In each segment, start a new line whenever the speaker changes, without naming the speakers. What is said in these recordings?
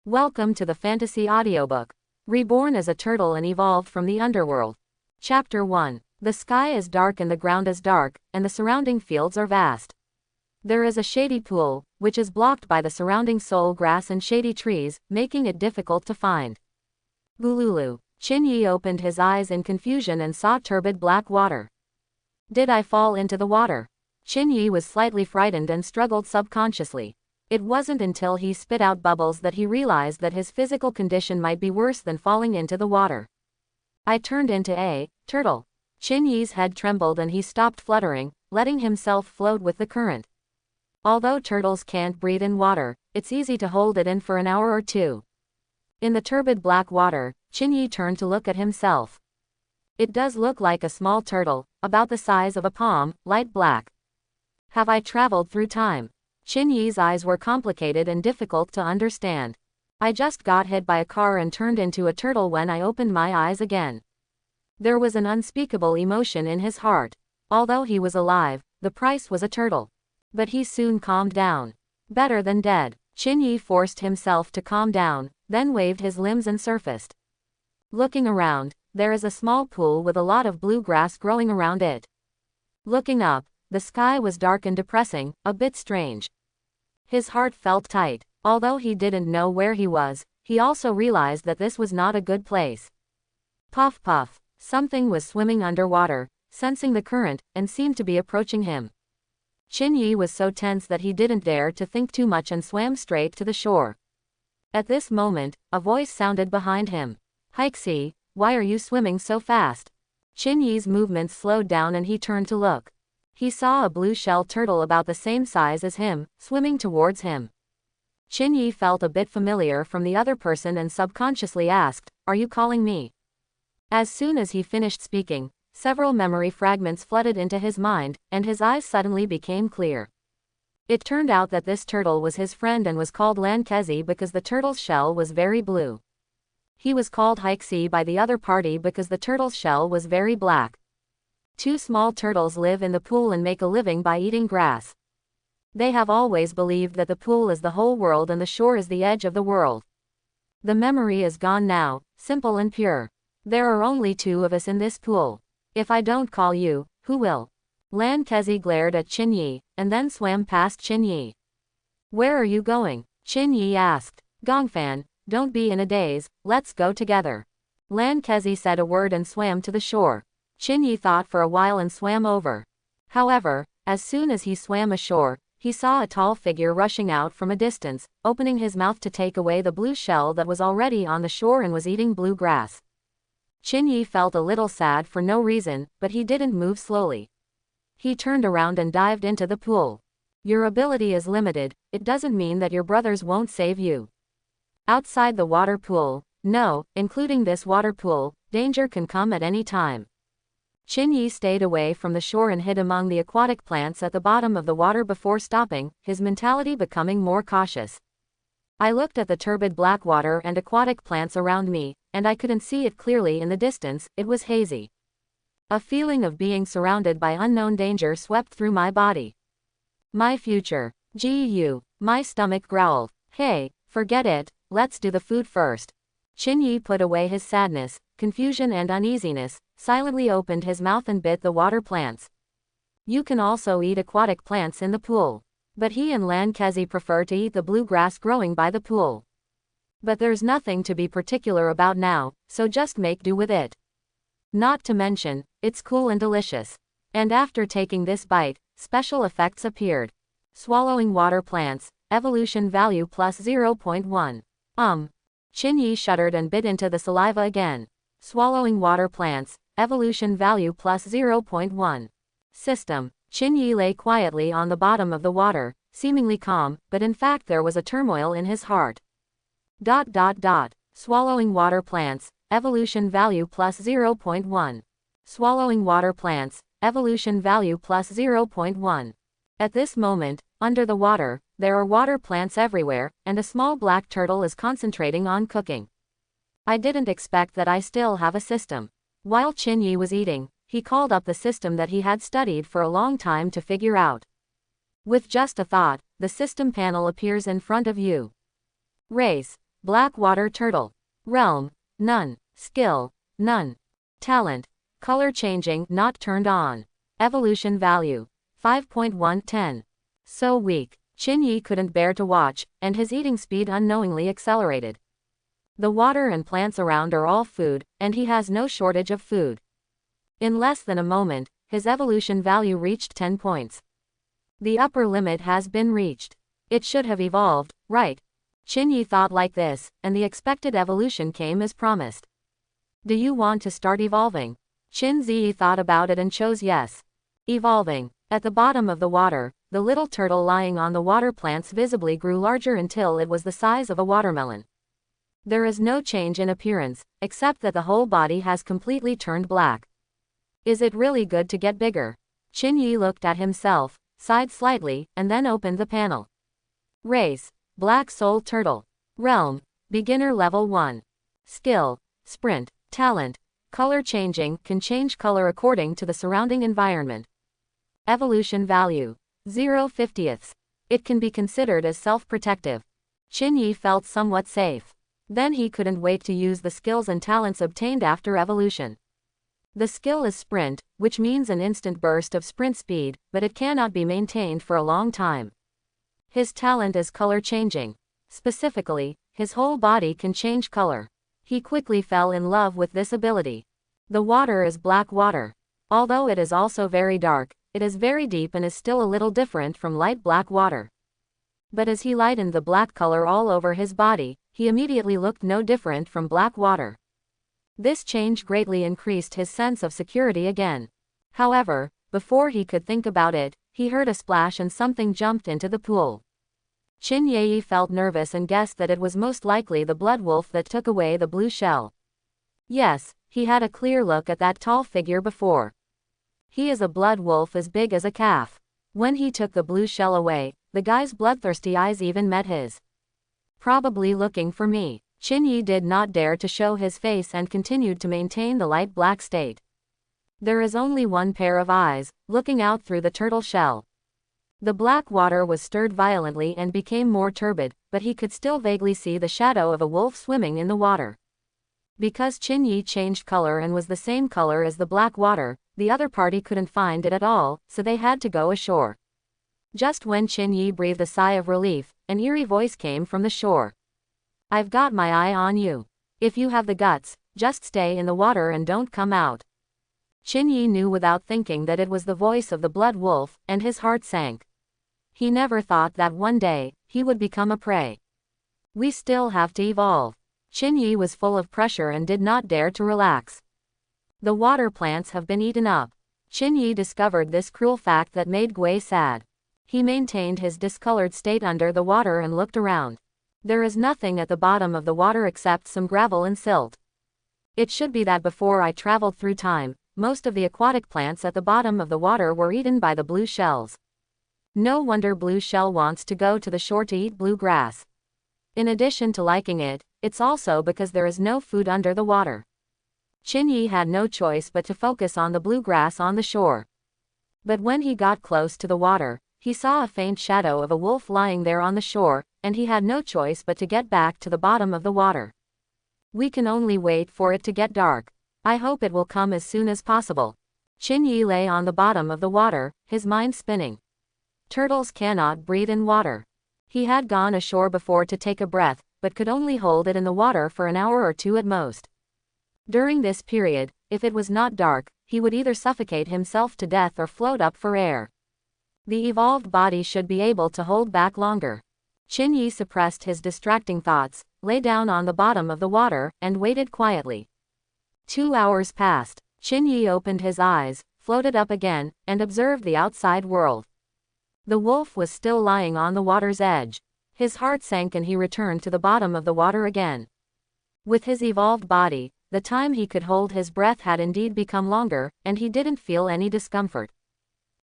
Welcome to the fantasy audiobook. Reborn as a turtle and evolved from the underworld. Chapter 1. The sky is dark and the ground is dark, and the surrounding fields are vast. There is a shady pool, which is blocked by the surrounding soul grass and shady trees, making it difficult to find. Bululu. Chin-Yi opened his eyes in confusion and saw turbid black water. Did I fall into the water? Chin-Yi was slightly frightened and struggled subconsciously. It wasn't until he spit out bubbles that he realized that his physical condition might be worse than falling into the water. I turned into a turtle. Chin-Yi's head trembled and he stopped fluttering, letting himself float with the current. Although turtles can't breathe in water, it's easy to hold it in for an hour or two. In the turbid black water, Chin-Yi turned to look at himself. It does look like a small turtle, about the size of a palm, light black. Have I traveled through time? Chin-Yi's eyes were complicated and difficult to understand. I just got hit by a car and turned into a turtle when I opened my eyes again. There was an unspeakable emotion in his heart. Although he was alive, the price was a turtle. But he soon calmed down. Better than dead. Chin-Yi forced himself to calm down, then waved his limbs and surfaced. Looking around, there is a small pool with a lot of blue grass growing around it. Looking up, the sky was dark and depressing, a bit strange. His heart felt tight. Although he didn't know where he was, he also realized that this was not a good place. Puff puff. Something was swimming underwater, sensing the current, and seemed to be approaching him. Chin-Yi was so tense that he didn't dare to think too much and swam straight to the shore. At this moment, a voice sounded behind him. "Hixi, why are you swimming so fast?" Chin-Yi's movements slowed down and he turned to look. He saw a blue shell turtle about the same size as him, swimming towards him. Chin-Yi felt a bit familiar from the other person and subconsciously asked, "Are you calling me?" As soon as he finished speaking, several memory fragments flooded into his mind, and his eyes suddenly became clear. It turned out that this turtle was his friend and was called Lankezi because the turtle's shell was very blue. He was called Hixi by the other party because the turtle's shell was very black. Two small turtles live in the pool and make a living by eating grass. They have always believed that the pool is the whole world and the shore is the edge of the world. The memory is gone now, simple and pure. There are only two of us in this pool. If I don't call you, who will? Lankezi glared at Chin-Yi, and then swam past Chin-Yi. "Where are you going?" Chin-Yi asked. "Gongfan, don't be in a daze, let's go together." Lankezi said a word and swam to the shore. Chin-Yi thought for a while and swam over. However, as soon as he swam ashore, he saw a tall figure rushing out from a distance, opening his mouth to take away the blue shell that was already on the shore and was eating blue grass. Chin-Yi felt a little sad for no reason, but he didn't move slowly. He turned around and dived into the pool. "Your ability is limited, it doesn't mean that your brothers won't save you." Outside the water pool, no, including this water pool, danger can come at any time. Chin-Yi stayed away from the shore and hid among the aquatic plants at the bottom of the water before stopping, his mentality becoming more cautious. I looked at the turbid black water and aquatic plants around me, and I couldn't see it clearly in the distance, it was hazy. A feeling of being surrounded by unknown danger swept through my body. My future. Gu. My stomach growled. "Hey, forget it, let's do the food first." Chin-Yi put away his sadness, confusion and uneasiness, silently opened his mouth and bit the water plants. You can also eat aquatic plants in the pool. But he and Lankezi prefer to eat the blue grass growing by the pool. But there's nothing to be particular about now, so just make do with it. Not to mention, it's cool and delicious. And after taking this bite, special effects appeared. Swallowing water plants, evolution value plus 0.1. Chin-Yi shuddered and bit into the saliva again. Swallowing water plants, evolution value plus 0.1. System. Chin-Yi lay quietly on the bottom of the water, seemingly calm, but in fact there was a turmoil in his heart. Swallowing water plants, evolution value plus 0.1. Swallowing water plants, evolution value plus 0.1. At this moment, under the water, there are water plants everywhere, and a small black turtle is concentrating on cooking. I didn't expect that I still have a system. While Chin-Yi was eating, he called up the system that he had studied for a long time to figure out. With just a thought, the system panel appears in front of you. Race. Black water turtle. Realm, none. Skill, none. Talent, color changing, not turned on. Evolution value, 5.110. So weak, Qinyi couldn't bear to watch, and his eating speed unknowingly accelerated. The water and plants around are all food, and he has no shortage of food. In less than a moment, his evolution value reached 10 points. The upper limit has been reached. It should have evolved, right? Qinyi thought like this, and the expected evolution came as promised. Do you want to start evolving? Qin Ziyi thought about it and chose yes. Evolving. At the bottom of the water, the little turtle lying on the water plants visibly grew larger until it was the size of a watermelon. There is no change in appearance, except that the whole body has completely turned black. Is it really good to get bigger? Qinyi looked at himself, sighed slightly, and then opened the panel. Race, Black Soul Turtle. Realm, Beginner Level 1. Skill, Sprint. Talent, color changing, can change color according to the surrounding environment. Evolution value, 0/50. It can be considered as self-protective. Qinyi felt somewhat safe. Then he couldn't wait to use the skills and talents obtained after evolution. The skill is Sprint, which means an instant burst of sprint speed, but it cannot be maintained for a long time. His talent is color changing. Specifically, his whole body can change color. He quickly fell in love with this ability. The water is black water. Although it is also very dark, it is very deep and is still a little different from light black water. But as he lightened the black color all over his body, he immediately looked no different from black water. This change greatly increased his sense of security again. However, before he could think about it, he heard a splash and something jumped into the pool. Qin Yi felt nervous and guessed that it was most likely the blood wolf that took away the blue shell. Yes, he had a clear look at that tall figure before. He is a blood wolf as big as a calf. When he took the blue shell away, the guy's bloodthirsty eyes even met his. Probably looking for me. Qin Yi did not dare to show his face and continued to maintain the light black state. There is only one pair of eyes, looking out through the turtle shell. The black water was stirred violently and became more turbid, but he could still vaguely see the shadow of a wolf swimming in the water. Because Qin Yi changed color and was the same color as the black water, the other party couldn't find it at all, so they had to go ashore. Just when Qin Yi breathed a sigh of relief, an eerie voice came from the shore. I've got my eye on you. If you have the guts, just stay in the water and don't come out. Qin Yi knew without thinking that it was the voice of the blood wolf, and his heart sank. He never thought that one day, he would become a prey. We still have to evolve. Qin Yi was full of pressure and did not dare to relax. The water plants have been eaten up. Qin Yi discovered this cruel fact that made Gui sad. He maintained his discolored state under the water and looked around. There is nothing at the bottom of the water except some gravel and silt. It should be that before I traveled through time, most of the aquatic plants at the bottom of the water were eaten by the blue shells. No wonder blue shell wants to go to the shore to eat blue grass. In addition to liking it, it's also because there is no food under the water. Qin Yi had no choice but to focus on the blue grass on the shore. But when he got close to the water, he saw a faint shadow of a wolf lying there on the shore, and he had no choice but to get back to the bottom of the water. We can only wait for it to get dark. I hope it will come as soon as possible. Qin Yi lay on the bottom of the water, his mind spinning. Turtles cannot breathe in water. He had gone ashore before to take a breath, but could only hold it in the water for an hour or two at most. During this period, if it was not dark, he would either suffocate himself to death or float up for air. The evolved body should be able to hold back longer. Qin Yi suppressed his distracting thoughts, lay down on the bottom of the water, and waited quietly. 2 hours passed. Qin Yi opened his eyes, floated up again, and observed the outside world. The wolf was still lying on the water's edge. His heart sank and he returned to the bottom of the water again. With his evolved body, the time he could hold his breath had indeed become longer, and he didn't feel any discomfort.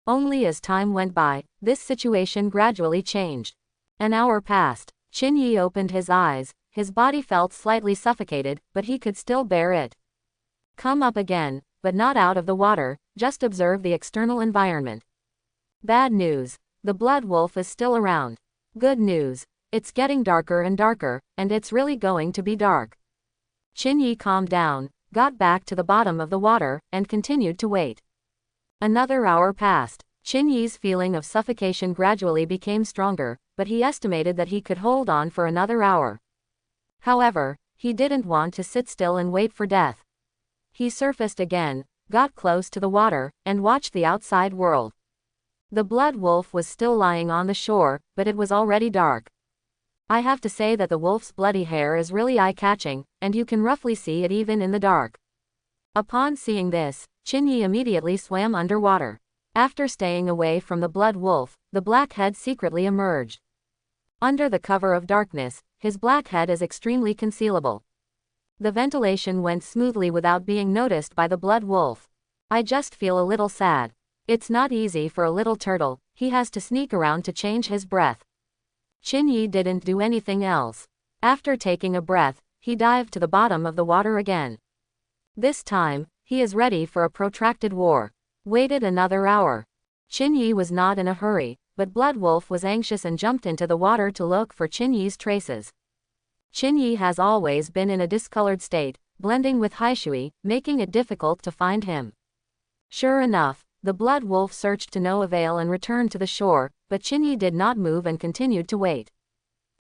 Only as time went by, this situation gradually changed. An hour passed. Qin Yi opened his eyes, his body felt slightly suffocated, but he could still bear it. Come up again, but not out of the water, just observe the external environment. Bad news. The blood wolf is still around. Good news. It's getting darker and darker, and it's really going to be dark. Qin calmed down, got back to the bottom of the water, and continued to wait. Another hour passed. Qin feeling of suffocation gradually became stronger, but he estimated that he could hold on for another hour. However, he didn't want to sit still and wait for death. He surfaced again, got close to the water, and watched the outside world. The blood wolf was still lying on the shore, but it was already dark. I have to say that the wolf's bloody hair is really eye-catching, and you can roughly see it even in the dark. Upon seeing this, Qin immediately swam underwater. After staying away from the blood wolf, the black head secretly emerged. Under the cover of darkness, his black head is extremely concealable. The ventilation went smoothly without being noticed by the blood wolf. I just feel a little sad. It's not easy for a little turtle, he has to sneak around to change his breath. Qin didn't do anything else. After taking a breath, he dived to the bottom of the water again. This time, he is ready for a protracted war. Waited another hour. Qin was not in a hurry, but Blood Wolf was anxious and jumped into the water to look for Qin traces. Qin has always been in a discolored state, blending with Haishui, making it difficult to find him. Sure enough, the Blood Wolf searched to no avail and returned to the shore, but Qin did not move and continued to wait.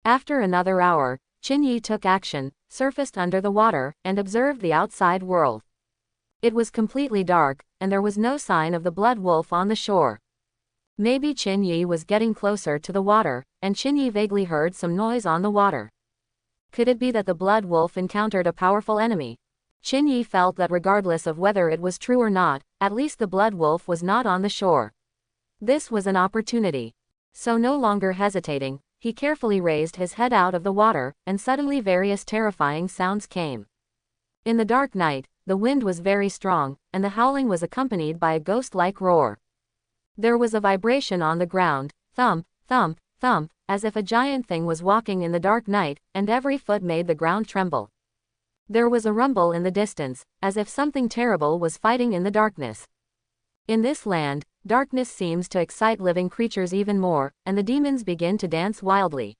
After another hour, Qin took action, surfaced under the water, and observed the outside world. It was completely dark, and there was no sign of the Blood Wolf on the shore. Maybe Qin was getting closer to the water, and Qin vaguely heard some noise on the water. Could it be that the Blood Wolf encountered a powerful enemy? Qin felt that regardless of whether it was true or not, at least the Blood Wolf was not on the shore. This was an opportunity. So no longer hesitating, he carefully raised his head out of the water, and suddenly various terrifying sounds came. In the dark night, the wind was very strong, and the howling was accompanied by a ghost-like roar. There was a vibration on the ground, thump, thump, thump, as if a giant thing was walking in the dark night, and every foot made the ground tremble. There was a rumble in the distance, as if something terrible was fighting in the darkness. In this land, darkness seems to excite living creatures even more, and the demons begin to dance wildly.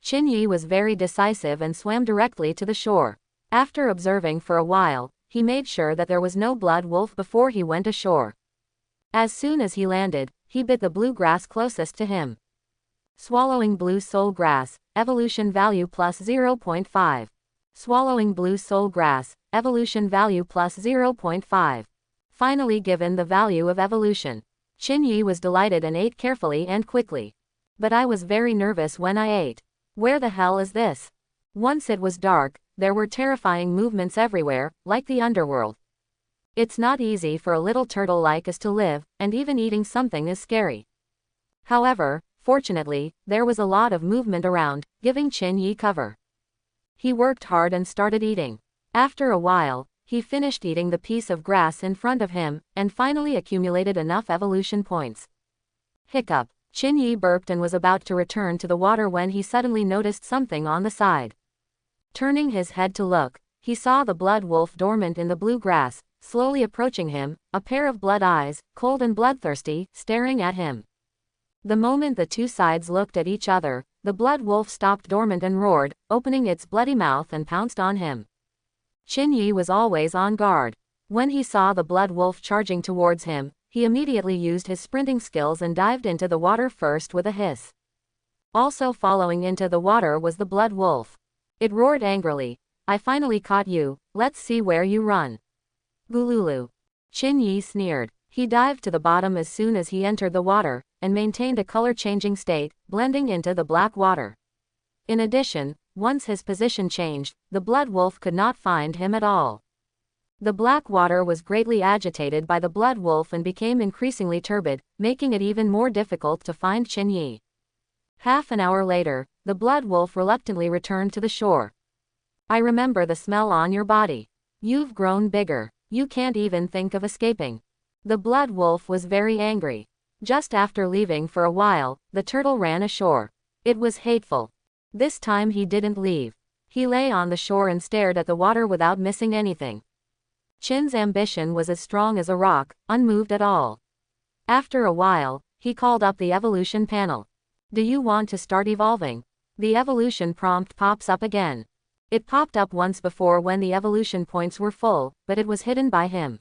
Qin was very decisive and swam directly to the shore. After observing for a while, he made sure that there was no blood wolf before he went ashore. As soon as he landed, he bit the blue grass closest to him. Swallowing blue soul grass, evolution value plus 0.5. Swallowing blue soul grass, evolution value plus 0.5. Finally given the value of evolution. Qin was delighted and ate carefully and quickly. But I was very nervous when I ate. Where the hell is this? Once it was dark, there were terrifying movements everywhere, like the underworld. It's not easy for a little turtle like us to live, and even eating something is scary. However, fortunately, there was a lot of movement around, giving Qin cover. He worked hard and started eating. After a while, he finished eating the piece of grass in front of him, and finally accumulated enough evolution points. Hiccup. Qin burped and was about to return to the water when he suddenly noticed something on the side. Turning his head to look, he saw the blood wolf dormant in the blue grass, slowly approaching him, a pair of blood eyes, cold and bloodthirsty, staring at him. The moment the two sides looked at each other, the blood wolf stopped dormant and roared, opening its bloody mouth and pounced on him. Qin was always on guard. When he saw the blood wolf charging towards him, he immediately used his sprinting skills and dived into the water first with a hiss. Also following into the water was the blood wolf. It roared angrily, "I finally caught you, let's see where you run." Gululu. Qin sneered. He dived to the bottom as soon as he entered the water, and maintained a color-changing state, blending into the black water. In addition, once his position changed, the blood wolf could not find him at all. The black water was greatly agitated by the blood wolf and became increasingly turbid, making it even more difficult to find Qin. Half an hour later, the blood wolf reluctantly returned to the shore. "I remember the smell on your body. You've grown bigger. You can't even think of escaping." The blood wolf was very angry. Just after leaving for a while, the turtle ran ashore. It was hateful. This time he didn't leave. He lay on the shore and stared at the water without missing anything. Qin's ambition was as strong as a rock, unmoved at all. After a while, he called up the evolution panel. "Do you want to start evolving?" The evolution prompt pops up again. It popped up once before when the evolution points were full, but it was hidden by him.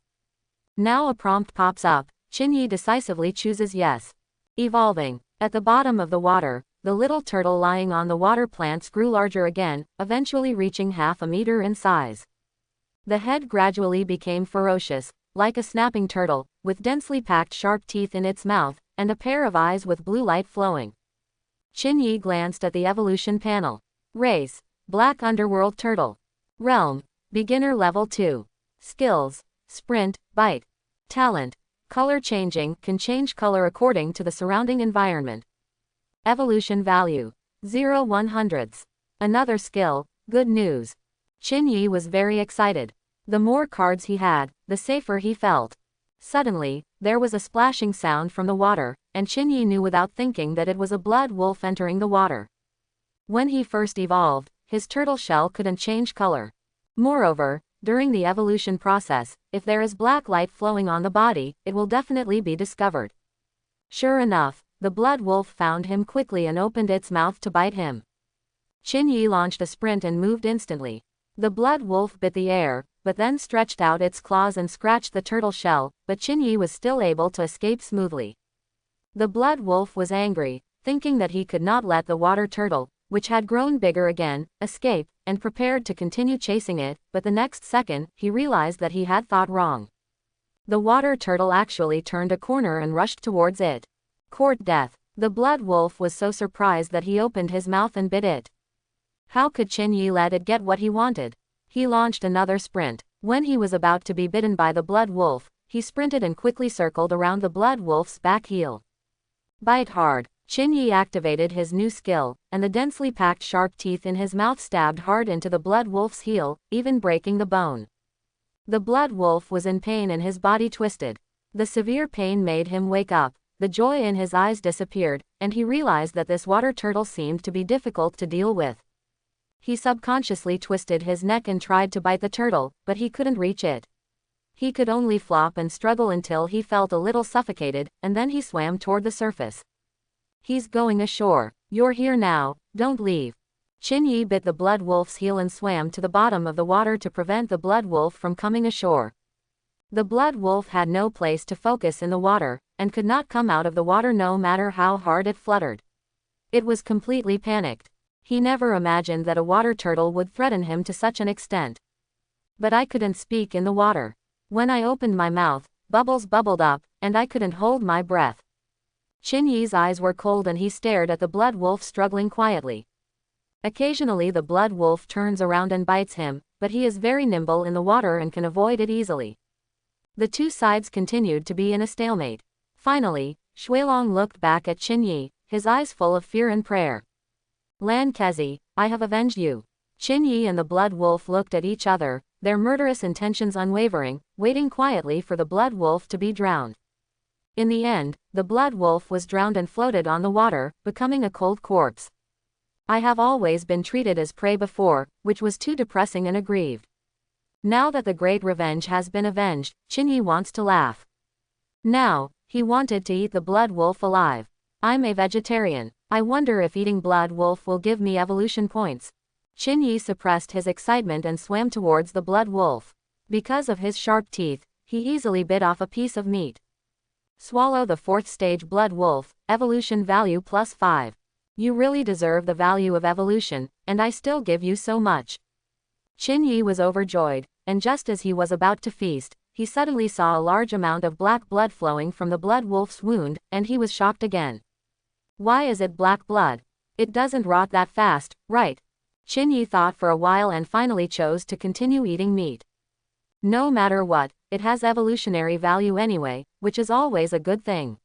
Now a prompt pops up. Qinyi decisively chooses yes. Evolving. At the bottom of the water, the little turtle lying on the water plants grew larger again, eventually reaching half a meter in size. The head gradually became ferocious, like a snapping turtle, with densely packed sharp teeth in its mouth, and a pair of eyes with blue light flowing. Qinyi glanced at the evolution panel. Race: Black Underworld Turtle. Realm: Beginner Level 2. Skills: Sprint, Bite. Talent: Color changing, can change color according to the surrounding environment. Evolution value: 0-100. Another skill: Good news. Qinyi was very excited. The more cards he had, the safer he felt. Suddenly, there was a splashing sound from the water, and Qinyi knew without thinking that it was a blood wolf entering the water. When he first evolved, his turtle shell couldn't change color. Moreover, during the evolution process, if there is black light flowing on the body, it will definitely be discovered. Sure enough, the blood wolf found him quickly and opened its mouth to bite him. Qinyi launched a sprint and moved instantly. The blood wolf bit the air, but then stretched out its claws and scratched the turtle shell, but Qinyi was still able to escape smoothly. The blood wolf was angry, thinking that he could not let the water turtle, which had grown bigger again, escape, and prepared to continue chasing it, but the next second, he realized that he had thought wrong. The water turtle actually turned a corner and rushed towards it. Court death. The blood wolf was so surprised that he opened his mouth and bit it. How could Qinyi let it get what he wanted? He launched another sprint. When he was about to be bitten by the blood wolf, he sprinted and quickly circled around the blood wolf's back heel. Bite hard. Qinyi activated his new skill, and the densely packed sharp teeth in his mouth stabbed hard into the blood wolf's heel, even breaking the bone. The blood wolf was in pain and his body twisted. The severe pain made him wake up, the joy in his eyes disappeared, and he realized that this water turtle seemed to be difficult to deal with. He subconsciously twisted his neck and tried to bite the turtle, but he couldn't reach it. He could only flop and struggle until he felt a little suffocated, and then he swam toward the surface. He's going ashore. You're here now, don't leave. Qinyi bit the blood wolf's heel and swam to the bottom of the water to prevent the blood wolf from coming ashore. The blood wolf had no place to focus in the water, and could not come out of the water no matter how hard it fluttered. It was completely panicked. He never imagined that a water turtle would threaten him to such an extent. But I couldn't speak in the water. When I opened my mouth, bubbles bubbled up, and I couldn't hold my breath. Qinyi's eyes were cold and he stared at the blood wolf struggling quietly. Occasionally the blood wolf turns around and bites him, but he is very nimble in the water and can avoid it easily. The two sides continued to be in a stalemate. Finally, Shuilong looked back at Qinyi, his eyes full of fear and prayer. Lan Kezi, I have avenged you. Qinyi and the blood wolf looked at each other, their murderous intentions unwavering, waiting quietly for the blood wolf to be drowned. In the end, the blood wolf was drowned and floated on the water, becoming a cold corpse. I have always been treated as prey before, which was too depressing and aggrieved. Now that the great revenge has been avenged, Qinyi wants to laugh. Now, he wanted to eat the blood wolf alive. I'm a vegetarian. I wonder if eating blood wolf will give me evolution points. Qinyi suppressed his excitement and swam towards the blood wolf. Because of his sharp teeth, he easily bit off a piece of meat. Swallow the 4th stage blood wolf, evolution value +5. You really deserve the value of evolution, and I still give you so much. Qinyi was overjoyed, and just as he was about to feast, he suddenly saw a large amount of black blood flowing from the blood wolf's wound, and he was shocked again. Why is it black blood? It doesn't rot that fast, right? Qinyi thought for a while and finally chose to continue eating meat. No matter what, it has evolutionary value anyway, which is always a good thing.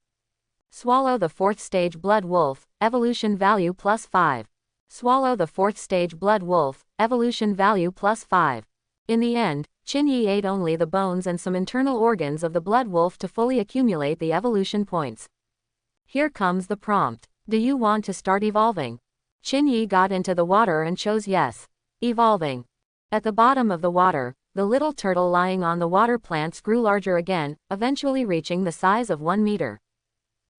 Swallow the 4th stage blood wolf, evolution value +5. Swallow the 4th stage blood wolf, evolution value +5. In the end, Qinyi ate only the bones and some internal organs of the blood wolf to fully accumulate the evolution points. Here comes the prompt. Do you want to start evolving? Qinyi got into the water and chose yes. Evolving. At the bottom of the water, the little turtle lying on the water plants grew larger again, eventually reaching the size of 1 meter.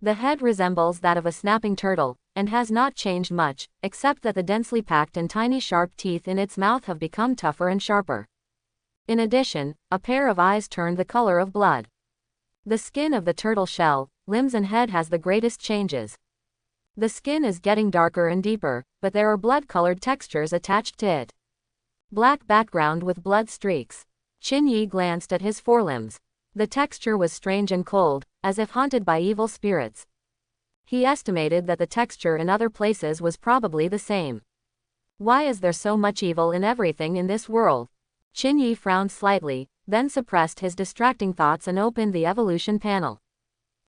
The head resembles that of a snapping turtle, and has not changed much, except that the densely packed and tiny sharp teeth in its mouth have become tougher and sharper. In addition, a pair of eyes turned the color of blood. The skin of the turtle shell, limbs and head has the greatest changes. The skin is getting darker and deeper, but there are blood-colored textures attached to it. Black background with blood streaks. Qin Yi glanced at his forelimbs. The texture was strange and cold, as if haunted by evil spirits. He estimated that the texture in other places was probably the same. Why is there so much evil in everything in this world? Qin Yi frowned slightly, then suppressed his distracting thoughts and opened the evolution panel.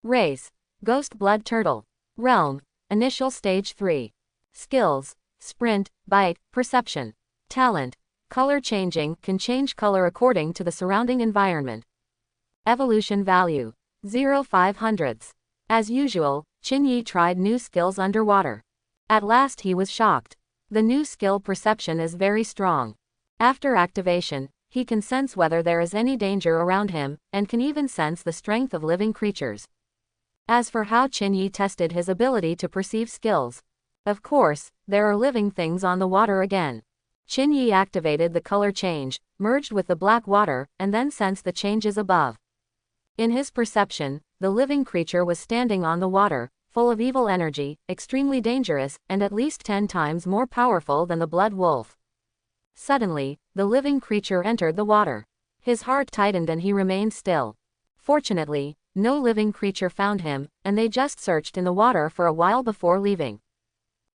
Race: Ghost Blood Turtle. Realm: Initial Stage 3. Skills: Sprint, Bite, Perception. Talent: Color changing, can change color according to the surrounding environment. Evolution value: 0.5. As usual, Qin Yi tried new skills underwater. At last he was shocked. The new skill Perception is very strong. After activation, he can sense whether there is any danger around him, and can even sense the strength of living creatures. As for how Qin Yi tested his ability to perceive skills, of course, there are living things on the water again. Qin Yi activated the color change, merged with the black water, and then sensed the changes above. In his perception, the living creature was standing on the water, full of evil energy, extremely dangerous, and at least 10 times more powerful than the blood wolf. Suddenly, the living creature entered the water. His heart tightened and he remained still. Fortunately, no living creature found him, and they just searched in the water for a while before leaving.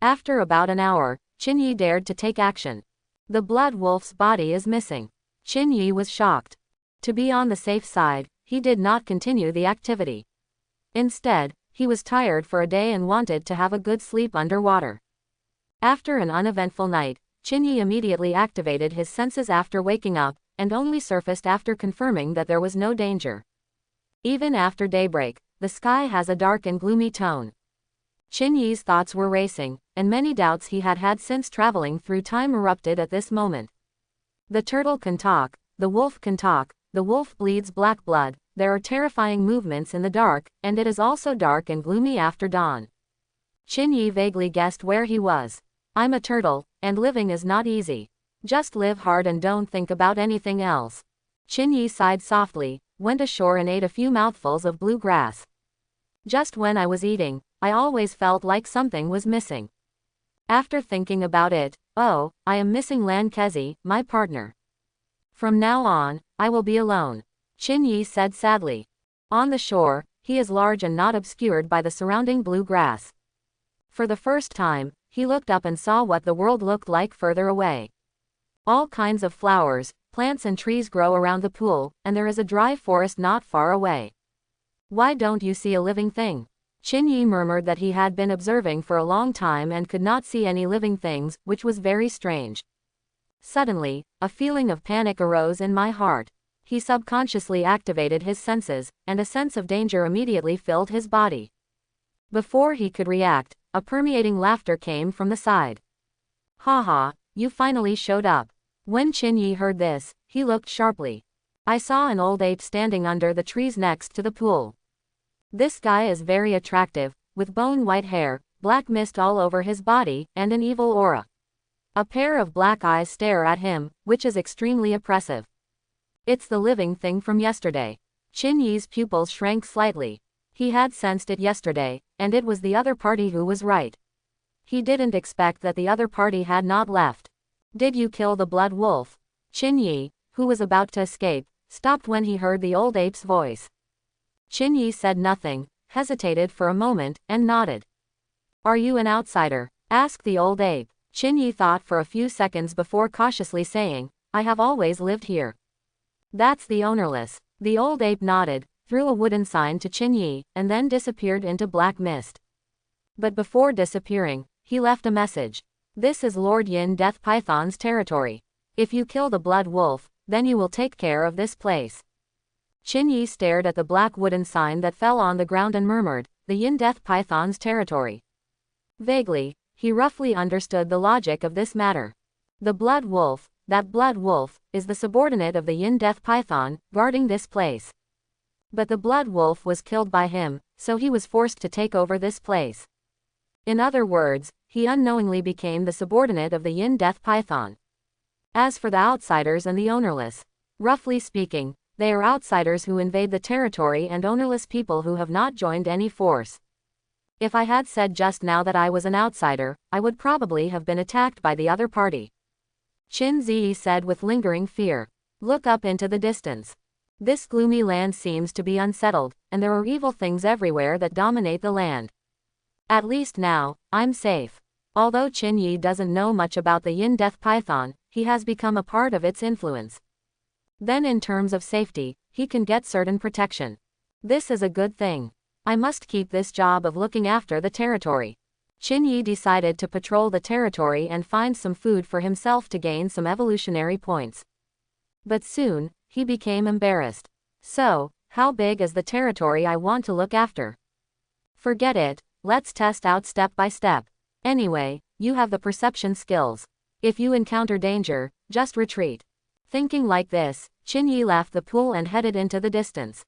After about an hour, Qin Yi dared to take action. The blood wolf's body is missing. Qin Yi was shocked. To be on the safe side, he did not continue the activity. Instead, he was tired for a day and wanted to have a good sleep underwater. After an uneventful night, Qin Yi immediately activated his senses after waking up, and only surfaced after confirming that there was no danger. Even after daybreak, the sky has a dark and gloomy tone. Qin Yi's thoughts were racing, and many doubts he had had since traveling through time erupted at this moment. The turtle can talk, the wolf can talk, the wolf bleeds black blood, there are terrifying movements in the dark, and it is also dark and gloomy after dawn. Qin Yi vaguely guessed where he was. I'm a turtle, and living is not easy. Just live hard and don't think about anything else. Qin Yi sighed softly, went ashore and ate a few mouthfuls of blue grass. Just when I was eating, I always felt like something was missing. After thinking about it, oh, I am missing Lan Kezi, my partner. From now on, I will be alone. Qin Yi said sadly. On the shore, he is large and not obscured by the surrounding blue grass. For the first time, he looked up and saw what the world looked like further away. All kinds of flowers, plants and trees grow around the pool, and there is a dry forest not far away. Why don't you see a living thing? Qin Yi murmured that he had been observing for a long time and could not see any living things, which was very strange. Suddenly, a feeling of panic arose in my heart. He subconsciously activated his senses, and a sense of danger immediately filled his body. Before he could react, a permeating laughter came from the side. Ha ha, you finally showed up. When Qin Yi heard this, he looked sharply. I saw an old ape standing under the trees next to the pool. This guy is very attractive, with bone-white hair, black mist all over his body, and an evil aura. A pair of black eyes stare at him, which is extremely oppressive. It's the living thing from yesterday. Qin Yi's pupils shrank slightly. He had sensed it yesterday, and it was the other party who was right. He didn't expect that the other party had not left. Did you kill the blood wolf? Qin Yi, who was about to escape, stopped when he heard the old ape's voice. Qin Yi said nothing, hesitated for a moment, and nodded. Are you an outsider? Asked the old ape. Qin Yi thought for a few seconds before cautiously saying, I have always lived here. That's the ownerless. The old ape nodded, threw a wooden sign to Qin Yi, and then disappeared into black mist. But before disappearing, he left a message. This is Lord Yin Death Python's territory. If you kill the blood wolf, then you will take care of this place. Qin Yi stared at the black wooden sign that fell on the ground and murmured, the Yin Death Python's territory. Vaguely, he roughly understood the logic of this matter. The blood wolf, that blood wolf, is the subordinate of the Yin Death Python, guarding this place. But the blood wolf was killed by him, so he was forced to take over this place. In other words, he unknowingly became the subordinate of the Yin Death Python. As for the outsiders and the ownerless, roughly speaking, they are outsiders who invade the territory and ownerless people who have not joined any force. If I had said just now that I was an outsider, I would probably have been attacked by the other party. Qin Zi said with lingering fear. Look up into the distance. This gloomy land seems to be unsettled, and there are evil things everywhere that dominate the land. At least now, I'm safe. Although Qin Yi doesn't know much about the Yin Death Python, he has become a part of its influence. Then in terms of safety, he can get certain protection. This is a good thing. I must keep this job of looking after the territory. Qin Yi decided to patrol the territory and find some food for himself to gain some evolutionary points. But soon, he became embarrassed. So, how big is the territory I want to look after? Forget it, let's test out step by step. Anyway, you have the perception skills. If you encounter danger, just retreat. Thinking like this, Qin Yi left the pool and headed into the distance.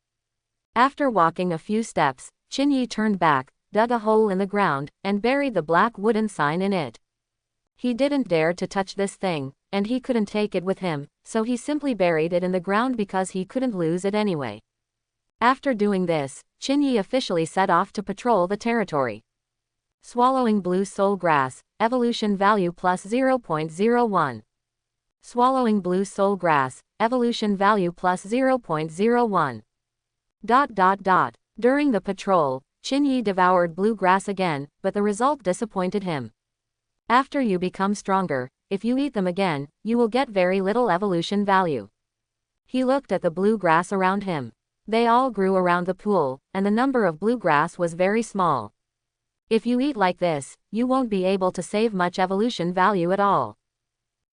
After walking a few steps, Qin Yi turned back, dug a hole in the ground, and buried the black wooden sign in it. He didn't dare to touch this thing, and he couldn't take it with him, so he simply buried it in the ground because he couldn't lose it anyway. After doing this, Qin Yi officially set off to patrol the territory. Swallowing blue soul grass, evolution value plus 0.01. Swallowing blue soul grass, evolution value plus 0.01. During the patrol, Qin Yi devoured blue grass again, but the result disappointed him. After you become stronger, if you eat them again, you will get very little evolution value. He looked at the blue grass around him. They all grew around the pool, and the number of blue grass was very small. If you eat like this, you won't be able to save much evolution value at all.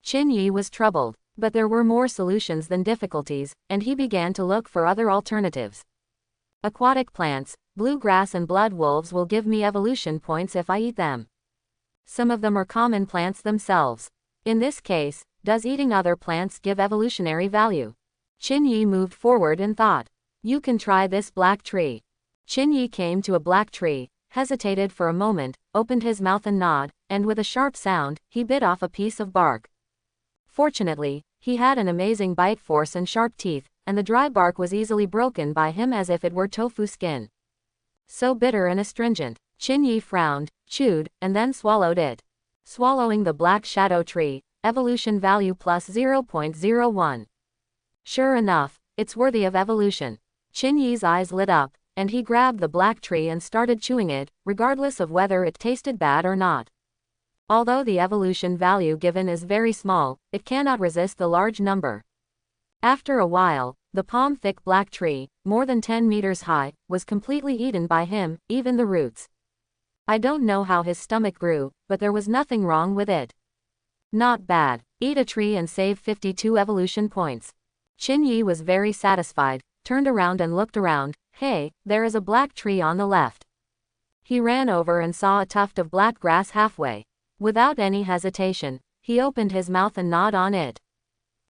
Qin Yi was troubled, but there were more solutions than difficulties, and he began to look for other alternatives. Aquatic plants, blue grass and blood wolves will give me evolution points if I eat them. Some of them are common plants themselves. In this case, does eating other plants give evolutionary value? Qin Yi moved forward in thought. You can try this black tree. Qin Yi came to a black tree, hesitated for a moment, opened his mouth and gnawed, and with a sharp sound, he bit off a piece of bark. Fortunately, he had an amazing bite force and sharp teeth, and the dry bark was easily broken by him as if it were tofu skin. So bitter and astringent. Qin Yi frowned, chewed, and then swallowed it. Swallowing the black shadow tree, evolution value plus 0.01. Sure enough, it's worthy of evolution. Qin Yi's eyes lit up, and he grabbed the black tree and started chewing it, regardless of whether it tasted bad or not. Although the evolution value given is very small, it cannot resist the large number. After a while, the palm-thick black tree, more than 10 meters high, was completely eaten by him, even the roots. I don't know how his stomach grew, but there was nothing wrong with it. Not bad. Eat a tree and save 52 evolution points. Qin Yi was very satisfied, turned around and looked around. Hey, there is a black tree on the left. He ran over and saw a tuft of black grass halfway. Without any hesitation, he opened his mouth and gnawed on it.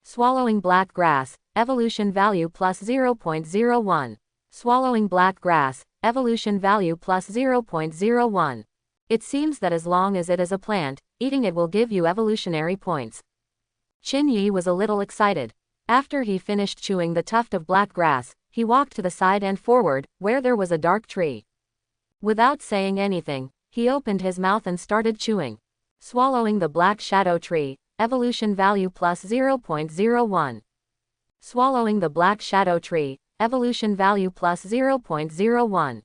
Swallowing black grass, evolution value plus 0.01. Swallowing black grass, evolution value plus 0.01. It seems that as long as it is a plant, eating it will give you evolutionary points. Qin Yi was a little excited. After he finished chewing the tuft of black grass, he walked to the side and forward, where there was a dark tree. Without saying anything, he opened his mouth and started chewing. Swallowing the black shadow tree, evolution value plus 0.01. Swallowing the black shadow tree, evolution value plus 0.01.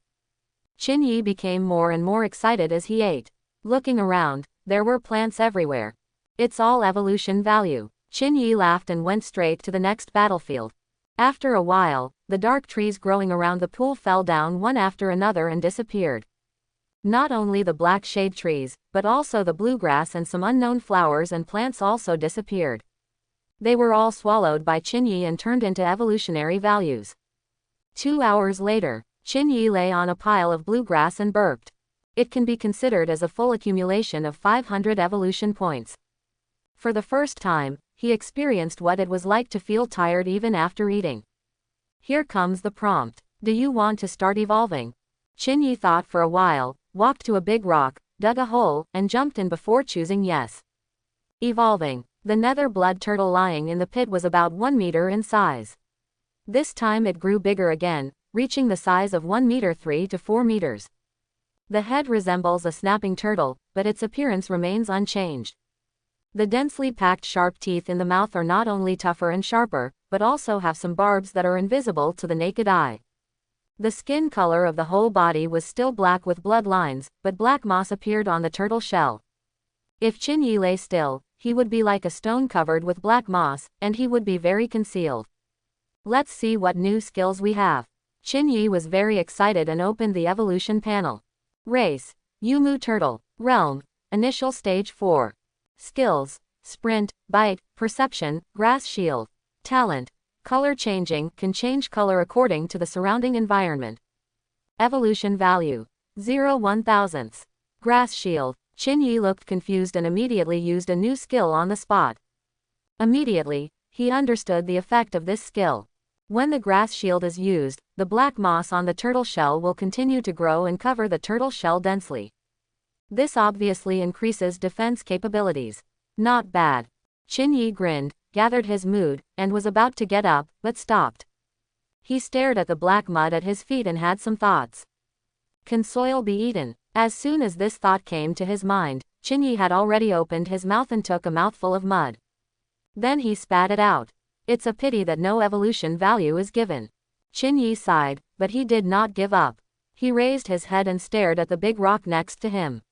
Qin Yi became more and more excited as he ate. Looking around, there were plants everywhere. It's all evolution value. Qin Yi laughed and went straight to the next battlefield. After a while, the dark trees growing around the pool fell down one after another and disappeared. Not only the black shade trees, but also the bluegrass and some unknown flowers and plants also disappeared. They were all swallowed by Qin Yi and turned into evolutionary values. 2 hours later, Qin Yi lay on a pile of bluegrass and burped. It can be considered as a full accumulation of 500 evolution points. For the first time, he experienced what it was like to feel tired even after eating. Here comes the prompt. Do you want to start evolving? Qin Yi thought for a while, walked to a big rock, dug a hole, and jumped in before choosing yes. Evolving. The nether blood turtle lying in the pit was about 1 meter in size. This time it grew bigger again, reaching the size of 1 meter 3 to 4 meters. The head resembles a snapping turtle, but its appearance remains unchanged. The densely packed sharp teeth in the mouth are not only tougher and sharper, but also have some barbs that are invisible to the naked eye. The skin color of the whole body was still black with blood lines, but black moss appeared on the turtle shell. If Qin Yi lay still, he would be like a stone covered with black moss, and he would be very concealed. Let's see what new skills we have. Qin Yi was very excited and opened the evolution panel. Race. Yumu Turtle. Realm. Initial Stage 4. Skills. Sprint, Bite, Perception, Grass Shield. Talent. Color changing, can change color according to the surrounding environment. Evolution value. 0.001. Grass Shield. Qin Yi looked confused and immediately used a new skill on the spot. Immediately, he understood the effect of this skill. When the grass shield is used, the black moss on the turtle shell will continue to grow and cover the turtle shell densely. This obviously increases defense capabilities. Not bad. Qin Yi grinned, gathered his mood, and was about to get up, but stopped. He stared at the black mud at his feet and had some thoughts. Can soil be eaten? As soon as this thought came to his mind, Qin Yi had already opened his mouth and took a mouthful of mud. Then he spat it out. It's a pity that no evolution value is given. Qin Yi sighed, but he did not give up. He raised his head and stared at the big rock next to him.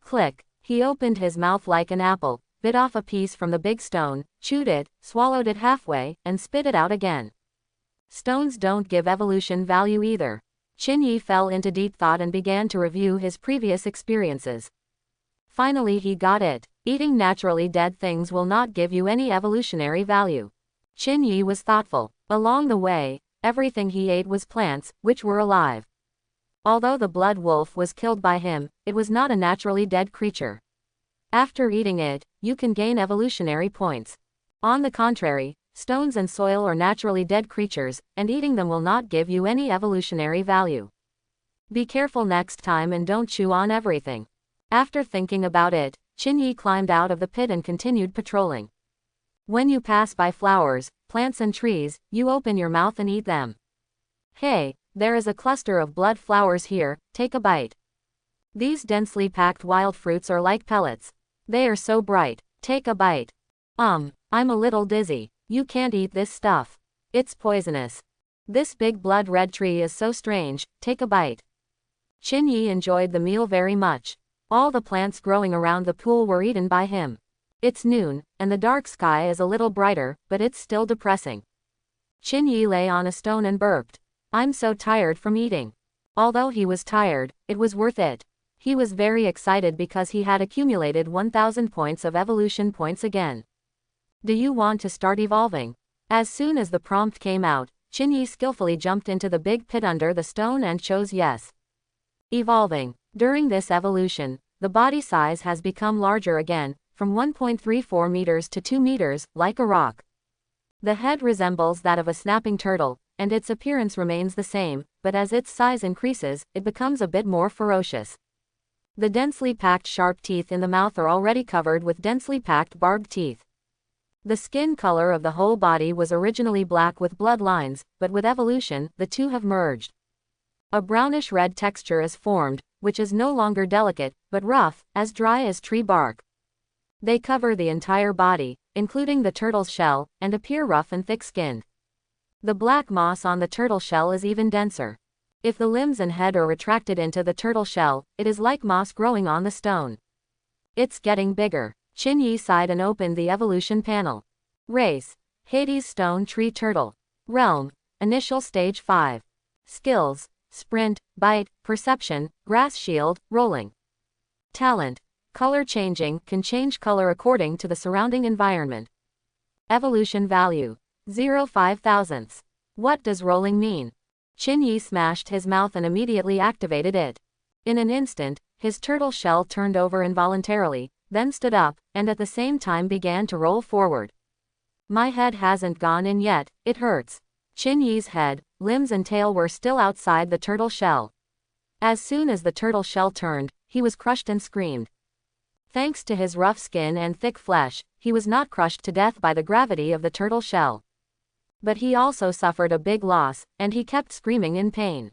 Click. He opened his mouth like an apple, bit off a piece from the big stone, chewed it, swallowed it halfway, and spit it out again. Stones don't give evolution value either. Qin Yi fell into deep thought and began to review his previous experiences. Finally he got it. Eating naturally dead things will not give you any evolutionary value. Qin Yi was thoughtful. Along the way, everything he ate was plants, which were alive. Although the blood wolf was killed by him, it was not a naturally dead creature. After eating it, you can gain evolutionary points. On the contrary, stones and soil are naturally dead creatures, and eating them will not give you any evolutionary value. Be careful next time and don't chew on everything. After thinking about it, Qin Yi climbed out of the pit and continued patrolling. When you pass by flowers, plants and trees, you open your mouth and eat them. Hey, there is a cluster of blood flowers here, take a bite. These densely packed wild fruits are like pellets. They are so bright, take a bite. I'm a little dizzy. You can't eat this stuff. It's poisonous. This big blood red tree is so strange, take a bite. Qin Yi enjoyed the meal very much. All the plants growing around the pool were eaten by him. It's noon, and the dark sky is a little brighter, but it's still depressing. Qin Yi lay on a stone and burped. I'm so tired from eating. Although he was tired, it was worth it. He was very excited because he had accumulated 1,000 points of evolution points again. Do you want to start evolving? As soon as the prompt came out, Qin Yi skillfully jumped into the big pit under the stone and chose yes. Evolving. During this evolution, the body size has become larger again, from 1.34 meters to 2 meters, like a rock. The head resembles that of a snapping turtle, and its appearance remains the same, but as its size increases, it becomes a bit more ferocious. The densely packed sharp teeth in the mouth are already covered with densely packed barbed teeth. The skin color of the whole body was originally black with blood lines, but with evolution, the two have merged. A brownish-red texture is formed, which is no longer delicate, but rough, as dry as tree bark. They cover the entire body, including the turtle's shell, and appear rough and thick-skinned. The black moss on the turtle shell is even denser. If the limbs and head are retracted into the turtle shell, it is like moss growing on the stone. It's getting bigger. Qin Yi sighed and opened the evolution panel. Race. Hades Stone Tree Turtle. Realm. Initial Stage 5. Skills. Sprint, Bite, Perception, Grass Shield, Rolling. Talent. Color changing, can change color according to the surrounding environment. Evolution value. 0.005. What does rolling mean? Qin Yi smashed his mouth and immediately activated it. In an instant, his turtle shell turned over involuntarily, then stood up, and at the same time began to roll forward. My head hasn't gone in yet, it hurts. Qin Yi's head, limbs and tail were still outside the turtle shell. As soon as the turtle shell turned, he was crushed and screamed. Thanks to his rough skin and thick flesh, he was not crushed to death by the gravity of the turtle shell. But he also suffered a big loss, and he kept screaming in pain.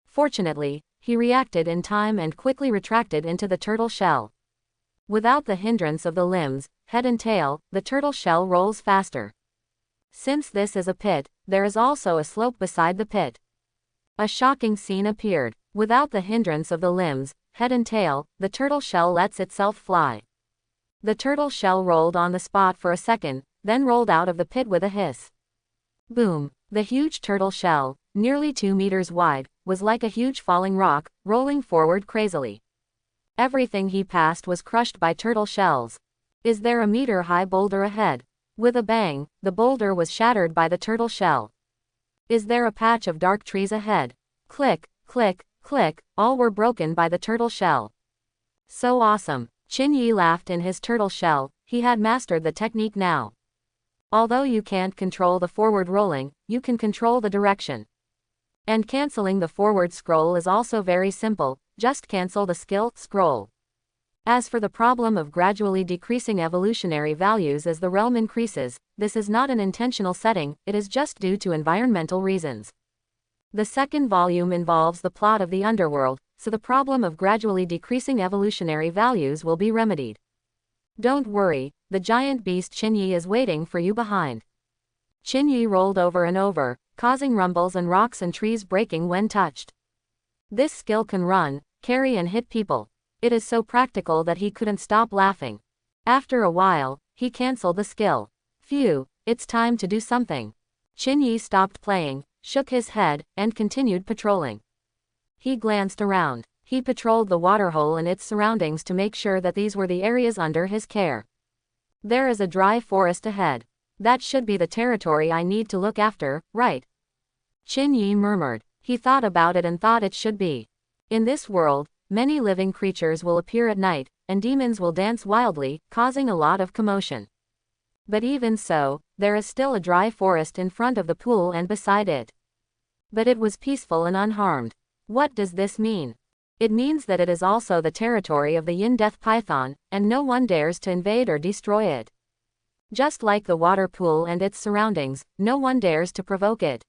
Fortunately, he reacted in time and quickly retracted into the turtle shell. Without the hindrance of the limbs, head and tail, the turtle shell rolls faster. Since this is a pit, there is also a slope beside the pit. A shocking scene appeared. Without the hindrance of the limbs, head and tail, the turtle shell lets itself fly. The turtle shell rolled on the spot for a second, then rolled out of the pit with a hiss. Boom! The huge turtle shell, nearly 2 meters wide, was like a huge falling rock, rolling forward crazily. Everything he passed was crushed by turtle shells. Is there a meter-high boulder ahead? With a bang, the boulder was shattered by the turtle shell. Is there a patch of dark trees ahead? Click, click, click, all were broken by the turtle shell. So awesome! Qin laughed in his turtle shell, he had mastered the technique now. Although you can't control the forward rolling, you can control the direction. And cancelling the forward scroll is also very simple, just cancel the skill, scroll. As for the problem of gradually decreasing evolutionary values as the realm increases, this is not an intentional setting, it is just due to environmental reasons. The second volume involves the plot of the Underworld, so the problem of gradually decreasing evolutionary values will be remedied. Don't worry, the giant beast Qin is waiting for you behind. Qin rolled over and over, causing rumbles and rocks and trees breaking when touched. This skill can run, carry and hit people. It is so practical that he couldn't stop laughing. After a while, he cancelled the skill. Phew, it's time to do something. Qin stopped playing, shook his head, and continued patrolling. He glanced around. He patrolled the waterhole and its surroundings to make sure that these were the areas under his care. There is a dry forest ahead. That should be the territory I need to look after, right? Qin murmured. He thought about it and thought it should be. In this world, many living creatures will appear at night, and demons will dance wildly, causing a lot of commotion. But even so, there is still a dry forest in front of the pool and beside it. But it was peaceful and unharmed. What does this mean? It means that it is also the territory of the Yin Death Python, and no one dares to invade or destroy it. Just like the water pool and its surroundings, no one dares to provoke it.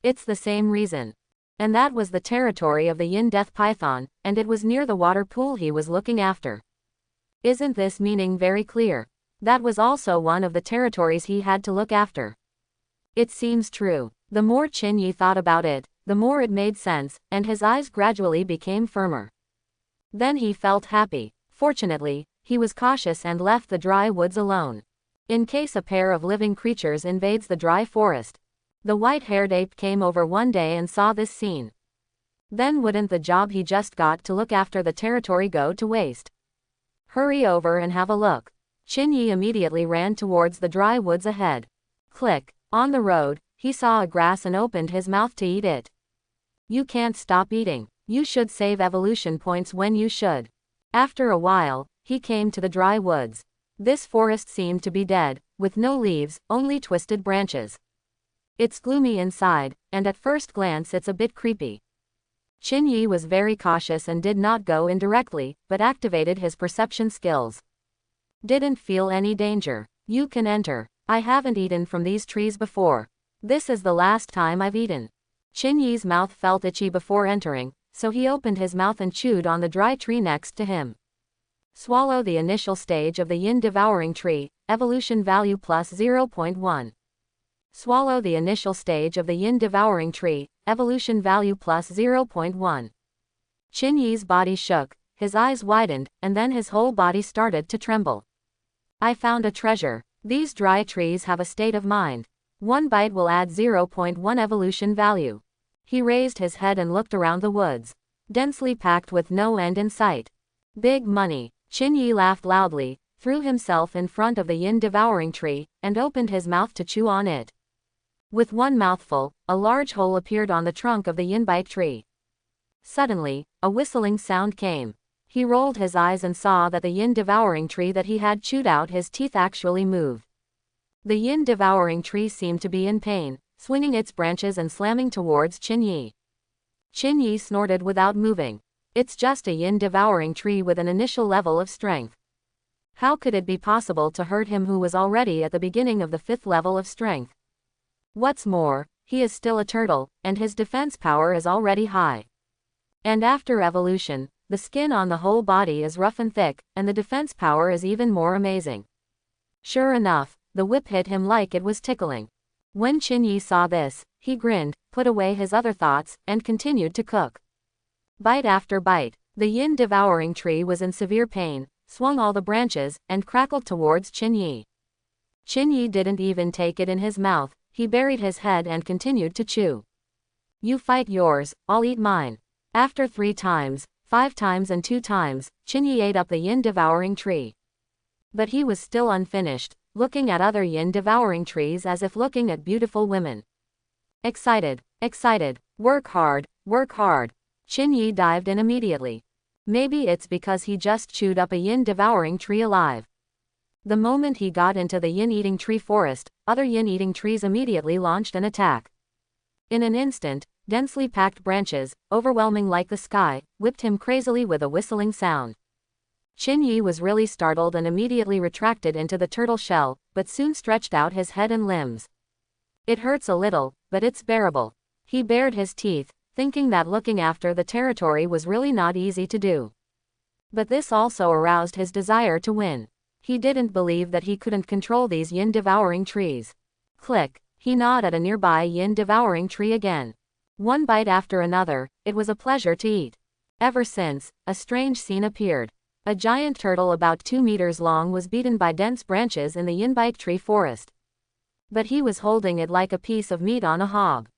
It's the same reason. And that was the territory of the Yin Death Python, and it was near the water pool he was looking after. Isn't this meaning very clear? That was also one of the territories he had to look after. It seems true. The more Qin thought about it, the more it made sense, and his eyes gradually became firmer. Then he felt happy. Fortunately, he was cautious and left the dry woods alone. In case a pair of living creatures invades the dry forest. The white-haired ape came over one day and saw this scene. Then wouldn't the job he just got to look after the territory go to waste? Hurry over and have a look. Qin immediately ran towards the dry woods ahead. Click. On the road, he saw a grass and opened his mouth to eat it. You can't stop eating. You should save evolution points when you should. After a while, he came to the dry woods. This forest seemed to be dead, with no leaves, only twisted branches. It's gloomy inside, and at first glance it's a bit creepy. Qin was very cautious and did not go in directly, but activated his perception skills. Didn't feel any danger. You can enter. I haven't eaten from these trees before. This is the last time I've eaten. Qin mouth felt itchy before entering, so he opened his mouth and chewed on the dry tree next to him. Swallow the initial stage of the Yin Devouring Tree, evolution value plus 0.1. Swallow the initial stage of the Yin Devouring Tree, evolution value plus 0.1. Qin body shook, his eyes widened, and then his whole body started to tremble. I found a treasure. These dry trees have a state of mind. One bite will add 0.1 evolution value. He raised his head and looked around the woods. Densely packed with no end in sight. Big money. Qin laughed loudly, threw himself in front of the Yin Devouring Tree, and opened his mouth to chew on it. With one mouthful, a large hole appeared on the trunk of the Yin Bite tree. Suddenly, a whistling sound came. He rolled his eyes and saw that the Yin Devouring Tree that he had chewed out his teeth actually moved. The Yin Devouring Tree seemed to be in pain, swinging its branches and slamming towards Qin. Qin Yi snorted without moving. It's just a Yin Devouring tree with an initial level of strength. How could it be possible to hurt him who was already at the beginning of the 5th level of strength? What's more, he is still a turtle, and his defense power is already high. And after evolution, the skin on the whole body is rough and thick, and the defense power is even more amazing. Sure enough, the whip hit him like it was tickling. When Qin Yi saw this, he grinned, put away his other thoughts, and continued to cook. Bite after bite, the Yin Devouring tree was in severe pain, swung all the branches, and crackled towards Qin Yi. Qin Yi didn't even take it in his mouth, he buried his head and continued to chew. You fight yours, I'll eat mine. After 3 times, 5 times and 2 times, Qin Yi ate up the Yin Devouring tree. But he was still unfinished, looking at other Yin Devouring trees as if looking at beautiful women. Excited, excited, work hard, work hard. Qin Yi dived in immediately. Maybe it's because he just chewed up a Yin Devouring tree alive. The moment he got into the Yin-eating tree forest, other Yin-eating trees immediately launched an attack. In an instant, densely packed branches, overwhelming like the sky, whipped him crazily with a whistling sound. Qin Yi was really startled and immediately retracted into the turtle shell, but soon stretched out his head and limbs. It hurts a little, but it's bearable. He bared his teeth, thinking that looking after the territory was really not easy to do. But this also aroused his desire to win. He didn't believe that he couldn't control these Yin Devouring trees. Click, he gnawed at a nearby Yin Devouring tree again. One bite after another, it was a pleasure to eat. Ever since, a strange scene appeared. A giant turtle about 2 meters long was beaten by dense branches in the Yinbite tree forest. But he was holding it like a piece of meat on a hog.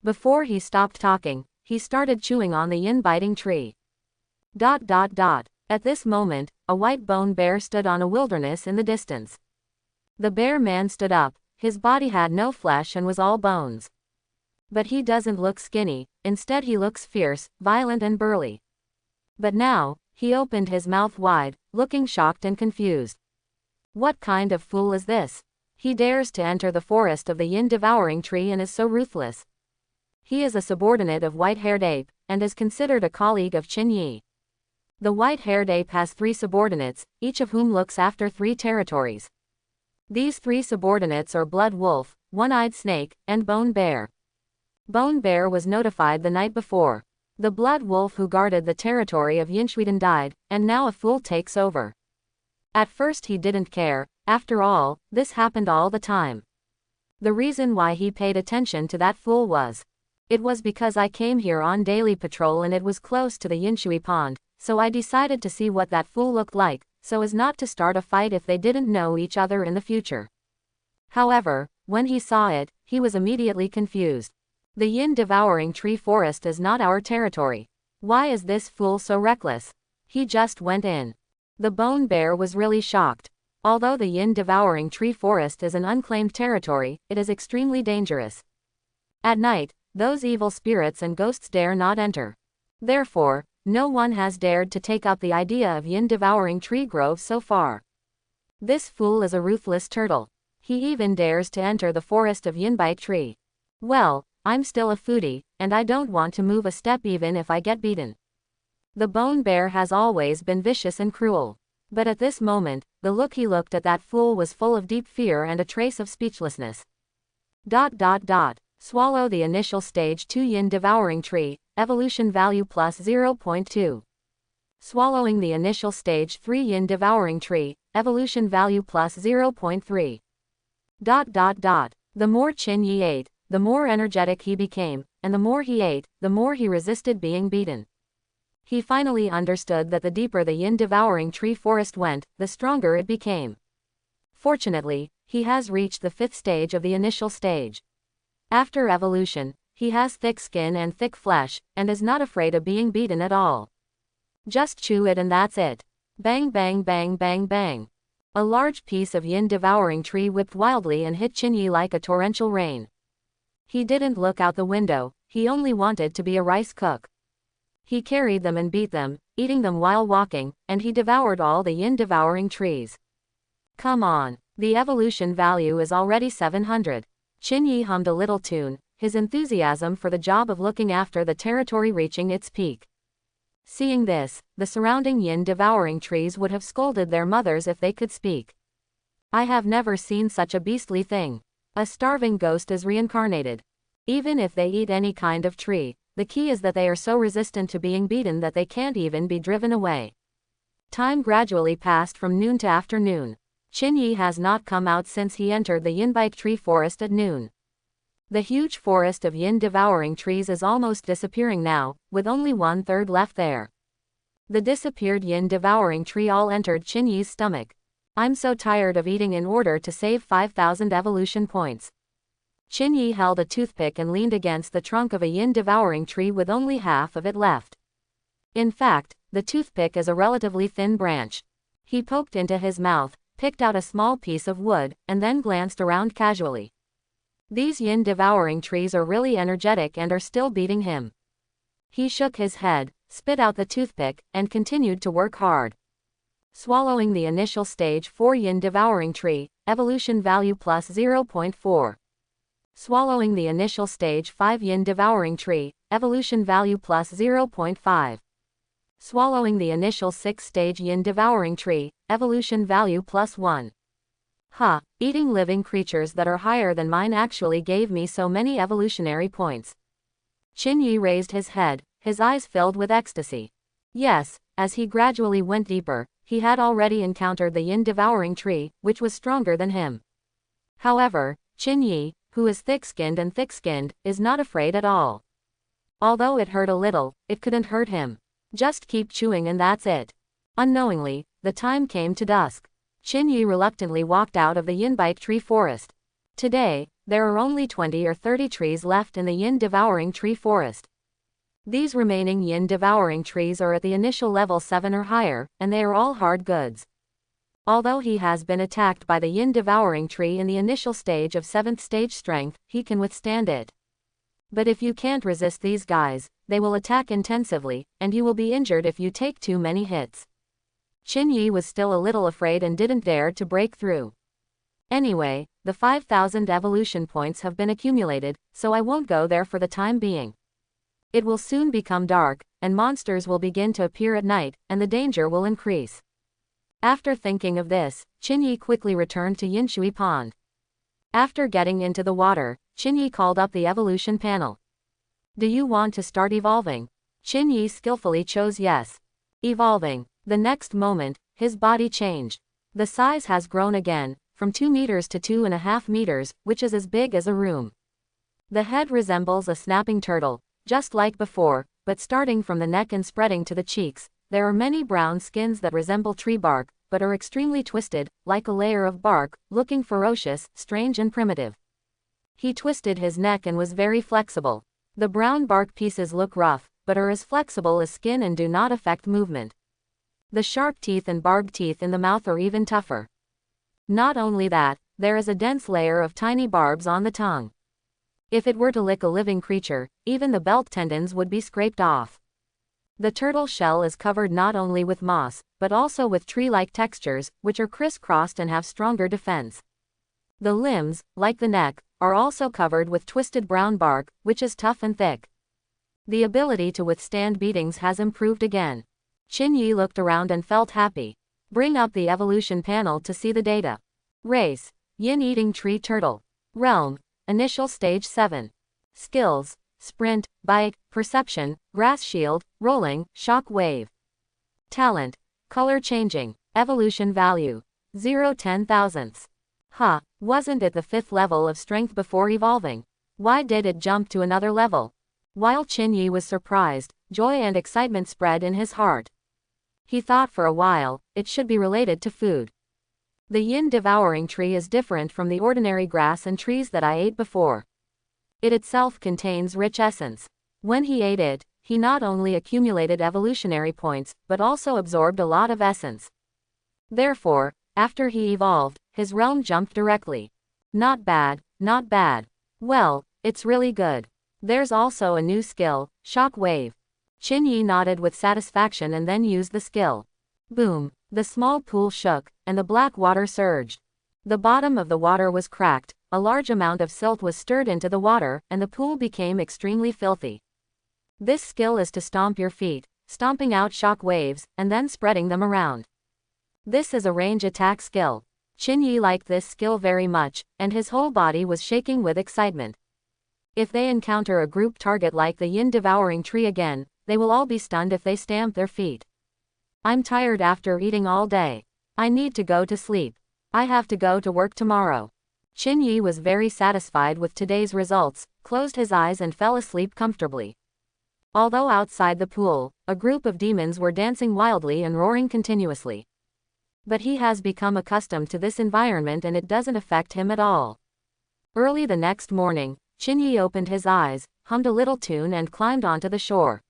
Before he stopped talking, he started chewing on the yin-biting tree. At this moment, a white bone bear stood on a wilderness in the distance. The bear man stood up, his body had no flesh and was all bones. But he doesn't look skinny, instead he looks fierce, violent and burly. But now, he opened his mouth wide, looking shocked and confused. What kind of fool is this? He dares to enter the forest of the Yin Devouring tree and is so ruthless. He is a subordinate of White-Haired Ape, and is considered a colleague of Qin Yi. The White-Haired Ape has 3 subordinates, each of whom looks after 3 territories. These 3 subordinates are Blood Wolf, One-Eyed Snake, and Bone Bear. Bone Bear was notified the night before. The Blood Wolf who guarded the territory of Yinchuiden died, and now a fool takes over. At first he didn't care, after all, this happened all the time. The reason why he paid attention to that fool was, it was because I came here on daily patrol and it was close to the Yinshui pond, so I decided to see what that fool looked like, so as not to start a fight if they didn't know each other in the future. However, when he saw it, he was immediately confused. The Yin Devouring tree forest is not our territory. Why is this fool so reckless? He just went in. The Bone Bear was really shocked. Although the Yin Devouring tree forest is an unclaimed territory, it is extremely dangerous. At night, those evil spirits and ghosts dare not enter. Therefore, no one has dared to take up the idea of Yin Devouring tree grove so far. This fool is a ruthless turtle. He even dares to enter the forest of Yinbite tree. Well, I'm still a foodie, and I don't want to move a step even if I get beaten. The Bone Bear has always been vicious and cruel. But at this moment, the look he looked at that fool was full of deep fear and a trace of speechlessness. Swallow the initial stage 2 Yin Devouring tree, evolution value plus 0.2. Swallowing the initial stage 3 Yin Devouring tree, evolution value plus 0.3. The more Qin Yi ate, the more energetic he became, and the more he ate, the more he resisted being beaten. He finally understood that the deeper the Yin Devouring tree forest went, the stronger it became. Fortunately, he has reached the 5th stage of the initial stage. After evolution, he has thick skin and thick flesh, and is not afraid of being beaten at all. Just chew it and that's it. Bang bang bang bang bang. A large piece of Yin Devouring tree whipped wildly and hit Qin Yi like a torrential rain. He didn't look out the window, he only wanted to be a rice cook. He carried them and beat them, eating them while walking, and he devoured all the Yin Devouring trees. Come on, the evolution value is already 700. Qin Yi hummed a little tune, his enthusiasm for the job of looking after the territory reaching its peak. Seeing this, the surrounding Yin Devouring trees would have scolded their mothers if they could speak. I have never seen such a beastly thing. A starving ghost is reincarnated. Even if they eat any kind of tree, the key is that they are so resistant to being beaten that they can't even be driven away. Time gradually passed from noon to afternoon. Qinyi has not come out since he entered the Yinbike tree forest at noon. The huge forest of Yin Devouring trees is almost disappearing now, with only 1/3 left there. The disappeared Yin Devouring tree all entered Qinyi's stomach. I'm so tired of eating in order to save 5,000 evolution points. Qinyi held a toothpick and leaned against the trunk of a Yin Devouring tree with only half of it left. In fact, the toothpick is a relatively thin branch. He poked into his mouth, picked out a small piece of wood, and then glanced around casually. These Yin Devouring trees are really energetic and are still beating him. He shook his head, spit out the toothpick, and continued to work hard. Swallowing the initial stage 4 Yin Devouring tree, evolution value plus 0.4. Swallowing the initial stage 5 Yin Devouring tree, evolution value plus 0.5. Swallowing the initial 6th stage Yin Devouring tree, evolution value plus 1. Eating living creatures that are higher than mine actually gave me so many evolutionary points. Qinyi raised his head, his eyes filled with ecstasy. Yes, as he gradually went deeper, he had already encountered the Yin Devouring tree, which was stronger than him. However, Qinyi, who is thick-skinned, is not afraid at all. Although it hurt a little, it couldn't hurt him. Just keep chewing and that's it. Unknowingly, the time came to dusk. Qinyi reluctantly walked out of the Yinbike tree forest. Today, there are only 20 or 30 trees left in the Yin Devouring tree forest. These remaining Yin Devouring trees are at the initial level 7 or higher, and they are all hard goods. Although he has been attacked by the Yin Devouring tree in the initial stage of 7th stage strength, he can withstand it. But if you can't resist these guys, they will attack intensively, and you will be injured if you take too many hits. Qinyi was still a little afraid and didn't dare to break through. Anyway, the 5,000 evolution points have been accumulated, so I won't go there for the time being. It will soon become dark, and monsters will begin to appear at night, and the danger will increase. After thinking of this, Qinyi quickly returned to Yinshui Pond. After getting into the water, Qinyi called up the evolution panel. Do you want to start evolving? Qinyi skillfully chose yes. Evolving. The next moment, his body changed. The size has grown again, from 2 meters to 2.5 meters, which is as big as a room. The head resembles a snapping turtle, just like before, but starting from the neck and spreading to the cheeks, there are many brown skins that resemble tree bark, but are extremely twisted, like a layer of bark, looking ferocious, strange and primitive. He twisted his neck and was very flexible. The brown bark pieces look rough, but are as flexible as skin and do not affect movement. The sharp teeth and barbed teeth in the mouth are even tougher. Not only that, there is a dense layer of tiny barbs on the tongue. If it were to lick a living creature, even the belt tendons would be scraped off. The turtle shell is covered not only with moss, but also with tree-like textures, which are crisscrossed and have stronger defense. The limbs, like the neck, are also covered with twisted brown bark, which is tough and thick. The ability to withstand beatings has improved again. Qinyi looked around and felt happy. Bring up the evolution panel to see the data. Race: Yin-eating tree turtle. Realm: Initial stage 7. Skills: Sprint, Bite, Perception, Grass Shield, Rolling, Shock Wave. Talent: Color Changing. Evolution value: 0.10. Wasn't it the 5th level of strength before evolving? Why did it jump to another level? While Qinyi was surprised, joy and excitement spread in his heart. He thought for a while, it should be related to food. The Yin Devouring tree is different from the ordinary grass and trees that I ate before. It itself contains rich essence. When he ate it, he not only accumulated evolutionary points, but also absorbed a lot of essence. Therefore, after he evolved, his realm jumped directly. Not bad, not bad. Well, it's really good. There's also a new skill, Shock Wave. Qinyi nodded with satisfaction and then used the skill. Boom! The small pool shook, and the black water surged. The bottom of the water was cracked, a large amount of silt was stirred into the water, and the pool became extremely filthy. This skill is to stomp your feet, stomping out shock waves, and then spreading them around. This is a range attack skill. Qin Yi liked this skill very much, and his whole body was shaking with excitement. If they encounter a group target like the Yin Devouring Tree again, they will all be stunned if they stamp their feet. I'm tired after eating all day. I need to go to sleep. I have to go to work tomorrow. Qin Yi was very satisfied with today's results, closed his eyes and fell asleep comfortably. Although outside the pool, a group of demons were dancing wildly and roaring continuously. But he has become accustomed to this environment and it doesn't affect him at all. Early the next morning, Qin Yi opened his eyes, hummed a little tune and climbed onto the shore.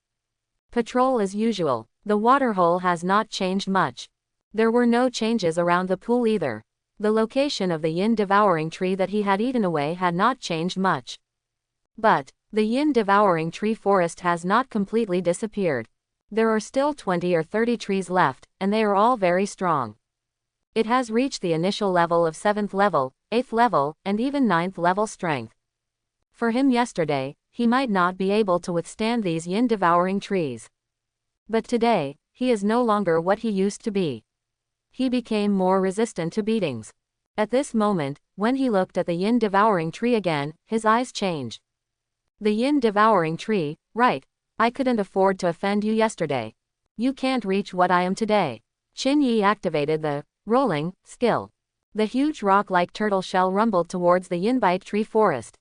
Patrol as usual. The waterhole has not changed much. There were no changes around the pool either. The location of the Yin Devouring Tree that he had eaten away had not changed much. But the Yin Devouring Tree forest has not completely disappeared. There are still 20 or 30 trees left, and they are all very strong. It has reached the initial level of 7th level, 8th level, and even 9th level strength. For him yesterday, he might not be able to withstand these Yin Devouring trees. But today, he is no longer what he used to be. He became more resistant to beatings. At this moment, when he looked at the Yin Devouring Tree again, his eyes changed. The Yin Devouring Tree, right. I couldn't afford to offend you yesterday. You can't reach what I am today. Qin Yi activated the rolling skill. The huge rock-like turtle shell rumbled towards the Yinbite tree forest.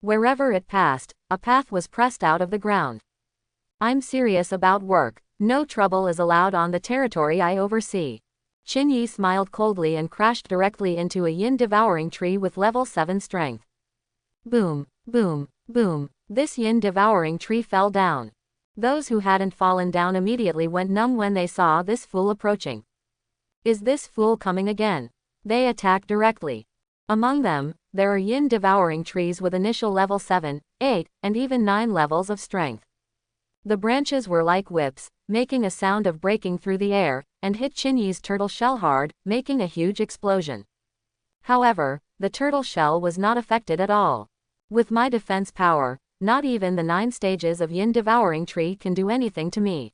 Wherever it passed, a path was pressed out of the ground. I'm serious about work. No trouble is allowed on the territory I oversee. Qin Yi smiled coldly and crashed directly into a Yin Devouring Tree with level 7 strength. Boom, boom, boom. This Yin Devouring Tree fell down. Those who hadn't fallen down immediately went numb when they saw this fool approaching. Is this fool coming again? They attack directly. Among them, there are Yin Devouring Trees with initial level 7, 8, and even 9 levels of strength. The branches were like whips, making a sound of breaking through the air, and hit Qin Yi's turtle shell hard, making a huge explosion. However, the turtle shell was not affected at all. With my defense power, not even the 9 stages of Yin Devouring Tree can do anything to me.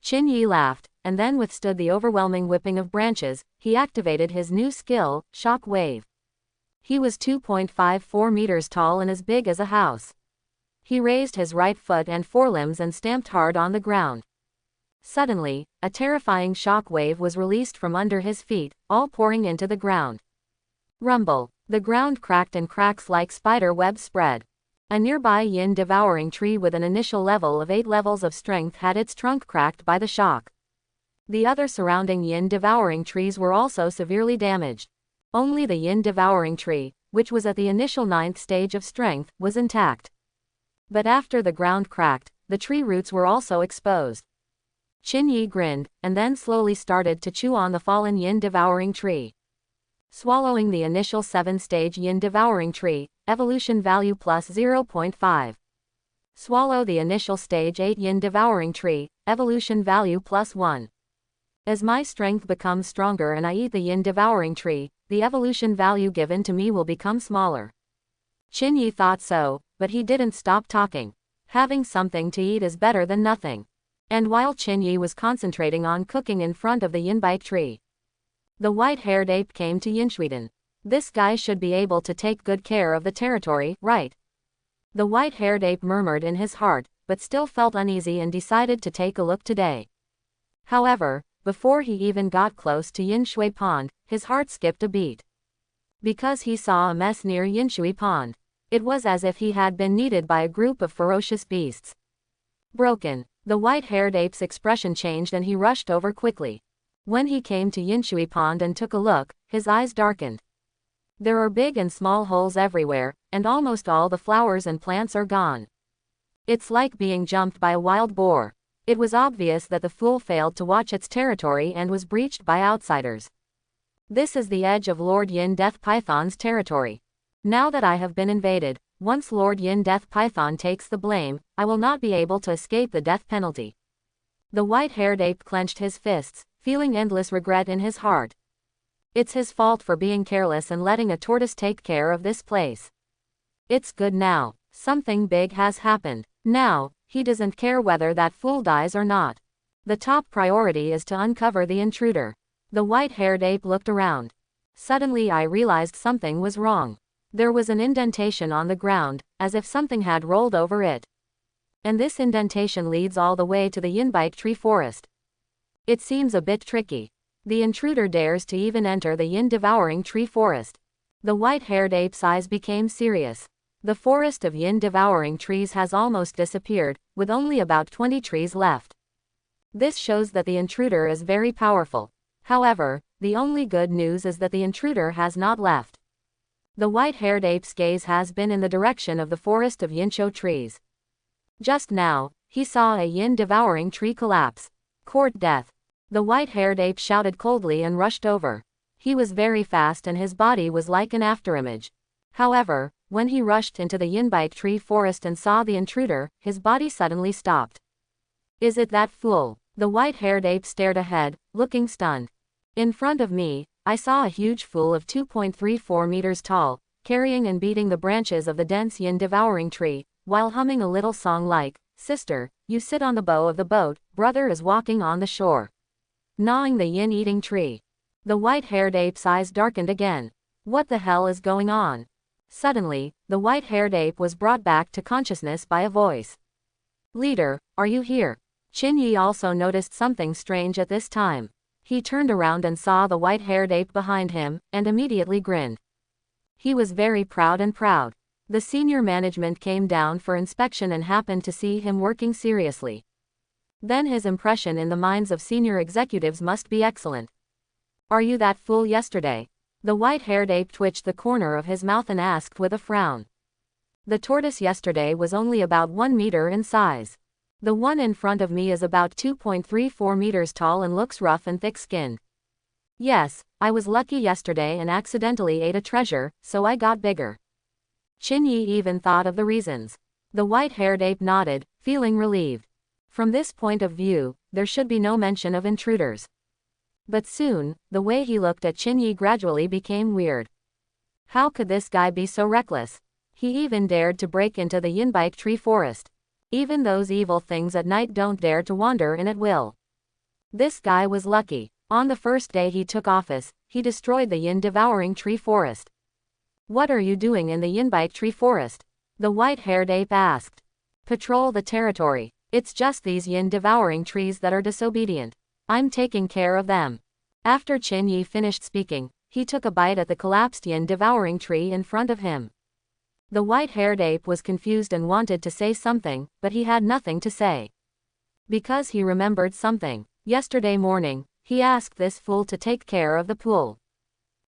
Qin Yi laughed, and then withstood the overwhelming whipping of branches. He activated his new skill, Shock Wave. He was 2.54 meters tall and as big as a house. He raised his right foot and forelimbs and stamped hard on the ground. Suddenly, a terrifying shock wave was released from under his feet, all pouring into the ground. Rumble. The ground cracked and cracks like spider webs spread. A nearby Yin Devouring Tree with an initial level of 8 levels of strength had its trunk cracked by the shock. The other surrounding Yin Devouring Trees were also severely damaged. Only the Yin Devouring Tree, which was at the initial 9th stage of strength, was intact. But after the ground cracked, the tree roots were also exposed. Qin Yi grinned, and then slowly started to chew on the fallen Yin Devouring Tree. Swallowing the initial 7-stage Yin Devouring Tree, evolution value plus 0.5. Swallow the initial stage 8 Yin Devouring Tree, evolution value plus 1. As my strength becomes stronger and I eat the Yin Devouring Tree, the evolution value given to me will become smaller. Qin Yi thought so, but he didn't stop talking. Having something to eat is better than nothing. And while Qin Yi was concentrating on cooking in front of the Yinbite tree, the white-haired ape came to Yinshuiden. This guy should be able to take good care of the territory, right? The white-haired ape murmured in his heart, but still felt uneasy and decided to take a look today. However, before he even got close to Yinshui Pond, his heart skipped a beat. Because he saw a mess near Yinshui Pond. It was as if he had been kneaded by a group of ferocious beasts. Broken. The white-haired ape's expression changed and he rushed over quickly. When he came to Yinshui Pond and took a look, his eyes darkened. There are big and small holes everywhere, and almost all the flowers and plants are gone. It's like being jumped by a wild boar. It was obvious that the fool failed to watch its territory and was breached by outsiders. This is the edge of Lord Yin Death Python's territory. Now that I have been invaded, once Lord Yin Death Python takes the blame, I will not be able to escape the death penalty. The white-haired ape clenched his fists, feeling endless regret in his heart. It's his fault for being careless and letting a tortoise take care of this place. It's good now. Something big has happened. Now, he doesn't care whether that fool dies or not. The top priority is to uncover the intruder. The white-haired ape looked around. Suddenly I realized something was wrong. There was an indentation on the ground, as if something had rolled over it. And this indentation leads all the way to the Yin Devouring Forest. It seems a bit tricky. The intruder dares to even enter the Yin Devouring Forest. The white-haired ape's eyes became serious. The forest of Yin Devouring trees has almost disappeared, with only about 20 trees left. This shows that the intruder is very powerful. However, the only good news is that the intruder has not left. The white-haired ape's gaze has been in the direction of the forest of Yinsho trees. Just now, he saw a Yin Devouring tree collapse. Court death. The white-haired ape shouted coldly and rushed over. He was very fast and his body was like an afterimage. However, when he rushed into the Yin Devouring forest and saw the intruder, his body suddenly stopped. Is it that fool? The white-haired ape stared ahead, looking stunned. In front of me, I saw a huge fool of 2.34 meters tall, carrying and beating the branches of the dense Yin Devouring tree, while humming a little song like, "Sister, you sit on the bow of the boat, brother is walking on the shore." Gnawing the yin-eating tree. The white-haired ape's eyes darkened again. What the hell is going on? Suddenly, the white-haired ape was brought back to consciousness by a voice. "Leader, are you here?" Qin Yi also noticed something strange at this time. He turned around and saw the white-haired ape behind him, and immediately grinned. He was very proud. The senior management came down for inspection and happened to see him working seriously. Then his impression in the minds of senior executives must be excellent. "Are you that fool yesterday?" The white-haired ape twitched the corner of his mouth and asked with a frown. "The tortoise yesterday was only about 1 meter in size. The one in front of me is about 2.34 meters tall and looks rough and thick-skinned. Yes, I was lucky yesterday and accidentally ate a treasure, so I got bigger." Qin Yi even thought of the reasons. The white-haired ape nodded, feeling relieved. From this point of view, there should be no mention of intruders. But soon, the way he looked at Qin Yi gradually became weird. How could this guy be so reckless? He even dared to break into the Yin Devouring forest. Even those evil things at night don't dare to wander in at will. This guy was lucky. On the first day he took office, he destroyed the Yin Devouring forest. "What are you doing in the Yin Devouring forest?" the white-haired ape asked. "Patrol the territory. It's just these Yin Devouring trees that are disobedient. I'm taking care of them." After Qin Yi finished speaking, he took a bite at the collapsed Yin Devouring tree in front of him. The white-haired ape was confused and wanted to say something, but he had nothing to say. Because he remembered something. Yesterday morning, he asked this fool to take care of the pool.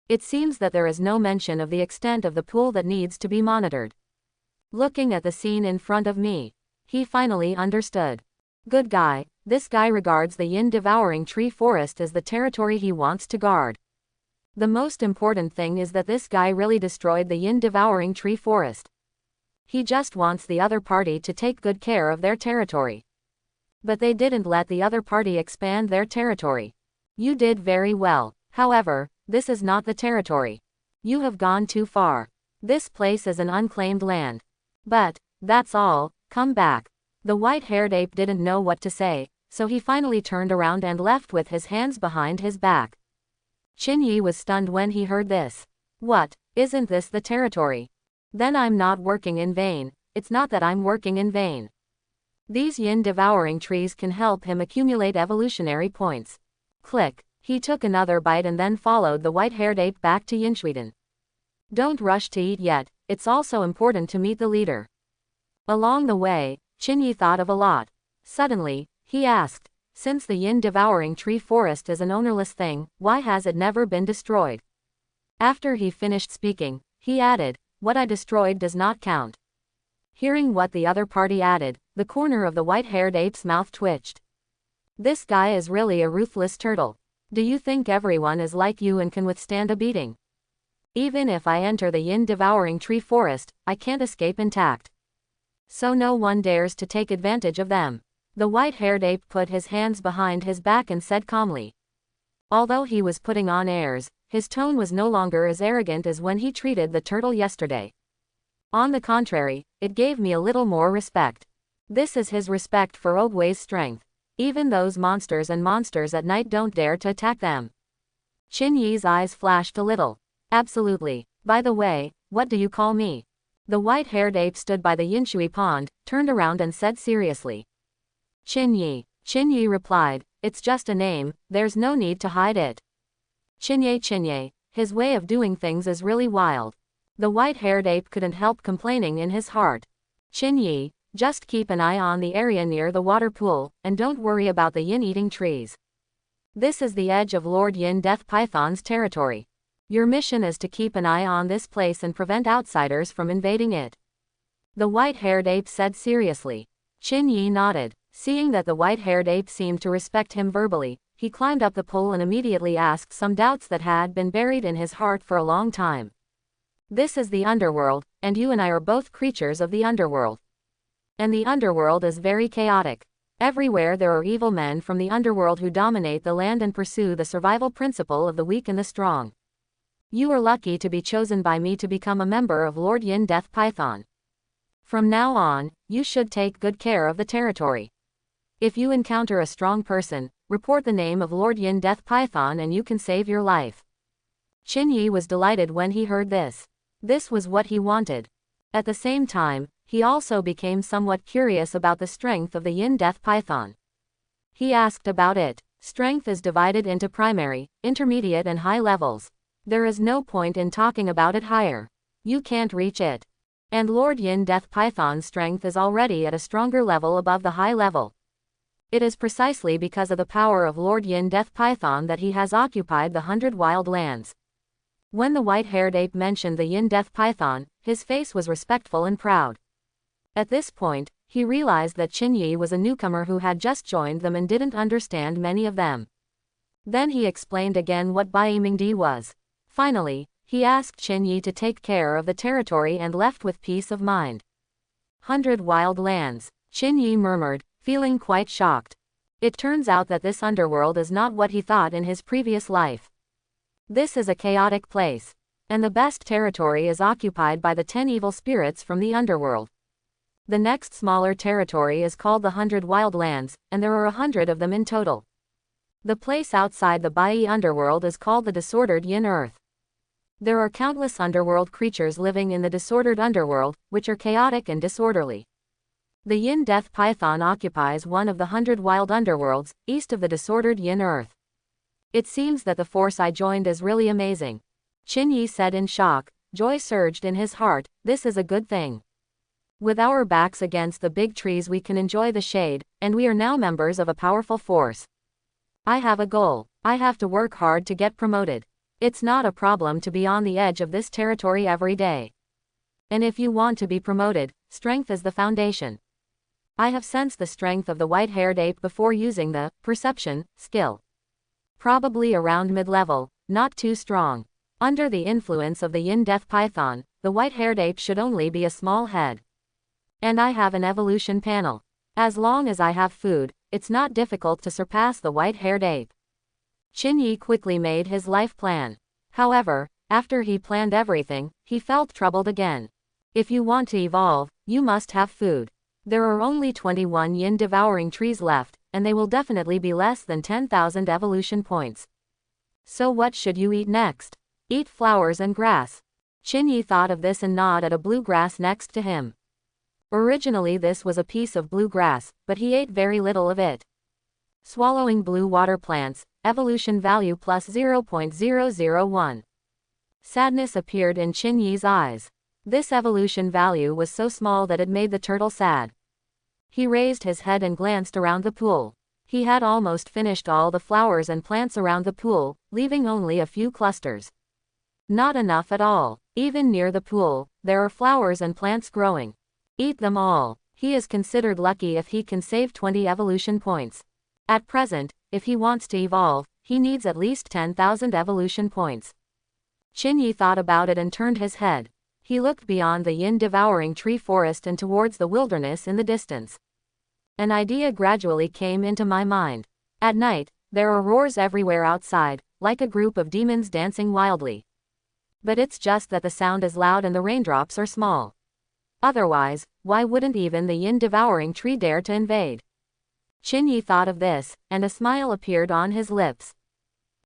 It seems that there is no mention of the extent of the pool that needs to be monitored. Looking at the scene in front of me, he finally understood. Good guy, this guy regards the Yin Devouring forest as the territory he wants to guard. The most important thing is that this guy really destroyed the Yin Devouring forest. He just wants the other party to take good care of their territory. But they didn't let the other party expand their territory. You did very well. However, this is not the territory. You have gone too far. This place is an unclaimed land. But, that's all, come back. The white-haired ape didn't know what to say, so he finally turned around and left with his hands behind his back. Qin Yi was stunned when he heard this. What, isn't this the territory? Then I'm not working in vain. It's not that I'm working in vain. These Yin Devouring trees can help him accumulate evolutionary points. Click. He took another bite and then followed the white-haired ape back to Yinchuiden. Don't rush to eat yet, it's also important to meet the leader. Along the way, Qin Yi thought of a lot. Suddenly, he asked, since the Yin Devouring forest is an ownerless thing, why has it never been destroyed? After he finished speaking, he added, what I destroyed does not count. Hearing what the other party added, the corner of the white-haired ape's mouth twitched. This guy is really a ruthless turtle. Do you think everyone is like you and can withstand a beating? Even if I enter the Yin Devouring forest, I can't escape intact. So no one dares to take advantage of them. The white-haired ape put his hands behind his back and said calmly. Although he was putting on airs, his tone was no longer as arrogant as when he treated the turtle yesterday. On the contrary, it gave me a little more respect. This is his respect for Ogwe's strength. Even those monsters at night don't dare to attack them. Qin Yi's eyes flashed a little. Absolutely. By the way, what do you call me? The white-haired ape stood by the Yinshui pond, turned around and said seriously. Qin Yi. Qin Yi replied, it's just a name, there's no need to hide it. Qinye, his way of doing things is really wild. The white-haired ape couldn't help complaining in his heart. Qin Yi, just keep an eye on the area near the water pool, and don't worry about the yin-eating trees. This is the edge of Lord Yin Death Python's territory. Your mission is to keep an eye on this place and prevent outsiders from invading it. The white-haired ape said seriously. Qin Yi nodded. Seeing that the white-haired ape seemed to respect him verbally, he climbed up the pole and immediately asked some doubts that had been buried in his heart for a long time. This is the Underworld, and you and I are both creatures of the Underworld. And the Underworld is very chaotic. Everywhere there are evil men from the Underworld who dominate the land and pursue the survival principle of the weak and the strong. You are lucky to be chosen by me to become a member of Lord Yin Death Python. From now on, you should take good care of the territory. If you encounter a strong person, report the name of Lord Yin Death Python and you can save your life. Qin Yi was delighted when he heard this. This was what he wanted. At the same time, he also became somewhat curious about the strength of the Yin Death Python. He asked about it. Strength is divided into primary, intermediate and high levels. There is no point in talking about it higher. You can't reach it. And Lord Yin Death Python's strength is already at a stronger level above the high level. It is precisely because of the power of Lord Yin Death Python that he has occupied the 100 wild lands. When the white-haired ape mentioned the Yin Death Python, his face was respectful and proud. At this point, he realized that Qin Yi was a newcomer who had just joined them and didn't understand many of them. Then he explained again what Baimingdi was. Finally, he asked Qin Yi to take care of the territory and left with peace of mind. 100 wild lands, Qin Yi murmured, feeling quite shocked. It turns out that this underworld is not what he thought in his previous life. This is a chaotic place. And the best territory is occupied by the 10 evil spirits from the underworld. The next smaller territory is called the 100 wild lands, and there are 100 of them in total. The place outside the Bai underworld is called the disordered Yin Earth. There are countless underworld creatures living in the disordered underworld, which are chaotic and disorderly. The Yin Death Python occupies one of the 100 wild underworlds, east of the disordered Yin Earth. It seems that the force I joined is really amazing. Qin Yi said in shock. Joy surged in his heart. This is a good thing. With our backs against the big trees we can enjoy the shade, and we are now members of a powerful force. I have a goal. I have to work hard to get promoted. It's not a problem to be on the edge of this territory every day. And if you want to be promoted, strength is the foundation. I have sensed the strength of the white-haired ape before using the perception skill. Probably around mid-level, not too strong. Under the influence of the Yin Death Python, the white-haired ape should only be a small head. And I have an evolution panel. As long as I have food, it's not difficult to surpass the white-haired ape. Qin Yi quickly made his life plan. However, after he planned everything, he felt troubled again. If you want to evolve, you must have food. There are only 21 Yin Devouring trees left, and they will definitely be less than 10,000 evolution points. So what should you eat next? Eat flowers and grass. Qin Yi thought of this and gnawed at a blue grass next to him. Originally this was a piece of blue grass, but he ate very little of it. Swallowing blue water plants, evolution value plus 0.001. Sadness appeared in Qin Yi's eyes. This evolution value was so small that it made the turtle sad. He raised his head and glanced around the pool. He had almost finished all the flowers and plants around the pool, leaving only a few clusters. Not enough at all. Even near the pool, there are flowers and plants growing. Eat them all. He is considered lucky if he can save 20 evolution points. At present, if he wants to evolve, he needs at least 10,000 evolution points. Qin Yi thought about it and turned his head. He looked beyond the Yin Devouring Tree Forest and towards the wilderness in the distance. An idea gradually came into my mind. At night, there are roars everywhere outside, like a group of demons dancing wildly. But it's just that the sound is loud and the raindrops are small. Otherwise, why wouldn't even the Yin Devouring Tree dare to invade? Qin thought of this, and a smile appeared on his lips.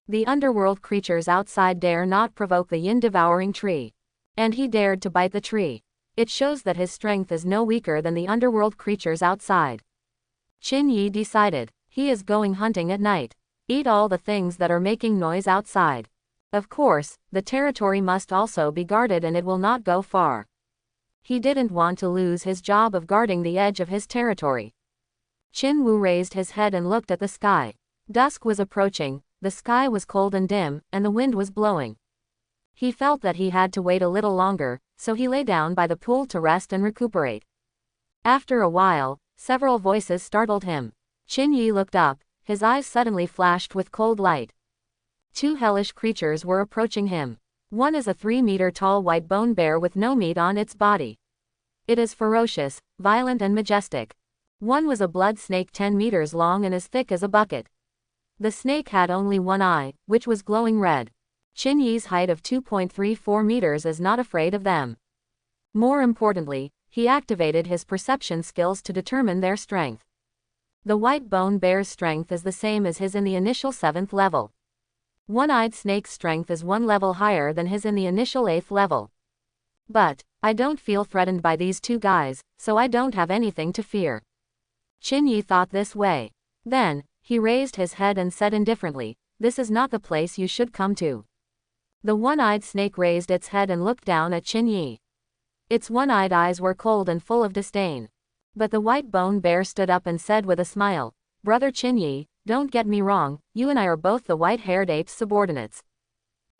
The underworld creatures outside dare not provoke the Yin Devouring Tree. And he dared to bite the tree. It shows that his strength is no weaker than the underworld creatures outside. Qin decided. He is going hunting at night. Eat all the things that are making noise outside. Of course, the territory must also be guarded and it will not go far. He didn't want to lose his job of guarding the edge of his territory. Qin Wu raised his head and looked at the sky. Dusk was approaching, the sky was cold and dim, and the wind was blowing. He felt that he had to wait a little longer, so he lay down by the pool to rest and recuperate. After a while, several voices startled him. Qin looked up, his eyes suddenly flashed with cold light. Two hellish creatures were approaching him. One is a 3-meter-tall white bone bear with no meat on its body. It is ferocious, violent and majestic. One was a blood snake 10 meters long and as thick as a bucket. The snake had only one eye, which was glowing red. Qin height of 2.34 meters is not afraid of them. More importantly, he activated his perception skills to determine their strength. The white bone bear's strength is the same as his in the initial 7th level. One-eyed snake's strength is 1 level higher than his in the initial 8th level. But, I don't feel threatened by these two guys, so I don't have anything to fear. Qin thought this way. Then, he raised his head and said indifferently, "This is not the place you should come to." The one-eyed snake raised its head and looked down at Qin. Its one-eyed eyes were cold and full of disdain. But the white bone bear stood up and said with a smile, "Brother Qin, don't get me wrong, you and I are both the white-haired ape's subordinates."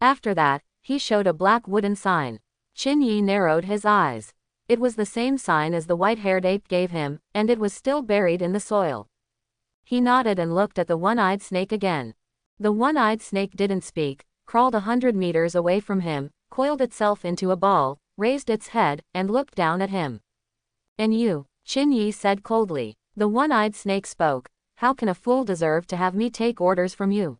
After that, he showed a black wooden sign. Qin narrowed his eyes. It was the same sign as the white-haired ape gave him, and it was still buried in the soil. He nodded and looked at the one-eyed snake again. The one-eyed snake didn't speak, crawled 100 meters away from him, coiled itself into a ball, raised its head, and looked down at him. "And you?" Qin said coldly. The one-eyed snake spoke. "How can a fool deserve to have me take orders from you?"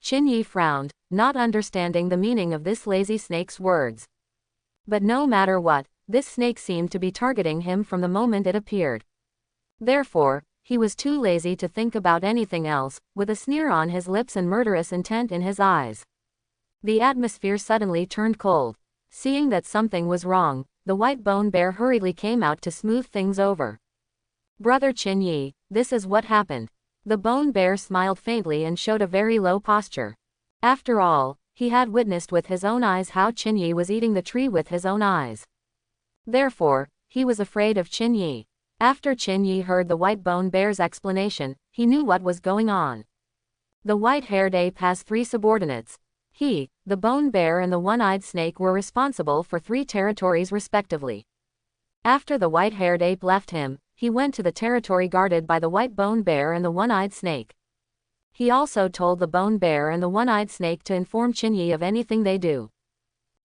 Qin frowned, not understanding the meaning of this lazy snake's words. But no matter what, this snake seemed to be targeting him from the moment it appeared. Therefore, he was too lazy to think about anything else, with a sneer on his lips and murderous intent in his eyes. The atmosphere suddenly turned cold. Seeing that something was wrong, the white bone bear hurriedly came out to smooth things over. "Brother Qin, this is what happened." The bone bear smiled faintly and showed a very low posture. After all, he had witnessed with his own eyes how Qin was eating the tree with his own eyes. Therefore, he was afraid of Qin. After Qin heard the white bone bear's explanation, he knew what was going on. The white-haired ape has 3 subordinates. He, the bone bear and the one-eyed snake were responsible for 3 territories respectively. After the white-haired ape left him, he went to the territory guarded by the white bone bear and the one-eyed snake. He also told the bone bear and the one-eyed snake to inform Qin of anything they do.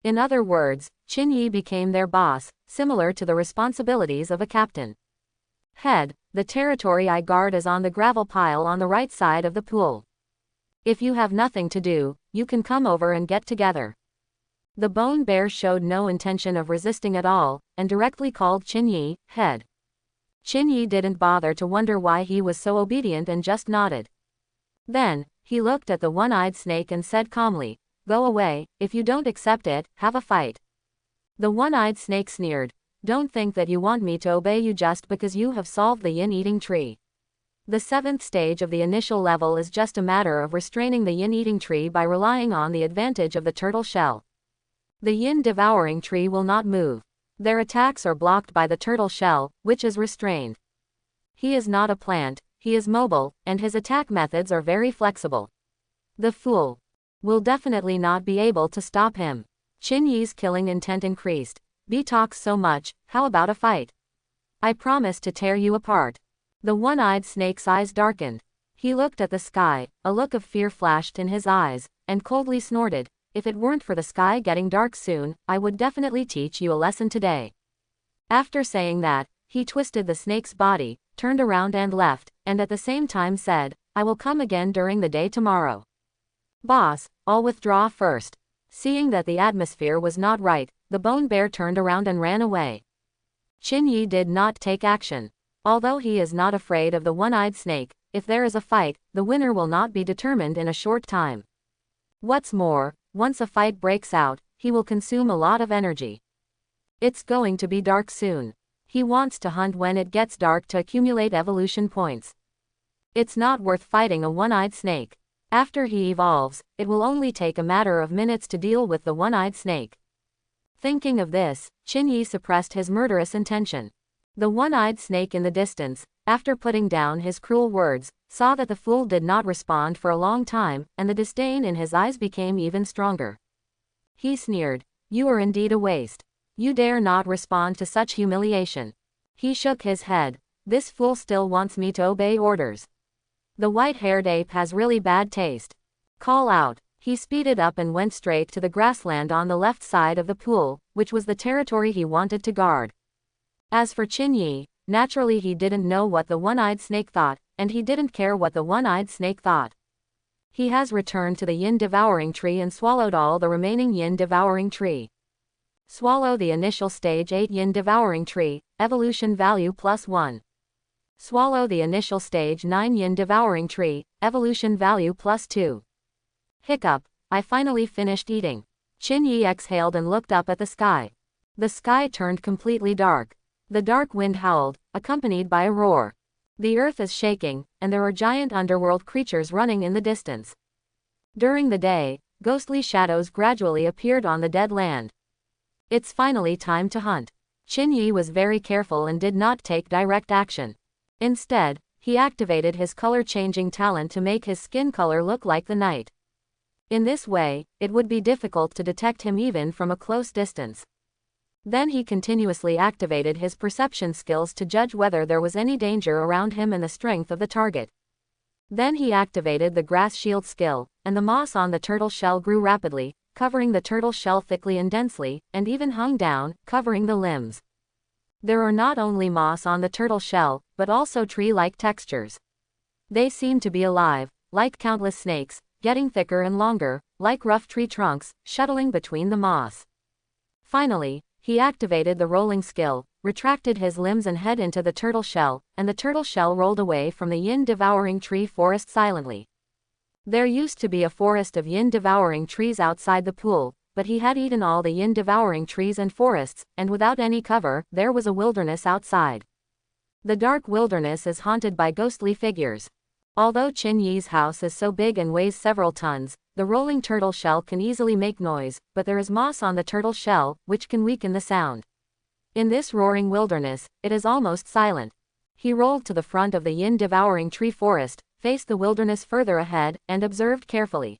In other words, Qin became their boss, similar to the responsibilities of a captain. "Head, the territory I guard is on the gravel pile on the right side of the pool. If you have nothing to do, you can come over and get together." The bone bear showed no intention of resisting at all, and directly called Qin head. Qin didn't bother to wonder why he was so obedient and just nodded. Then, he looked at the one-eyed snake and said calmly, "Go away, if you don't accept it, have a fight." The one-eyed snake sneered, "Don't think that you want me to obey you just because you have solved the yin-eating tree. The 7th stage of the initial level is just a matter of restraining the yin-eating tree by relying on the advantage of the turtle shell. The yin-devouring tree will not move. Their attacks are blocked by the turtle shell, which is restrained. He is not a plant, he is mobile, and his attack methods are very flexible. The fool will definitely not be able to stop him." Qin killing intent increased. "B talks so much, how about a fight? I promise to tear you apart." The one-eyed snake's eyes darkened. He looked at the sky, a look of fear flashed in his eyes, and coldly snorted, "If it weren't for the sky getting dark soon, I would definitely teach you a lesson today." After saying that, he twisted the snake's body, turned around and left, and at the same time said, "I will come again during the day tomorrow." Boss, I'll withdraw first. Seeing that the atmosphere was not right, the bone bear turned around and ran away. Qin Yi did not take action. Although he is not afraid of the one-eyed snake, if there is a fight, the winner will not be determined in a short time. What's more, once a fight breaks out, he will consume a lot of energy. It's going to be dark soon. He wants to hunt when it gets dark to accumulate evolution points. It's not worth fighting a one-eyed snake. After he evolves, it will only take a matter of minutes to deal with the one-eyed snake. Thinking of this, Qin Yi suppressed his murderous intention. The one-eyed snake in the distance, after putting down his cruel words, saw that the fool did not respond for a long time, and the disdain in his eyes became even stronger. He sneered, "You are indeed a waste. You dare not respond to such humiliation." He shook his head. "This fool still wants me to obey orders. The white-haired ape has really bad taste. Call out." He speeded up and went straight to the grassland on the left side of the pool, which was the territory he wanted to guard. As for Qin Yi, naturally he didn't know what the one-eyed snake thought, and he didn't care what the one-eyed snake thought. He has returned to the Yin Devouring Tree and swallowed all the remaining Yin Devouring Tree. Swallow the initial stage 8 Yin Devouring Tree, evolution value +1. Swallow the initial stage 9 Yin Devouring Tree, evolution value +2. Hiccup, I finally finished eating. Qin Yi exhaled and looked up at the sky. The sky turned completely dark. The dark wind howled, accompanied by a roar. The earth is shaking, and there are giant underworld creatures running in the distance. During the day, ghostly shadows gradually appeared on the dead land. It's finally time to hunt. Qin Yi was very careful and did not take direct action. Instead, he activated his color-changing talent to make his skin color look like the night. In this way, it would be difficult to detect him even from a close distance. Then he continuously activated his perception skills to judge whether there was any danger around him and the strength of the target. Then he activated the grass shield skill, and the moss on the turtle shell grew rapidly, covering the turtle shell thickly and densely, and even hung down, covering the limbs. There are not only moss on the turtle shell, but also tree-like textures. They seem to be alive, like countless snakes, getting thicker and longer, like rough tree trunks, shuttling between the moss. Finally, he activated the rolling skill, retracted his limbs and head into the turtle shell, and the turtle shell rolled away from the Yin Devouring Tree forest silently. There used to be a forest of Yin Devouring trees outside the pool, but he had eaten all the Yin Devouring trees and forests, and without any cover, there was a wilderness outside. The dark wilderness is haunted by ghostly figures. Although Qin Yi's house is so big and weighs several tons, the rolling turtle shell can easily make noise, but there is moss on the turtle shell, which can weaken the sound. In this roaring wilderness, it is almost silent. He rolled to the front of the Yin Devouring Tree forest, faced the wilderness further ahead, and observed carefully.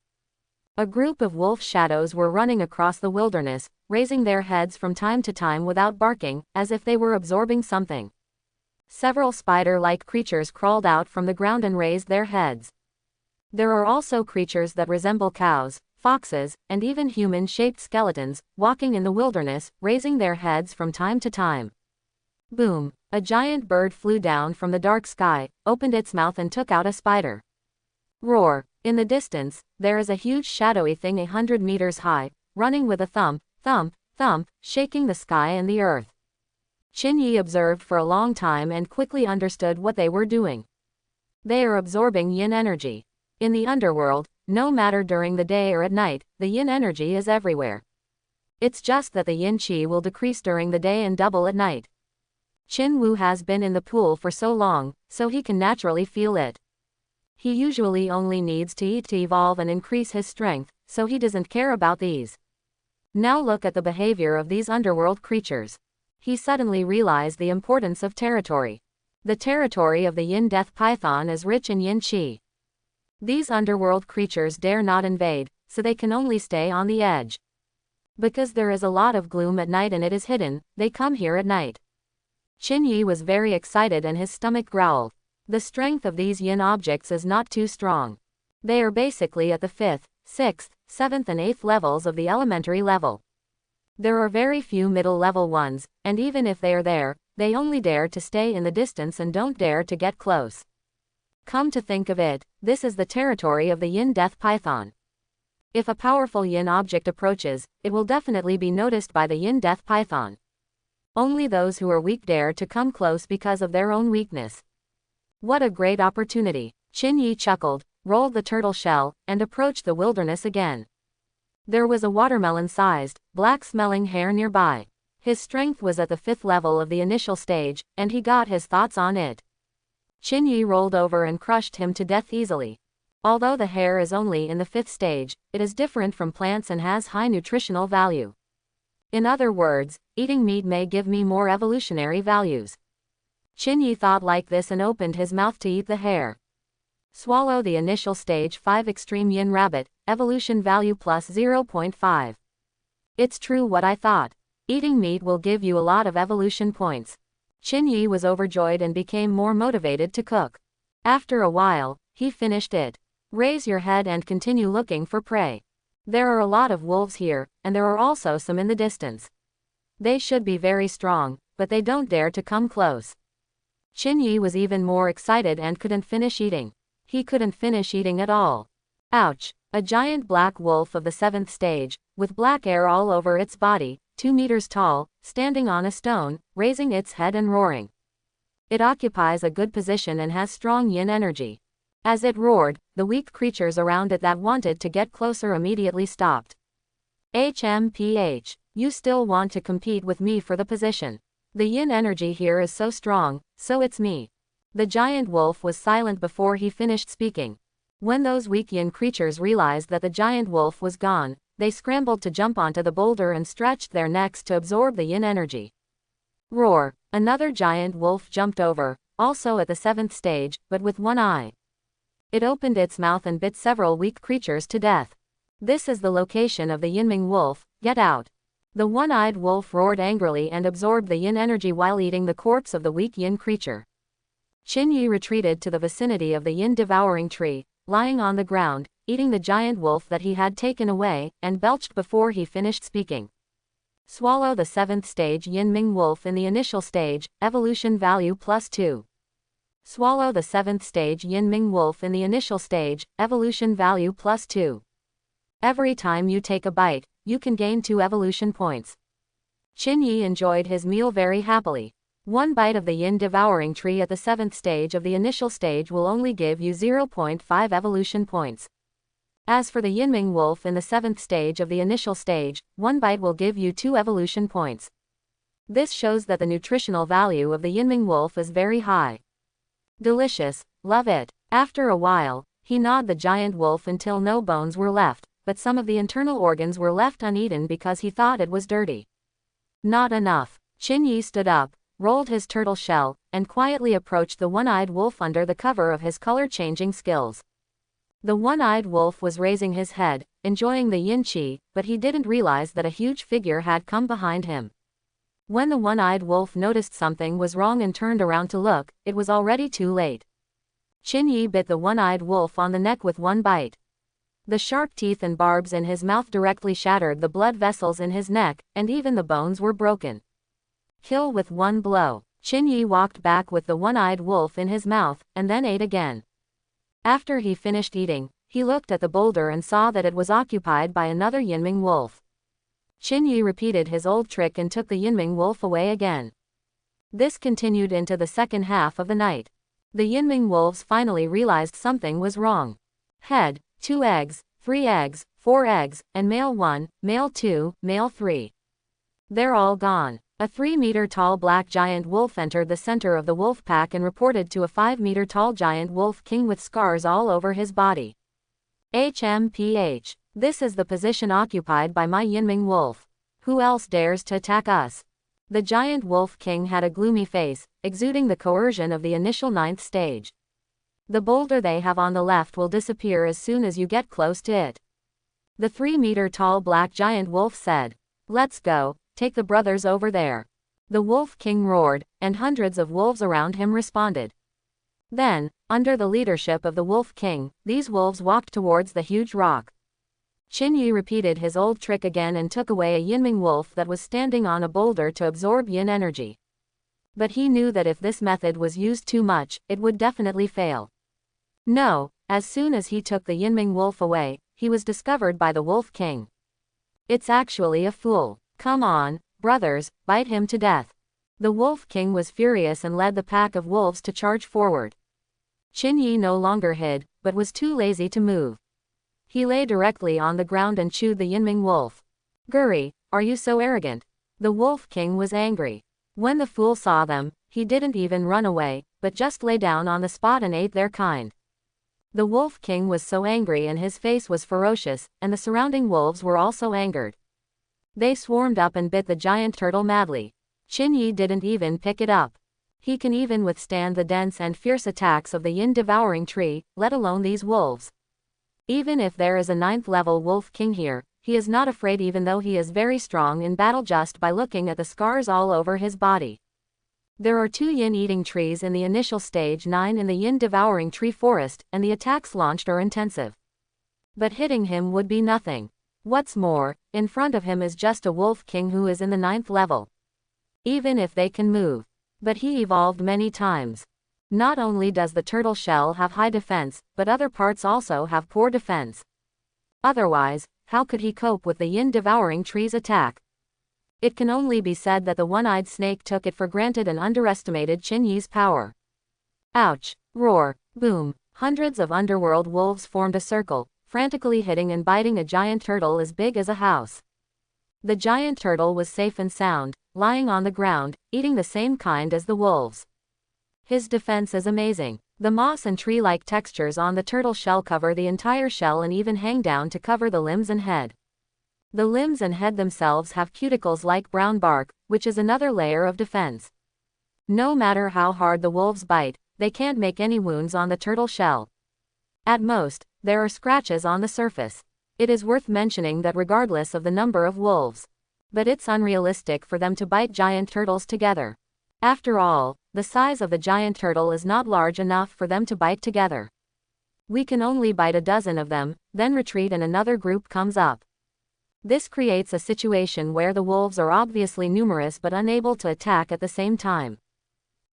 A group of wolf shadows were running across the wilderness, raising their heads from time to time without barking, as if they were absorbing something. Several spider-like creatures crawled out from the ground and raised their heads. There are also creatures that resemble cows, foxes, and even human-shaped skeletons, walking in the wilderness, raising their heads from time to time. Boom! A giant bird flew down from the dark sky, opened its mouth and took out a spider. Roar! In the distance, there is a huge shadowy thing 100 meters high, running with a thump, thump, thump, shaking the sky and the earth. Qin Yi observed for a long time and quickly understood what they were doing. They are absorbing yin energy. In the underworld, no matter during the day or at night, the yin energy is everywhere. It's just that the yin qi will decrease during the day and double at night. Qin Wu has been in the pool for so long, so he can naturally feel it. He usually only needs to eat to evolve and increase his strength, so he doesn't care about these. Now look at the behavior of these underworld creatures. He suddenly realized the importance of territory. The territory of the yin death python is rich in yin qi. These underworld creatures dare not invade, so they can only stay on the edge. Because there is a lot of gloom at night and it is hidden, they come here at night. Qin Yi was very excited and his stomach growled. The strength of these yin objects is not too strong. They are basically at the 5th, 6th, 7th and 8th levels of the elementary level. There are very few middle-level ones, and even if they are there, they only dare to stay in the distance and don't dare to get close. Come to think of it, this is the territory of the Yin Death Python. If a powerful yin object approaches, it will definitely be noticed by the yin death python. Only those who are weak dare to come close because of their own weakness. What a great opportunity. Qin Yi chuckled, rolled the turtle shell, and approached the wilderness again. There was a watermelon-sized, black-smelling hare nearby. His strength was at the 5th level of the initial stage, and he got his thoughts on it. Qin Yi rolled over and crushed him to death easily. Although the hare is only in the 5th stage, it is different from plants and has high nutritional value. In other words, eating meat may give me more evolutionary values. Qin Yi thought like this and opened his mouth to eat the hare. Swallow the initial stage 5 extreme yin rabbit, evolution value plus 0.5. It's true what I thought. Eating meat will give you a lot of evolution points. Qin Yi was overjoyed and became more motivated to cook. After a while, he finished it. Raise your head and continue looking for prey. There are a lot of wolves here, and there are also some in the distance. They should be very strong, but they don't dare to come close. Qin Yi was even more excited and couldn't finish eating. He couldn't finish eating at all. Ouch! A giant black wolf of the 7th stage, with black hair all over its body, 2 meters tall, standing on a stone, raising its head and roaring. It occupies a good position and has strong yin energy. As it roared, the weak creatures around it that wanted to get closer immediately stopped. HMPH, you still want to compete with me for the position. The yin energy here is so strong, so it's me. The giant wolf was silent before he finished speaking. When those weak yin creatures realized that the giant wolf was gone, they scrambled to jump onto the boulder and stretched their necks to absorb the yin energy. Roar! Another giant wolf jumped over, also at the 7th stage, but with one eye. It opened its mouth and bit several weak creatures to death. This is the location of the Yinming wolf, get out. The one-eyed wolf roared angrily and absorbed the yin energy while eating the corpse of the weak yin creature. Qin Yi retreated to the vicinity of the Yin Devouring tree, lying on the ground, eating the giant wolf that he had taken away, and belched before he finished speaking. Swallow the 7th stage Yinming wolf in the initial stage, evolution value plus 2. Swallow the 7th stage Yinming wolf in the initial stage, evolution value plus 2. Every time you take a bite, you can gain 2 evolution points. Qin Yi enjoyed his meal very happily. One bite of the Yin Devouring tree at the 7th stage of the initial stage will only give you 0.5 evolution points. As for the Yinming wolf in the 7th stage of the initial stage, one bite will give you 2 evolution points. This shows that the nutritional value of the Yinming wolf is very high. Delicious, love it. After a while, he gnawed the giant wolf until no bones were left, but some of the internal organs were left uneaten because he thought it was dirty. Not enough. Qin Yi stood up, rolled his turtle shell, and quietly approached the one-eyed wolf under the cover of his color-changing skills. The one-eyed wolf was raising his head, enjoying the yin qi, but he didn't realize that a huge figure had come behind him. When the one-eyed wolf noticed something was wrong and turned around to look, it was already too late. Qin Yi bit the one-eyed wolf on the neck with one bite. The sharp teeth and barbs in his mouth directly shattered the blood vessels in his neck, and even the bones were broken. Kill with one blow. Qin Yi walked back with the one-eyed wolf in his mouth, and then ate again. After he finished eating, he looked at the boulder and saw that it was occupied by another Yinming wolf. Qin Yi repeated his old trick and took the Yinming wolf away again. This continued into the second half of the night. The Yinming wolves finally realized something was wrong. Head, 2 eggs, 3 eggs, 4 eggs, and male 1, male 2, male 3. They're all gone. A 3-meter-tall black giant wolf entered the center of the wolf pack and reported to a 5-meter-tall giant wolf king with scars all over his body. HMPH. This is the position occupied by my Yinming wolf. Who else dares to attack us? The giant wolf king had a gloomy face, exuding the coercion of the initial 9th stage. The boulder they have on the left will disappear as soon as you get close to it. The 3-meter-tall black giant wolf said. Let's go. Take the brothers over there. The Wolf King roared, and hundreds of wolves around him responded. Then, under the leadership of the Wolf King, these wolves walked towards the huge rock. Qin Yi repeated his old trick again and took away a Yinming wolf that was standing on a boulder to absorb yin energy. But he knew that if this method was used too much, it would definitely fail. No, as soon as he took the Yinming wolf away, he was discovered by the Wolf King. It's actually a fool. Come on, brothers, bite him to death. The Wolf King was furious and led the pack of wolves to charge forward. Qin Yi no longer hid, but was too lazy to move. He lay directly on the ground and chewed the Yinming wolf. Guri, are you so arrogant? The Wolf King was angry. When the fool saw them, he didn't even run away, but just lay down on the spot and ate their kind. The Wolf King was so angry and his face was ferocious, and the surrounding wolves were also angered. They swarmed up and bit the giant turtle madly. Qin Yi didn't even pick it up. He can even withstand the dense and fierce attacks of the Yin Devouring tree, let alone these wolves. Even if there is a 9th level Wolf King here, he is not afraid even though he is very strong in battle just by looking at the scars all over his body. There are 2 yin-eating trees in the initial stage 9 in the Yin Devouring Tree Forest, and the attacks launched are intensive. But hitting him would be nothing. What's more, in front of him is just a Wolf King who is in the 9th level. Even if they can move. But he evolved many times. Not only does the turtle shell have high defense, but other parts also have poor defense. Otherwise, how could he cope with the Yin Devouring Tree's attack? It can only be said that the one-eyed snake took it for granted and underestimated Qin Yi's power. Ouch! Roar! Boom! Hundreds of underworld wolves formed a circle, frantically hitting and biting a giant turtle as big as a house. The giant turtle was safe and sound, lying on the ground, eating the same kind as the wolves. His defense is amazing. The moss and tree-like textures on the turtle shell cover the entire shell and even hang down to cover the limbs and head. The limbs and head themselves have cuticles like brown bark, which is another layer of defense. No matter how hard the wolves bite, they can't make any wounds on the turtle shell. At most, there are scratches on the surface. It is worth mentioning that regardless of the number of wolves, but it's unrealistic for them to bite giant turtles together. After all, the size of the giant turtle is not large enough for them to bite together. We can only bite a dozen of them, then retreat and another group comes up. This creates a situation where the wolves are obviously numerous but unable to attack at the same time.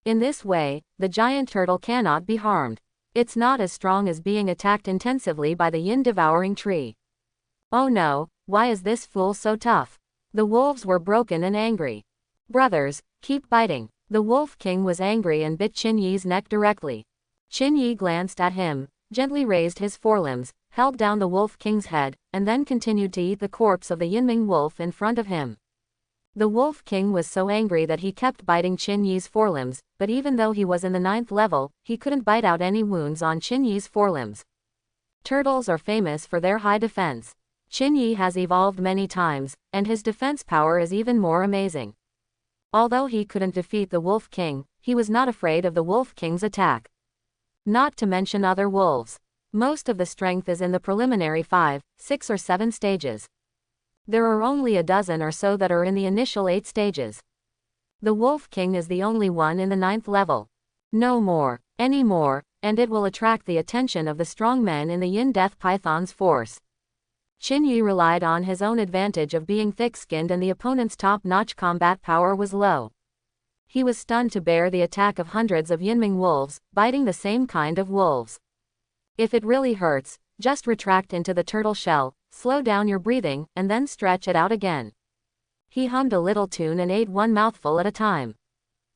In this way, the giant turtle cannot be harmed. It's not as strong as being attacked intensively by the Yin Devouring Tree. Oh no, why is this fool so tough? The wolves were broken and angry. Brothers, keep biting. The Wolf King was angry and bit Qin Yi's neck directly. Qin Yi glanced at him, gently raised his forelimbs, held down the Wolf King's head, and then continued to eat the corpse of the Yinming wolf in front of him. The Wolf King was so angry that he kept biting Qin Yi's forelimbs, but even though he was in the 9th level, he couldn't bite out any wounds on Qin Yi's forelimbs. Turtles are famous for their high defense. Qin Yi has evolved many times, and his defense power is even more amazing. Although he couldn't defeat the Wolf King, he was not afraid of the Wolf King's attack. Not to mention other wolves. Most of the strength is in the preliminary 5, 6 or 7 stages. There are only a dozen or so that are in the initial 8 stages. The Wolf King is the only one in the 9th level. No more, any more, and it will attract the attention of the strong men in the Yin Death Python's force. Qin Yi relied on his own advantage of being thick-skinned and the opponent's top-notch combat power was low. He was stunned to bear the attack of hundreds of Yinming wolves, biting the same kind of wolves. If it really hurts, just retract into the turtle shell, slow down your breathing, and then stretch it out again. He hummed a little tune and ate one mouthful at a time.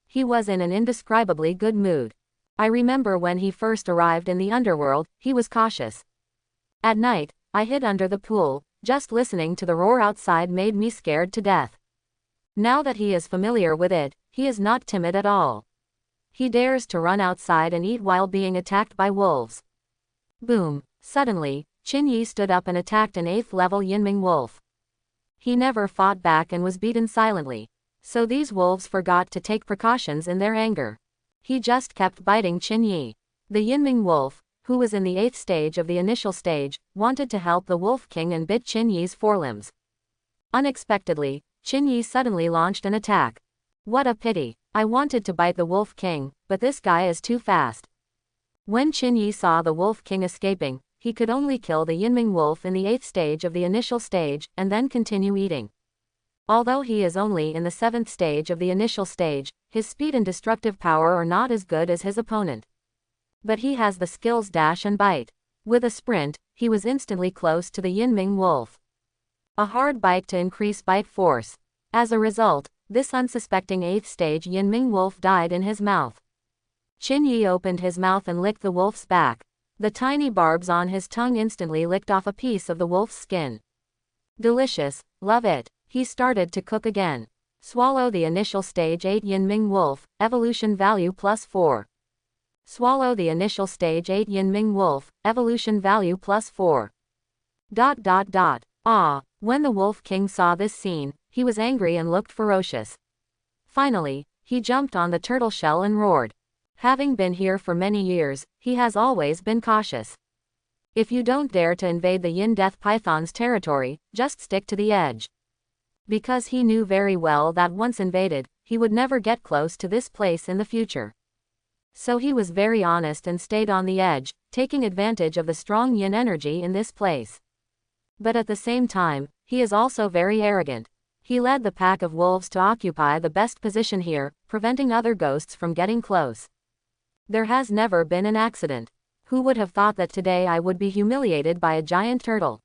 He was in an indescribably good mood. I remember when he first arrived in the Underworld, he was cautious. At night, I hid under the pool, just listening to the roar outside made me scared to death. Now that he is familiar with it, he is not timid at all. He dares to run outside and eat while being attacked by wolves. Boom! Suddenly, Qin Yi stood up and attacked an 8th level Yinming wolf. He never fought back and was beaten silently. So these wolves forgot to take precautions in their anger. He just kept biting Qin Yi. The Yinming wolf, who was in the 8th stage of the initial stage, wanted to help the Wolf King and bit Qin Yi's forelimbs. Unexpectedly, Qin Yi suddenly launched an attack. What a pity. I wanted to bite the Wolf King, but this guy is too fast. When Qin Yi saw the Wolf King escaping, he could only kill the Yinming wolf in the 8th stage of the initial stage, and then continue eating. Although he is only in the 7th stage of the initial stage, his speed and destructive power are not as good as his opponent. But he has the skills dash and bite. With a sprint, he was instantly close to the Yinming wolf. A hard bite to increase bite force. As a result, this unsuspecting 8th stage Yinming wolf died in his mouth. Qin Yi opened his mouth and licked the wolf's back. The tiny barbs on his tongue instantly licked off a piece of the wolf's skin. Delicious, love it. He started to cook again. Swallow the initial stage 8 Yinming wolf, evolution value +4. Swallow the initial stage 8 Yinming wolf, evolution value +4. Ah, when the Wolf King saw this scene, he was angry and looked ferocious. Finally, he jumped on the turtle shell and roared. Having been here for many years, he has always been cautious. If you don't dare to invade the Yin Death Python's territory, just stick to the edge. Because he knew very well that once invaded, he would never get close to this place in the future. So he was very honest and stayed on the edge, taking advantage of the strong yin energy in this place. But at the same time, he is also very arrogant. He led the pack of wolves to occupy the best position here, preventing other ghosts from getting close. There has never been an accident. Who would have thought that today I would be humiliated by a giant turtle?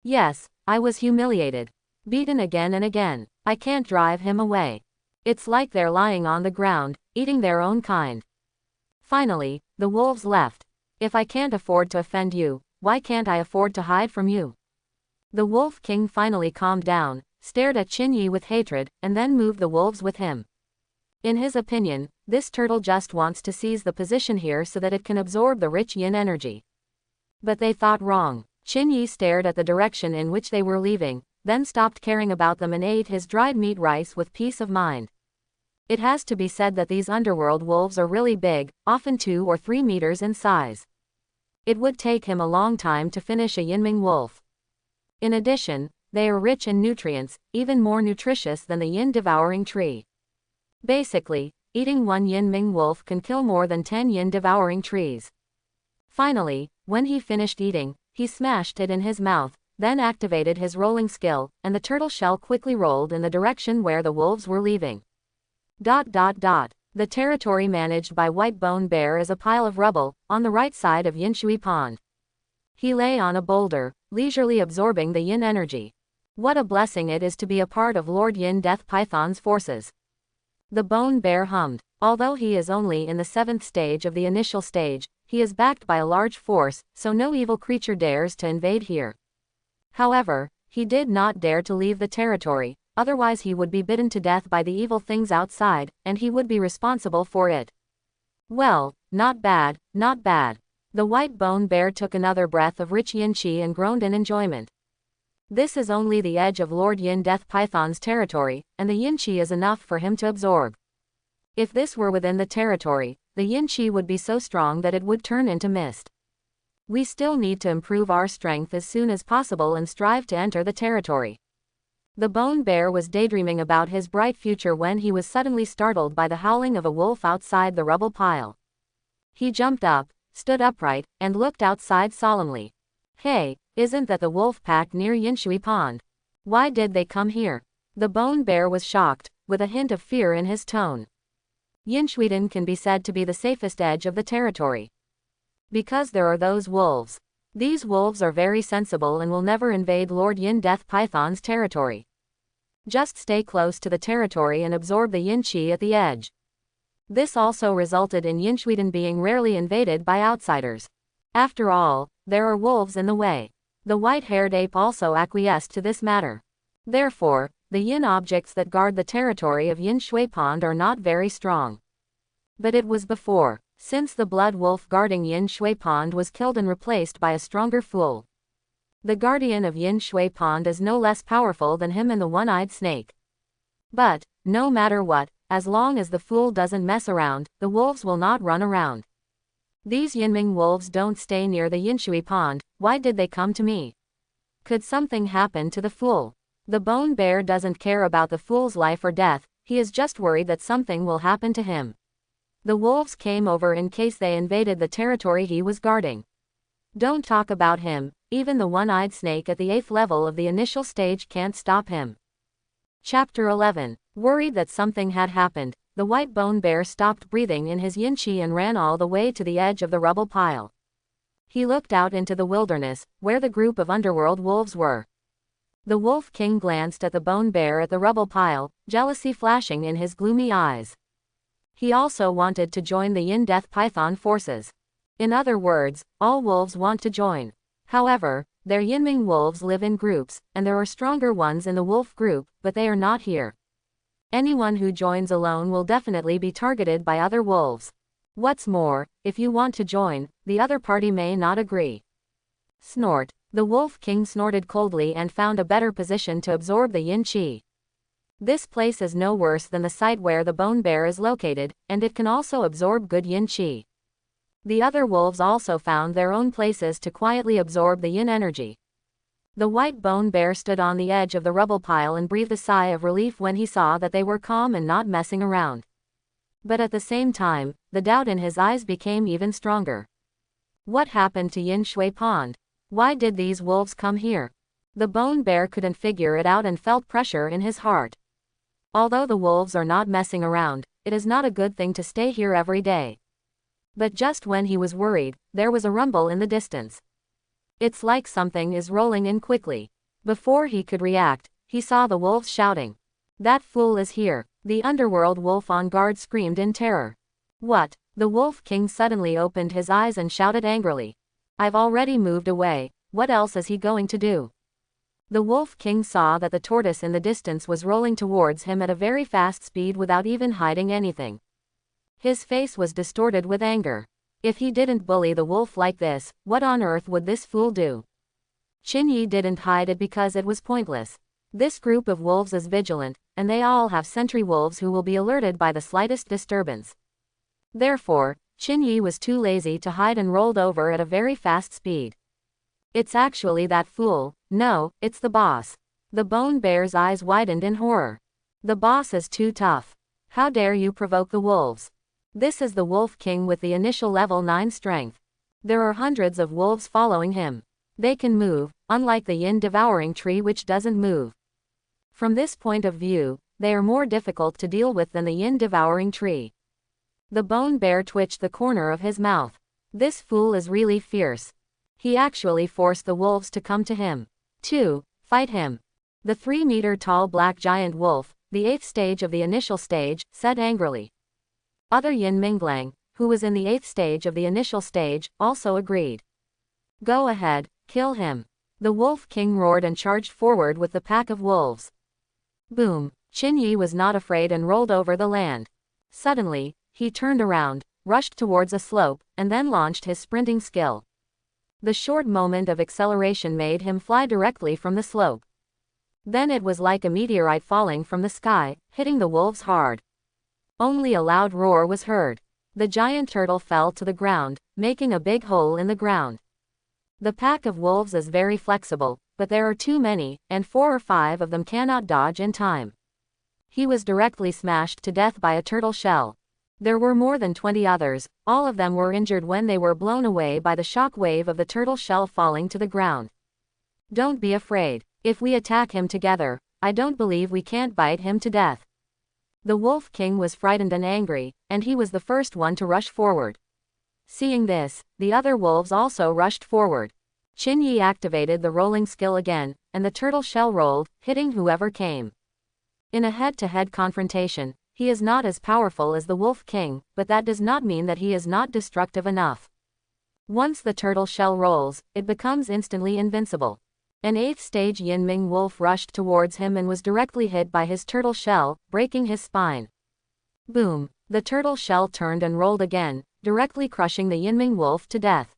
Yes, I was humiliated. Beaten again and again. I can't drive him away. It's like they're lying on the ground, eating their own kind. Finally, the wolves left. If I can't afford to offend you, why can't I afford to hide from you? The Wolf King finally calmed down, stared at Qin Yi with hatred, and then moved the wolves with him. In his opinion, this turtle just wants to seize the position here so that it can absorb the rich yin energy. But they thought wrong. Qin Yi stared at the direction in which they were leaving, then stopped caring about them and ate his dried meat rice with peace of mind. It has to be said that these underworld wolves are really big, often 2 or 3 meters in size. It would take him a long time to finish a Yinming wolf. In addition, they are rich in nutrients, even more nutritious than the Yin Devouring tree. Basically, eating one Yinming wolf can kill more than 10 Yin Devouring trees. Finally, when he finished eating, he smashed it in his mouth, then activated his rolling skill, and the turtle shell quickly rolled in the direction where the wolves were leaving. The territory managed by White Bone Bear is a pile of rubble, on the right side of Yinshui Pond. He lay on a boulder, leisurely absorbing the yin energy. What a blessing it is to be a part of Lord Yin Death Python's forces. The Bone Bear hummed. Although he is only in the 7th stage of the initial stage, he is backed by a large force, so no evil creature dares to invade here. However, he did not dare to leave the territory, otherwise he would be bitten to death by the evil things outside, and he would be responsible for it. Well, not bad, not bad. The White Bone Bear took another breath of rich yin qi and groaned in enjoyment. This is only the edge of Lord Yin Death Python's territory, and the yin qi is enough for him to absorb. If this were within the territory, the yin qi would be so strong that it would turn into mist. We still need to improve our strength as soon as possible and strive to enter the territory. The Bone Bear was daydreaming about his bright future when he was suddenly startled by the howling of a wolf outside the rubble pile. He jumped up, stood upright, and looked outside solemnly. Hey, isn't that the wolf pack near Yinshui Pond? Why did they come here? The Bone Bear was shocked, with a hint of fear in his tone. Yinshuiden can be said to be the safest edge of the territory. Because there are those wolves. These wolves are very sensible and will never invade Lord Yin Death Python's territory. Just stay close to the territory and absorb the yin qi at the edge. This also resulted in Yinshuiden being rarely invaded by outsiders. After all, there are wolves in the way. The white-haired ape also acquiesced to this matter. Therefore, the yin objects that guard the territory of Yinshui Pond are not very strong. But it was before, since the blood wolf guarding Yinshui Pond was killed and replaced by a stronger fool. The guardian of Yinshui Pond is no less powerful than him and the one-eyed snake. But, no matter what, as long as the fool doesn't mess around, the wolves will not run around. These Yinming wolves don't stay near the Yinshui Pond. Why did they come to me? Could something happen to the fool? The Bone Bear doesn't care about the fool's life or death, he is just worried that something will happen to him. The wolves came over in case they invaded the territory he was guarding. Don't talk about him, even the one-eyed snake at the 8th level of the initial stage can't stop him. Chapter 11. Worried that something had happened, the White Bone Bear stopped breathing in his yin qi and ran all the way to the edge of the rubble pile. He looked out into the wilderness, where the group of underworld wolves were. The Wolf King glanced at the bone bear at the rubble pile, jealousy flashing in his gloomy eyes. He also wanted to join the Yin Death Python forces. In other words, all wolves want to join. However, their Yinming wolves live in groups, and there are stronger ones in the wolf group, but they are not here. Anyone who joins alone will definitely be targeted by other wolves. What's more, if you want to join, the other party may not agree. Snort. The Wolf King snorted coldly and found a better position to absorb the yin qi. This place is no worse than the site where the bone bear is located, and it can also absorb good yin qi. The other wolves also found their own places to quietly absorb the yin energy. The white bone bear stood on the edge of the rubble pile and breathed a sigh of relief when he saw that they were calm and not messing around. But at the same time, the doubt in his eyes became even stronger. What happened to Yin Shui Pond? Why did these wolves come here? The bone bear couldn't figure it out and felt pressure in his heart. Although the wolves are not messing around, it is not a good thing to stay here every day. But just when he was worried, there was a rumble in the distance. It's like something is rolling in quickly. Before he could react, he saw the wolves shouting. That fool is here. The underworld wolf on guard screamed in terror. What? The Wolf King suddenly opened his eyes and shouted angrily. I've already moved away, what else is he going to do? The Wolf King saw that the tortoise in the distance was rolling towards him at a very fast speed without even hiding anything. His face was distorted with anger. If he didn't bully the wolf like this, what on earth would this fool do? Qin Yi didn't hide it because it was pointless. This group of wolves is vigilant, and they all have sentry wolves who will be alerted by the slightest disturbance. Therefore, Qin Yi was too lazy to hide and rolled over at a very fast speed. It's actually that fool. No, it's the boss. The bone bear's eyes widened in horror. The boss is too tough. How dare you provoke the wolves? This is the Wolf King with the initial level 9 strength. There are hundreds of wolves following him. They can move, unlike the Yin Devouring tree which doesn't move. From this point of view, they are more difficult to deal with than the Yin Devouring tree. The bone bear twitched the corner of his mouth. This fool is really fierce. He actually forced the wolves to come to him. 2. Fight him. The 3-meter-tall black giant wolf, the 8th stage of the initial stage, said angrily. Other Yin Minglang, who was in the 8th stage of the initial stage, also agreed. Go ahead, kill him. The Wolf King roared and charged forward with the pack of wolves. Boom. Qin Yi was not afraid and rolled over the land. Suddenly, he turned around, rushed towards a slope, and then launched his sprinting skill. The short moment of acceleration made him fly directly from the slope. Then it was like a meteorite falling from the sky, hitting the wolves hard. Only a loud roar was heard. The giant turtle fell to the ground, making a big hole in the ground. The pack of wolves is very flexible, but there are too many, and 4 or 5 of them cannot dodge in time. He was directly smashed to death by a turtle shell. There were more than 20 others, all of them were injured when they were blown away by the shock wave of the turtle shell falling to the ground. Don't be afraid. If we attack him together, I don't believe we can't bite him to death. The Wolf King was frightened and angry, and he was the first one to rush forward. Seeing this, the other wolves also rushed forward. Qin Yi activated the rolling skill again, and the turtle shell rolled, hitting whoever came. In a head-to-head confrontation, he is not as powerful as the Wolf King, but that does not mean that he is not destructive enough. Once the turtle shell rolls, it becomes instantly invincible. An 8th stage Yinming wolf rushed towards him and was directly hit by his turtle shell, breaking his spine. Boom! The turtle shell turned and rolled again, directly crushing the Yinming wolf to death.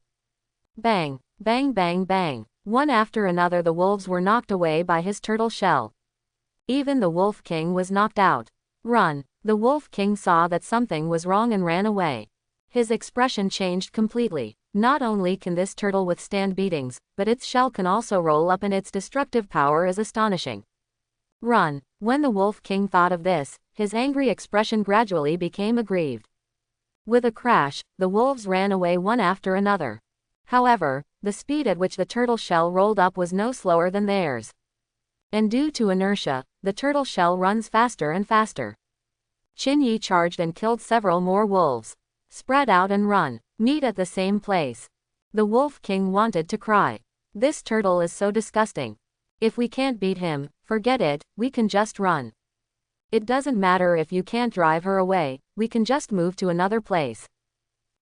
Bang! Bang bang bang! One after another the wolves were knocked away by his turtle shell. Even the Wolf King was knocked out. Run! The Wolf King saw that something was wrong and ran away. His expression changed completely. Not only can this turtle withstand beatings, but its shell can also roll up and its destructive power is astonishing. Run! When the Wolf King thought of this, his angry expression gradually became aggrieved. With a crash, the wolves ran away one after another. However, the speed at which the turtle shell rolled up was no slower than theirs. And due to inertia, the turtle shell runs faster and faster. Qin Yi charged and killed several more wolves. Spread out and run. Meet at the same place. The Wolf King wanted to cry. This turtle is so disgusting. If we can't beat him, forget it, we can just run. It doesn't matter if you can't drive her away, we can just move to another place.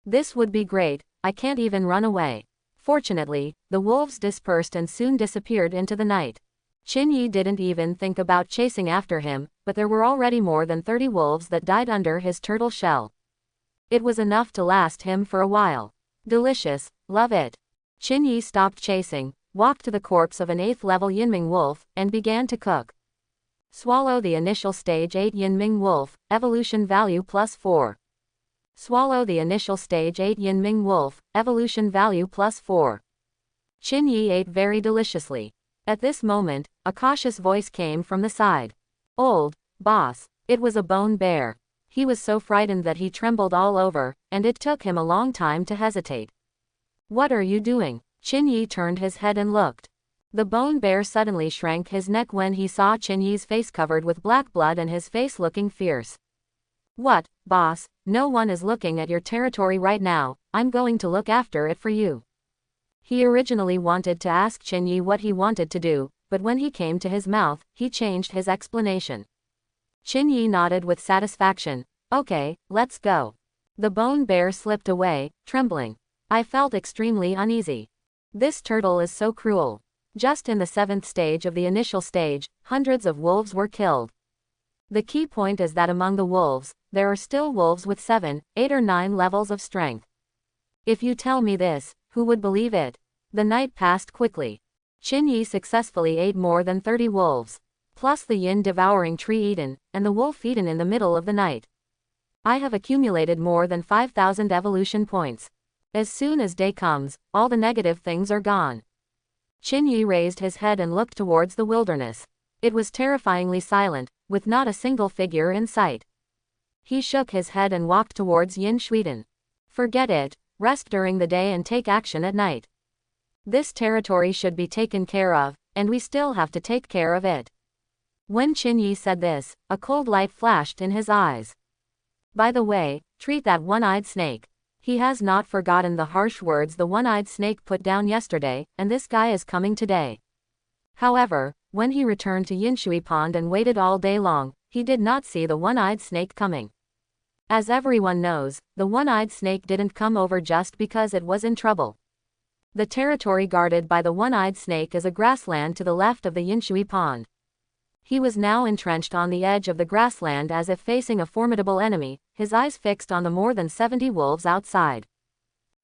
This would be great, I can't even run away. Fortunately, the wolves dispersed and soon disappeared into the night. Qin didn't even think about chasing after him, but there were already more than 30 wolves that died under his turtle shell. It was enough to last him for a while. Delicious, love it. Qin stopped chasing, walked to the corpse of an 8th level Yinming wolf, and began to cook. Swallow the initial stage 8 Yinming wolf, evolution value +4. Swallow the initial stage 8 Yinming wolf, evolution value +4. Qin ate very deliciously. At this moment, a cautious voice came from the side. Old boss. It was a bone bear. He was so frightened that he trembled all over, and it took him a long time to hesitate. What are you doing? Qin turned his head and looked. The bone bear suddenly shrank his neck when he saw Qin face covered with black blood and his face looking fierce. What, boss, no one is looking at your territory right now, I'm going to look after it for you. He originally wanted to ask Qin what he wanted to do, but when he came to his mouth, he changed his explanation. Qin nodded with satisfaction. Okay, let's go. The bone bear slipped away, trembling. I felt extremely uneasy. This turtle is so cruel. Just in the 7th stage of the initial stage, hundreds of wolves were killed. The key point is that among the wolves, there are still wolves with 7, 8 or 9 levels of strength. If you tell me this, who would believe it? The night passed quickly. Qin successfully ate more than 30 wolves, plus the Yin Devouring tree eaten, and the wolf eaten in the middle of the night. I have accumulated more than 5,000 evolution points. As soon as day comes, all the negative things are gone. Qin raised his head and looked towards the wilderness. It was terrifyingly silent, with not a single figure in sight. He shook his head and walked towards Yin Shuiden. Forget it, rest during the day and take action at night. This territory should be taken care of, and we still have to take care of it. When Qin said this, a cold light flashed in his eyes. By the way, treat that one-eyed snake. He has not forgotten the harsh words the one-eyed snake put down yesterday, and this guy is coming today. However, when he returned to Yinshui Pond and waited all day long, he did not see the one-eyed snake coming. As everyone knows, the one-eyed snake didn't come over just because it was in trouble. The territory guarded by the one-eyed snake is a grassland to the left of the Yinshui Pond. He was now entrenched on the edge of the grassland as if facing a formidable enemy, his eyes fixed on the more than 70 wolves outside.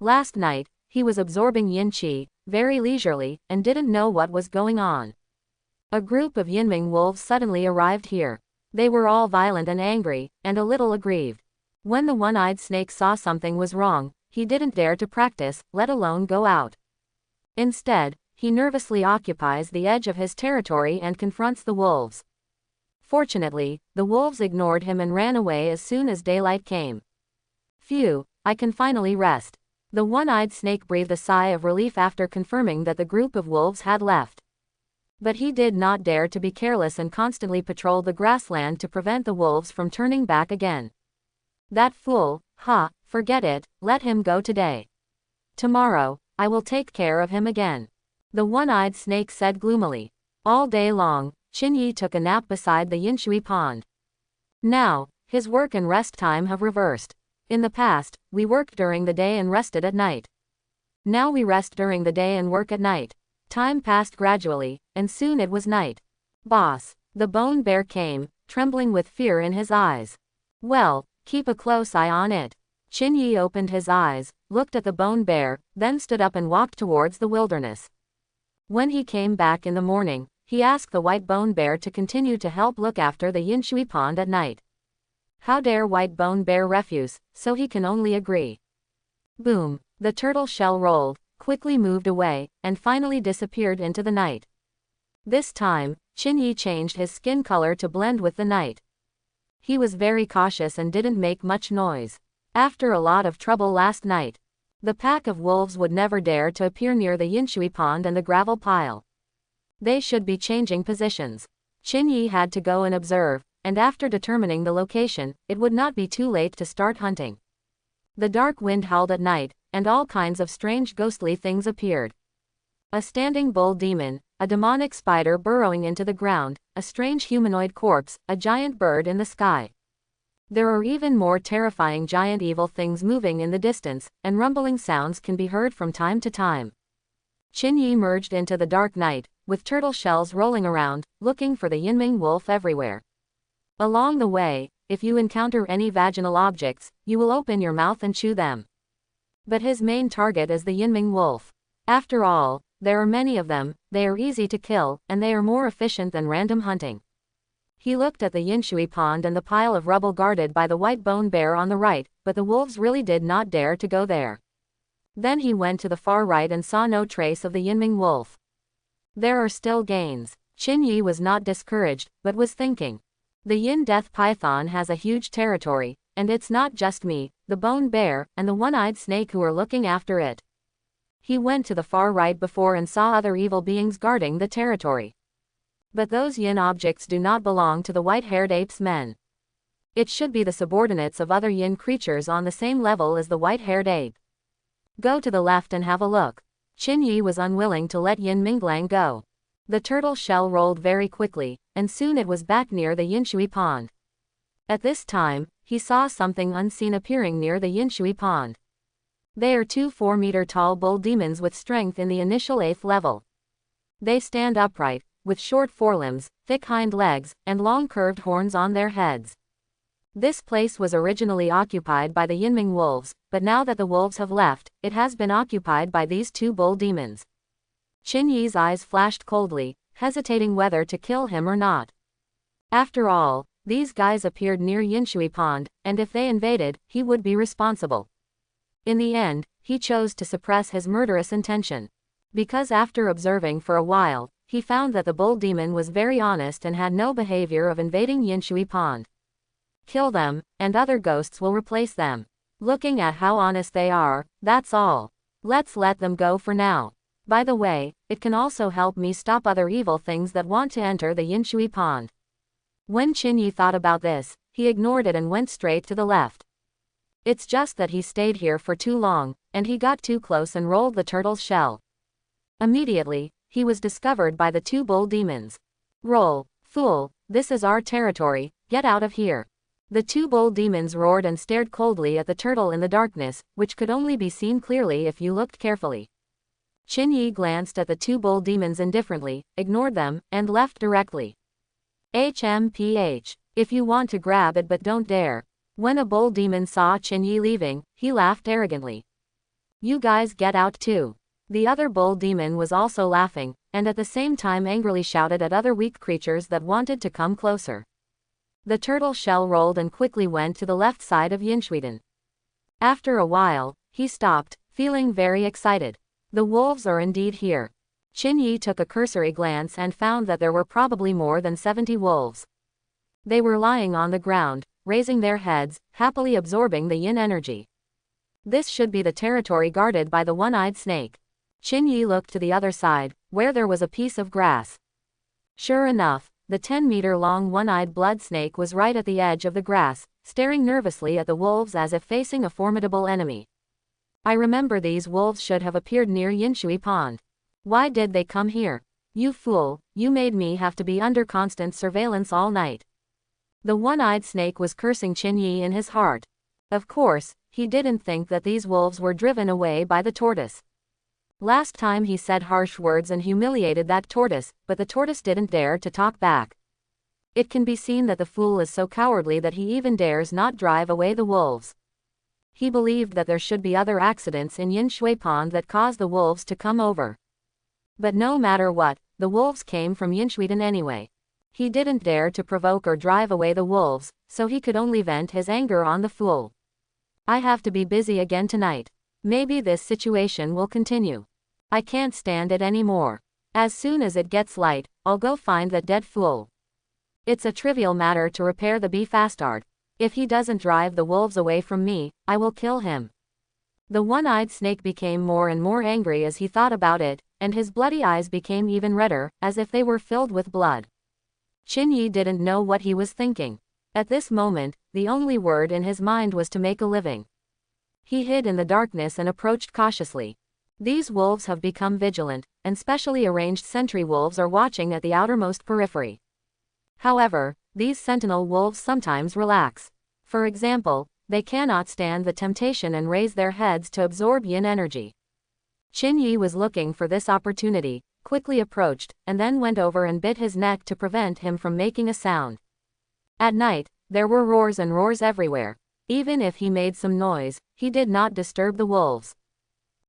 Last night, he was absorbing yin qi, very leisurely, and didn't know what was going on. A group of Yinming wolves suddenly arrived here. They were all violent and angry, and a little aggrieved. When the one-eyed snake saw something was wrong, he didn't dare to practice, let alone go out. Instead, he nervously occupies the edge of his territory and confronts the wolves. Fortunately, the wolves ignored him and ran away as soon as daylight came. Phew, I can finally rest. The one-eyed snake breathed a sigh of relief after confirming that the group of wolves had left. But he did not dare to be careless and constantly patrolled the grassland to prevent the wolves from turning back again. That fool, forget it, let him go today. Tomorrow, I will take care of him again. The one-eyed snake said gloomily. All day long, Qin took a nap beside the Yinshui Pond. Now, his work and rest time have reversed. In the past, we worked during the day and rested at night. Now we rest during the day and work at night. Time passed gradually, and soon it was night. Boss, the bone bear came, trembling with fear in his eyes. Well, keep a close eye on it. Qin opened his eyes, looked at the bone bear, then stood up and walked towards the wilderness. When he came back in the morning, he asked the white bone bear to continue to help look after the Yinshui Pond at night. How dare white bone bear refuse, so he can only agree. Boom, the turtle shell rolled, quickly moved away, and finally disappeared into the night. This time, Qin changed his skin color to blend with the night. He was very cautious and didn't make much noise. After a lot of trouble last night, the pack of wolves would never dare to appear near the Yinshui Pond and the gravel pile. They should be changing positions. Qin had to go and observe, and after determining the location, it would not be too late to start hunting. The dark wind howled at night, and all kinds of strange ghostly things appeared. A standing bull demon, a demonic spider burrowing into the ground, a strange humanoid corpse, a giant bird in the sky. There are even more terrifying giant evil things moving in the distance, and rumbling sounds can be heard from time to time. Qin merged into the dark night, with turtle shells rolling around, looking for the Yinming wolf everywhere. Along the way, if you encounter any vaginal objects, you will open your mouth and chew them. But his main target is the Yinming wolf. After all, there are many of them, they are easy to kill, and they are more efficient than random hunting. He looked at the Yinshui pond and the pile of rubble guarded by the white bone bear on the right, but the wolves really did not dare to go there. Then he went to the far right and saw no trace of the Yinming wolf. There are still gains. Qin was not discouraged, but was thinking. The Yin Death Python has a huge territory, and it's not just me, the bone bear, and the one-eyed snake who are looking after it. He went to the far right before and saw other evil beings guarding the territory. But those Yin objects do not belong to the white-haired apes men. It should be the subordinates of other Yin creatures on the same level as the white-haired ape. Go to the left and have a look. Qin was unwilling to let Yin Minglang go. The turtle shell rolled very quickly, and soon it was back near the Yinshui pond. At this time, he saw something unseen appearing near the Yinshui pond. They are 2 4-meter-tall bull demons with strength in the initial 8th level. They stand upright, with short forelimbs, thick hind legs, and long curved horns on their heads. This place was originally occupied by the Yinming wolves, but now that the wolves have left, it has been occupied by these 2 bull demons. Qin eyes flashed coldly, hesitating whether to kill him or not. After all, these guys appeared near Yinshui pond, and if they invaded, he would be responsible. In the end, he chose to suppress his murderous intention. Because after observing for a while, he found that the bull demon was very honest and had no behavior of invading Yinshui pond. Kill them, and other ghosts will replace them. Looking at how honest they are, that's all. Let's let them go for now. By the way, it can also help me stop other evil things that want to enter the Yinshui pond. When Qin thought about this, he ignored it and went straight to the left. It's just that he stayed here for too long, and he got too close and rolled the turtle's shell. Immediately, he was discovered by the 2 bull demons. Roll, fool, this is our territory, get out of here. The 2 bull demons roared and stared coldly at the turtle in the darkness, which could only be seen clearly if you looked carefully. Qin glanced at the 2 bull demons indifferently, ignored them, and left directly. HMPH. If you want to grab it but don't dare. When a bull demon saw Qin leaving, he laughed arrogantly. You guys get out too. The other bull demon was also laughing, and at the same time angrily shouted at other weak creatures that wanted to come closer. The turtle shell rolled and quickly went to the left side of Yinshuiden. After a while, he stopped, feeling very excited. The wolves are indeed here. Qin took a cursory glance and found that there were probably more than 70 wolves. They were lying on the ground, raising their heads, happily absorbing the Yin energy. This should be the territory guarded by the one-eyed snake. Qin looked to the other side, where there was a piece of grass. Sure enough, the 10-meter-long one-eyed blood snake was right at the edge of the grass, staring nervously at the wolves as if facing a formidable enemy. I remember these wolves should have appeared near Yinshui pond. Why did they come here? You fool, you made me have to be under constant surveillance all night. The one-eyed snake was cursing Qin in his heart. Of course, he didn't think that these wolves were driven away by the tortoise. Last time he said harsh words and humiliated that tortoise, but the tortoise didn't dare to talk back. It can be seen that the fool is so cowardly that he even dares not drive away the wolves. He believed that there should be other accidents in Yinshui pond that caused the wolves to come over. But no matter what, the wolves came from Yinshuiden anyway. He didn't dare to provoke or drive away the wolves, so he could only vent his anger on the fool. I have to be busy again tonight. Maybe this situation will continue. I can't stand it anymore. As soon as it gets light, I'll go find that dead fool. It's a trivial matter to repair the bastard. If he doesn't drive the wolves away from me, I will kill him. The one-eyed snake became more and more angry as he thought about it, and his bloody eyes became even redder, as if they were filled with blood. Qin didn't know what he was thinking. At this moment, the only word in his mind was to make a living. He hid in the darkness and approached cautiously. These wolves have become vigilant, and specially arranged sentry wolves are watching at the outermost periphery. However, these sentinel wolves sometimes relax. For example, they cannot stand the temptation and raise their heads to absorb yin energy. Qin Yi was looking for this opportunity, quickly approached, and then went over and bit his neck to prevent him from making a sound. At night, there were roars and roars everywhere. Even if he made some noise, he did not disturb the wolves.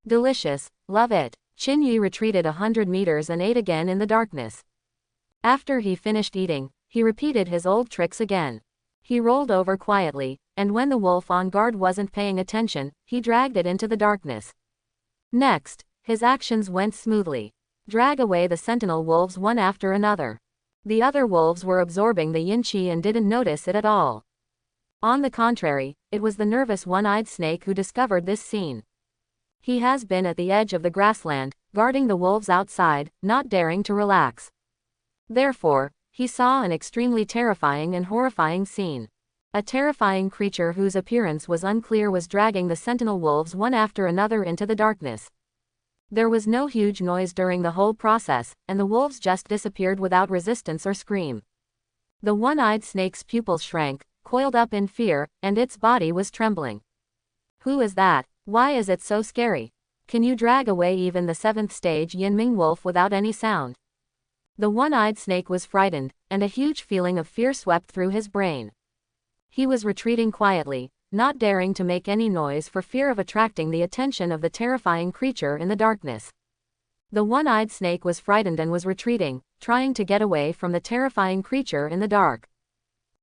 Delicious, love it. Qin Yi retreated 100 meters and ate again in the darkness. After he finished eating, he repeated his old tricks again. He rolled over quietly, and when the wolf on guard wasn't paying attention, he dragged it into the darkness. Next, his actions went smoothly. Drag away the sentinel wolves one after another. The other wolves were absorbing the yin qi and didn't notice it at all. On the contrary, it was the nervous one-eyed snake who discovered this scene. He has been at the edge of the grassland, guarding the wolves outside, not daring to relax. Therefore, he saw an extremely terrifying and horrifying scene. A terrifying creature whose appearance was unclear was dragging the sentinel wolves one after another into the darkness. There was no huge noise during the whole process, and the wolves just disappeared without resistance or scream. The one-eyed snake's pupils shrank, coiled up in fear, and its body was trembling. Who is that? Why is it so scary? Can you drag away even the 7th stage Yinming wolf without any sound? The one-eyed snake was frightened, and a huge feeling of fear swept through his brain. He was retreating quietly, not daring to make any noise for fear of attracting the attention of the terrifying creature in the darkness. The one-eyed snake was frightened and was retreating, trying to get away from the terrifying creature in the dark.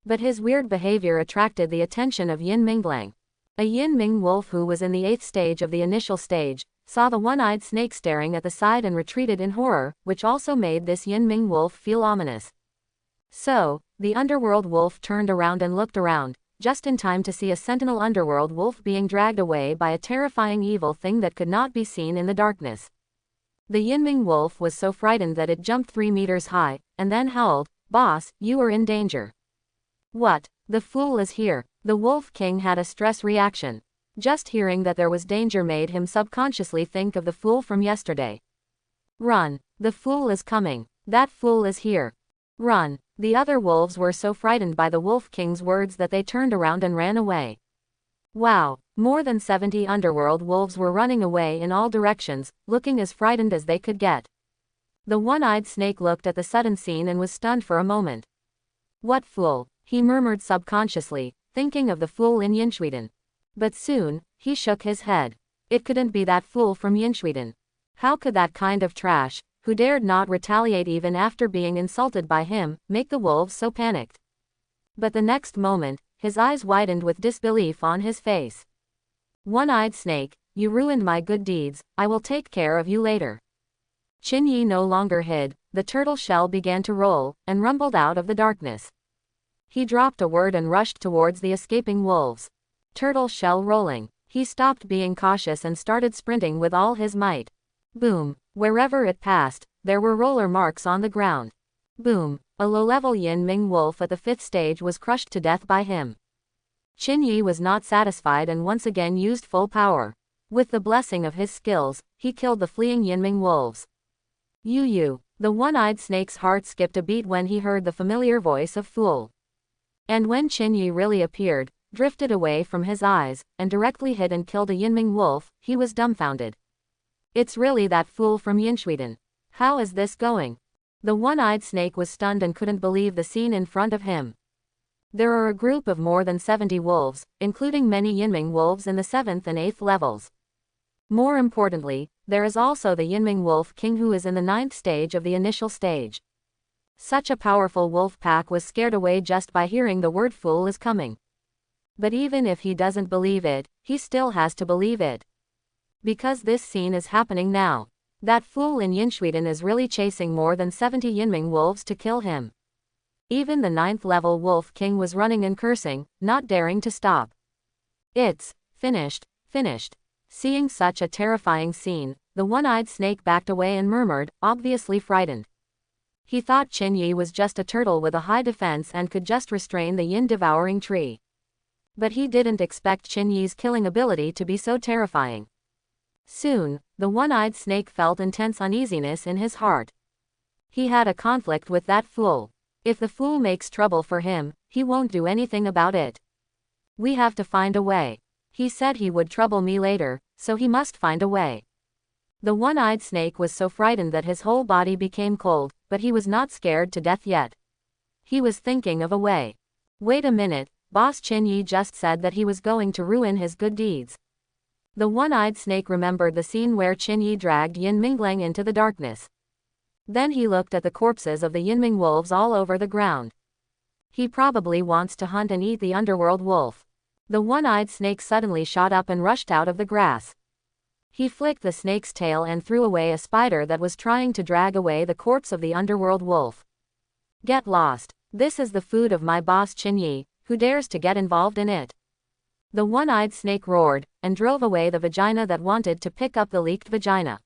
But his weird behavior attracted the attention of Yin Minglang. A Yin Ming wolf who was in the 8th stage of the initial stage, saw the one-eyed snake staring at the side and retreated in horror, which also made this Yin Ming wolf feel ominous. So, the Underworld wolf turned around and looked around, just in time to see a sentinel Underworld wolf being dragged away by a terrifying evil thing that could not be seen in the darkness. The Yinming wolf was so frightened that it jumped 3 meters high, and then howled, "Boss, you are in danger." What? The fool is here. The Wolf King had a stress reaction. Just hearing that there was danger made him subconsciously think of the fool from yesterday. Run. The fool is coming. That fool is here. Run. The other wolves were so frightened by the Wolf King's words that they turned around and ran away. Wow, more than 70 Underworld wolves were running away in all directions, looking as frightened as they could get. The one-eyed snake looked at the sudden scene and was stunned for a moment. What fool? He murmured subconsciously, thinking of the fool in Yinchuiden. But soon, he shook his head. It couldn't be that fool from Yinchuiden. How could that kind of trash, who dared not retaliate even after being insulted by him, make the wolves so panicked? But the next moment, his eyes widened with disbelief on his face. One-eyed snake, you ruined my good deeds, I will take care of you later. Qin Yi no longer hid, the turtle shell began to roll, and rumbled out of the darkness. He dropped a word and rushed towards the escaping wolves. Turtle shell rolling. He stopped being cautious and started sprinting with all his might. Boom. Wherever it passed, there were roller marks on the ground. Boom. A low-level Yin Ming wolf at the 5th stage was crushed to death by him. Qin Yi was not satisfied and once again used full power. With the blessing of his skills, he killed the fleeing Yinming wolves. Yu. The one-eyed snake's heart skipped a beat when he heard the familiar voice of Fool. And when Qin Yi really appeared, drifted away from his eyes, and directly hit and killed a Yinming wolf, he was dumbfounded. It's really that fool from Yinchuiden. How is this going? The one-eyed snake was stunned and couldn't believe the scene in front of him. There are a group of more than 70 wolves, including many Yinming wolves in the 7th and 8th levels. More importantly, there is also the Yinming Wolf King who is in the 9th stage of the initial stage. Such a powerful wolf pack was scared away just by hearing the word fool is coming. But even if he doesn't believe it, he still has to believe it. Because this scene is happening now. That fool in Yinchuiden is really chasing more than 70 Yinming wolves to kill him. Even the 9th level Wolf King was running and cursing, not daring to stop. It's finished. Seeing such a terrifying scene, the one-eyed snake backed away and murmured, obviously frightened. He thought Qin Yi was just a turtle with a high defense and could just restrain the Yin Devouring tree. But he didn't expect Qin Yi's killing ability to be so terrifying. Soon, the one-eyed snake felt intense uneasiness in his heart. He had a conflict with that fool. If the fool makes trouble for him, he won't do anything about it. We have to find a way. He said he would trouble me later, so he must find a way. The one-eyed snake was so frightened that his whole body became cold, but he was not scared to death yet. He was thinking of a way. Wait a minute, Boss Qin Yi just said that he was going to ruin his good deeds. The one-eyed snake remembered the scene where Qin Yi dragged Yin Minglang into the darkness. Then he looked at the corpses of the Yinming wolves all over the ground. He probably wants to hunt and eat the underworld wolf. The one-eyed snake suddenly shot up and rushed out of the grass. He flicked the snake's tail and threw away a spider that was trying to drag away the corpse of the underworld wolf. Get lost. This is the food of my boss Qin Yi, who dares to get involved in it. The one-eyed snake roared, and drove away the vagina that wanted to pick up the leaked vagina.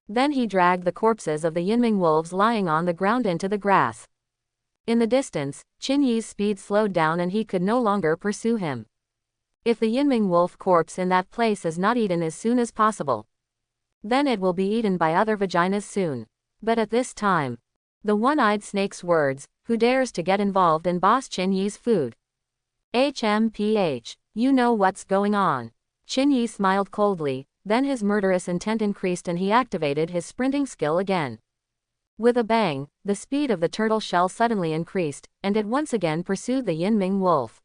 Then he dragged the corpses of the Yinming wolves lying on the ground into the grass. In the distance, Qin Yi's speed slowed down and he could no longer pursue him. If the Yinming wolf corpse in that place is not eaten as soon as possible, then it will be eaten by other vaginas soon. But at this time, the one-eyed snake's words, who dares to get involved in Boss Qin Yi's food? HMPH, you know what's going on. Qin Yi smiled coldly, then his murderous intent increased and he activated his sprinting skill again. With a bang, the speed of the turtle shell suddenly increased, and it once again pursued the Yinming wolf.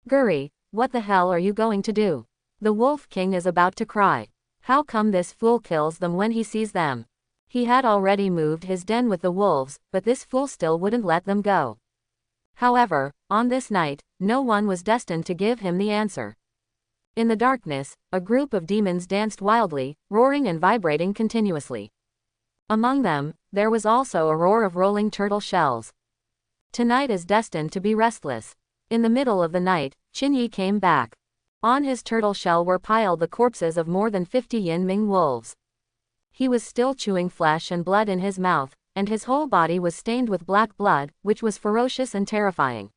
Guri, what the hell are you going to do? The Wolf King is about to cry. How come this fool kills them when he sees them? He had already moved his den with the wolves, but this fool still wouldn't let them go. However, on this night, no one was destined to give him the answer. In the darkness, a group of demons danced wildly, roaring and vibrating continuously. Among them, there was also a roar of rolling turtle shells. Tonight is destined to be restless. In the middle of the night, Qin Yi came back. On his turtle shell were piled the corpses of more than 50 Yinming wolves. He was still chewing flesh and blood in his mouth, and his whole body was stained with black blood, which was ferocious and terrifying.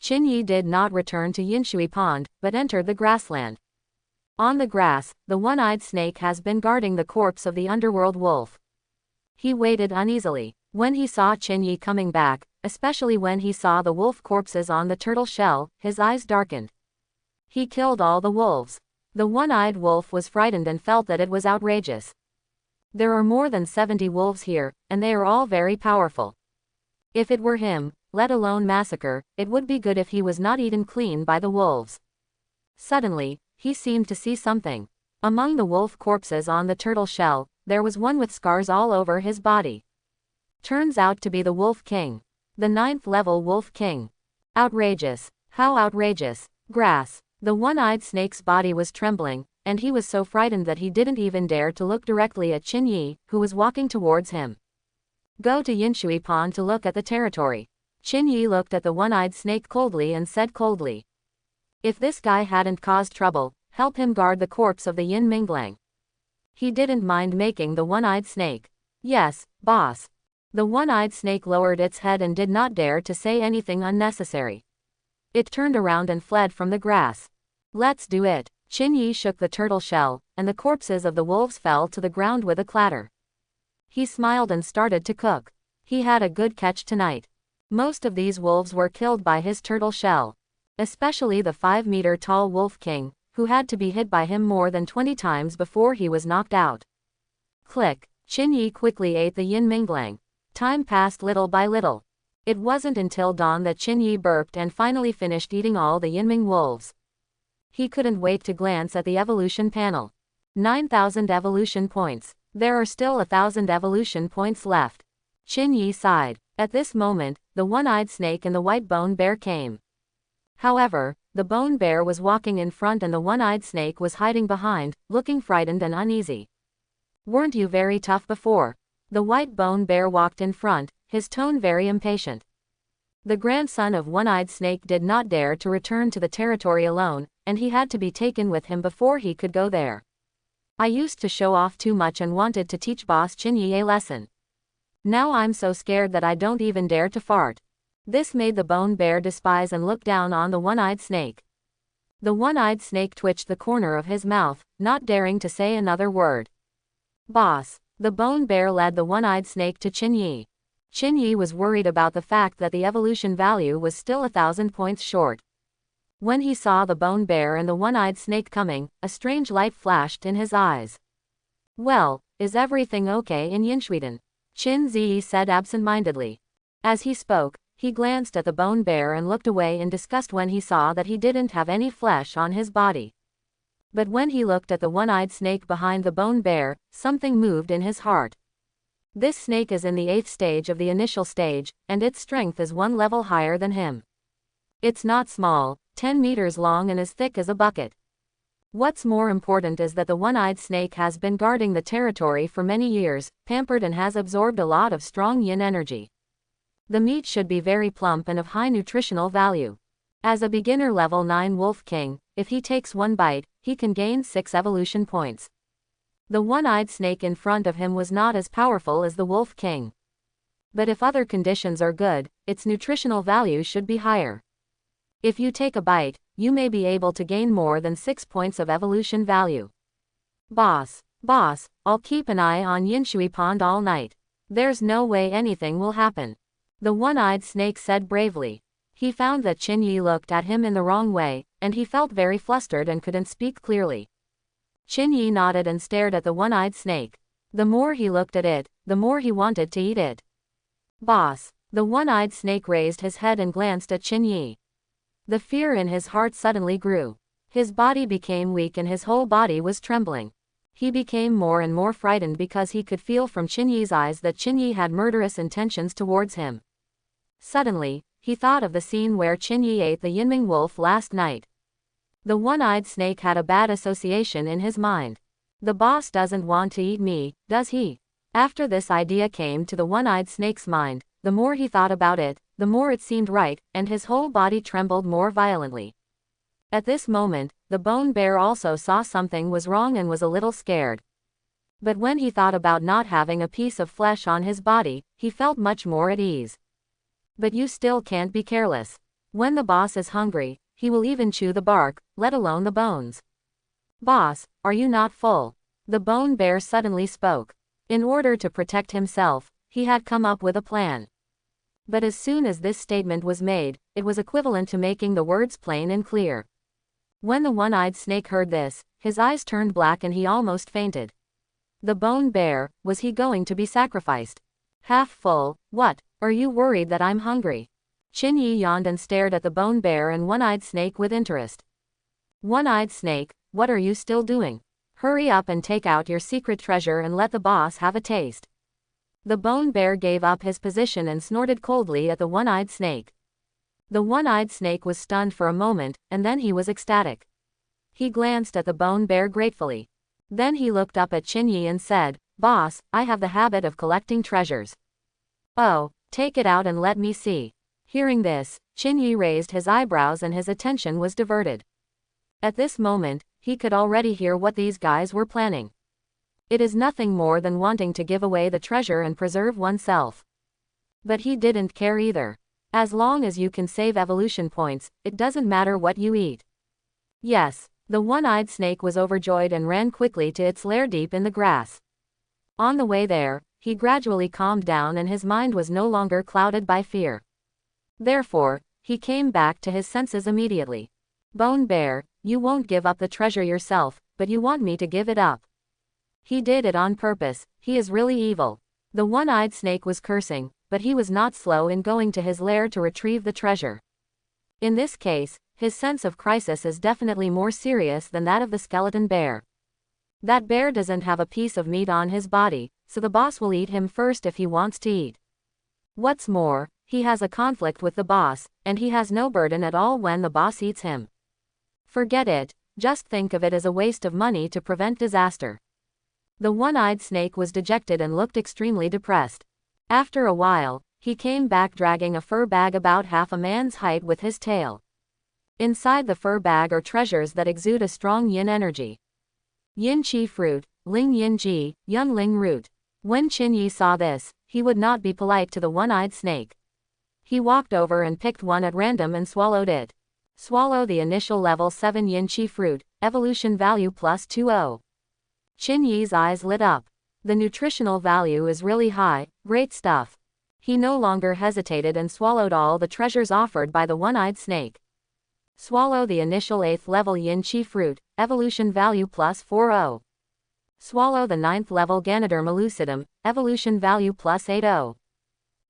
Qin Yi did not return to Yinshui Pond, but entered the grassland. On the grass, the one-eyed snake has been guarding the corpse of the underworld wolf. He waited uneasily. When he saw Qin Yi coming back, especially when he saw the wolf corpses on the turtle shell, his eyes darkened. He killed all the wolves. The one-eyed wolf was frightened and felt that it was outrageous. There are more than 70 wolves here, and they are all very powerful. If it were him, let alone massacre, it would be good if he was not eaten clean by the wolves. Suddenly, he seemed to see something. Among the wolf corpses on the turtle shell, there was one with scars all over his body. Turns out to be the Wolf King. The 9th level Wolf King. Outrageous. How outrageous. Grass. The one-eyed snake's body was trembling, and he was so frightened that he didn't even dare to look directly at Qin Yi, who was walking towards him. Go to Yinshui Pond to look at the territory. Qin Yi looked at the one-eyed snake coldly and said coldly. If this guy hadn't caused trouble, help him guard the corpse of the Yin Minglang. He didn't mind making the one-eyed snake. Yes, boss. The one-eyed snake lowered its head and did not dare to say anything unnecessary. It turned around and fled from the grass. Let's do it. Qin Yi shook the turtle shell, and the corpses of the wolves fell to the ground with a clatter. He smiled and started to cook. He had a good catch tonight. Most of these wolves were killed by his turtle shell. Especially the 5-meter-tall Wolf King, who had to be hit by him more than 20 times before he was knocked out. Click. Qin Yi quickly ate the Yin Minglang. Time passed little by little. It wasn't until dawn that Qin Yi burped and finally finished eating all the Yinming wolves. He couldn't wait to glance at the evolution panel. 9,000 evolution points. There are still 1,000 evolution points left. Qin Yi sighed. At this moment, the one-eyed snake and the white bone bear came. However, the bone bear was walking in front and the one-eyed snake was hiding behind, looking frightened and uneasy. Weren't you very tough before? The white bone bear walked in front, his tone very impatient. The grandson of one-eyed snake did not dare to return to the territory alone, and he had to be taken with him before he could go there. I used to show off too much and wanted to teach Boss Qin Yi a lesson. Now I'm so scared that I don't even dare to fart. This made the bone bear despise and look down on the one-eyed snake. The one-eyed snake twitched the corner of his mouth, not daring to say another word. Boss. The bone bear led the one-eyed snake to Qin Yi. Qin Yi was worried about the fact that the evolution value was still 1,000 points short. When he saw the bone bear and the one-eyed snake coming, a strange light flashed in his eyes. Well, is everything okay in Yinchuiden? Qin Zi said absent-mindedly. As he spoke, he glanced at the bone bear and looked away in disgust when he saw that he didn't have any flesh on his body. But when he looked at the one-eyed snake behind the bone bear, something moved in his heart. This snake is in the 8th stage of the initial stage, and its strength is 1 level higher than him. It's not small, 10 meters long and as thick as a bucket. What's more important is that the one-eyed snake has been guarding the territory for many years, pampered and has absorbed a lot of strong yin energy. The meat should be very plump and of high nutritional value. As a beginner level 9 Wolf King, if he takes 1 bite, he can gain 6 evolution points. The one-eyed snake in front of him was not as powerful as the Wolf King. But if other conditions are good, its nutritional value should be higher. If you take a bite, you may be able to gain more than 6 points of evolution value. Boss, I'll keep an eye on Yinshui Pond all night. There's no way anything will happen. The one-eyed snake said bravely. He found that Qin Yi looked at him in the wrong way, and he felt very flustered and couldn't speak clearly. Qin Yi nodded and stared at the one-eyed snake. The more he looked at it, the more he wanted to eat it. Boss. The one-eyed snake raised his head and glanced at Qin Yi. The fear in his heart suddenly grew. His body became weak and his whole body was trembling. He became more and more frightened because he could feel from Qin Yi's eyes that Qin Yi had murderous intentions towards him. Suddenly, he thought of the scene where Qin Yi ate the Yinming wolf last night. The one-eyed snake had a bad association in his mind. The boss doesn't want to eat me, does he? After this idea came to the one-eyed snake's mind, the more he thought about it, the more it seemed right, and his whole body trembled more violently. At this moment, the bone bear also saw something was wrong and was a little scared. But when he thought about not having a piece of flesh on his body, he felt much more at ease. But you still can't be careless. When the boss is hungry, he will even chew the bark, let alone the bones. Boss, are you not full? The bone bear suddenly spoke. In order to protect himself, he had come up with a plan. But as soon as this statement was made, it was equivalent to making the words plain and clear. When the one-eyed snake heard this, his eyes turned black and he almost fainted. The bone bear, was he going to be sacrificed? Half full, what? Are you worried that I'm hungry? Qin Yi yawned and stared at the bone bear and one-eyed snake with interest. One-eyed snake, what are you still doing? Hurry up and take out your secret treasure and let the boss have a taste. The bone bear gave up his position and snorted coldly at the one-eyed snake. The one-eyed snake was stunned for a moment, and then he was ecstatic. He glanced at the bone bear gratefully. Then he looked up at Qin Yi and said, Boss, I have the habit of collecting treasures. Oh, take it out and let me see. Hearing this, Qin Yi raised his eyebrows and his attention was diverted. At this moment, he could already hear what these guys were planning. It is nothing more than wanting to give away the treasure and preserve oneself. But he didn't care either. As long as you can save evolution points, it doesn't matter what you eat. Yes, the one-eyed snake was overjoyed and ran quickly to its lair deep in the grass. On the way there, he gradually calmed down and his mind was no longer clouded by fear. Therefore, he came back to his senses immediately. Bone bear, you won't give up the treasure yourself, but you want me to give it up. He did it on purpose, he is really evil. The one-eyed snake was cursing, but he was not slow in going to his lair to retrieve the treasure. In this case, his sense of crisis is definitely more serious than that of the skeleton bear. That bear doesn't have a piece of meat on his body, so the boss will eat him first if he wants to eat. What's more, he has a conflict with the boss, and he has no burden at all when the boss eats him. Forget it, just think of it as a waste of money to prevent disaster. The one-eyed snake was dejected and looked extremely depressed. After a while, he came back dragging a fur bag about half a man's height with his tail. Inside the fur bag are treasures that exude a strong yin energy. Yin Qi fruit, Ling Yin Ji, Yun Ling root. When Qin Yi saw this, he would not be polite to the one-eyed snake. He walked over and picked one at random and swallowed it. Swallow the initial level 7 Yin Qi fruit, evolution value plus 20. Qin Yi's eyes lit up. The nutritional value is really high, great stuff. He no longer hesitated and swallowed all the treasures offered by the one-eyed snake. Swallow the initial 8th level Yin Qi fruit, evolution value plus 40. Swallow the 9th level Ganoderma lucidum, evolution value plus 80.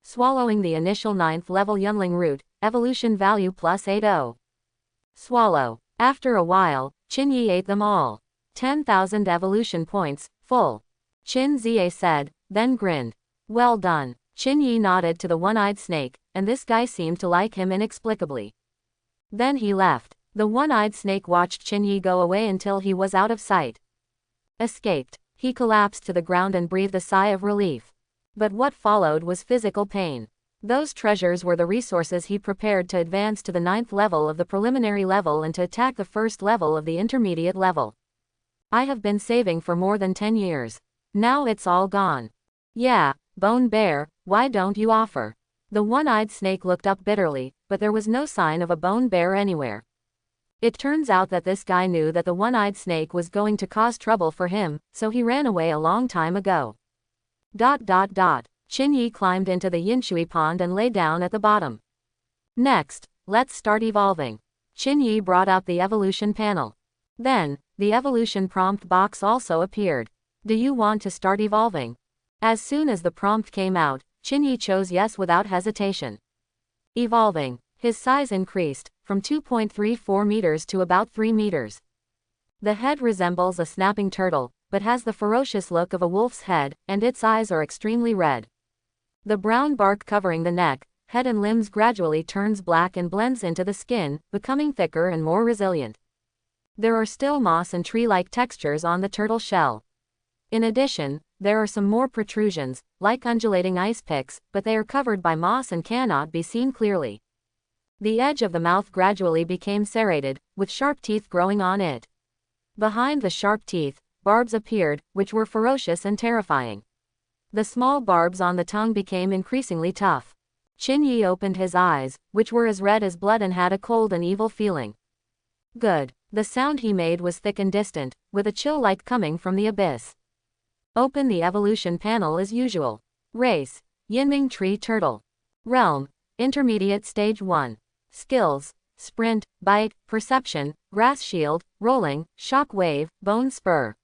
Swallowing the initial 9th level Yunling root, evolution value plus 80. Swallow. After a while, Qin Yi ate them all. 10,000 evolution points, full. Qin Zhe said, then grinned. Well done. Qin Yi nodded to the one-eyed snake, and this guy seemed to like him inexplicably. Then he left. The one-eyed snake watched Qin Yi go away until he was out of sight. Escaped. He collapsed to the ground and breathed a sigh of relief. But what followed was physical pain. Those treasures were the resources he prepared to advance to the 9th level of the preliminary level and to attack the 1st level of the intermediate level. I have been saving for more than 10 years. Now it's all gone. Yeah, Bone Bear, why don't you offer? The one-eyed snake looked up bitterly, but there was no sign of a bone bear anywhere. It turns out that this guy knew that the one-eyed snake was going to cause trouble for him, so he ran away a long time ago. Qin Yi climbed into the Yinshui pond and lay down at the bottom. Next, let's start evolving. Qin Yi brought up the evolution panel. Then, the evolution prompt box also appeared. Do you want to start evolving? As soon as the prompt came out, Qin Yi chose yes without hesitation. Evolving. His size increased, from 2.34 meters to about 3 meters. The head resembles a snapping turtle, but has the ferocious look of a wolf's head, and its eyes are extremely red. The brown bark covering the neck, head and limbs gradually turns black and blends into the skin, becoming thicker and more resilient. There are still moss and tree-like textures on the turtle shell. In addition, there are some more protrusions, like undulating ice picks, but they are covered by moss and cannot be seen clearly. The edge of the mouth gradually became serrated, with sharp teeth growing on it. Behind the sharp teeth, barbs appeared, which were ferocious and terrifying. The small barbs on the tongue became increasingly tough. Qin Yi opened his eyes, which were as red as blood and had a cold and evil feeling. Good. The sound he made was thick and distant, with a chill like coming from the abyss. Open the evolution panel as usual. Race: Yinming Tree Turtle. Realm: Intermediate Stage 1. Skills: Sprint, Bite, Perception, Grass Shield, Rolling, Shock Wave, Bone Spur.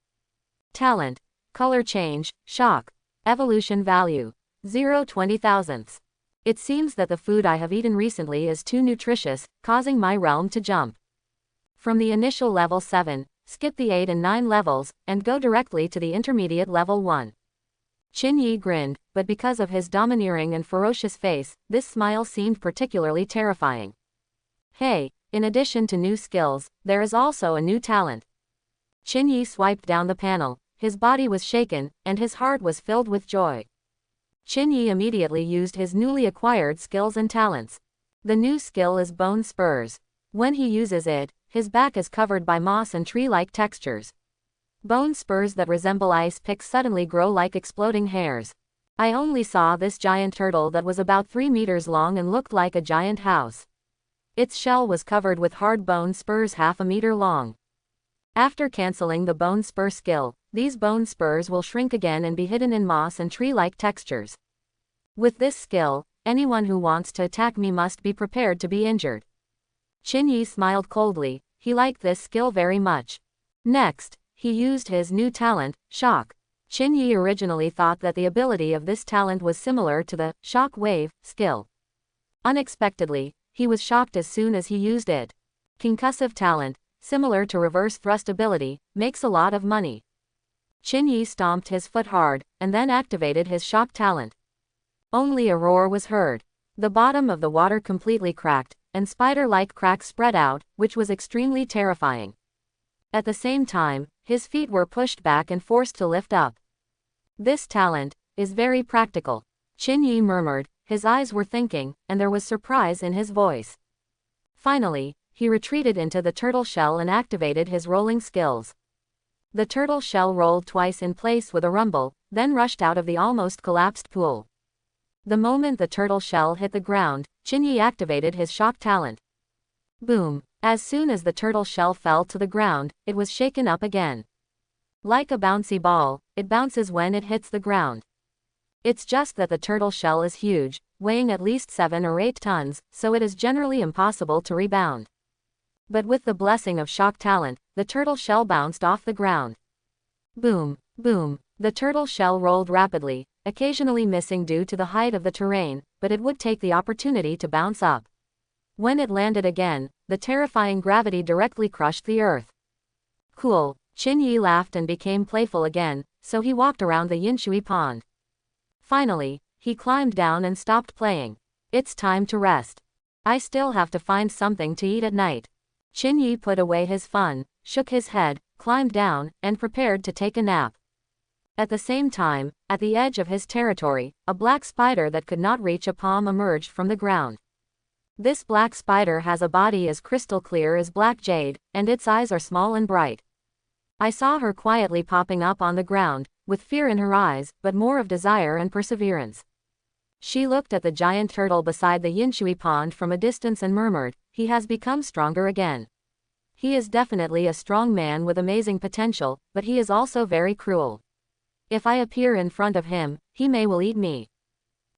Talent: Color Change, Shock. Evolution Value: 0.20. It seems that the food I have eaten recently is too nutritious, causing my realm to jump. From the initial level 7, skip the 8 and 9 levels, and go directly to the intermediate level 1. Qin Yi grinned, but because of his domineering and ferocious face, this smile seemed particularly terrifying. Hey, in addition to new skills, there is also a new talent. Qin Yi swiped down the panel, his body was shaken, and his heart was filled with joy. Qin Yi immediately used his newly acquired skills and talents. The new skill is Bone Spurs. When he uses it, his back is covered by moss and tree-like textures. Bone spurs that resemble ice picks suddenly grow like exploding hairs. I only saw this giant turtle that was about 3 meters long and looked like a giant house. Its shell was covered with hard bone spurs half a meter long. After canceling the bone spur skill, these bone spurs will shrink again and be hidden in moss and tree-like textures. With this skill, anyone who wants to attack me must be prepared to be injured. Qin Yi smiled coldly, he liked this skill very much. Next, he used his new talent, Shock. Qin Yi originally thought that the ability of this talent was similar to the Shock Wave skill. Unexpectedly, he was shocked as soon as he used it. Concussive talent, similar to reverse thrust ability, makes a lot of money. Qin Yi stomped his foot hard, and then activated his shock talent. Only a roar was heard. The bottom of the water completely cracked, and spider-like cracks spread out, which was extremely terrifying. At the same time, his feet were pushed back and forced to lift up. This talent is very practical. Qin Yi murmured, his eyes were thinking, and there was surprise in his voice. Finally, he retreated into the turtle shell and activated his rolling skills. The turtle shell rolled twice in place with a rumble, then rushed out of the almost collapsed pool. The moment the turtle shell hit the ground, Qin Yi activated his shock talent. Boom! As soon as the turtle shell fell to the ground, it was shaken up again. Like a bouncy ball, it bounces when it hits the ground. It's just that the turtle shell is huge, weighing at least 7 or 8 tons, so it is generally impossible to rebound. But with the blessing of shock talent, the turtle shell bounced off the ground. Boom, boom. The turtle shell rolled rapidly, occasionally missing due to the height of the terrain, but it would take the opportunity to bounce up. When it landed again, the terrifying gravity directly crushed the earth. Cool. Qin Yi laughed and became playful again, so he walked around the Yinshui pond. Finally, he climbed down and stopped playing. It's time to rest. I still have to find something to eat at night. Qin Yi put away his fun, shook his head, climbed down, and prepared to take a nap. At the same time, at the edge of his territory, a black spider that could not reach a palm emerged from the ground. This black spider has a body as crystal clear as black jade, and its eyes are small and bright. I saw her quietly popping up on the ground, with fear in her eyes, but more of desire and perseverance. She looked at the giant turtle beside the Yinshui pond from a distance and murmured, "He has become stronger again. He is definitely a strong man with amazing potential, but he is also very cruel. If I appear in front of him, he will eat me."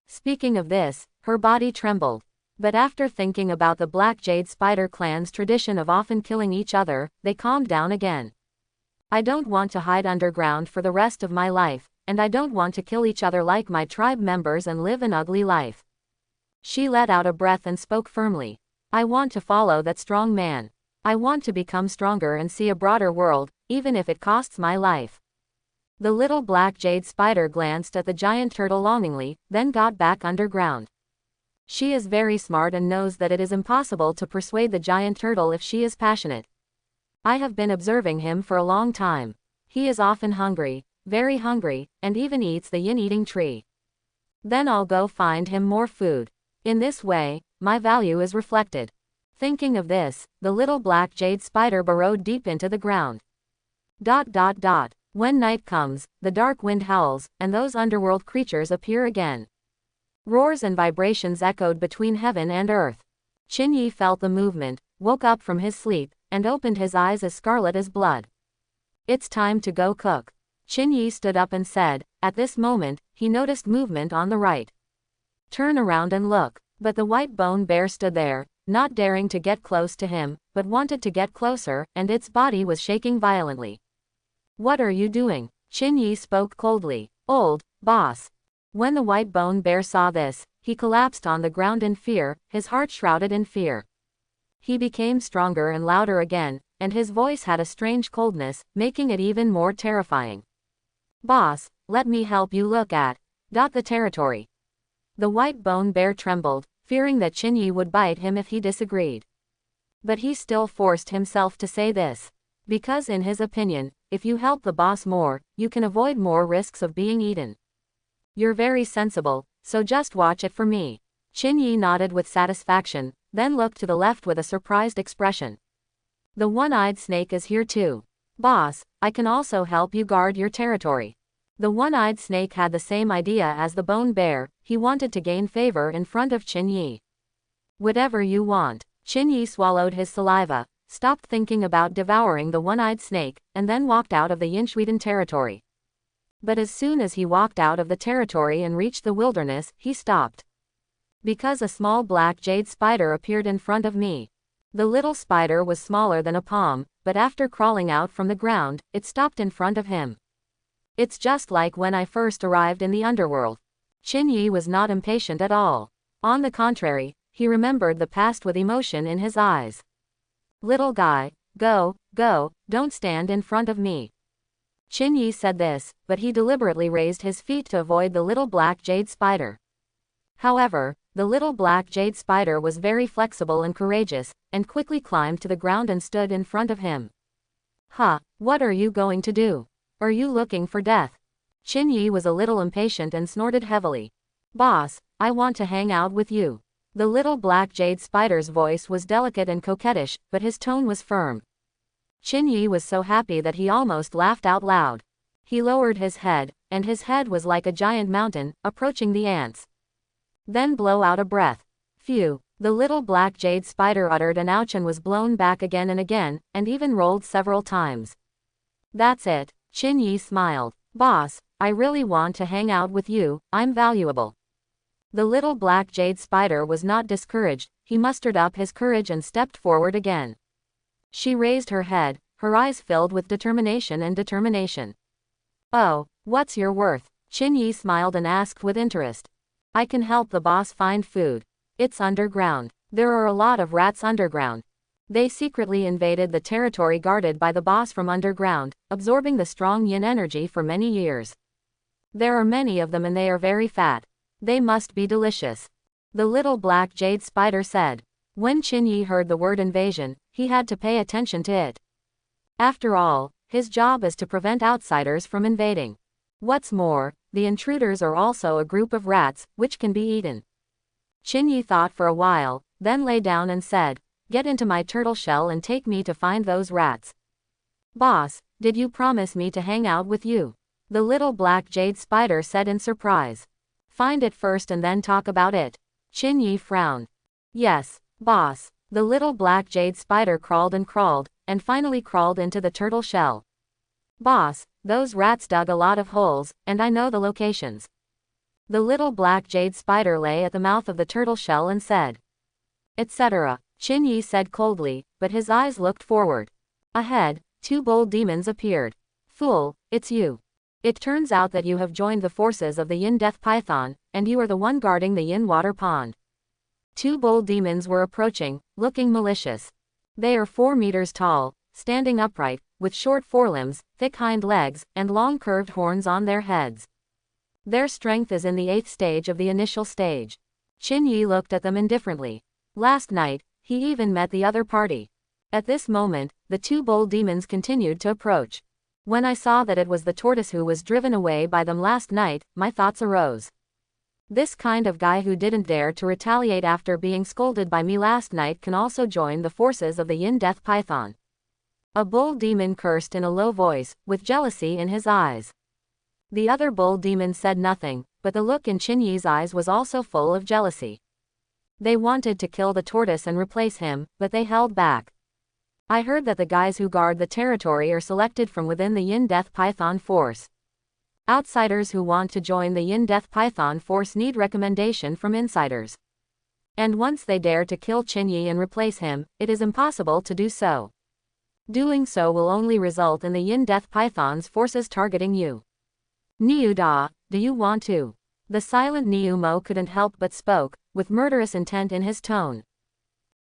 Speaking of this, her body trembled. But after thinking about the Black Jade Spider clan's tradition of often killing each other, they calmed down again. I don't want to hide underground for the rest of my life, and I don't want to kill each other like my tribe members and live an ugly life. She let out a breath and spoke firmly. I want to follow that strong man. I want to become stronger and see a broader world, even if it costs my life. The little black jade spider glanced at the giant turtle longingly, then got back underground. She is very smart and knows that it is impossible to persuade the giant turtle if she is passionate. I have been observing him for a long time. He is often hungry, very hungry, and even eats the yin-eating tree. Then I'll go find him more food. In this way, my value is reflected. Thinking of this, the little black jade spider burrowed deep into the ground. When night comes, the dark wind howls, and those underworld creatures appear again. Roars and vibrations echoed between heaven and earth. Qin Yi felt the movement, woke up from his sleep, and opened his eyes as scarlet as blood. It's time to go cook. Qin Yi stood up and said. At this moment, he noticed movement on the right. Turn around and look. But the white bone bear stood there, not daring to get close to him, but wanted to get closer, and its body was shaking violently. What are you doing? Qin Yi spoke coldly. Old boss. When the white bone bear saw this, he collapsed on the ground in fear, his heart shrouded in fear. He became stronger and louder again, and his voice had a strange coldness, making it even more terrifying. Boss, let me help you look at the territory. The white bone bear trembled, fearing that Qin Yi would bite him if he disagreed. But he still forced himself to say this. Because in his opinion, if you help the boss more, you can avoid more risks of being eaten. You're very sensible, so just watch it for me. Qin Yi nodded with satisfaction, then looked to the left with a surprised expression. The one-eyed snake is here too. Boss, I can also help you guard your territory. The one-eyed snake had the same idea as the bone bear, he wanted to gain favor in front of Qin Yi. Whatever you want. Qin Yi swallowed his saliva, stopped thinking about devouring the one-eyed snake, and then walked out of the Yinshuiden territory. But as soon as he walked out of the territory and reached the wilderness, he stopped. Because a small black jade spider appeared in front of me. The little spider was smaller than a palm, but after crawling out from the ground, it stopped in front of him. It's just like when I first arrived in the underworld. Qin Yi was not impatient at all. On the contrary, he remembered the past with emotion in his eyes. Little guy, go, don't stand in front of me. Qin Yi said this, but he deliberately raised his feet to avoid the little black jade spider. However, the little black jade spider was very flexible and courageous, and quickly climbed to the ground and stood in front of him. What are you going to do? Are you looking for death? Qin Yi was a little impatient and snorted heavily. Boss, I want to hang out with you. The little black jade spider's voice was delicate and coquettish, but his tone was firm. Qin Yi was so happy that he almost laughed out loud. He lowered his head, and his head was like a giant mountain, approaching the ants. Then blow out a breath. Phew, The little black jade spider uttered an ouch and was blown back again and again, and even rolled several times. That's it, Qin Yi smiled. Boss, I really want to hang out with you, I'm valuable. The little black jade spider was not discouraged, he mustered up his courage and stepped forward again. She raised her head, her eyes filled with determination and determination. Oh, what's your worth? Qin Yi smiled and asked with interest. I can help the boss find food. It's underground. There are a lot of rats underground. They secretly invaded the territory guarded by the boss from underground, absorbing the strong yin energy for many years. There are many of them and they are very fat. They must be delicious. The little black jade spider said. When Qin Yi heard the word invasion, he had to pay attention to it. After all, his job is to prevent outsiders from invading. What's more, the intruders are also a group of rats, which can be eaten. Qin Yi thought for a while, then lay down and said, Get into my turtle shell and take me to find those rats. Boss, did you promise me to hang out with you? The little black jade spider said in surprise. Find it first and then talk about it. Qin Yi frowned. Yes, boss. The little black jade spider crawled and finally crawled into the turtle shell. Boss, those rats dug a lot of holes, and I know the locations. The little black jade spider lay at the mouth of the turtle shell and said. Etc. Qin Yi said coldly, but his eyes looked forward. Ahead, two bold demons appeared. Fool, it's you. It turns out that you have joined the forces of the Yin Death Python, and you are the one guarding the Yin Water Pond. Two bold demons were approaching, looking malicious. They are 4 meters tall, standing upright, with short forelimbs, thick hind legs, and long curved horns on their heads. Their strength is in the 8th stage of the initial stage. Qin Yi looked at them indifferently. Last night, he even met the other party. At this moment, the two bold demons continued to approach. When I saw that it was the tortoise who was driven away by them last night, my thoughts arose. This kind of guy who didn't dare to retaliate after being scolded by me last night can also join the forces of the Yin Death Python. A bull demon cursed in a low voice, with jealousy in his eyes. The other bull demon said nothing, but the look in Qin Yi's eyes was also full of jealousy. They wanted to kill the tortoise and replace him, but they held back. I heard that the guys who guard the territory are selected from within the Yin Death Python force. Outsiders who want to join the Yin Death Python force need recommendation from insiders. And once they dare to kill Qin Yi and replace him, it is impossible to do so. Doing so will only result in the Yin Death Python's forces targeting you. Niu Da, do you want to? The silent Niu Mo couldn't help but spoke, with murderous intent in his tone.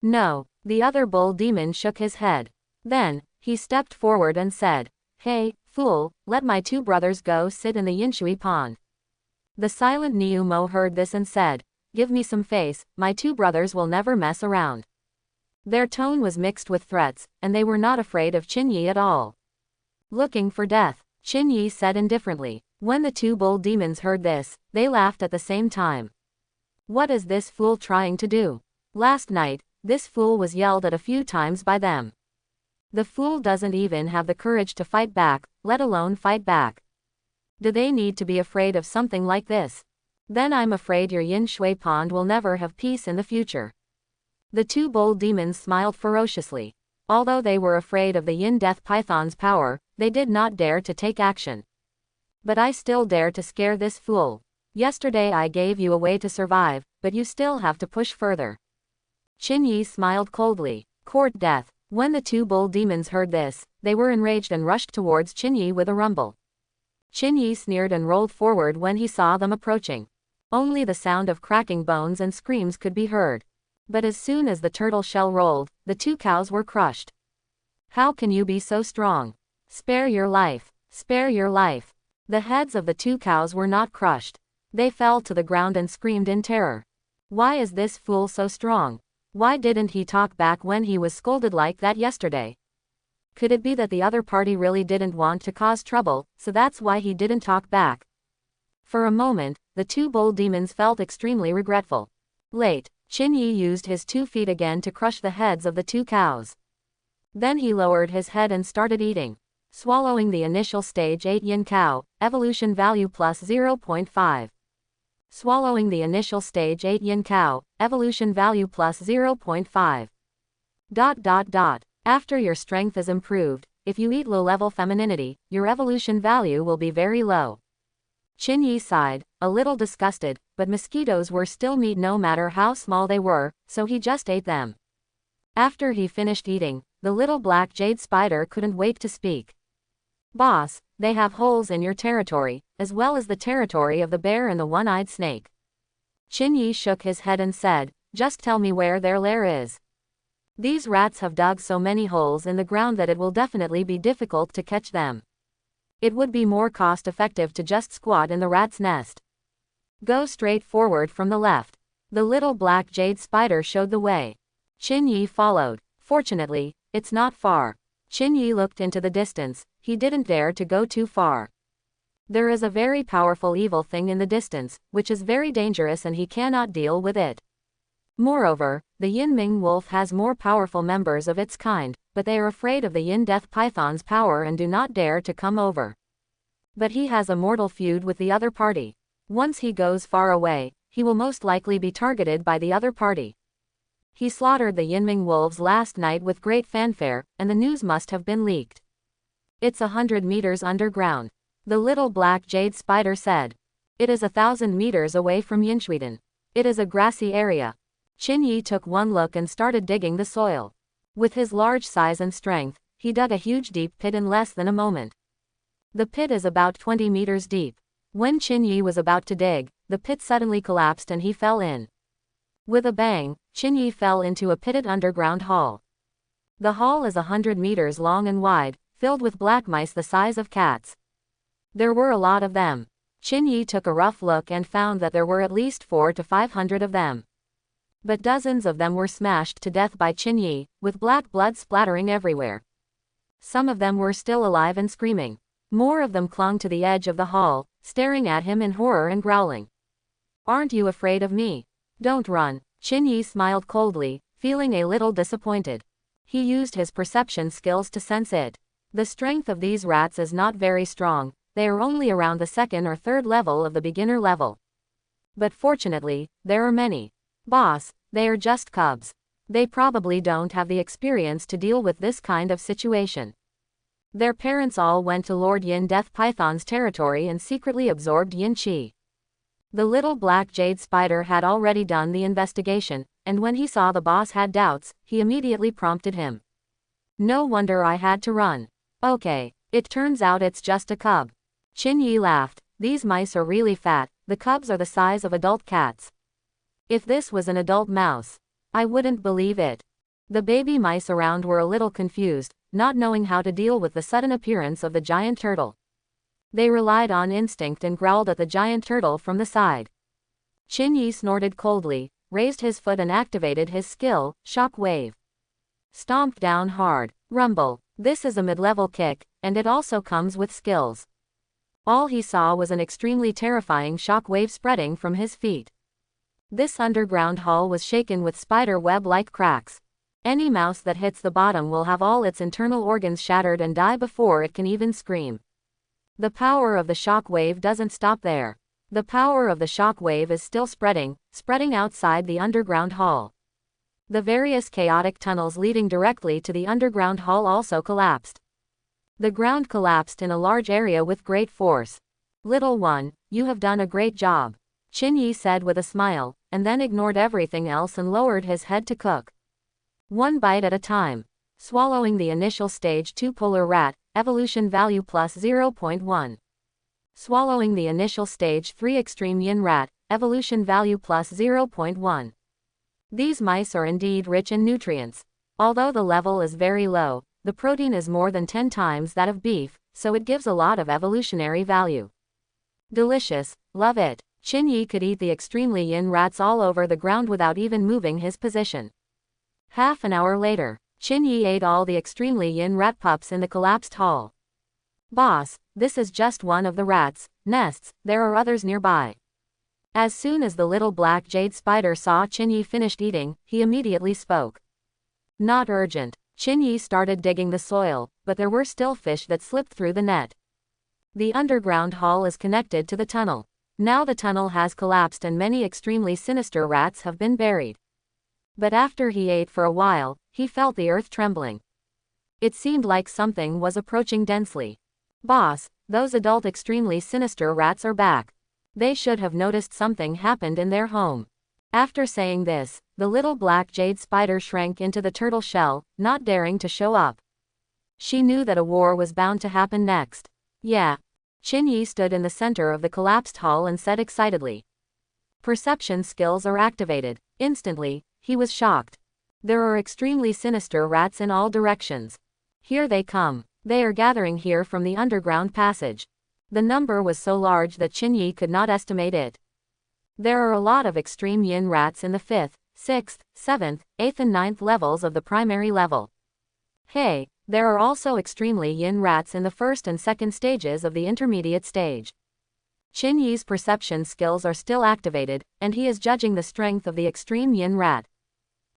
No, the other bull demon shook his head. Then, he stepped forward and said, Hey, fool, let my two brothers go sit in the Yinshui pond. The silent Niu Mo heard this and said, Give me some face, my two brothers will never mess around. Their tone was mixed with threats, and they were not afraid of Qin Yi at all. Looking for death, Qin Yi said indifferently. When the two bull demons heard this, they laughed at the same time. What is this fool trying to do? Last night, this fool was yelled at a few times by them. The fool doesn't even have the courage to fight back, let alone fight back. Do they need to be afraid of something like this? Then I'm afraid your Yin Shui pond will never have peace in the future. The two bold demons smiled ferociously. Although they were afraid of the Yin Death Python's power, they did not dare to take action. But I still dare to scare this fool. Yesterday I gave you a way to survive, but you still have to push further. Qin Yi smiled coldly. Court death. When the two bull demons heard this, they were enraged and rushed towards Qin Yi with a rumble. Qin Yi sneered and rolled forward when he saw them approaching. Only the sound of cracking bones and screams could be heard. But as soon as the turtle shell rolled, the two cows were crushed. How can you be so strong? Spare your life. Spare your life. The heads of the two cows were not crushed. They fell to the ground and screamed in terror. Why is this fool so strong? Why didn't he talk back when he was scolded like that yesterday? Could it be that the other party really didn't want to cause trouble, so that's why he didn't talk back? For a moment, the two bull demons felt extremely regretful. Late, Qin Yi used his 2 feet again to crush the heads of the two cows. Then he lowered his head and started eating. Swallowing the initial stage 8 yin cow, evolution value plus 0.5. Swallowing the initial stage 8 yin cow, evolution value plus 0.5. After your strength is improved, if you eat low-level femininity, your evolution value will be very low. Qin Yi sighed, a little disgusted, but mosquitoes were still meat no matter how small they were, so he just ate them. After he finished eating, the little black jade spider couldn't wait to speak. Boss, they have holes in your territory, as well as the territory of the bear and the one-eyed snake. Qin Yi shook his head and said, just tell me where their lair is. These rats have dug so many holes in the ground that it will definitely be difficult to catch them. It would be more cost-effective to just squat in the rat's nest. Go straight forward from the left. The little black jade spider showed the way. Qin Yi followed. Fortunately, it's not far. Qin Yi looked into the distance. He didn't dare to go too far. There is a very powerful evil thing in the distance, which is very dangerous and he cannot deal with it. Moreover, the Yin Ming wolf has more powerful members of its kind, but they are afraid of the Yin Death Python's power and do not dare to come over. But he has a mortal feud with the other party. Once he goes far away, he will most likely be targeted by the other party. He slaughtered the Yin Ming wolves last night with great fanfare, and the news must have been leaked. It's 100 meters underground. The little black jade spider said. It is 1,000 meters away from Yinchuiden. It is a grassy area. Qin Yi took one look and started digging the soil. With his large size and strength, he dug a huge deep pit in less than a moment. The pit is about 20 meters deep. When Qin Yi was about to dig, the pit suddenly collapsed and he fell in. With a bang, Qin Yi fell into a pitted underground hall. The hall is 100 meters long and wide, filled with black mice the size of cats. There were a lot of them. Qin Yi took a rough look and found that there were at least 400 to 500 of them. But dozens of them were smashed to death by Qin Yi, with black blood splattering everywhere. Some of them were still alive and screaming. More of them clung to the edge of the hall, staring at him in horror and growling. Aren't you afraid of me? Don't run. Qin Yi smiled coldly, feeling a little disappointed. He used his perception skills to sense it. The strength of these rats is not very strong, they are only around the second or third level of the beginner level. But fortunately, there are many. Boss, they are just cubs. They probably don't have the experience to deal with this kind of situation. Their parents all went to Lord Yin Death Python's territory and secretly absorbed Yin Qi. The little black jade spider had already done the investigation, and when he saw the boss had doubts, he immediately prompted him. No wonder I had to run. Okay, it turns out it's just a cub. Qin Yi laughed. These mice are really fat, the cubs are the size of adult cats. If this was an adult mouse, I wouldn't believe it. The baby mice around were a little confused, not knowing how to deal with the sudden appearance of the giant turtle. They relied on instinct and growled at the giant turtle from the side. Qin Yi snorted coldly, raised his foot and activated his skill, Shock Wave. Stomped down hard. Rumble. This is a mid-level kick, and it also comes with skills. All he saw was an extremely terrifying shock wave spreading from his feet. This underground hall was shaken with spider web-like cracks. Any mouse that hits the bottom will have all its internal organs shattered and die before it can even scream. The power of the shock wave doesn't stop there. The power of the shock wave is still spreading outside the underground hall. The various chaotic tunnels leading directly to the underground hall also collapsed. The ground collapsed in a large area with great force. Little one, you have done a great job, Qin Yi said with a smile, and then ignored everything else and lowered his head to cook. One bite at a time. Swallowing the initial stage 2 polar rat, evolution value plus 0.1. Swallowing the initial stage 3 extreme yin rat, evolution value plus 0.1. These mice are indeed rich in nutrients. Although the level is very low, the protein is more than 10 times that of beef, so it gives a lot of evolutionary value. Delicious, love it. Qin Yi could eat the extremely yin rats all over the ground without even moving his position. Half an hour later, Qin Yi ate all the extremely yin rat pups in the collapsed hall. Boss, this is just one of the rats' nests, there are others nearby. As soon as the little black jade spider saw Qin Yi finished eating, he immediately spoke. Not urgent. Qin Yi started digging the soil, but there were still fish that slipped through the net. The underground hall is connected to the tunnel. Now the tunnel has collapsed and many extremely sinister rats have been buried. But after he ate for a while, he felt the earth trembling. It seemed like something was approaching densely. Boss, those adult extremely sinister rats are back. They should have noticed something happened in their home. After saying this, the little black jade spider shrank into the turtle shell, not daring to show up. She knew that a war was bound to happen next. Yeah. Qin stood in the center of the collapsed hall and said excitedly. Perception skills are activated. Instantly, he was shocked. There are extremely sinister rats in all directions. Here they come. They are gathering here from the underground passage. The number was so large that Qin could not estimate it. There are a lot of extreme yin rats in the 5th, 6th, 7th, 8th and 9th levels of the primary level. Hey, there are also extremely yin rats in the 1st and 2nd stages of the intermediate stage. Qin perception skills are still activated, and he is judging the strength of the extreme yin rat.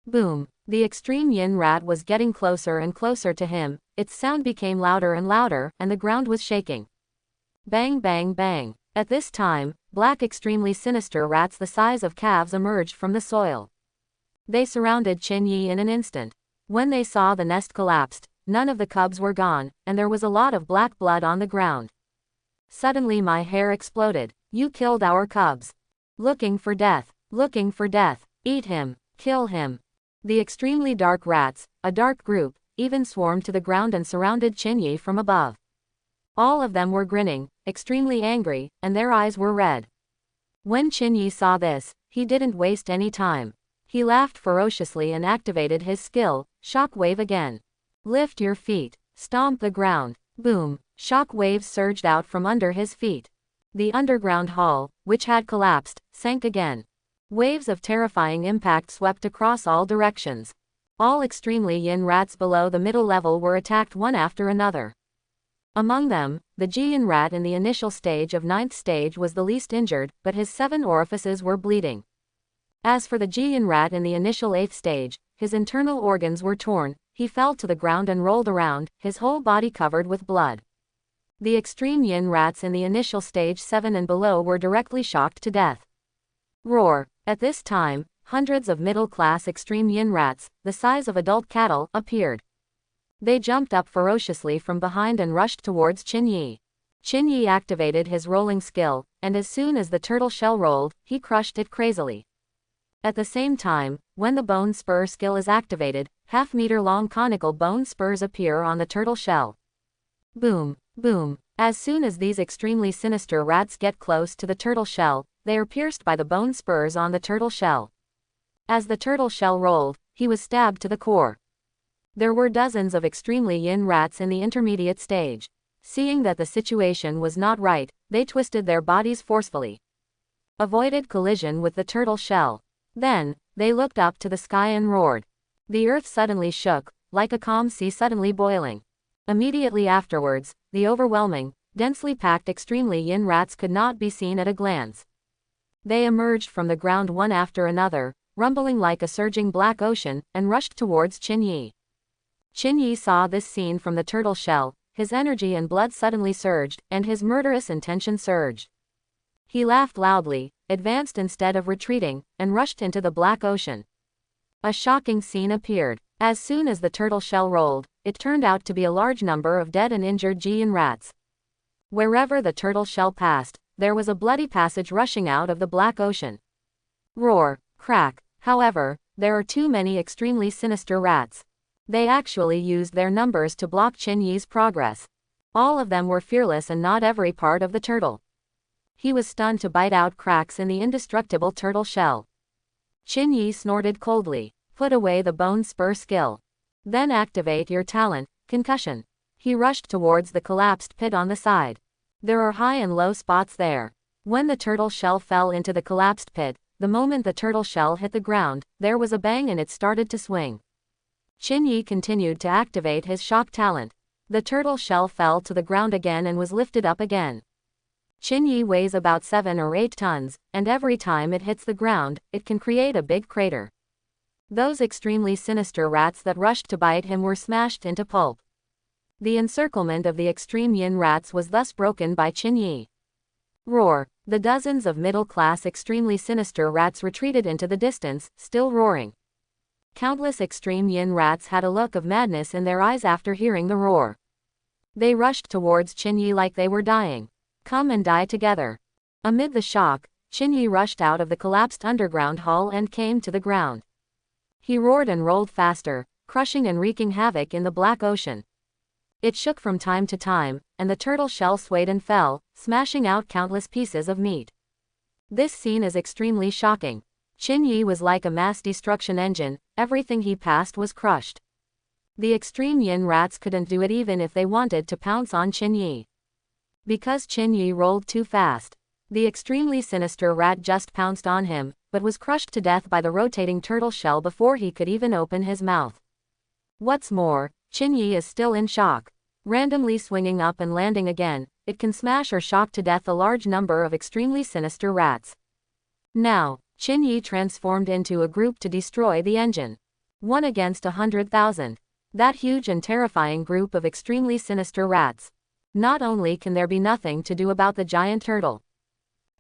Boom. The extreme yin rat was getting closer and closer to him, its sound became louder and louder, and the ground was shaking. Bang bang bang. At this time, black extremely sinister rats the size of calves emerged from the soil. They surrounded Qin in an instant. When they saw the nest collapsed, none of the cubs were gone, and there was a lot of black blood on the ground. Suddenly my hair exploded. You killed our cubs. Looking for death. Looking for death. Eat him. Kill him. The extremely dark rats, a dark group, even swarmed to the ground and surrounded Qin from above. All of them were grinning, extremely angry, and their eyes were red. When Qin saw this, he didn't waste any time. He laughed ferociously and activated his skill, shock wave again. Lift your feet. Stomp the ground. Boom. Shock waves surged out from under his feet. The underground hall, which had collapsed, sank again. Waves of terrifying impact swept across all directions. All extremely yin rats below the middle level were attacked one after another. Among them, the Jian rat in the initial stage of 9th stage was the least injured, but his 7 orifices were bleeding. As for the Jian rat in the initial 8th stage, his internal organs were torn, he fell to the ground and rolled around, his whole body covered with blood. The extreme yin rats in the initial stage 7 and below were directly shocked to death. Roar. At this time, hundreds of middle-class extreme yin rats, the size of adult cattle, appeared. They jumped up ferociously from behind and rushed towards Qin. Qin activated his rolling skill, and as soon as the turtle shell rolled, he crushed it crazily. At the same time, when the bone spur skill is activated, half-meter-long conical bone spurs appear on the turtle shell. Boom, boom. As soon as these extremely sinister rats get close to the turtle shell, they are pierced by the bone spurs on the turtle shell. As the turtle shell rolled, he was stabbed to the core. There were dozens of extremely yin rats in the intermediate stage. Seeing that the situation was not right, they twisted their bodies forcefully. Avoided collision with the turtle shell. Then, they looked up to the sky and roared. The earth suddenly shook, like a calm sea suddenly boiling. Immediately afterwards, the overwhelming, densely packed extremely yin rats could not be seen at a glance. They emerged from the ground one after another, rumbling like a surging black ocean, and rushed towards Qin. Qin saw this scene from the turtle shell, his energy and blood suddenly surged, and his murderous intention surged. He laughed loudly, advanced instead of retreating, and rushed into the black ocean. A shocking scene appeared. As soon as the turtle shell rolled, it turned out to be a large number of dead and injured Jian rats. Wherever the turtle shell passed, there was a bloody passage rushing out of the black ocean. Roar, crack. However, there are too many extremely sinister rats. They actually used their numbers to block Qin progress. All of them were fearless and not every part of the turtle. He was stunned to bite out cracks in the indestructible turtle shell. Qin snorted coldly. Put away the bone spur skill. Then activate your talent, concussion. He rushed towards the collapsed pit on the side. There are high and low spots there. When the turtle shell fell into the collapsed pit, the moment the turtle shell hit the ground, there was a bang and it started to swing. Qin continued to activate his shock talent. The turtle shell fell to the ground again and was lifted up again. Qin weighs about 7 or 8 tons, and every time it hits the ground, it can create a big crater. Those extremely sinister rats that rushed to bite him were smashed into pulp. The encirclement of the extreme yin rats was thus broken by Qin. Roar. The dozens of middle-class extremely sinister rats retreated into the distance, still roaring. Countless extreme yin rats had a look of madness in their eyes after hearing the roar. They rushed towards Qinyi like they were dying. Come and die together. Amid the shock, Qinyi rushed out of the collapsed underground hall and came to the ground. He roared and rolled faster, crushing and wreaking havoc in the black ocean. It shook from time to time, and the turtle shell swayed and fell, smashing out countless pieces of meat. This scene is extremely shocking. Qinyi was like a mass destruction engine, everything he passed was crushed. The extreme yin rats couldn't do it even if they wanted to pounce on Qinyi. Because Qinyi rolled too fast. The extremely sinister rat just pounced on him, but was crushed to death by the rotating turtle shell before he could even open his mouth. What's more, Qinyi is still in shock. Randomly swinging up and landing again, it can smash or shock to death a large number of extremely sinister rats. Now, Qinyi transformed into a group to destroy the engine. 1 against 100,000. That huge and terrifying group of extremely sinister rats. Not only can there be nothing to do about the giant turtle.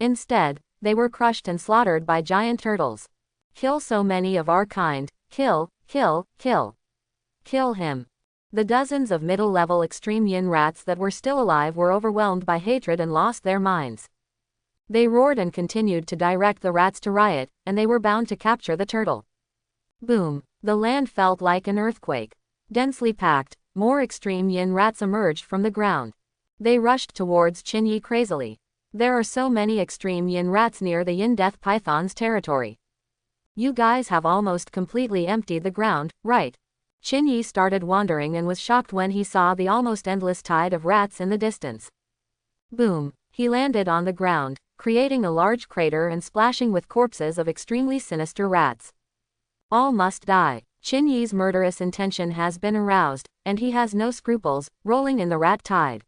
Instead, they were crushed and slaughtered by giant turtles. Kill so many of our kind, kill, kill, kill. Kill him. The dozens of middle-level extreme yin rats that were still alive were overwhelmed by hatred and lost their minds. They roared and continued to direct the rats to riot, and they were bound to capture the turtle. Boom. The land felt like an earthquake. Densely packed, more extreme yin rats emerged from the ground. They rushed towards Qinyi crazily. There are so many extreme yin rats near the yin death python's territory. You guys have almost completely emptied the ground, right? Qinyi started wandering and was shocked when he saw the almost endless tide of rats in the distance. Boom. He landed on the ground, creating a large crater and splashing with corpses of extremely sinister rats. All must die. Qinyi's murderous intention has been aroused, and he has no scruples, rolling in the rat tide. ...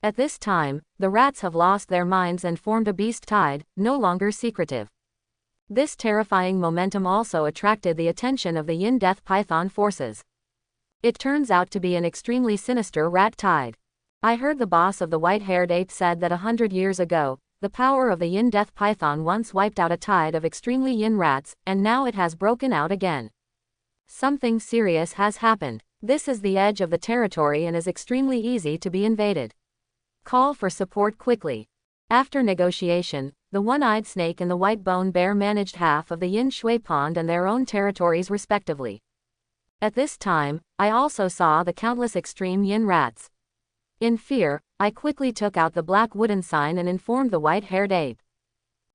At this time, the rats have lost their minds and formed a beast tide, no longer secretive. This terrifying momentum also attracted the attention of the Yin Death Python forces. It turns out to be an extremely sinister rat tide. I heard the boss of the white-haired ape said that 100 years ago, the power of the Yin Death Python once wiped out a tide of extremely yin rats, and now it has broken out again. Something serious has happened. This is the edge of the territory and is extremely easy to be invaded. Call for support quickly. After negotiation, the one-eyed snake and the white bone bear managed half of the Yin Shui Pond and their own territories respectively. At this time, I also saw the countless extreme yin rats. In fear, I quickly took out the black wooden sign and informed the white-haired ape.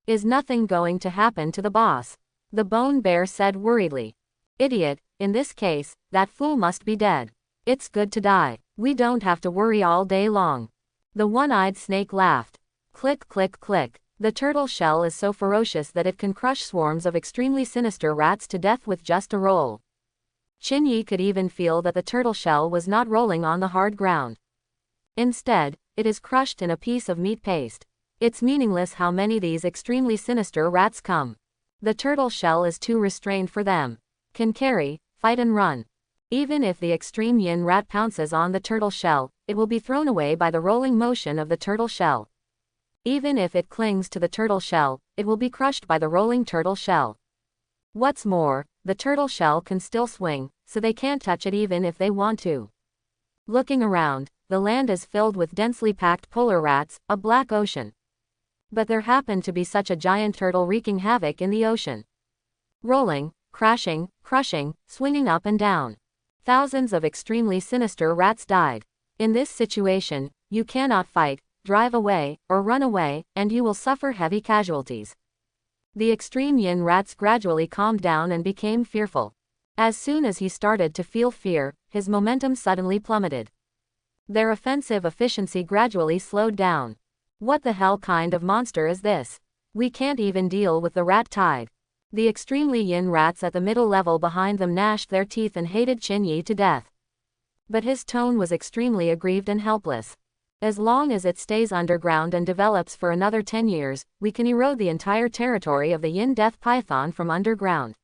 Is nothing going to happen to the boss? The bone bear said worriedly. Idiot, in this case, that fool must be dead. It's good to die. We don't have to worry all day long. The one-eyed snake laughed. Click, click, click. The turtle shell is so ferocious that it can crush swarms of extremely sinister rats to death with just a roll. Qinyi could even feel that the turtle shell was not rolling on the hard ground. Instead, it is crushed in a piece of meat paste. It's meaningless how many these extremely sinister rats come. The turtle shell is too restrained for them. Can carry, fight and run. Even if the extreme yin rat pounces on the turtle shell, it will be thrown away by the rolling motion of the turtle shell. Even if it clings to the turtle shell, it will be crushed by the rolling turtle shell. What's more, the turtle shell can still swing, so they can't touch it even if they want to. Looking around, the land is filled with densely packed polar rats, a black ocean. But there happened to be such a giant turtle wreaking havoc in the ocean. Rolling, crashing, crushing, swinging up and down. Thousands of extremely sinister rats died. In this situation, you cannot fight, drive away, or run away, and you will suffer heavy casualties. The extreme yin rats gradually calmed down and became fearful. As soon as he started to feel fear, his momentum suddenly plummeted. Their offensive efficiency gradually slowed down. What the hell kind of monster is this? We can't even deal with the rat tide. The extremely yin rats at the middle level behind them gnashed their teeth and hated Qinyi to death. But his tone was extremely aggrieved and helpless. As long as it stays underground and develops for another 10 years, we can erode the entire territory of the Yin Death Python from underground.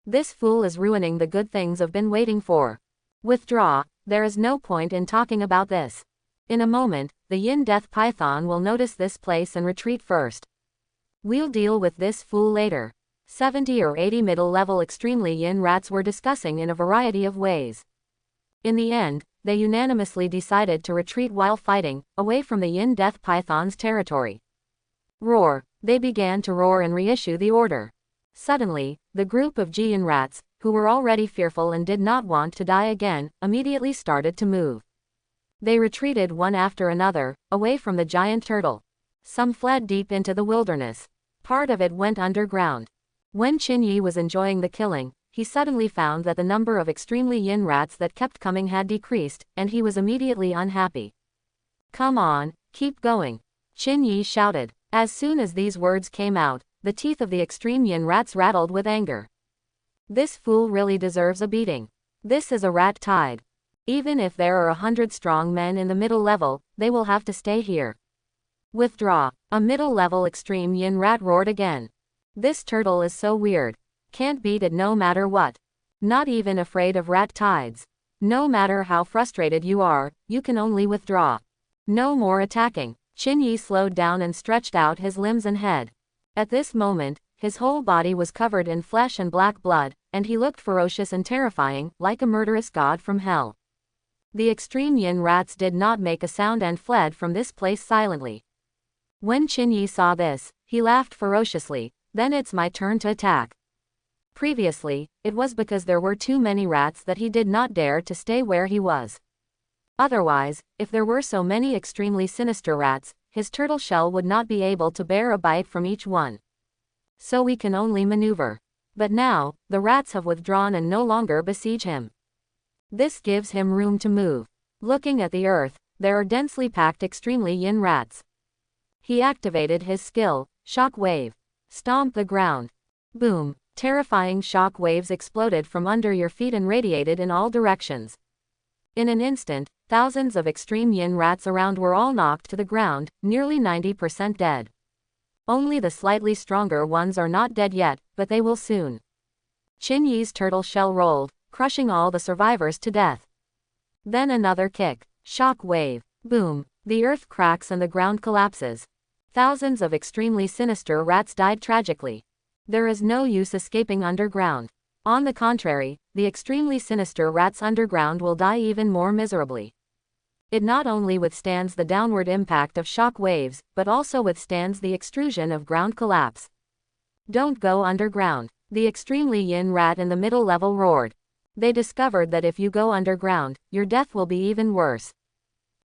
This fool is ruining the good things I've been waiting for. Withdraw, there is no point in talking about this. In a moment, the Yin Death Python will notice this place and retreat first. We'll deal with this fool later. 70 or 80 middle-level extremely Yin rats were discussing in a variety of ways. In the end, they unanimously decided to retreat while fighting, away from the Yin Death Python's territory. Roar! They began to roar and reissue the order. Suddenly, the group of Yin rats, who were already fearful and did not want to die again, immediately started to move. They retreated one after another, away from the giant turtle. Some fled deep into the wilderness. Part of it went underground. When Qinyi was enjoying the killing, he suddenly found that the number of extremely Yin rats that kept coming had decreased, and he was immediately unhappy. Come on, keep going, Qinyi shouted. As soon as these words came out, the teeth of the extreme Yin rats rattled with anger. This fool really deserves a beating. This is a rat tide. Even if there are 100 strong men in the middle level, they will have to stay here. Withdraw. A middle-level extreme Yin rat roared again. This turtle is so weird. Can't beat it no matter what. Not even afraid of rat tides. No matter how frustrated you are, you can only withdraw. No more attacking. Qinyi slowed down and stretched out his limbs and head. At this moment, his whole body was covered in flesh and black blood, and he looked ferocious and terrifying, like a murderous god from hell. The extreme Yin rats did not make a sound and fled from this place silently. When Qinyi saw this, he laughed ferociously. Then it's my turn to attack. Previously, it was because there were too many rats that he did not dare to stay where he was. Otherwise, if there were so many extremely sinister rats, his turtle shell would not be able to bear a bite from each one. So we can only maneuver. But now, the rats have withdrawn and no longer besiege him. This gives him room to move. Looking at the earth, there are densely packed extremely Yin rats. He activated his skill, Shock Wave. Stomp the ground. Boom! Terrifying shock waves exploded from under your feet and radiated in all directions. In an instant, thousands of extreme Yin rats around were all knocked to the ground, nearly 90% dead. Only the slightly stronger ones are not dead yet, but they will soon. Qinyi's turtle shell rolled, crushing all the survivors to death. Then another kick. Shock wave. Boom. The earth cracks and the ground collapses. Thousands of extremely sinister rats died tragically. There is no use escaping underground. On the contrary, the extremely sinister rats underground will die even more miserably. It not only withstands the downward impact of shock waves, but also withstands the extrusion of ground collapse. Don't go underground. The extremely Yin rat in the middle level roared. They discovered that if you go underground, your death will be even worse.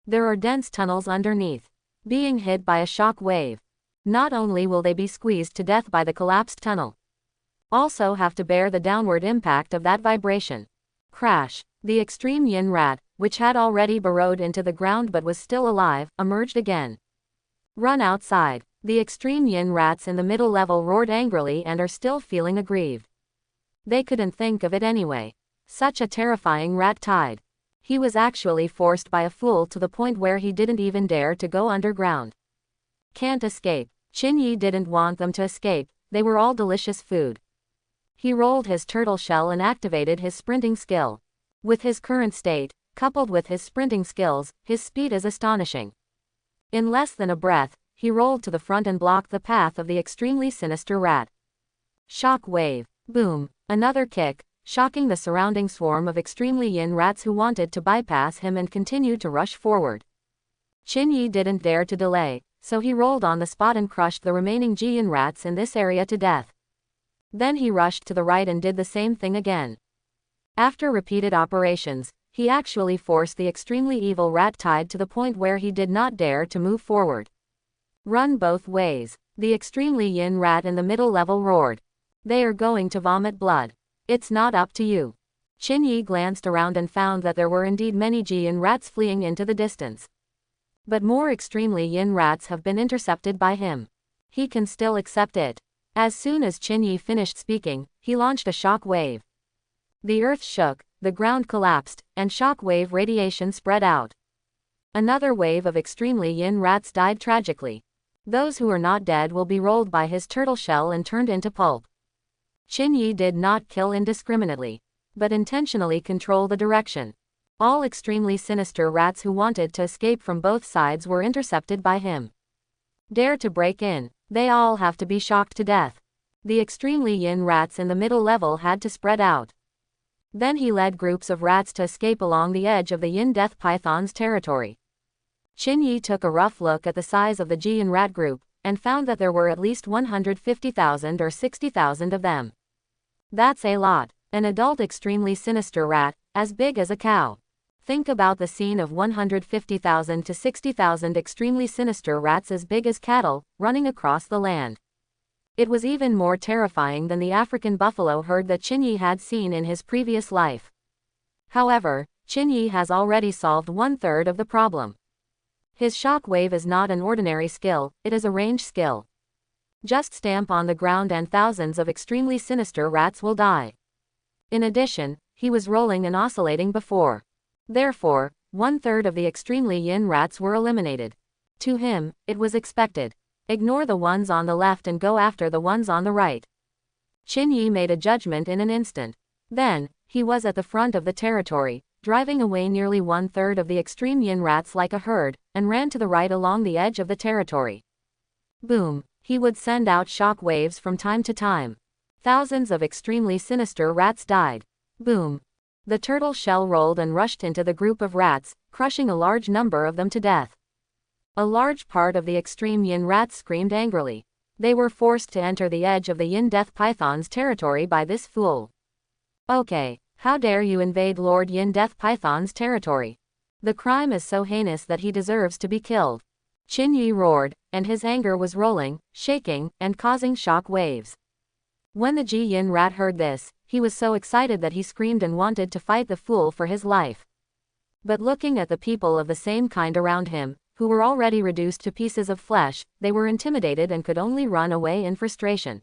There are dense tunnels underneath. Being hit by a shock wave. Not only will they be squeezed to death by the collapsed tunnel, also have to bear the downward impact of that vibration. Crash. The extreme Yin rat, which had already burrowed into the ground but was still alive, emerged again. Run outside. The extreme Yin rats in the middle level roared angrily and are still feeling aggrieved. They couldn't think of it anyway. Such a terrifying rat tide. He was actually forced by a fool to the point where he didn't even dare to go underground. Can't escape. Qinyi didn't want them to escape, they were all delicious food. He rolled his turtle shell and activated his sprinting skill. With his current state, coupled with his sprinting skills, his speed is astonishing. In less than a breath, he rolled to the front and blocked the path of the extremely sinister rat. Shock wave. Boom. Another kick, shocking the surrounding swarm of extremely Yin rats who wanted to bypass him and continued to rush forward. Qinyi didn't dare to delay, so he rolled on the spot and crushed the remaining Yin rats in this area to death. Then he rushed to the right and did the same thing again. After repeated operations, he actually forced the extremely evil rat tide to the point where he did not dare to move forward. Run both ways. The extremely Yin rat in the middle level roared. They are going to vomit blood. It's not up to you. Qinyi glanced around and found that there were indeed many Yin rats fleeing into the distance. But more extremely Yin rats have been intercepted by him. He can still accept it. As soon as Qinyi finished speaking, he launched a shock wave. The earth shook, the ground collapsed, and shock wave radiation spread out. Another wave of extremely Yin rats died tragically. Those who are not dead will be rolled by his turtle shell and turned into pulp. Qinyi did not kill indiscriminately, but intentionally control the direction. All extremely sinister rats who wanted to escape from both sides were intercepted by him. Dare to break in, they all have to be shocked to death. The extremely yin rats in the middle level had to spread out. Then he led groups of rats to escape along the edge of the yin death python's territory. Qin Yi took a rough look at the size of the Jian rat group, and found that there were at least 150,000 or 60,000 of them. That's a lot. An adult extremely sinister rat, as big as a cow. Think about the scene of 150,000 to 60,000 extremely sinister rats as big as cattle, running across the land. It was even more terrifying than the African buffalo herd that Qin Yi had seen in his previous life. However, Qin Yi has already solved 1/3 of the problem. His shock wave is not an ordinary skill, it is a range skill. Just stamp on the ground and thousands of extremely sinister rats will die. In addition, he was rolling and oscillating before. Therefore, 1/3 of the extremely yin rats were eliminated. To him, it was expected. Ignore the ones on the left and go after the ones on the right. Qin Yi made a judgment in an instant. Then, he was at the front of the territory, driving away nearly 1/3 of the extreme yin rats like a herd, and ran to the right along the edge of the territory. Boom, he would send out shock waves from time to time. Thousands of extremely sinister rats died. Boom. The turtle shell rolled and rushed into the group of rats, crushing a large number of them to death. A large part of the extreme yin rats screamed angrily. They were forced to enter the edge of the yin death python's territory by this fool. Okay, how dare you invade Lord Yin Death Python's territory? The crime is so heinous that he deserves to be killed. Qin Yi roared, and his anger was rolling, shaking, and causing shock waves. When the Ji Yin rat heard this, he was so excited that he screamed and wanted to fight the fool for his life. But looking at the people of the same kind around him, who were already reduced to pieces of flesh, they were intimidated and could only run away in frustration.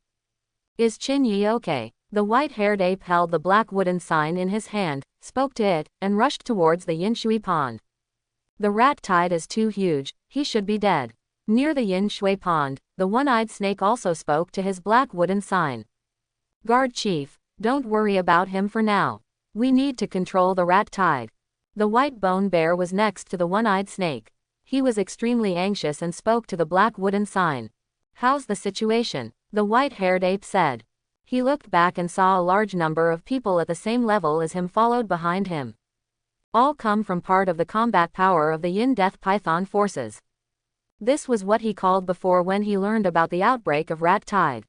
Is Qin Yi okay? The white-haired ape held the black wooden sign in his hand, spoke to it, and rushed towards the Yin Shui pond. The rat tide is too huge, he should be dead. Near the Yin Shui pond, the one-eyed snake also spoke to his black wooden sign. Guard chief, don't worry about him for now. We need to control the rat tide. The white bone bear was next to the one-eyed snake. He was extremely anxious and spoke to the black wooden sign. How's the situation? The white-haired ape said. He looked back and saw a large number of people at the same level as him followed behind him. All come from part of the combat power of the Yin Death Python forces. This was what he called before when he learned about the outbreak of rat tide.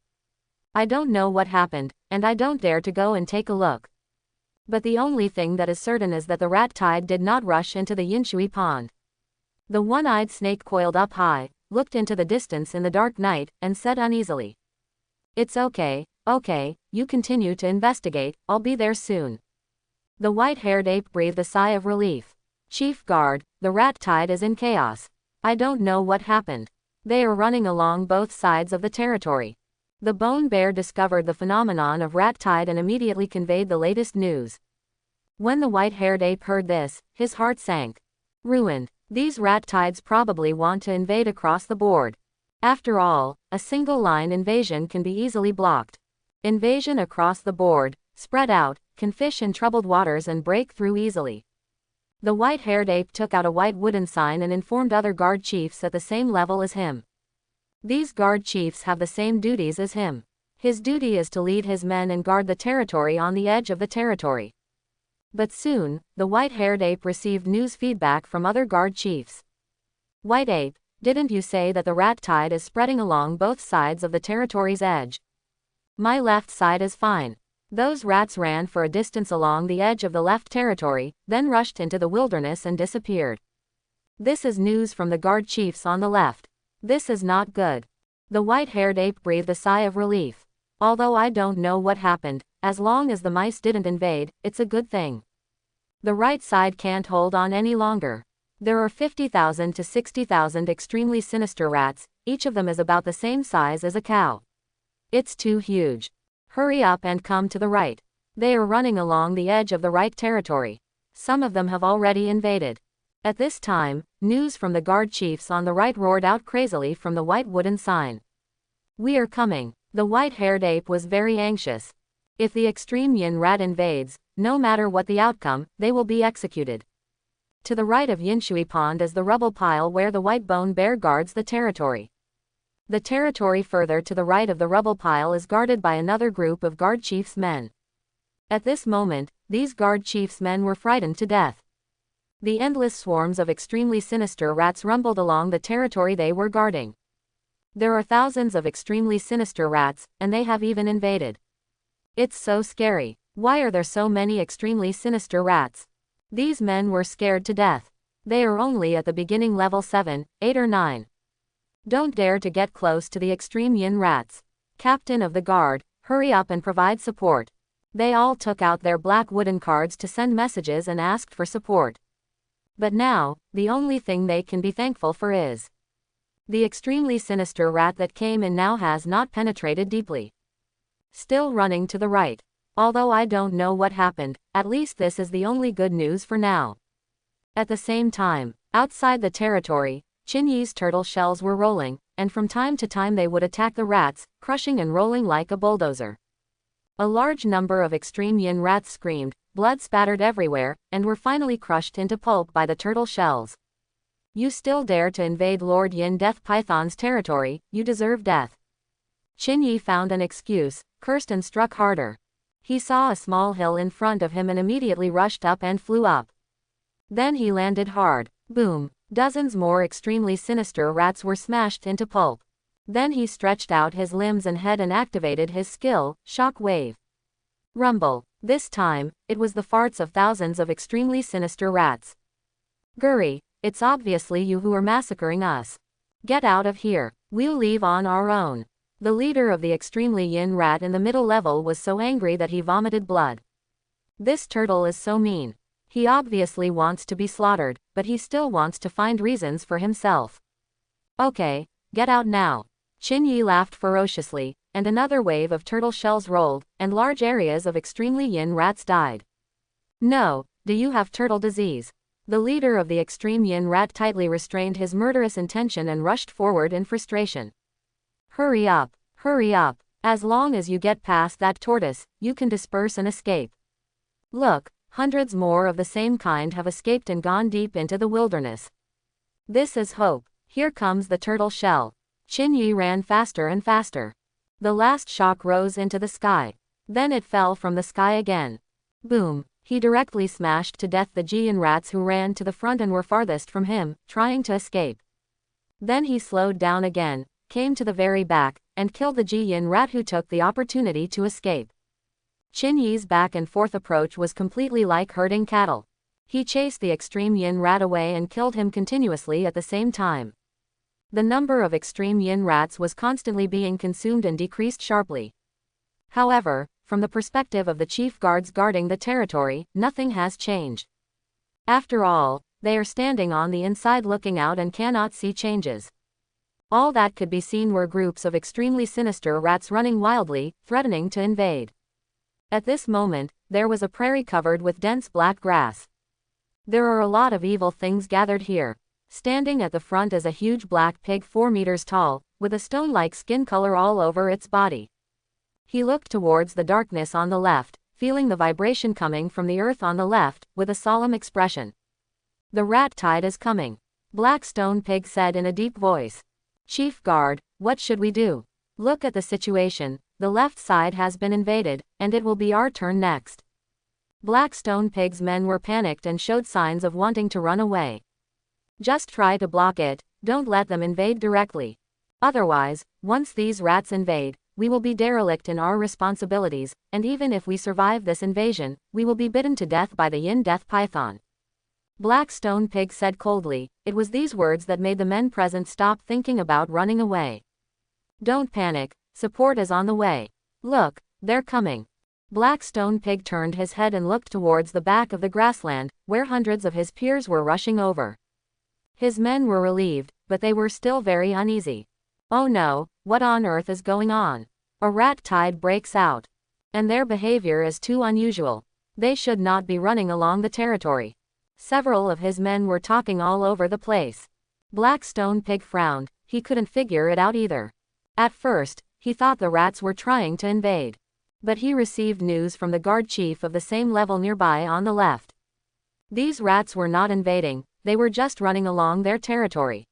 I don't know what happened, and I don't dare to go and take a look. But the only thing that is certain is that the rat tide did not rush into the Yin Shui pond. The one-eyed snake coiled up high, looked into the distance in the dark night, and said uneasily. It's okay, you continue to investigate, I'll be there soon. The white-haired ape breathed a sigh of relief. Chief Guard, the rat tide is in chaos. I don't know what happened. They are running along both sides of the territory. The bone bear discovered the phenomenon of rat tide and immediately conveyed the latest news. When the white-haired ape heard this, his heart sank. Ruined. These rat tides probably want to invade across the board. After all, a single line invasion can be easily blocked. Invasion across the board, spread out, can fish in troubled waters and break through easily. The white-haired ape took out a white wooden sign and informed other guard chiefs at the same level as him. These guard chiefs have the same duties as him. His duty is to lead his men and guard the territory on the edge of the territory. But soon, the white-haired ape received news feedback from other guard chiefs. White ape, didn't you say that the rat tide is spreading along both sides of the territory's edge? My left side is fine. Those rats ran for a distance along the edge of the left territory, then rushed into the wilderness and disappeared. This is news from the guard chiefs on the left. This is not good. The white-haired ape breathed a sigh of relief. Although I don't know what happened, as long as the mice didn't invade, it's a good thing. The right side can't hold on any longer. There are 50,000 to 60,000 extremely sinister rats, each of them is about the same size as a cow. It's too huge. Hurry up and come to the right. They are running along the edge of the right territory. Some of them have already invaded. At this time, news from the guard chiefs on the right roared out crazily from the white wooden sign. We are coming. The white-haired ape was very anxious. If the extreme yin rat invades, no matter what the outcome, they will be executed. To the right of Yinshui Pond is the rubble pile where the white bone bear guards the territory. The territory further to the right of the rubble pile is guarded by another group of guard chief's men. At this moment, these guard chief's men were frightened to death. The endless swarms of extremely sinister rats rumbled along the territory they were guarding. There are thousands of extremely sinister rats, and they have even invaded. It's so scary. Why are there so many extremely sinister rats? These men were scared to death. They are only at the beginning level 7, 8 or 9. Don't dare to get close to the extreme yin rats. Captain of the guard, hurry up and provide support. They all took out their black wooden cards to send messages and asked for support. But now, the only thing they can be thankful for is the extremely sinister rat that came in now has not penetrated deeply. Still running to the right. Although I don't know what happened, at least this is the only good news for now. At the same time, outside the territory, Qinyi's turtle shells were rolling, and from time to time they would attack the rats, crushing and rolling like a bulldozer. A large number of extreme yin rats screamed, blood spattered everywhere, and were finally crushed into pulp by the turtle shells. You still dare to invade Lord Yin Death Python's territory, you deserve death. Qinyi found an excuse, cursed and struck harder. He saw a small hill in front of him and immediately rushed up and flew up. Then he landed hard. Boom. Dozens more extremely sinister rats were smashed into pulp. Then he stretched out his limbs and head and activated his skill, Shock Wave. Rumble. This time, it was the farts of thousands of extremely sinister rats. Guri, it's obviously you who are massacring us. Get out of here. We'll leave on our own. The leader of the extremely yin rat in the middle level was so angry that he vomited blood. This turtle is so mean. He obviously wants to be slaughtered, but he still wants to find reasons for himself. Okay, get out now. Qinyi laughed ferociously, and another wave of turtle shells rolled, and large areas of extremely yin rats died. No, do you have turtle disease? The leader of the extreme yin rat tightly restrained his murderous intention and rushed forward in frustration. Hurry up, hurry up. As long as you get past that tortoise, you can disperse and escape. Look, hundreds more of the same kind have escaped and gone deep into the wilderness. This is hope. Here comes the turtle shell. Qinyi ran faster and faster. The last shock rose into the sky. Then it fell from the sky again. Boom. He directly smashed to death the Jian rats who ran to the front and were farthest from him, trying to escape. Then he slowed down again, came to the very back, and killed the Jian rat who took the opportunity to escape. Qinyi's back and forth approach was completely like herding cattle. He chased the extreme yin rat away and killed him continuously at the same time. The number of extreme yin rats was constantly being consumed and decreased sharply. However, from the perspective of the chief guards guarding the territory, nothing has changed. After all, they are standing on the inside looking out and cannot see changes. All that could be seen were groups of extremely sinister rats running wildly, threatening to invade. At this moment, there was a prairie covered with dense black grass. There are a lot of evil things gathered here. Standing at the front is a huge black pig 4 meters tall, with a stone-like skin color all over its body. He looked towards the darkness on the left, feeling the vibration coming from the earth on the left, with a solemn expression. The rat tide is coming. Black Stone Pig said in a deep voice. Chief Guard, what should we do? Look at the situation, the left side has been invaded, and it will be our turn next. Black Stone Pig's men were panicked and showed signs of wanting to run away. Just try to block it, don't let them invade directly. Otherwise, once these rats invade, we will be derelict in our responsibilities, and even if we survive this invasion, we will be bitten to death by the Yin Death Python. Black Stone Pig said coldly. It was these words that made the men present stop thinking about running away. Don't panic, support is on the way. Look, they're coming. Black Stone Pig turned his head and looked towards the back of the grassland, where hundreds of his peers were rushing over. His men were relieved, but they were still very uneasy. Oh no, what on earth is going on? A rat tide breaks out. And their behavior is too unusual. They should not be running along the territory. Several of his men were talking all over the place. Black Stone Pig frowned, he couldn't figure it out either. At first, he thought the rats were trying to invade. But he received news from the guard chief of the same level nearby on the left. These rats were not invading, they were just running along their territory.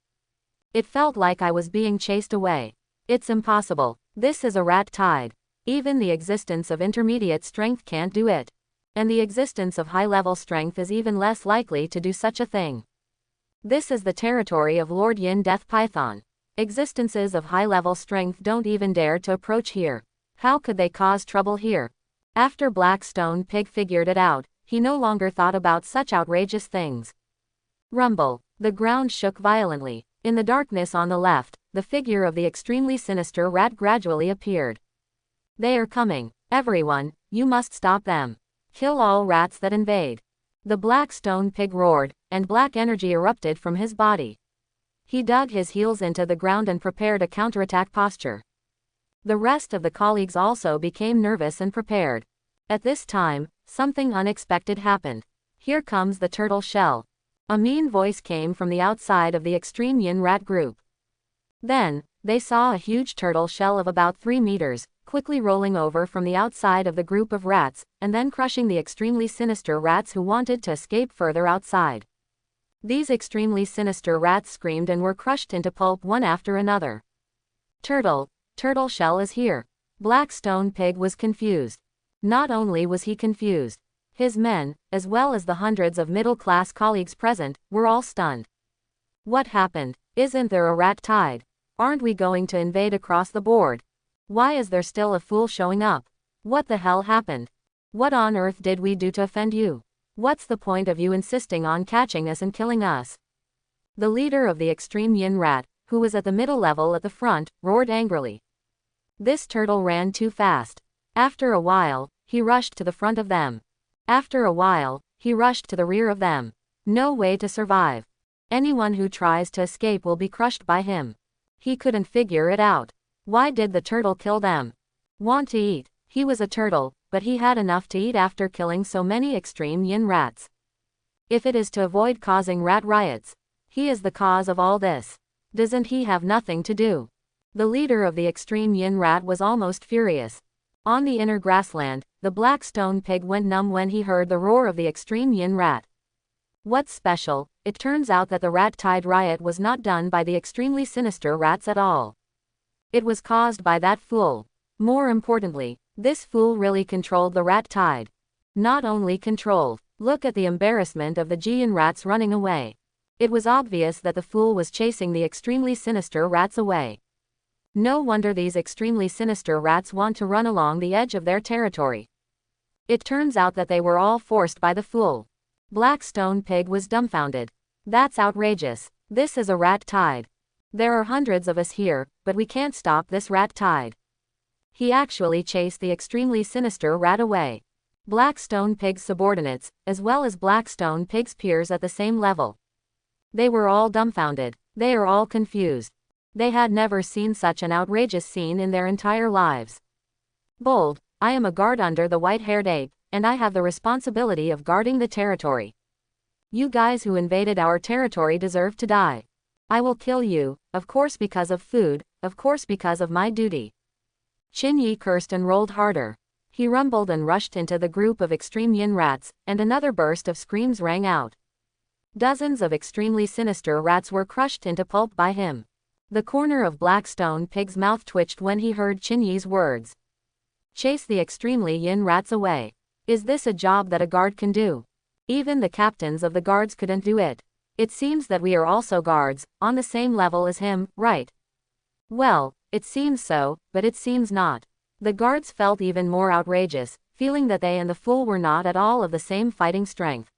It felt like I was being chased away. It's impossible. This is a rat tide. Even the existence of intermediate strength can't do it. And the existence of high-level strength is even less likely to do such a thing. This is the territory of Lord Yin Death Python. Existences of high-level strength don't even dare to approach here. How could they cause trouble here? After Blackstone Pig figured it out, he no longer thought about such outrageous things. Rumble. The ground shook violently. In the darkness on the left, the figure of the extremely sinister rat gradually appeared. They are coming. Everyone, you must stop them. Kill all rats that invade. The Blackstone Pig roared, and black energy erupted from his body. He dug his heels into the ground and prepared a counterattack posture. The rest of the colleagues also became nervous and prepared. At this time, something unexpected happened. Here comes the turtle shell. A mean voice came from the outside of the extreme Yin rat group. Then, they saw a huge turtle shell of about 3 meters, quickly rolling over from the outside of the group of rats, and then crushing the extremely sinister rats who wanted to escape further outside. These extremely sinister rats screamed and were crushed into pulp one after another. Turtle shell is here. Blackstone Pig was confused. Not only was he confused, his men, as well as the hundreds of middle-class colleagues present, were all stunned. What happened? Isn't there a rat tide? Aren't we going to invade across the board? Why is there still a fool showing up? What the hell happened? What on earth did we do to offend you? What's the point of you insisting on catching us and killing us? The leader of the extreme Yin rat, who was at the middle level at the front, roared angrily. This turtle ran too fast. After a while, he rushed to the front of them. After a while, he rushed to the rear of them. No way to survive. Anyone who tries to escape will be crushed by him. He couldn't figure it out. Why did the turtle kill them? Want to eat. He was a turtle, but he had enough to eat after killing so many extreme Yin rats. If it is to avoid causing rat riots, he is the cause of all this. Doesn't he have nothing to do? The leader of the extreme Yin rat was almost furious. On the inner grassland, the Blackstone Pig went numb when he heard the roar of the extreme Yin rat. What's special? It turns out that the rat tide riot was not done by the extremely sinister rats at all. It was caused by that fool. More importantly, this fool really controlled the rat tide. Not only controlled, look at the embarrassment of the Yin rats running away. It was obvious that the fool was chasing the extremely sinister rats away. No wonder these extremely sinister rats want to run along the edge of their territory. It turns out that they were all forced by the fool. Blackstone Pig was dumbfounded. That's outrageous. This is a rat tide. There are hundreds of us here, but we can't stop this rat tide. He actually chased the extremely sinister rat away. Blackstone Pig's subordinates, as well as Blackstone Pig's peers at the same level. They were all dumbfounded. They are all confused. They had never seen such an outrageous scene in their entire lives. Bold, I am a guard under the white-haired ape, and I have the responsibility of guarding the territory. You guys who invaded our territory deserve to die. I will kill you, of course because of food, of course because of my duty. Yi cursed and rolled harder. He rumbled and rushed into the group of extreme Yin rats, and another burst of screams rang out. Dozens of extremely sinister rats were crushed into pulp by him. The corner of Blackstone Pig's mouth twitched when he heard Yi's words. Chase the extremely Yin rats away. Is this a job that a guard can do? Even the captains of the guards couldn't do it. It seems that we are also guards, on the same level as him, right? Well, it seems so, but it seems not. The guards felt even more outrageous, feeling that they and the fool were not at all of the same fighting strength.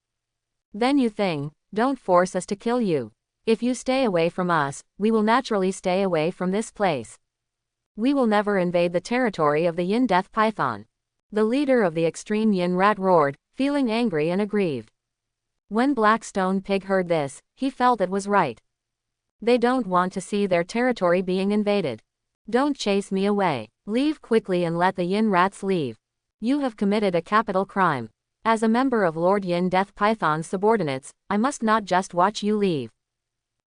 Then you think, don't force us to kill you. If you stay away from us, we will naturally stay away from this place. We will never invade the territory of the Yin Death Python. The leader of the extreme Yin rat roared, feeling angry and aggrieved. When Blackstone Pig heard this, he felt it was right. They don't want to see their territory being invaded. Don't chase me away. Leave quickly and let the Yin rats leave. You have committed a capital crime. As a member of Lord Yin Death Python's subordinates, I must not just watch you leave.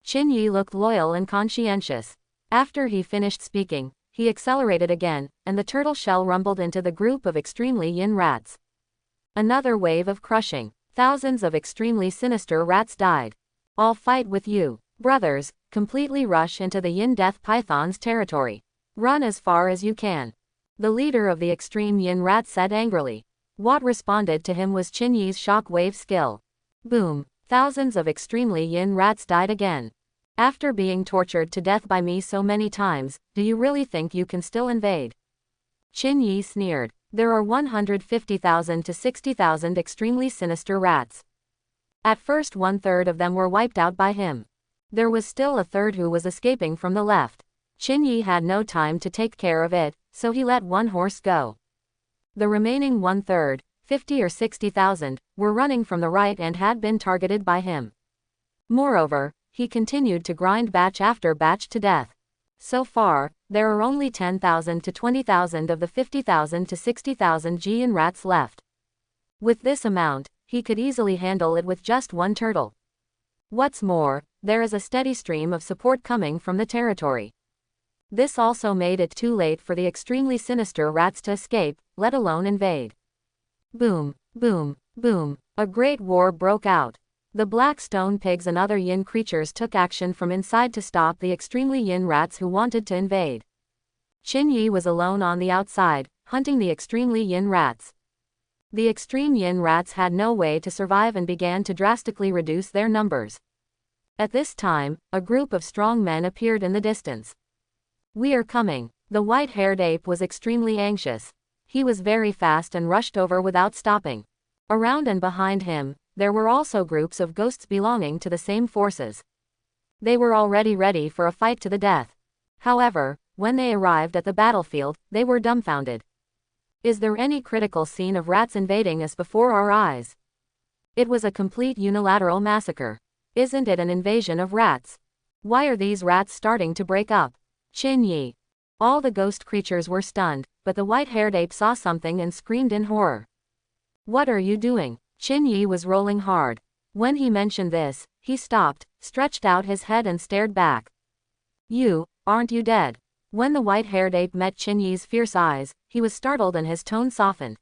Yi looked loyal and conscientious. After he finished speaking, he accelerated again, and the turtle shell rumbled into the group of extremely Yin rats. Another wave of crushing. Thousands of extremely sinister rats died. I'll fight with you. Brothers, completely rush into the Yin Death Python's territory. Run as far as you can. The leader of the extreme Yin rat said angrily. What responded to him was Qin Yi's shockwave skill. Boom. Thousands of extremely Yin rats died again. After being tortured to death by me so many times, do you really think you can still invade? Qin Yi sneered. There are 150,000 to 60,000 extremely sinister rats. At first 1/3 of them were wiped out by him. There was still a third who was escaping from the left. Qin Yi had no time to take care of it, so he let one horse go. The remaining 1/3, 50 or 60,000, were running from the right and had been targeted by him. Moreover, he continued to grind batch after batch to death. So far, there are only 10,000 to 20,000 of the 50,000 to 60,000 Jian rats left. With this amount, he could easily handle it with just one turtle. What's more, there is a steady stream of support coming from the territory. This also made it too late for the extremely sinister rats to escape, let alone invade. Boom, boom, boom. A great war broke out. The black stone pigs and other Yin creatures took action from inside to stop the extremely Yin rats who wanted to invade. Qin Yi was alone on the outside, hunting the extremely Yin rats. The extreme Yin rats had no way to survive and began to drastically reduce their numbers. At this time, a group of strong men appeared in the distance. We are coming. The white-haired ape was extremely anxious. He was very fast and rushed over without stopping. Around and behind him, there were also groups of ghosts belonging to the same forces. They were already ready for a fight to the death. However, when they arrived at the battlefield, they were dumbfounded. Is there any critical scene of rats invading us before our eyes? It was a complete unilateral massacre. Isn't it an invasion of rats? Why are these rats starting to break up? Qin Yi. All the ghost creatures were stunned, but the white-haired ape saw something and screamed in horror. What are you doing? Qin Yi was rolling hard. When he mentioned this, he stopped, stretched out his head and stared back. Aren't you dead? When the white-haired ape met Qin Yi's fierce eyes, he was startled and his tone softened.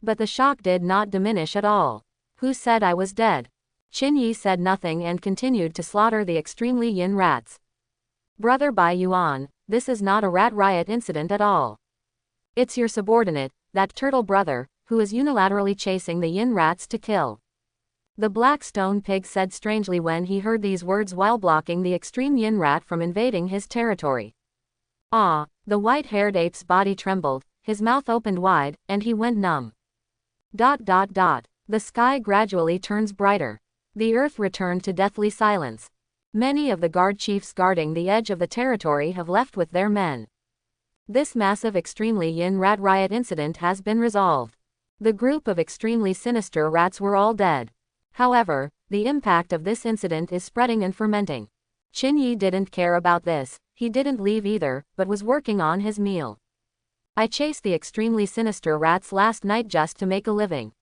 But the shock did not diminish at all. Who said I was dead? Qin Yi said nothing and continued to slaughter the extremely Yin rats. Brother Bai Yuan, this is not a rat riot incident at all. It's your subordinate, that turtle brother, who is unilaterally chasing the Yin rats to kill. The black stone pig said strangely when he heard these words while blocking the extreme Yin rat from invading his territory. The white-haired ape's body trembled, his mouth opened wide, and he went numb. The sky gradually turns brighter. The earth returned to deathly silence. Many of the guard chiefs guarding the edge of the territory have left with their men. This massive extremely Yin rat riot incident has been resolved. The group of extremely sinister rats were all dead. However, the impact of this incident is spreading and fermenting. Qin Yi didn't care about this, he didn't leave either, but was working on his meal. I chased the extremely sinister rats last night just to make a living.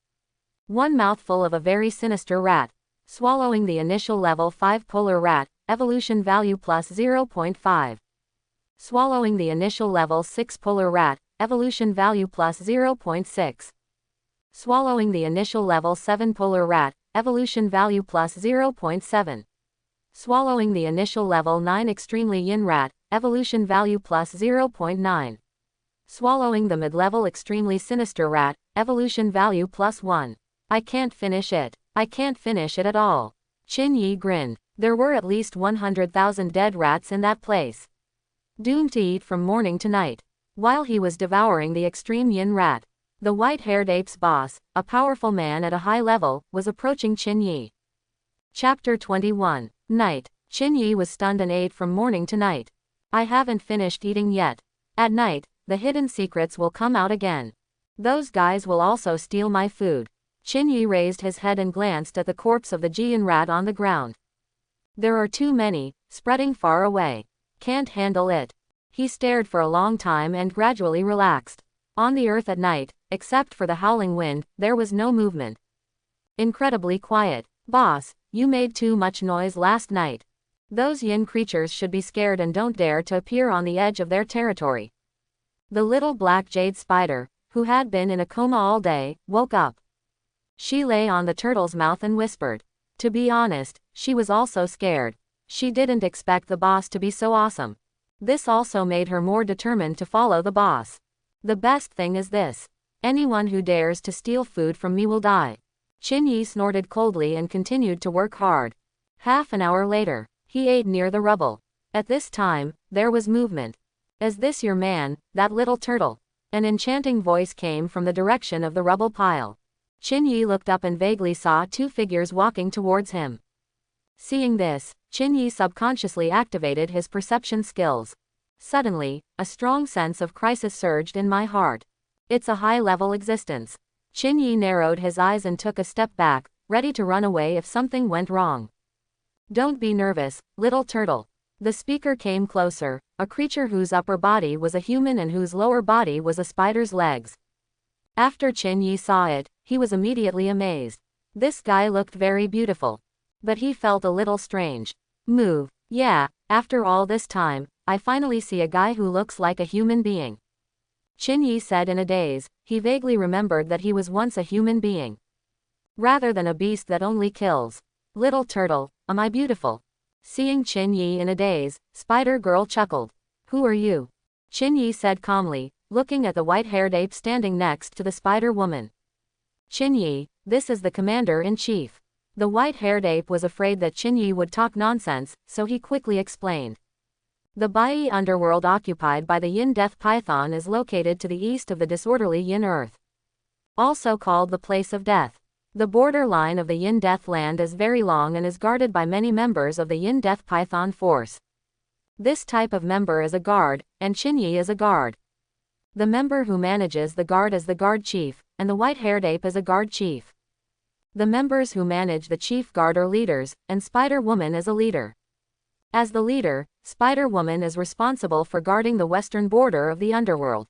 One mouthful of a very sinister rat. Swallowing the initial level 5 polar rat, evolution value plus 0.5. Swallowing the initial level 6 polar rat, evolution value plus 0.6. Swallowing the initial level 7 polar rat, evolution value plus 0.7. Swallowing the initial level 9 extremely Yin rat, evolution value plus 0.9. Swallowing the mid-level extremely sinister rat, evolution value plus 1. I can't finish it. I can't finish it at all. Qin Yi grinned. There were at least 100,000 dead rats in that place. Doomed to eat from morning to night. While he was devouring the extreme Yin rat, the white-haired ape's boss, a powerful man at a high level, was approaching Qin Yi. Chapter 21. Night. Qin Yi was stunned and ate from morning to night. I haven't finished eating yet. At night, the hidden secrets will come out again. Those guys will also steal my food. Qin Yi raised his head and glanced at the corpse of the Jian rat on the ground. There are too many, spreading far away. Can't handle it. He stared for a long time and gradually relaxed. On the earth at night, except for the howling wind, there was no movement. Incredibly quiet. Boss, you made too much noise last night. Those Yin creatures should be scared and don't dare to appear on the edge of their territory. The little black jade spider, who had been in a coma all day, woke up. She lay on the turtle's mouth and whispered. To be honest, she was also scared. She didn't expect the boss to be so awesome. This also made her more determined to follow the boss. The best thing is this. Anyone who dares to steal food from me will die. Qin snorted coldly and continued to work hard. Half an hour later, he ate near the rubble. At this time, there was movement. Is this your man, that little turtle? An enchanting voice came from the direction of the rubble pile. Qin looked up and vaguely saw two figures walking towards him. Seeing this, Qin subconsciously activated his perception skills. Suddenly, a strong sense of crisis surged in my heart. It's a high-level existence. Qin narrowed his eyes and took a step back, ready to run away if something went wrong. Don't be nervous, little turtle. The speaker came closer, a creature whose upper body was a human and whose lower body was a spider's legs. After Qin saw it, he was immediately amazed. This guy looked very beautiful. But he felt a little strange. Move. Yeah, after all this time, I finally see a guy who looks like a human being. Qin said in a daze. He vaguely remembered that he was once a human being. Rather than a beast that only kills. Little turtle, am I beautiful? Seeing Qin in a daze, Spider Girl chuckled. Who are you? Qin said calmly, looking at the white-haired ape standing next to the Spider Woman. Qin, this is the Commander-in-Chief. The white-haired ape was afraid that Qin would talk nonsense, so he quickly explained. The Bai Underworld occupied by the Yin Death Python is located to the east of the disorderly Yin Earth. Also called the Place of Death. The border line of the Yin Death Land is very long and is guarded by many members of the Yin Death Python force. This type of member is a guard, and Qin is a guard. The member who manages the guard is the guard chief, and the white-haired ape is a guard chief. The members who manage the chief guard are leaders, and Spider Woman is a leader. As the leader, Spider Woman is responsible for guarding the western border of the underworld.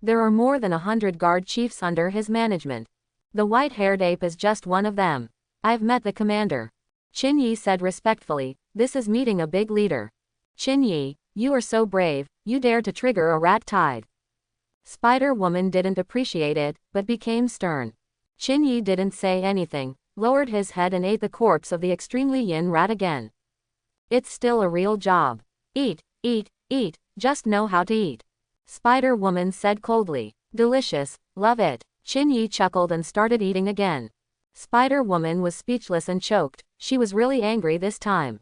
There are more than 100 guard chiefs under his management. The white-haired ape is just one of them. I've met the commander. Qin said respectfully, this is meeting a big leader. Qin, you are so brave, you dare to trigger a rat tide. Spider Woman didn't appreciate it, but became stern. Qin didn't say anything, lowered his head and ate the corpse of the extremely yin rat again. It's still a real job. Eat, eat, eat, just know how to eat. Spider Woman said coldly. Delicious, love it. Qin chuckled and started eating again. Spider Woman was speechless and choked. She was really angry this time.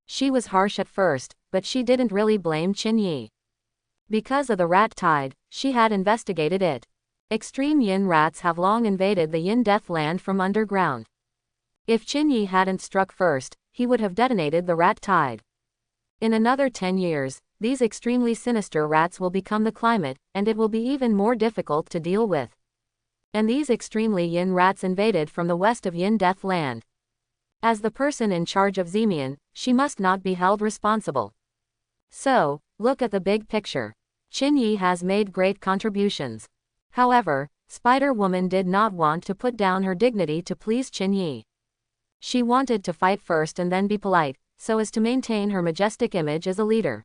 She was harsh at first, but she didn't really blame Qin. Because of the rat tide, she had investigated it. Extreme yin rats have long invaded the Yin Death Land from underground. If Qin hadn't struck first, he would have detonated the rat tide. In another 10 years, these extremely sinister rats will become the climate, and it will be even more difficult to deal with. And these extremely yin rats invaded from the west of Yin Death Land. As the person in charge of Zemian, she must not be held responsible. So, look at the big picture. Qin has made great contributions. However, Spider Woman did not want to put down her dignity to please Qin. She wanted to fight first and then be polite, so as to maintain her majestic image as a leader.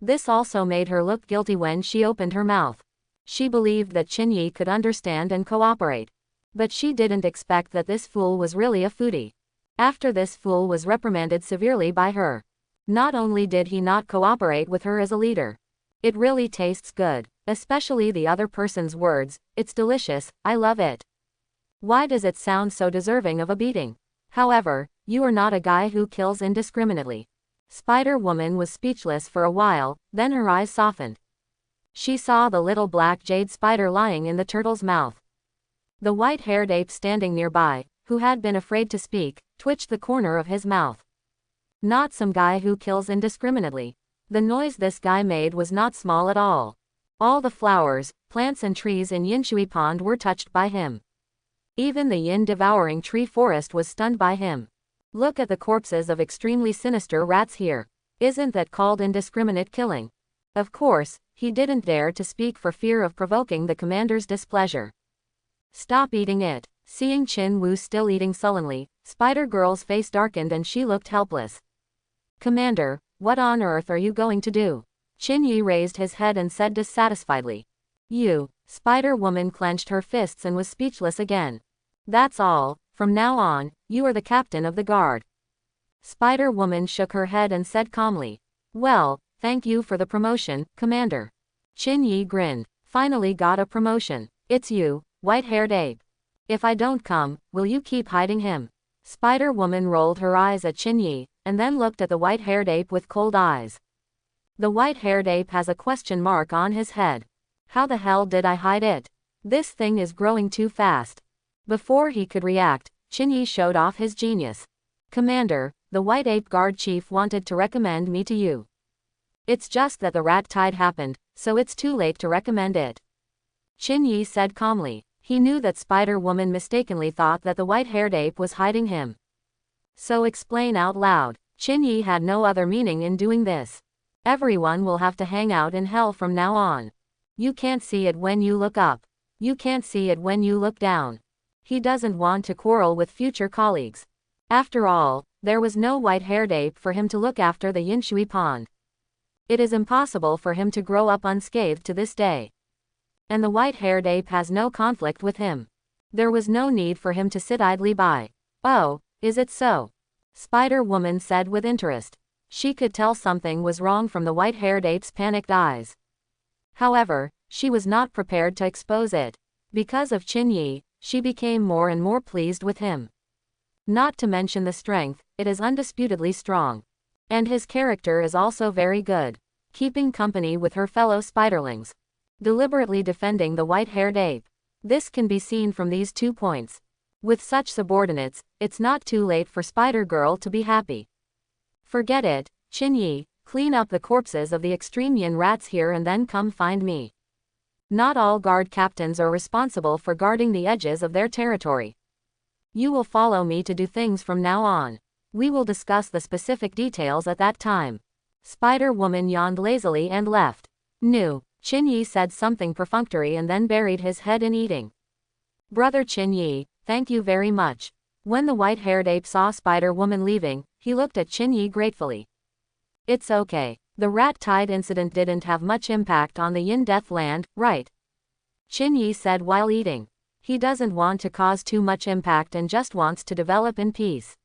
This also made her look guilty when she opened her mouth. She believed that Qin could understand and cooperate. But she didn't expect that this fool was really a foodie. After this fool was reprimanded severely by her. Not only did he not cooperate with her as a leader. It really tastes good, especially the other person's words, it's delicious, I love it. Why does it sound so deserving of a beating? However, you are not a guy who kills indiscriminately. Spider Woman was speechless for a while, then her eyes softened. She saw the little black jade spider lying in the turtle's mouth. The white-haired ape standing nearby, who had been afraid to speak, twitched the corner of his mouth. Not some guy who kills indiscriminately. The noise this guy made was not small at all. All the flowers, plants and trees in Yinshui Pond were touched by him. Even the Yin Devouring Forest was stunned by him. Look at the corpses of extremely sinister rats here. Isn't that called indiscriminate killing? Of course, he didn't dare to speak for fear of provoking the commander's displeasure. Stop eating it. Seeing Qin Wu still eating sullenly, Spider Girl's face darkened and she looked helpless. Commander, what on earth are you going to do? Qin raised his head and said dissatisfiedly. You. Spider Woman clenched her fists and was speechless again. That's all, from now on, you are the captain of the guard. Spider-Woman shook her head and said calmly. Well, thank you for the promotion, Commander. Qin Yi grinned. Finally got a promotion. It's you, white-haired ape. If I don't come, will you keep hiding him? Spider-Woman rolled her eyes at Qin Yi, and then looked at the white-haired ape with cold eyes. The white-haired ape has a question mark on his head. How the hell did I hide it? This thing is growing too fast. Before he could react, Qin Yi showed off his genius. Commander, the White Ape Guard Chief wanted to recommend me to you. It's just that the rat tide happened, so it's too late to recommend it. Qin Yi said calmly. He knew that Spider-Woman mistakenly thought that the white-haired ape was hiding him. So explain out loud. Qin Yi had no other meaning in doing this. Everyone will have to hang out in hell from now on. You can't see it when you look up. You can't see it when you look down. He doesn't want to quarrel with future colleagues. After all, there was no white-haired ape for him to look after the Yinshui pond. It is impossible for him to grow up unscathed to this day. And the white-haired ape has no conflict with him. There was no need for him to sit idly by. Oh, is it so? Spider-Woman said with interest. She could tell something was wrong from the white-haired ape's panicked eyes. However, she was not prepared to expose it. Because of Qin Yi, she became more and more pleased with him. Not to mention the strength, it is undisputedly strong. And his character is also very good. Keeping company with her fellow spiderlings. Deliberately defending the white-haired ape. This can be seen from these 2 points. With such subordinates, it's not too late for Spider-Girl to be happy. Forget it, Qin Yi, clean up the corpses of the extreme yin rats here and then come find me. Not all guard captains are responsible for guarding the edges of their territory. You will follow me to do things from now on. We will discuss the specific details at that time. Spider-Woman yawned lazily and left. No. Qin Yi said something perfunctory and then buried his head in eating. Brother Qin Yi, thank you very much. When the white-haired ape saw Spider-Woman leaving, he looked at Qin Yi gratefully. It's okay. The rat tide incident didn't have much impact on the Yin Death Land, right? Qin Yi said while eating. He doesn't want to cause too much impact and just wants to develop in peace.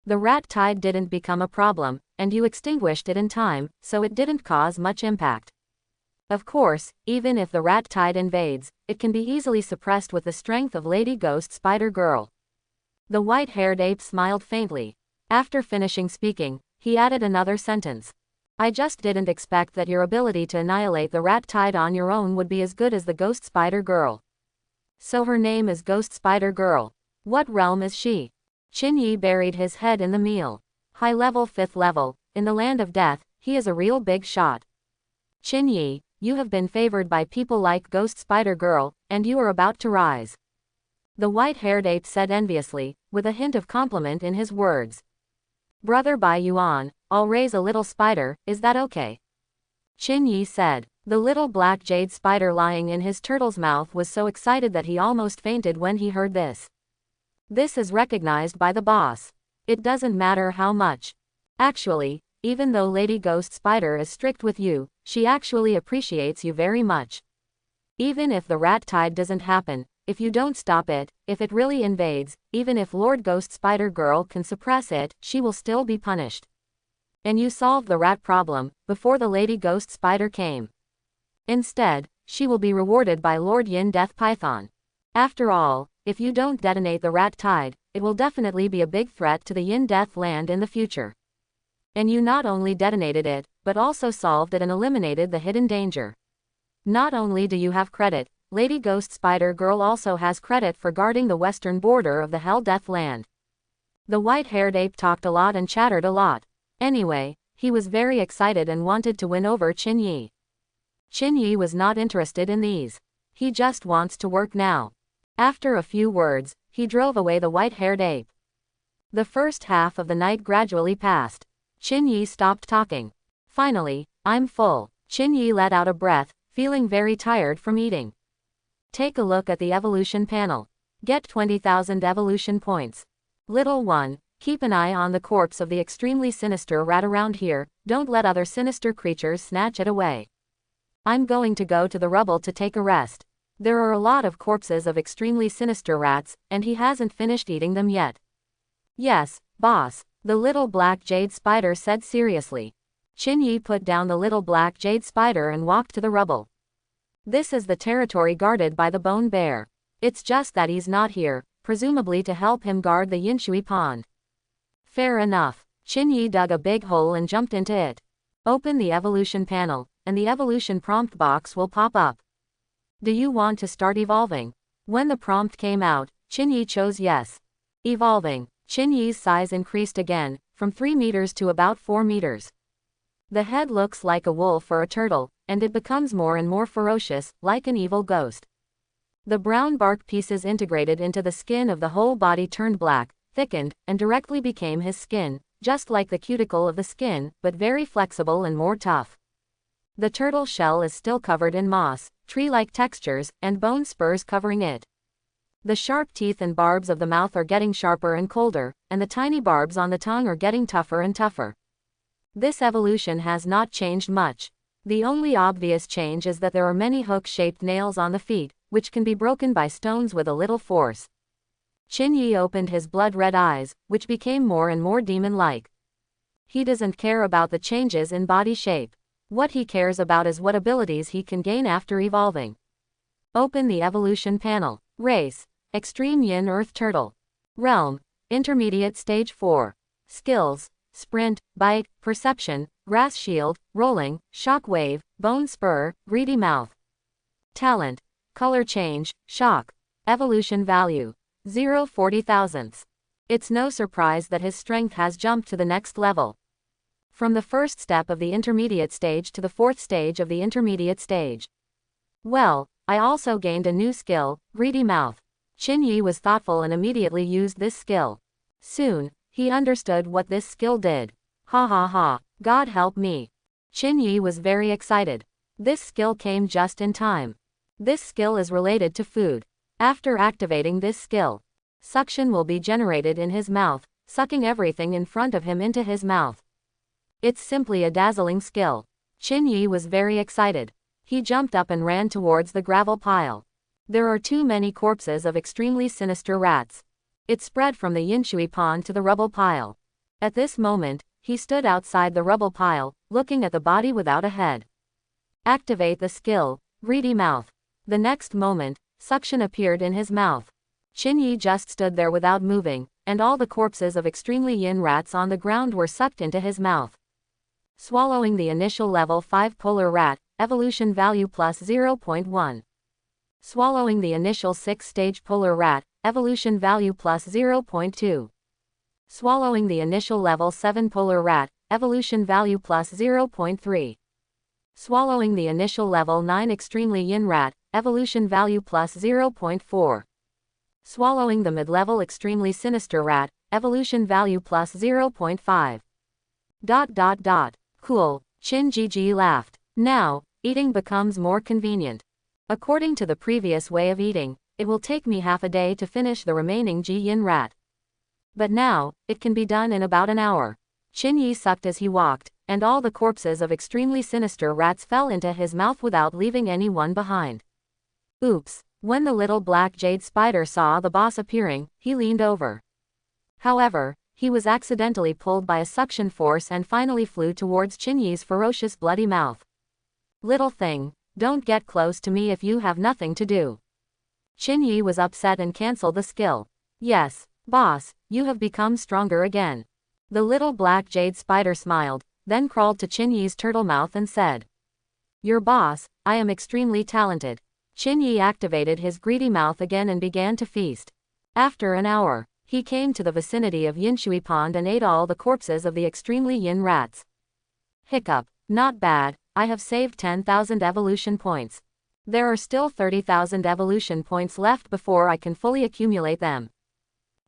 The rat tide didn't become a problem, and you extinguished it in time, so it didn't cause much impact. Of course, even if the rat tide invades, it can be easily suppressed with the strength of Lady Ghost Spider-Girl. The white-haired ape smiled faintly. After finishing speaking, he added another sentence. I just didn't expect that your ability to annihilate the rat tide on your own would be as good as the Ghost Spider-Girl. So her name is Ghost Spider-Girl. What realm is she? Qin Yi buried his head in the meal. High level 5th level, in the land of death, he is a real big shot. Qin Yi, you have been favored by people like Ghost Spider-Girl, and you are about to rise. The white-haired ape said enviously, with a hint of compliment in his words. Brother Bai Yuan, I'll raise a little spider, is that okay? Qin Yi said. The little black jade spider lying in his turtle's mouth was so excited that he almost fainted when he heard this. This is recognized by the boss. It doesn't matter how much. Actually, even though Lady Ghost Spider is strict with you, she actually appreciates you very much. Even if the rat tide doesn't happen, if you don't stop it, if it really invades, even if Lord Ghost Spider-Girl can suppress it, she will still be punished. And you solved the rat problem, before the Lady Ghost Spider came. Instead, she will be rewarded by Lord Yin Death Python. After all, if you don't detonate the rat tide, it will definitely be a big threat to the Yin Death Land in the future. And you not only detonated it, but also solved it and eliminated the hidden danger. Not only do you have credit, Lady Ghost Spider-Girl also has credit for guarding the western border of the Hell Death Land. The white-haired ape talked a lot and chattered a lot. Anyway, he was very excited and wanted to win over Qin Yi. Qin Yi was not interested in these. He just wants to work now. After a few words, he drove away the white-haired ape. The first half of the night gradually passed. Qin Yi stopped talking. Finally, I'm full. Qin Yi let out a breath, feeling very tired from eating. Take a look at the evolution panel. Get 20,000 evolution points. Little one, keep an eye on the corpse of the extremely sinister rat around here, don't let other sinister creatures snatch it away. I'm going to go to the rubble to take a rest. There are a lot of corpses of extremely sinister rats, and he hasn't finished eating them yet. Yes, boss, the little black jade spider said seriously. Qin Yi put down the little black jade spider and walked to the rubble. This is the territory guarded by the bone bear. It's just that he's not here, presumably to help him guard the Yinshui pond. Fair enough. Qin Yi dug a big hole and jumped into it. Open the evolution panel, and the evolution prompt box will pop up. Do you want to start evolving? When the prompt came out, Qin Yi chose yes. Evolving. Qin Yi's size increased again, from 3 meters to about 4 meters. The head looks like a wolf or a turtle, and it becomes more and more ferocious, like an evil ghost. The brown bark pieces integrated into the skin of the whole body turned black, thickened, and directly became his skin, just like the cuticle of the skin, but very flexible and more tough. The turtle shell is still covered in moss, tree-like textures, and bone spurs covering it. The sharp teeth and barbs of the mouth are getting sharper and colder, and the tiny barbs on the tongue are getting tougher and tougher. This evolution has not changed much. The only obvious change is that there are many hook-shaped nails on the feet, which can be broken by stones with a little force. Qin Yi opened his blood-red eyes, which became more and more demon-like. He doesn't care about the changes in body shape. What he cares about is what abilities he can gain after evolving. Open the evolution panel. Race: Extreme Yin Earth Turtle. Realm: Intermediate Stage 4. Skills: Sprint, Bite, Perception, Grass Shield, Rolling, Shock Wave, Bone Spur, Greedy Mouth. Talent: Color Change, Shock. Evolution Value: 0.40. It's no surprise that his strength has jumped to the next level. From the first step of the intermediate stage to the 4th stage of the intermediate stage. Well, I also gained a new skill, Greedy Mouth. Qin Yi was thoughtful and immediately used this skill. Soon, he understood what this skill did. Ha ha ha, God help me. Qin Yi was very excited. This skill came just in time. This skill is related to food. After activating this skill, suction will be generated in his mouth, sucking everything in front of him into his mouth. It's simply a dazzling skill. Qin Yi was very excited. He jumped up and ran towards the gravel pile. There are too many corpses of extremely sinister rats. It spread from the Yinshui pond to the rubble pile. At this moment, he stood outside the rubble pile, looking at the body without a head. Activate the skill, Greedy Mouth. The next moment, suction appeared in his mouth. Qin Yi just stood there without moving, and all the corpses of extremely yin rats on the ground were sucked into his mouth. Swallowing the initial level 5 polar rat, evolution value plus 0.1. Swallowing the initial 6-stage polar rat, evolution value plus 0.2. Swallowing the initial level 7 polar rat, evolution value plus 0.3. Swallowing the initial level 9 extremely yin rat, evolution value plus 0.4. Swallowing the mid-level extremely sinister rat, evolution value plus 0.5. Cool, Qin Ji laughed. Now, eating becomes more convenient. According to the previous way of eating, it will take me half a day to finish the remaining Ji Yin rat. But now, it can be done in about an hour. Qin Yi sucked as he walked, and all the corpses of extremely sinister rats fell into his mouth without leaving anyone behind. Oops. When the little black jade spider saw the boss appearing, he leaned over. However, he was accidentally pulled by a suction force and finally flew towards Qin Yi's ferocious bloody mouth. Little thing, don't get close to me if you have nothing to do. Qin Yi was upset and cancelled the skill. Yes, boss, you have become stronger again. The little black jade spider smiled, then crawled to Qin Yi's turtle mouth and said, "Your boss, I am extremely talented." Qin Yi activated his greedy mouth again and began to feast. After an hour, he came to the vicinity of Yinshui Pond and ate all the corpses of the extremely yin rats. Hiccup. Not bad, I have saved 10,000 evolution points. There are still 30,000 evolution points left before I can fully accumulate them.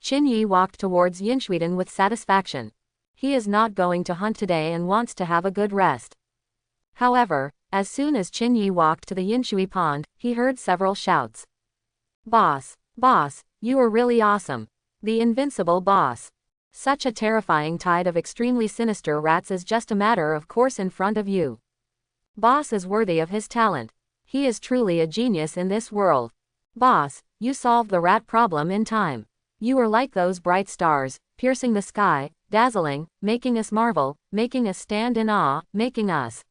Qin Yi walked towards Yinshuiden with satisfaction. He is not going to hunt today and wants to have a good rest. However, as soon as Qin Yi walked to the Yinshui Pond, he heard several shouts. Boss, you are really awesome. The invincible boss. Such a terrifying tide of extremely sinister rats is just a matter of course in front of you. Boss is worthy of his talent. He is truly a genius in this world. Boss, you solved the rat problem in time. You are like those bright stars, piercing the sky, dazzling, making us marvel, making us stand in awe, making us.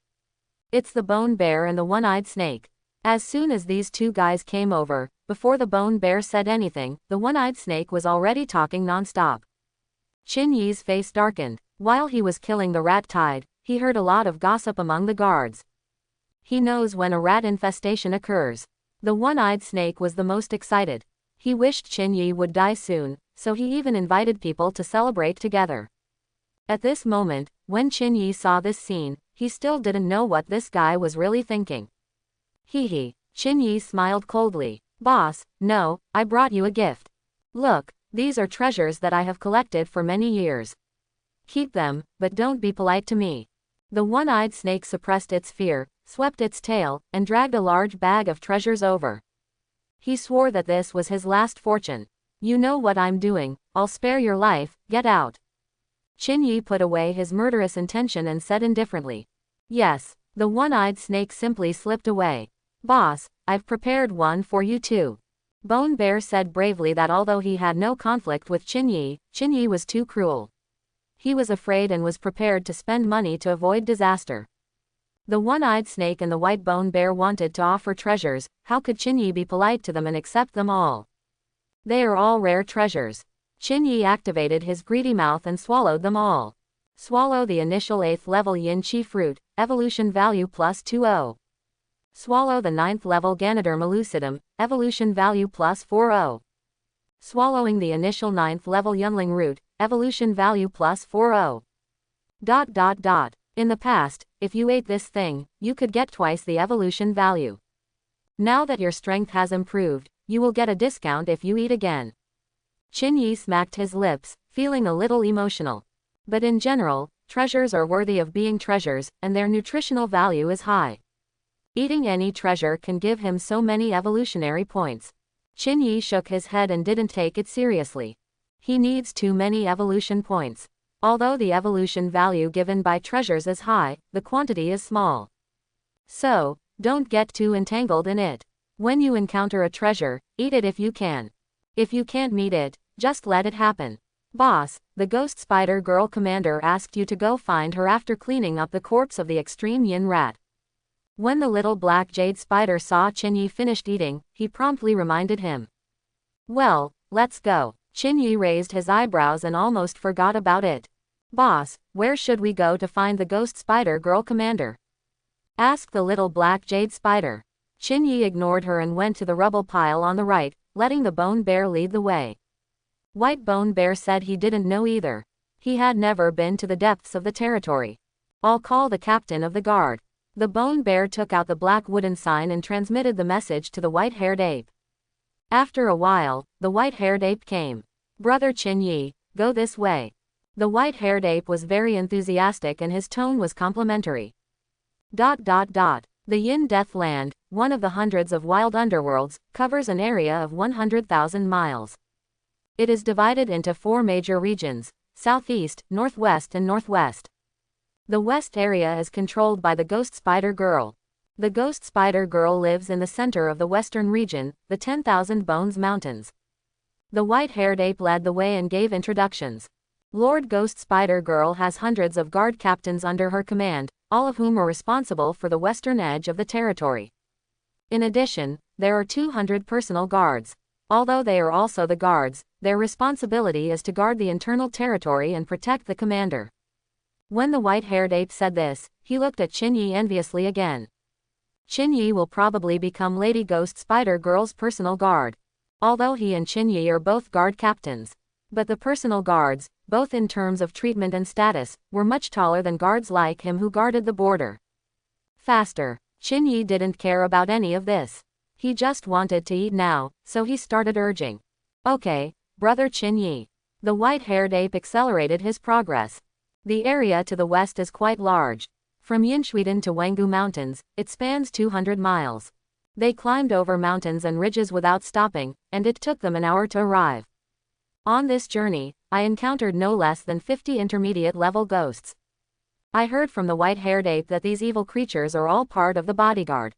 It's the bone bear and the one-eyed snake. As soon as these two guys came over, before the bone bear said anything, the one-eyed snake was already talking non-stop. Qin Yi's face darkened. While he was killing the rat tide, he heard a lot of gossip among the guards. He knows when a rat infestation occurs. The one-eyed snake was the most excited. He wished Qin Yi would die soon, so he even invited people to celebrate together. At this moment, when Qin Yi saw this scene, he still didn't know what this guy was really thinking. Hee. Qin Yi smiled coldly. Boss, no, I brought you a gift. Look, these are treasures that I have collected for many years. Keep them, but don't be polite to me. The one-eyed snake suppressed its fear, swept its tail, and dragged a large bag of treasures over. He swore that this was his last fortune. You know what I'm doing, I'll spare your life, get out. Qin Yi put away his murderous intention and said indifferently. Yes. The one-eyed snake simply slipped away. Boss, I've prepared one for you too. Bone Bear said bravely that although he had no conflict with Qin Yi was too cruel. He was afraid and was prepared to spend money to avoid disaster. The one-eyed snake and the white bone bear wanted to offer treasures. How could Qin Yi be polite to them and accept them all? They are all rare treasures. Qin Yi activated his greedy mouth and swallowed them all. Swallow the initial 8th level Yin Qi fruit, evolution value plus 20. Swallow the 9th level Ganoderma lucidum, evolution value plus 40. Swallowing the initial 9th level Yunling root, evolution value plus 40. In the past, if you ate this thing, you could get twice the evolution value. Now that your strength has improved, you will get a discount if you eat again. Qin Yi smacked his lips, feeling a little emotional. But in general, treasures are worthy of being treasures, and their nutritional value is high. Eating any treasure can give him so many evolutionary points. Qin Yi shook his head and didn't take it seriously. He needs too many evolution points. Although the evolution value given by treasures is high, the quantity is small. So, don't get too entangled in it. When you encounter a treasure, eat it if you can. If you can't meet it, just let it happen. Boss, the ghost spider girl commander asked you to go find her after cleaning up the corpse of the extreme yin rat. When the little black jade spider saw Qin Yi finished eating, he promptly reminded him. Well, let's go. Qin Yi raised his eyebrows and almost forgot about it. Boss, where should we go to find the ghost spider girl commander? Asked the little black jade spider. Qin Yi ignored her and went to the rubble pile on the right, letting the bone bear lead the way. White Bone Bear said he didn't know either. He had never been to the depths of the territory. I'll call the captain of the guard. The bone bear took out the black wooden sign and transmitted the message to the white-haired ape. After a while, the white-haired ape came. Brother Qin Yi, go this way. The white-haired ape was very enthusiastic and his tone was complimentary. The Yin Death Land, one of the hundreds of wild underworlds, covers an area of 100,000 miles. It is divided into 4 major regions: southeast, northwest and northwest. The west area is controlled by the Ghost Spider Girl. The Ghost Spider Girl lives in the center of the western region, the 10,000 Bones Mountains. The white-haired ape led the way and gave introductions. Lord Ghost Spider Girl has hundreds of guard captains under her command, all of whom are responsible for the western edge of the territory. In addition, there are 200 personal guards. Although they are also the guards, their responsibility is to guard the internal territory and protect the commander. When the white-haired ape said this, he looked at Qin Yi enviously again. Qin Yi will probably become Lady Ghost Spider Girl's personal guard. Although he and Qin Yi are both guard captains. But the personal guards, both in terms of treatment and status, were much taller than guards like him who guarded the border. Faster. Qin Yi didn't care about any of this. He just wanted to eat now, so he started urging. Okay, brother Qin Yi. The white-haired ape accelerated his progress. The area to the west is quite large. From Yinshuiden to Wanggu Mountains, it spans 200 miles. They climbed over mountains and ridges without stopping, and it took them an hour to arrive. On this journey, I encountered no less than 50 intermediate-level ghosts. I heard from the white-haired ape that these evil creatures are all part of the bodyguard.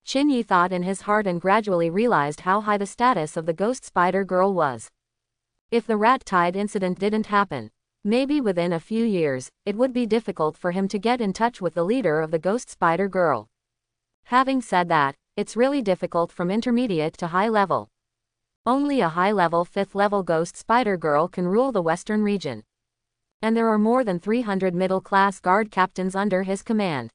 Qin Yi thought in his heart and gradually realized how high the status of the ghost spider girl was. If the rat tide incident didn't happen, maybe within a few years, it would be difficult for him to get in touch with the leader of the ghost spider girl. Having said that, it's really difficult from intermediate to high level. Only a high-level 5th-level ghost spider girl can rule the western region. And there are more than 300 middle-class guard captains under his command.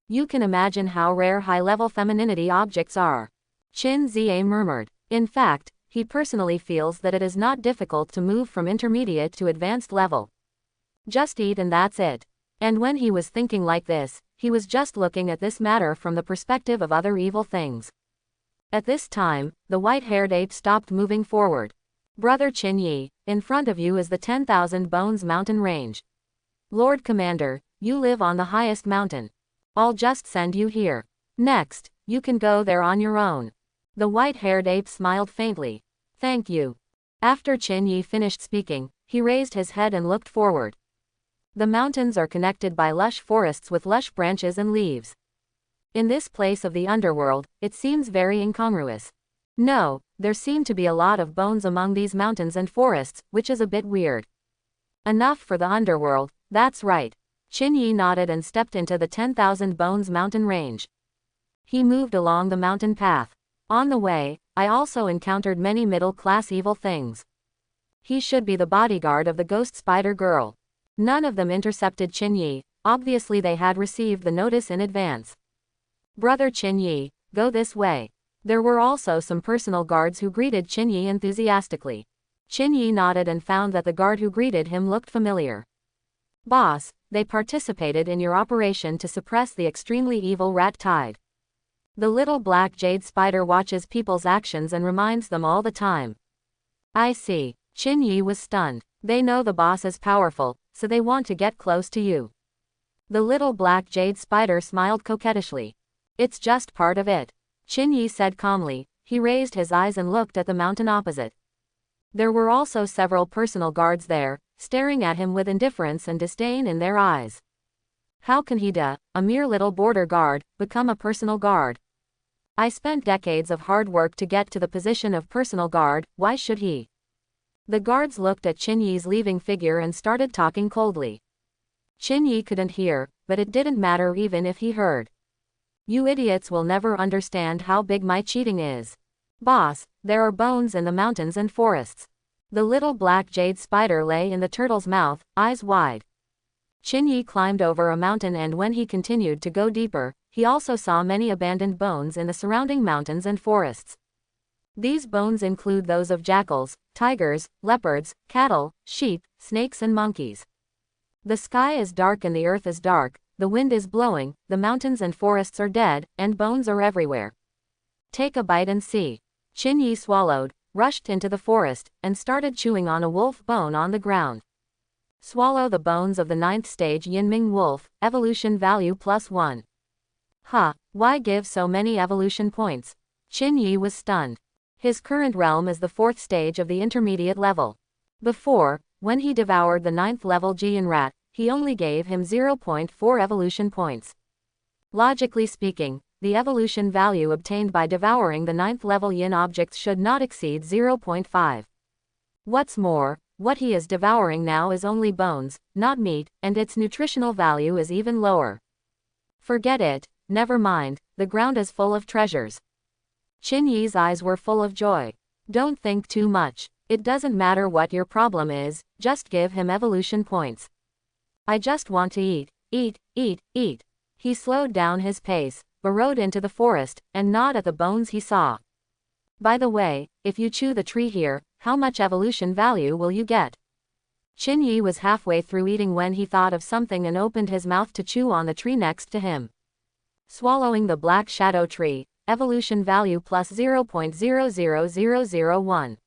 You can imagine how rare high-level femininity objects are. Qin Zhe murmured. In fact, he personally feels that it is not difficult to move from intermediate to advanced level. Just eat and that's it. And when he was thinking like this, he was just looking at this matter from the perspective of other evil things. At this time, the white-haired ape stopped moving forward. Brother Qin Yi, in front of you is the 10,000 Bones mountain range. Lord Commander, you live on the highest mountain. I'll just send you here. Next, you can go there on your own. The white-haired ape smiled faintly. Thank you. After Qin Yi finished speaking, he raised his head and looked forward. The mountains are connected by lush forests with lush branches and leaves. In this place of the underworld, it seems very incongruous. No, there seem to be a lot of bones among these mountains and forests, which is a bit weird. Enough for the underworld, that's right. Qin Yi nodded and stepped into the 10,000 Bones mountain range. He moved along the mountain path. On the way, I also encountered many middle-class evil things. He should be the bodyguard of the ghost spider girl. None of them intercepted Qin Yi, obviously they had received the notice in advance. Brother Qin Yi, go this way. There were also some personal guards who greeted Qin Yi enthusiastically. Qin Yi nodded and found that the guard who greeted him looked familiar. Boss, they participated in your operation to suppress the extremely evil rat tide. The little black jade spider watches people's actions and reminds them all the time. I see. Qin Yi was stunned. They know the boss is powerful, so they want to get close to you. The little black jade spider smiled coquettishly. It's just part of it. Qin Yi said calmly. He raised his eyes and looked at the mountain opposite. There were also several personal guards there, staring at him with indifference and disdain in their eyes. How can he, a mere little border guard, become a personal guard? I spent decades of hard work to get to the position of personal guard, why should he? The guards looked at Qin Yi's leaving figure and started talking coldly. Qin Yi couldn't hear, but it didn't matter even if he heard. You idiots will never understand how big my cheating is. Boss, there are bones in the mountains and forests. The little black jade spider lay in the turtle's mouth, eyes wide. Qin Yi climbed over a mountain and when he continued to go deeper, he also saw many abandoned bones in the surrounding mountains and forests. These bones include those of jackals, tigers, leopards, cattle, sheep, snakes and monkeys. The sky is dark and the earth is dark, the wind is blowing, the mountains and forests are dead, and bones are everywhere. Take a bite and see. Qin Yi swallowed, rushed into the forest, and started chewing on a wolf bone on the ground. Swallow the bones of the 9th stage Yinming wolf, evolution value +1. Why give so many evolution points? Qin Yi was stunned. His current realm is the 4th stage of the intermediate level. Before, when he devoured the 9th level Jian rat, he only gave him 0.4 evolution points. Logically speaking, the evolution value obtained by devouring the 9th level Yin objects should not exceed 0.5. What's more, what he is devouring now is only bones, not meat, and its nutritional value is even lower. Forget it, never mind, the ground is full of treasures. Qin Yi's eyes were full of joy. Don't think too much. It doesn't matter what your problem is, just give him evolution points. I just want to eat, eat, eat, eat. He slowed down his pace, burrowed into the forest, and gnawed at the bones he saw. By the way, if you chew the tree here, how much evolution value will you get? Qin Yi was halfway through eating when he thought of something and opened his mouth to chew on the tree next to him. Swallowing the black shadow tree, evolution value +0.00001.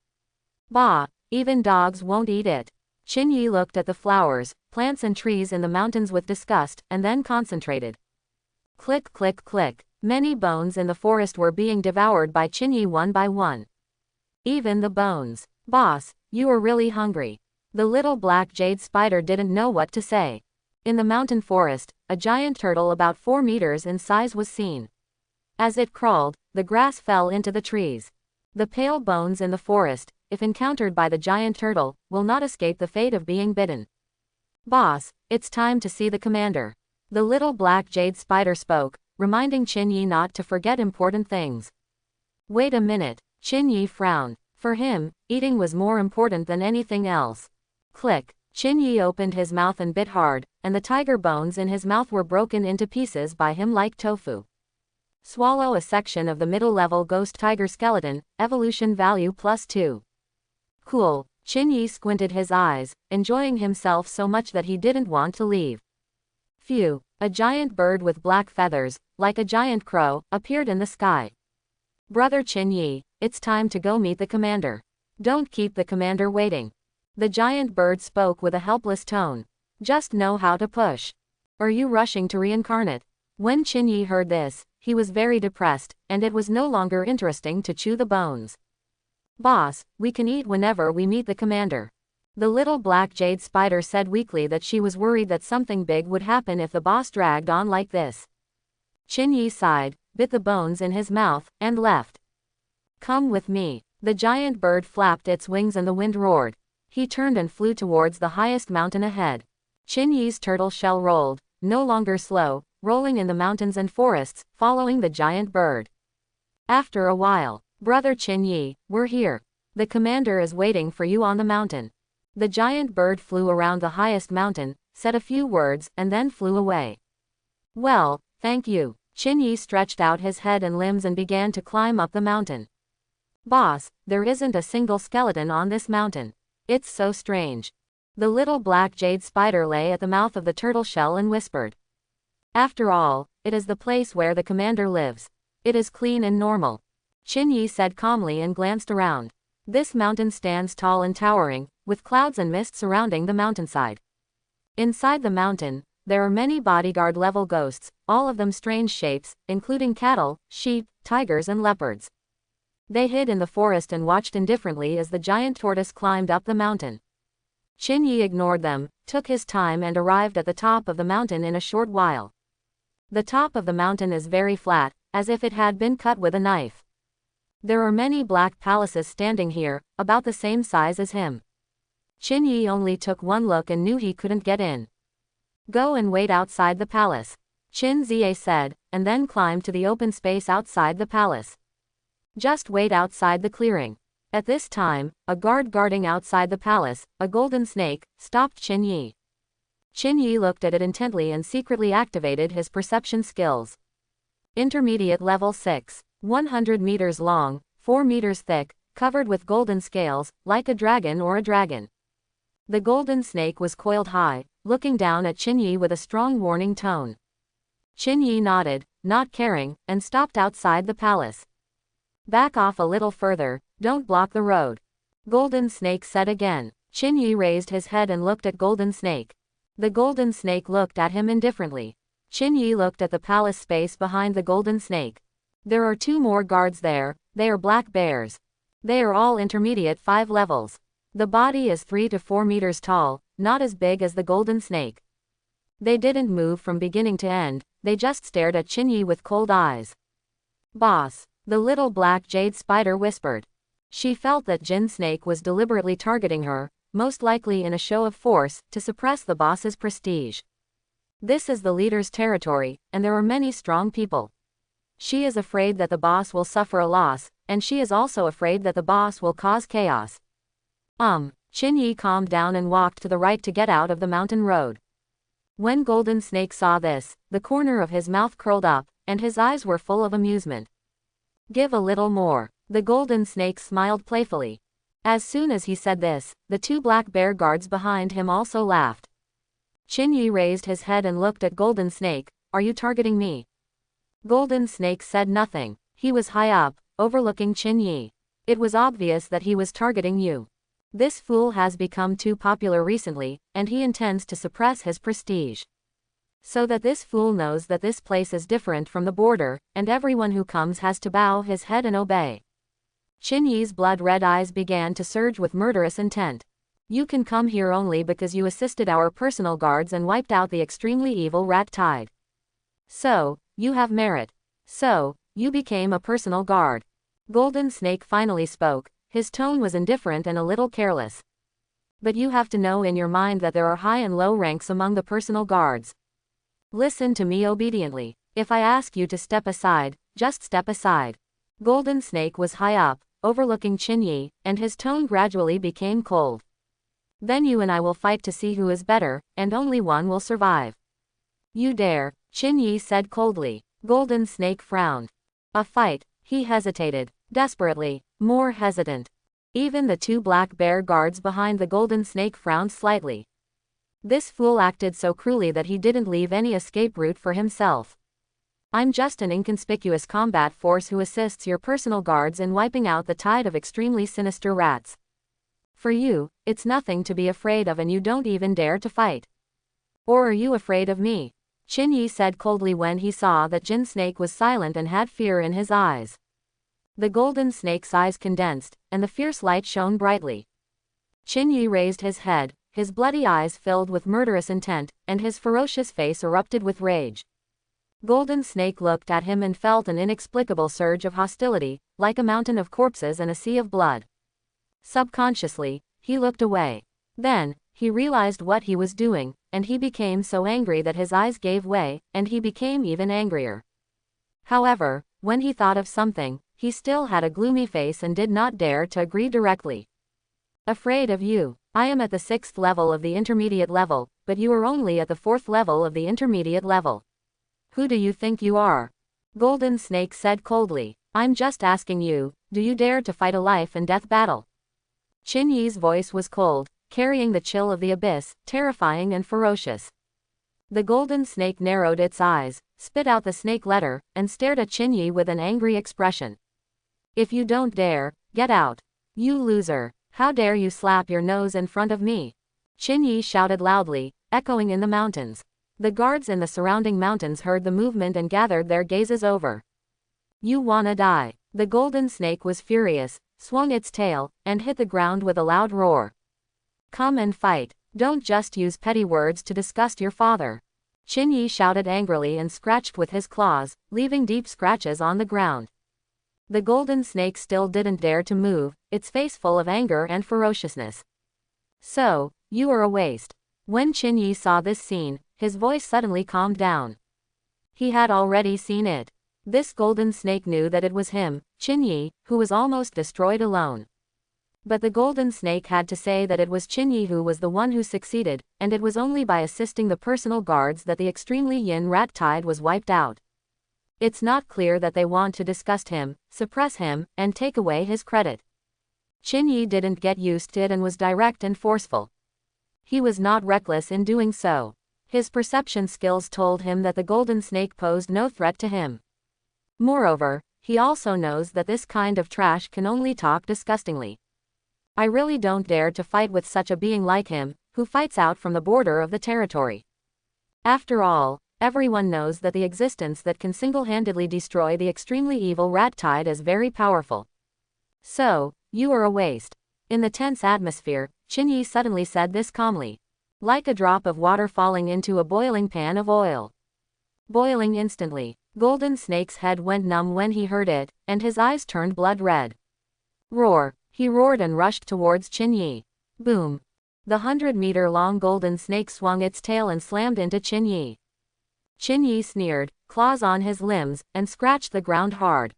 Bah, even dogs won't eat it. Qin Yi looked at the flowers, plants and trees in the mountains with disgust, and then concentrated. Click click click. Many bones in the forest were being devoured by Qin Yi one by one. Even the bones. Boss, you are really hungry. The little black jade spider didn't know what to say. In the mountain forest, a giant turtle about 4 meters in size was seen. As it crawled, the grass fell into the trees. The pale bones in the forest, if encountered by the giant turtle, will not escape the fate of being bitten. Boss, it's time to see the commander. The little black jade spider spoke, reminding Qin Yi not to forget important things. Wait a minute, Qin Yi frowned. For him, eating was more important than anything else. Click. Qin Yi opened his mouth and bit hard, and the tiger bones in his mouth were broken into pieces by him like tofu. Swallow a section of the middle-level ghost tiger skeleton, evolution value +2. Cool. Qin Yi squinted his eyes, enjoying himself so much that he didn't want to leave. Phew. A giant bird with black feathers, like a giant crow, appeared in the sky. Brother Qin Yi, it's time to go meet the commander. Don't keep the commander waiting. The giant bird spoke with a helpless tone. Just know how to push. Are you rushing to reincarnate? When Qin Yi heard this, he was very depressed, and it was no longer interesting to chew the bones. Boss, we can eat whenever we meet the commander. The little black jade spider said weakly that she was worried that something big would happen if the boss dragged on like this. Qin Yi sighed, bit the bones in his mouth, and left. Come with me. The giant bird flapped its wings and the wind roared. He turned and flew towards the highest mountain ahead. Qin Yi's turtle shell rolled, no longer slow, rolling in the mountains and forests, following the giant bird. After a while, Brother Qin Yi, we're here. The commander is waiting for you on the mountain. The giant bird flew around the highest mountain, said a few words, and then flew away. Well, thank you. Qin Yi stretched out his head and limbs and began to climb up the mountain. Boss, there isn't a single skeleton on this mountain. It's so strange. The little black jade spider lay at the mouth of the turtle shell and whispered. After all, it is the place where the commander lives. It is clean and normal. Qin Yi said calmly and glanced around. This mountain stands tall and towering, with clouds and mist surrounding the mountainside. Inside the mountain, there are many bodyguard-level ghosts, all of them strange shapes, including cattle, sheep, tigers and leopards. They hid in the forest and watched indifferently as the giant tortoise climbed up the mountain. Qin Yi ignored them, took his time and arrived at the top of the mountain in a short while. The top of the mountain is very flat, as if it had been cut with a knife. There are many black palaces standing here, about the same size as him. Qin Yi only took one look and knew he couldn't get in. Go and wait outside the palace, Qin Zhe said, and then climbed to the open space outside the palace. Just wait outside the clearing. At this time, a guard guarding outside the palace, a golden snake, stopped Qin Yi. Qin Yi looked at it intently and secretly activated his perception skills. Intermediate level 6. 100 meters long, 4 meters thick, covered with golden scales, like a dragon or a dragon. The golden snake was coiled high, looking down at Qin Yi with a strong warning tone. Qin Yi nodded, not caring, and stopped outside the palace. Back off a little further, don't block the road. Golden Snake said again. Qin Yi raised his head and looked at Golden Snake. The Golden Snake looked at him indifferently. Qin Yi looked at the palace space behind the Golden Snake. There are 2 more guards there, they are black bears. They are all intermediate 5 levels. The body is 3 to 4 meters tall, not as big as the Golden Snake. They didn't move from beginning to end, they just stared at Qin Yi with cold eyes. Boss. The little black jade spider whispered. She felt that Jin Snake was deliberately targeting her, most likely in a show of force, to suppress the boss's prestige. This is the leader's territory, and there are many strong people. She is afraid that the boss will suffer a loss, and she is also afraid that the boss will cause chaos. Qin Yi calmed down and walked to the right to get out of the mountain road. When Golden Snake saw this, the corner of his mouth curled up, and his eyes were full of amusement. Give a little more. The Golden Snake smiled playfully. As soon as he said this, the 2 black bear guards behind him also laughed. Qin Yi raised his head and looked at Golden Snake. Are you targeting me? Golden Snake said nothing. He was high up, overlooking Qin Yi. It was obvious that he was targeting you. This fool has become too popular recently, and he intends to suppress his prestige. So that this fool knows that this place is different from the border, and everyone who comes has to bow his head and obey. Qin Yi's blood-red eyes began to surge with murderous intent. You can come here only because you assisted our personal guards and wiped out the extremely evil rat tide. So, you have merit. So, You became a personal guard. Golden Snake finally spoke. His tone was indifferent and a little careless. But you have to know in your mind that there are high and low ranks among the personal guards. Listen to me obediently. If I ask you to step aside, just step aside. Golden Snake was high up, overlooking Qin Yi, and his tone gradually became cold. Then you and I will fight to see who is better, and only one will survive. You dare, Qin Yi said coldly. Golden Snake frowned. A fight, he hesitated, desperately, more hesitant. Even the two black bear guards behind the Golden Snake frowned slightly. This fool acted so cruelly that he didn't leave any escape route for himself. I'm just an inconspicuous combat force who assists your personal guards in wiping out the tide of extremely sinister rats. For you, it's nothing to be afraid of and you don't even dare to fight. Or are you afraid of me? Qin Yi said coldly when he saw that Jin Snake was silent and had fear in his eyes. The Golden Snake's eyes condensed, and the fierce light shone brightly. Qin Yi raised his head, his bloody eyes filled with murderous intent, and his ferocious face erupted with rage. Golden Snake looked at him and felt an inexplicable surge of hostility, like a mountain of corpses and a sea of blood. Subconsciously, he looked away. Then, he realized what he was doing, and he became so angry that his eyes gave way, and he became even angrier. However, when he thought of something, he still had a gloomy face and did not dare to agree directly. Afraid of you. I am at the 6th level of the intermediate level, but you are only at the 4th level of the intermediate level. Who do you think you are? Golden Snake said coldly. I'm just asking you, do you dare to fight a life and death battle? Qin Yi's voice was cold, carrying the chill of the abyss, terrifying and ferocious. The Golden Snake narrowed its eyes, spit out the snake letter, and stared at Qin Yi with an angry expression. If you don't dare, get out. You loser. How dare you slap your nose in front of me? Qin Yi shouted loudly, echoing in the mountains. The guards in the surrounding mountains heard the movement and gathered their gazes over. You wanna die. The Golden Snake was furious, swung its tail, and hit the ground with a loud roar. Come and fight. Don't just use petty words to disgust your father. Qin Yi shouted angrily and scratched with his claws, leaving deep scratches on the ground. The Golden Snake still didn't dare to move, its face full of anger and ferociousness. So, you are a waste. When Qin Yi saw this scene, his voice suddenly calmed down. He had already seen it. This Golden Snake knew that it was him, Qin Yi, who was almost destroyed alone. But the Golden Snake had to say that it was Qin Yi who was the one who succeeded, and it was only by assisting the personal guards that the extremely yin rat tide was wiped out. It's not clear that they want to disgust him, suppress him, and take away his credit. Qin Yi didn't get used to it and was direct and forceful. He was not reckless in doing so. His perception skills told him that the Golden Snake posed no threat to him. Moreover, he also knows that this kind of trash can only talk disgustingly. I really don't dare to fight with such a being like him, who fights out from the border of the territory. After all, everyone knows that the existence that can single-handedly destroy the extremely evil rat tide is very powerful. So, you are a waste. In the tense atmosphere, Qin Yi suddenly said this calmly. Like a drop of water falling into a boiling pan of oil. Boiling instantly. Golden Snake's head went numb when he heard it, and his eyes turned blood red. Roar. He roared and rushed towards Qin Yi. Boom. The 100-meter-long Golden Snake swung its tail and slammed into Qin Yi. Qin Yi sneered, claws on his limbs, and scratched the ground hard.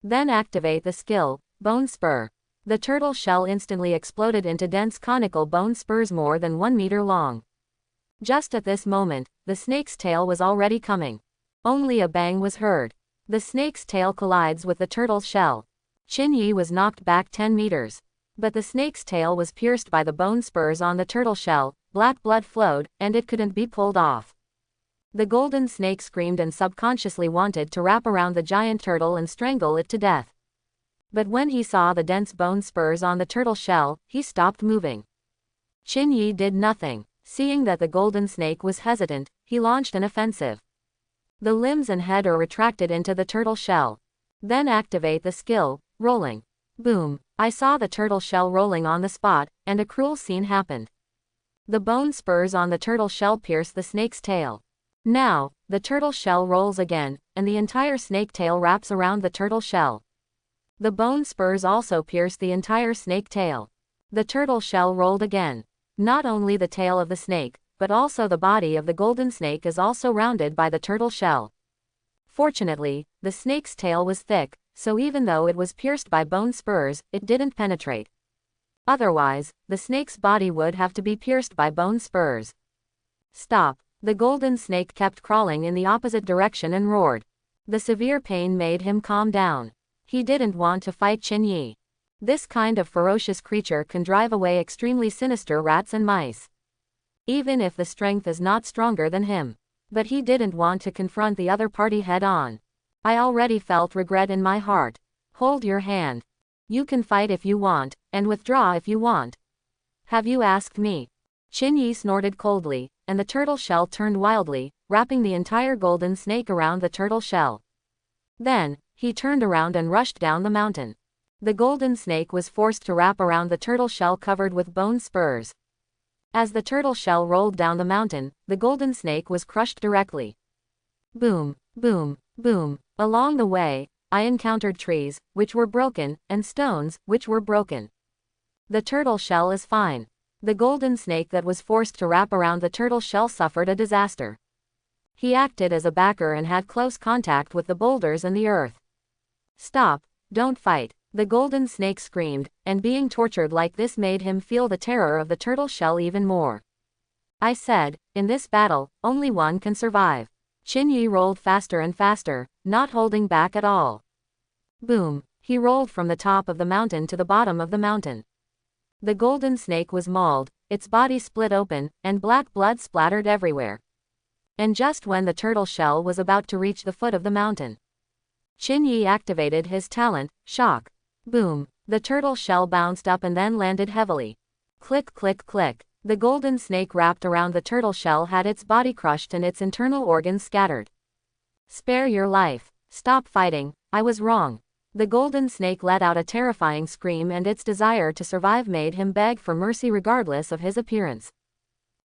Then activate the skill, Bone Spur. The turtle shell instantly exploded into dense conical bone spurs more than 1 meter long. Just at this moment, the snake's tail was already coming. Only a bang was heard. The snake's tail collides with the turtle's shell. Qin Yi was knocked back 10 meters. But the snake's tail was pierced by the bone spurs on the turtle shell, black blood flowed, and it couldn't be pulled off. The Golden Snake screamed and subconsciously wanted to wrap around the giant turtle and strangle it to death. But when he saw the dense bone spurs on the turtle shell, he stopped moving. Qin Yi did nothing. Seeing that the Golden Snake was hesitant, he launched an offensive. The limbs and head are retracted into the turtle shell. Then activate the skill, Rolling. Boom. I saw the turtle shell rolling on the spot, and a cruel scene happened. The bone spurs on the turtle shell pierce the snake's tail. Now, the turtle shell rolls again, and the entire snake tail wraps around the turtle shell. The bone spurs also pierce the entire snake tail. The turtle shell rolled again. Not only the tail of the snake, but also the body of the golden snake is also rounded by the turtle shell. Fortunately, the snake's tail was thick, so even though it was pierced by bone spurs, it didn't penetrate. Otherwise, the snake's body would have to be pierced by bone spurs. Stop! The golden snake kept crawling in the opposite direction and roared. The severe pain made him calm down. He didn't want to fight Qinyi. This kind of ferocious creature can drive away extremely sinister rats and mice. Even if the strength is not stronger than him. But he didn't want to confront the other party head-on. I already felt regret in my heart. Hold your hand. You can fight if you want, and withdraw if you want. Have you asked me? Qinyi snorted coldly, and the turtle shell turned wildly, wrapping the entire golden snake around the turtle shell. Then, he turned around and rushed down the mountain. The golden snake was forced to wrap around the turtle shell covered with bone spurs. As the turtle shell rolled down the mountain, the golden snake was crushed directly. Boom, boom, boom. Along the way, I encountered trees, which were broken, and stones, which were broken. The turtle shell is fine. The golden snake that was forced to wrap around the turtle shell suffered a disaster. He acted as a backer and had close contact with the boulders and the earth. Stop, don't fight, the golden snake screamed, and being tortured like this made him feel the terror of the turtle shell even more. I said, in this battle, only one can survive. Qinyi rolled faster and faster, not holding back at all. Boom, he rolled from the top of the mountain to the bottom of the mountain. The golden snake was mauled, its body split open, and black blood splattered everywhere. And just when the turtle shell was about to reach the foot of the mountain, Qinyi activated his talent, shock. Boom, the turtle shell bounced up and then landed heavily. Click click click. The golden snake wrapped around the turtle shell had its body crushed and its internal organs scattered. Spare your life. Stop fighting, I was wrong. The golden snake let out a terrifying scream and its desire to survive made him beg for mercy regardless of his appearance.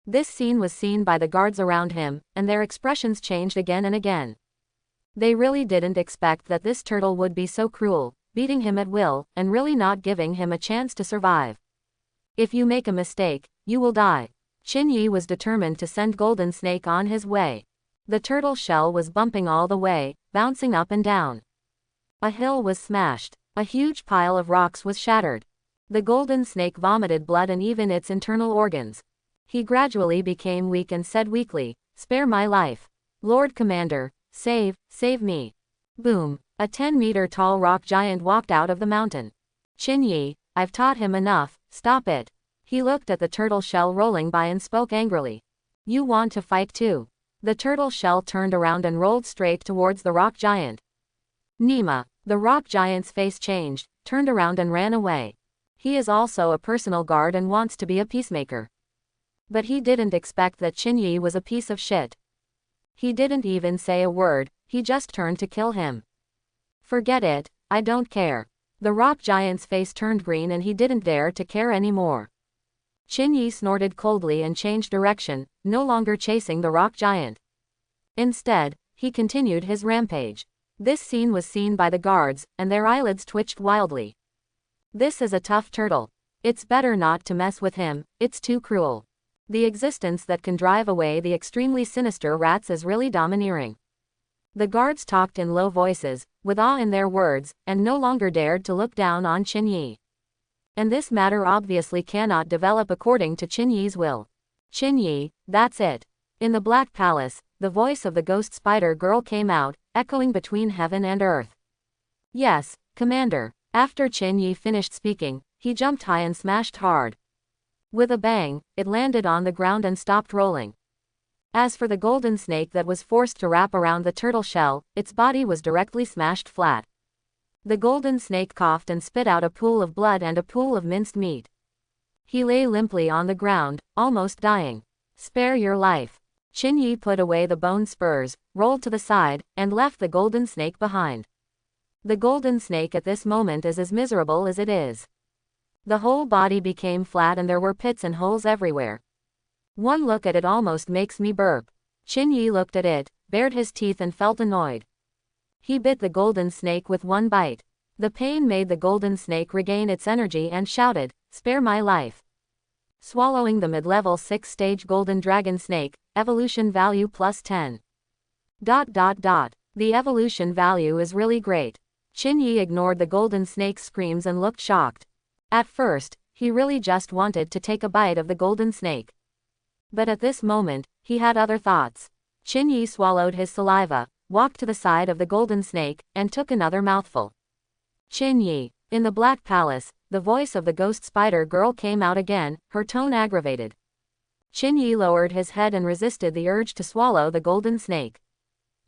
This scene was seen by the guards around him, and their expressions changed again and again. They really didn't expect that this turtle would be so cruel, beating him at will, and really not giving him a chance to survive. If you make a mistake, you will die. Qinyi was determined to send Golden Snake on his way. The turtle shell was bumping all the way, bouncing up and down. A hill was smashed. A huge pile of rocks was shattered. The golden snake vomited blood and even its internal organs. He gradually became weak and said weakly, "Spare my life. Lord Commander, save me." Boom. A 10-meter tall rock giant walked out of the mountain. Qinyi, I've taught him enough, stop it. He looked at the turtle shell rolling by and spoke angrily. You want to fight too? The turtle shell turned around and rolled straight towards the rock giant. Nima, the rock giant's face changed, turned around and ran away. He is also a personal guard and wants to be a peacemaker. But he didn't expect that Qinyi was a piece of shit. He didn't even say a word, he just turned to kill him. Forget it, I don't care. The rock giant's face turned green and he didn't dare to care anymore. Qinyi snorted coldly and changed direction, no longer chasing the rock giant. Instead, he continued his rampage. This scene was seen by the guards, and their eyelids twitched wildly. This is a tough turtle. It's better not to mess with him, it's too cruel. The existence that can drive away the extremely sinister rats is really domineering. The guards talked in low voices, with awe in their words, and no longer dared to look down on Qinyi. And this matter obviously cannot develop according to Qinyi's will. Qinyi, that's it. In the Black Palace, the voice of the ghost spider girl came out, echoing between heaven and earth. Yes, Commander. After Qinyi finished speaking, he jumped high and smashed hard. With a bang, it landed on the ground and stopped rolling. As for the golden snake that was forced to wrap around the turtle shell, its body was directly smashed flat. The golden snake coughed and spit out a pool of blood and a pool of minced meat. He lay limply on the ground, almost dying. Spare your life. Qinyi put away the bone spurs, rolled to the side, and left the golden snake behind. The golden snake at this moment is as miserable as it is. The whole body became flat and there were pits and holes everywhere. One look at it almost makes me burp. Qinyi looked at it, bared his teeth and felt annoyed. He bit the golden snake with one bite. The pain made the golden snake regain its energy and shouted, "Spare my life." Swallowing the mid-level 6-stage golden dragon snake, evolution value +10. The evolution value is really great. Qin ignored the golden snake's screams and looked shocked. At first, he really just wanted to take a bite of the golden snake. But at this moment, he had other thoughts. Qin swallowed his saliva, walked to the side of the golden snake, and took another mouthful. Qin. In the Black Palace, the voice of the ghost spider girl came out again, her tone aggravated. Qin lowered his head and resisted the urge to swallow the golden snake.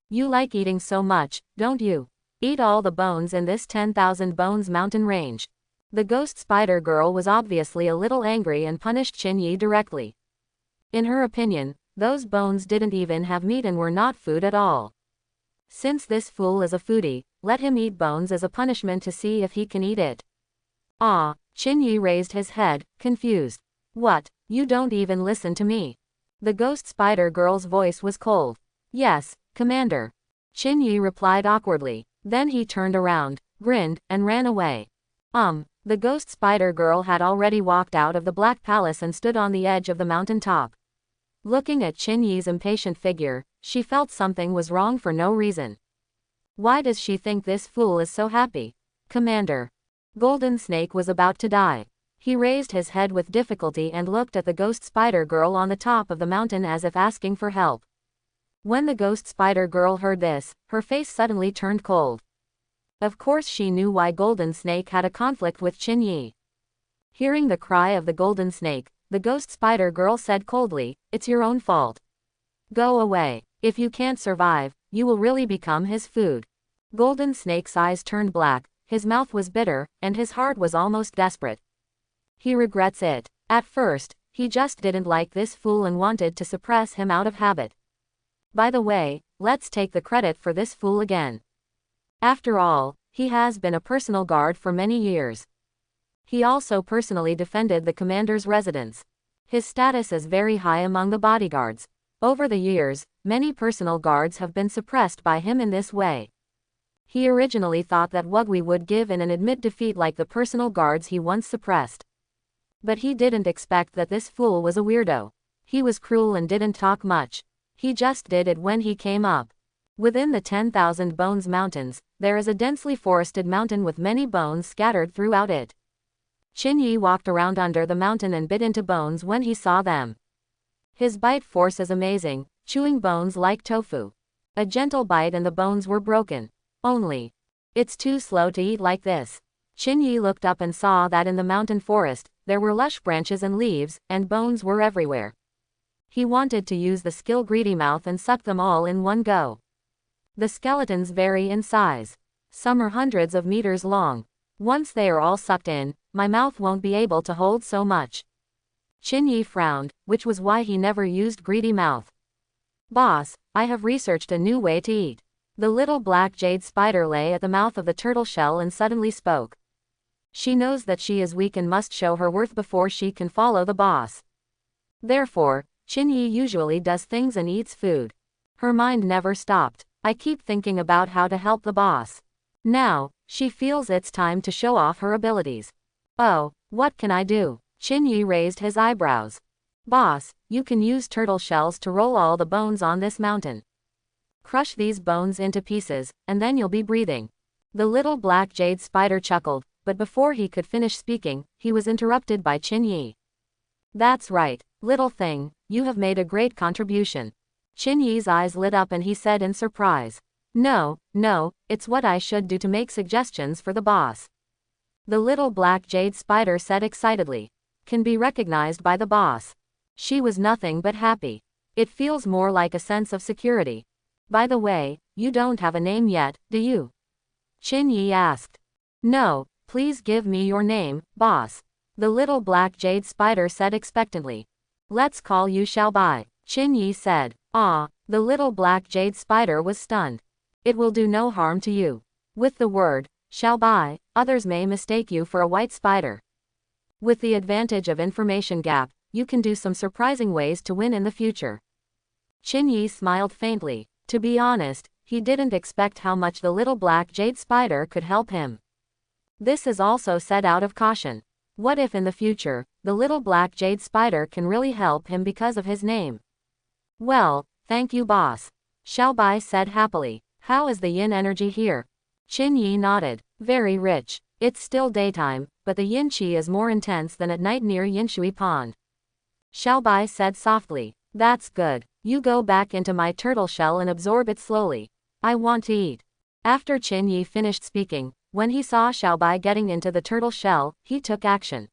You like eating so much, don't you? Eat all the bones in this 10,000 bones mountain range. The ghost spider girl was obviously a little angry and punished Qin directly. In her opinion, those bones didn't even have meat and were not food at all. Since this fool is a foodie, let him eat bones as a punishment to see if he can eat it. Ah, Qin raised his head, confused. What, you don't even listen to me? The ghost spider girl's voice was cold. Yes, Commander. Qin replied awkwardly. Then he turned around, grinned, and ran away. The ghost spider girl had already walked out of the Black Palace and stood on the edge of the mountain top. Looking at Qin impatient figure, she felt something was wrong for no reason. Why does she think this fool is so happy? Commander. Golden Snake was about to die. He raised his head with difficulty and looked at the ghost spider girl on the top of the mountain as if asking for help. When the ghost spider girl heard this, her face suddenly turned cold. Of course she knew why Golden Snake had a conflict with Qin. Hearing the cry of the Golden Snake, the ghost spider girl said coldly, "It's your own fault. Go away. If you can't survive, you will really become his food." Golden Snake's eyes turned black, his mouth was bitter, and his heart was almost desperate. He regrets it. At first, he just didn't like this fool and wanted to suppress him out of habit. By the way, let's take the credit for this fool again. After all, he has been a personal guard for many years. He also personally defended the commander's residence. His status is very high among the bodyguards. Over the years, many personal guards have been suppressed by him in this way. He originally thought that Wugui would give in and admit defeat like the personal guards he once suppressed. But he didn't expect that this fool was a weirdo. He was cruel and didn't talk much. He just did it when he came up. Within the 10,000 Bones Mountains, there is a densely forested mountain with many bones scattered throughout it. Qin walked around under the mountain and bit into bones when he saw them. His bite force is amazing, chewing bones like tofu. A gentle bite and the bones were broken. Only. It's too slow to eat like this. Qin looked up and saw that in the mountain forest, there were lush branches and leaves, and bones were everywhere. He wanted to use the skill Greedy Mouth and suck them all in one go. The skeletons vary in size. Some are hundreds of meters long. Once they are all sucked in, my mouth won't be able to hold so much. Qin frowned, which was why he never used Greedy Mouth. Boss, I have researched a new way to eat. The little black jade spider lay at the mouth of the turtle shell and suddenly spoke. She knows that she is weak and must show her worth before she can follow the boss. Therefore, Qin usually does things and eats food. Her mind never stopped. I keep thinking about how to help the boss. Now, she feels it's time to show off her abilities. Oh, what can I do? Qin raised his eyebrows. Boss, you can use turtle shells to roll all the bones on this mountain. Crush these bones into pieces, and then you'll be breathing. The little black jade spider chuckled, but before he could finish speaking, he was interrupted by Qin. That's right, little thing, you have made a great contribution. Qin eyes lit up and he said in surprise. No, it's what I should do to make suggestions for the boss. The little black jade spider said excitedly. Can be recognized by the boss. She was nothing but happy. It feels more like a sense of security. By the way, you don't have a name yet, do you? Qin asked. No, please give me your name, boss. The little black jade spider said expectantly. Let's call you Xiaobai, Qin said. Ah, the little black jade spider was stunned. It will do no harm to you. With the word, Xiaobai, others may mistake you for a white spider. With the advantage of information gap, you can do some surprising ways to win in the future. Qin smiled faintly. To be honest, he didn't expect how much the little black jade spider could help him. This is also said out of caution. What if in the future, the little black jade spider can really help him because of his name? Well, thank you boss. Xiaobai said happily. How is the yin energy here? Qin Yi nodded. Very rich. It's still daytime, but the yin qi is more intense than at night near Yinshui Pond. Xiaobai said softly. That's good. You go back into my turtle shell and absorb it slowly. I want to eat. After Qin Yi finished speaking, when he saw Xiaobai getting into the turtle shell, he took action.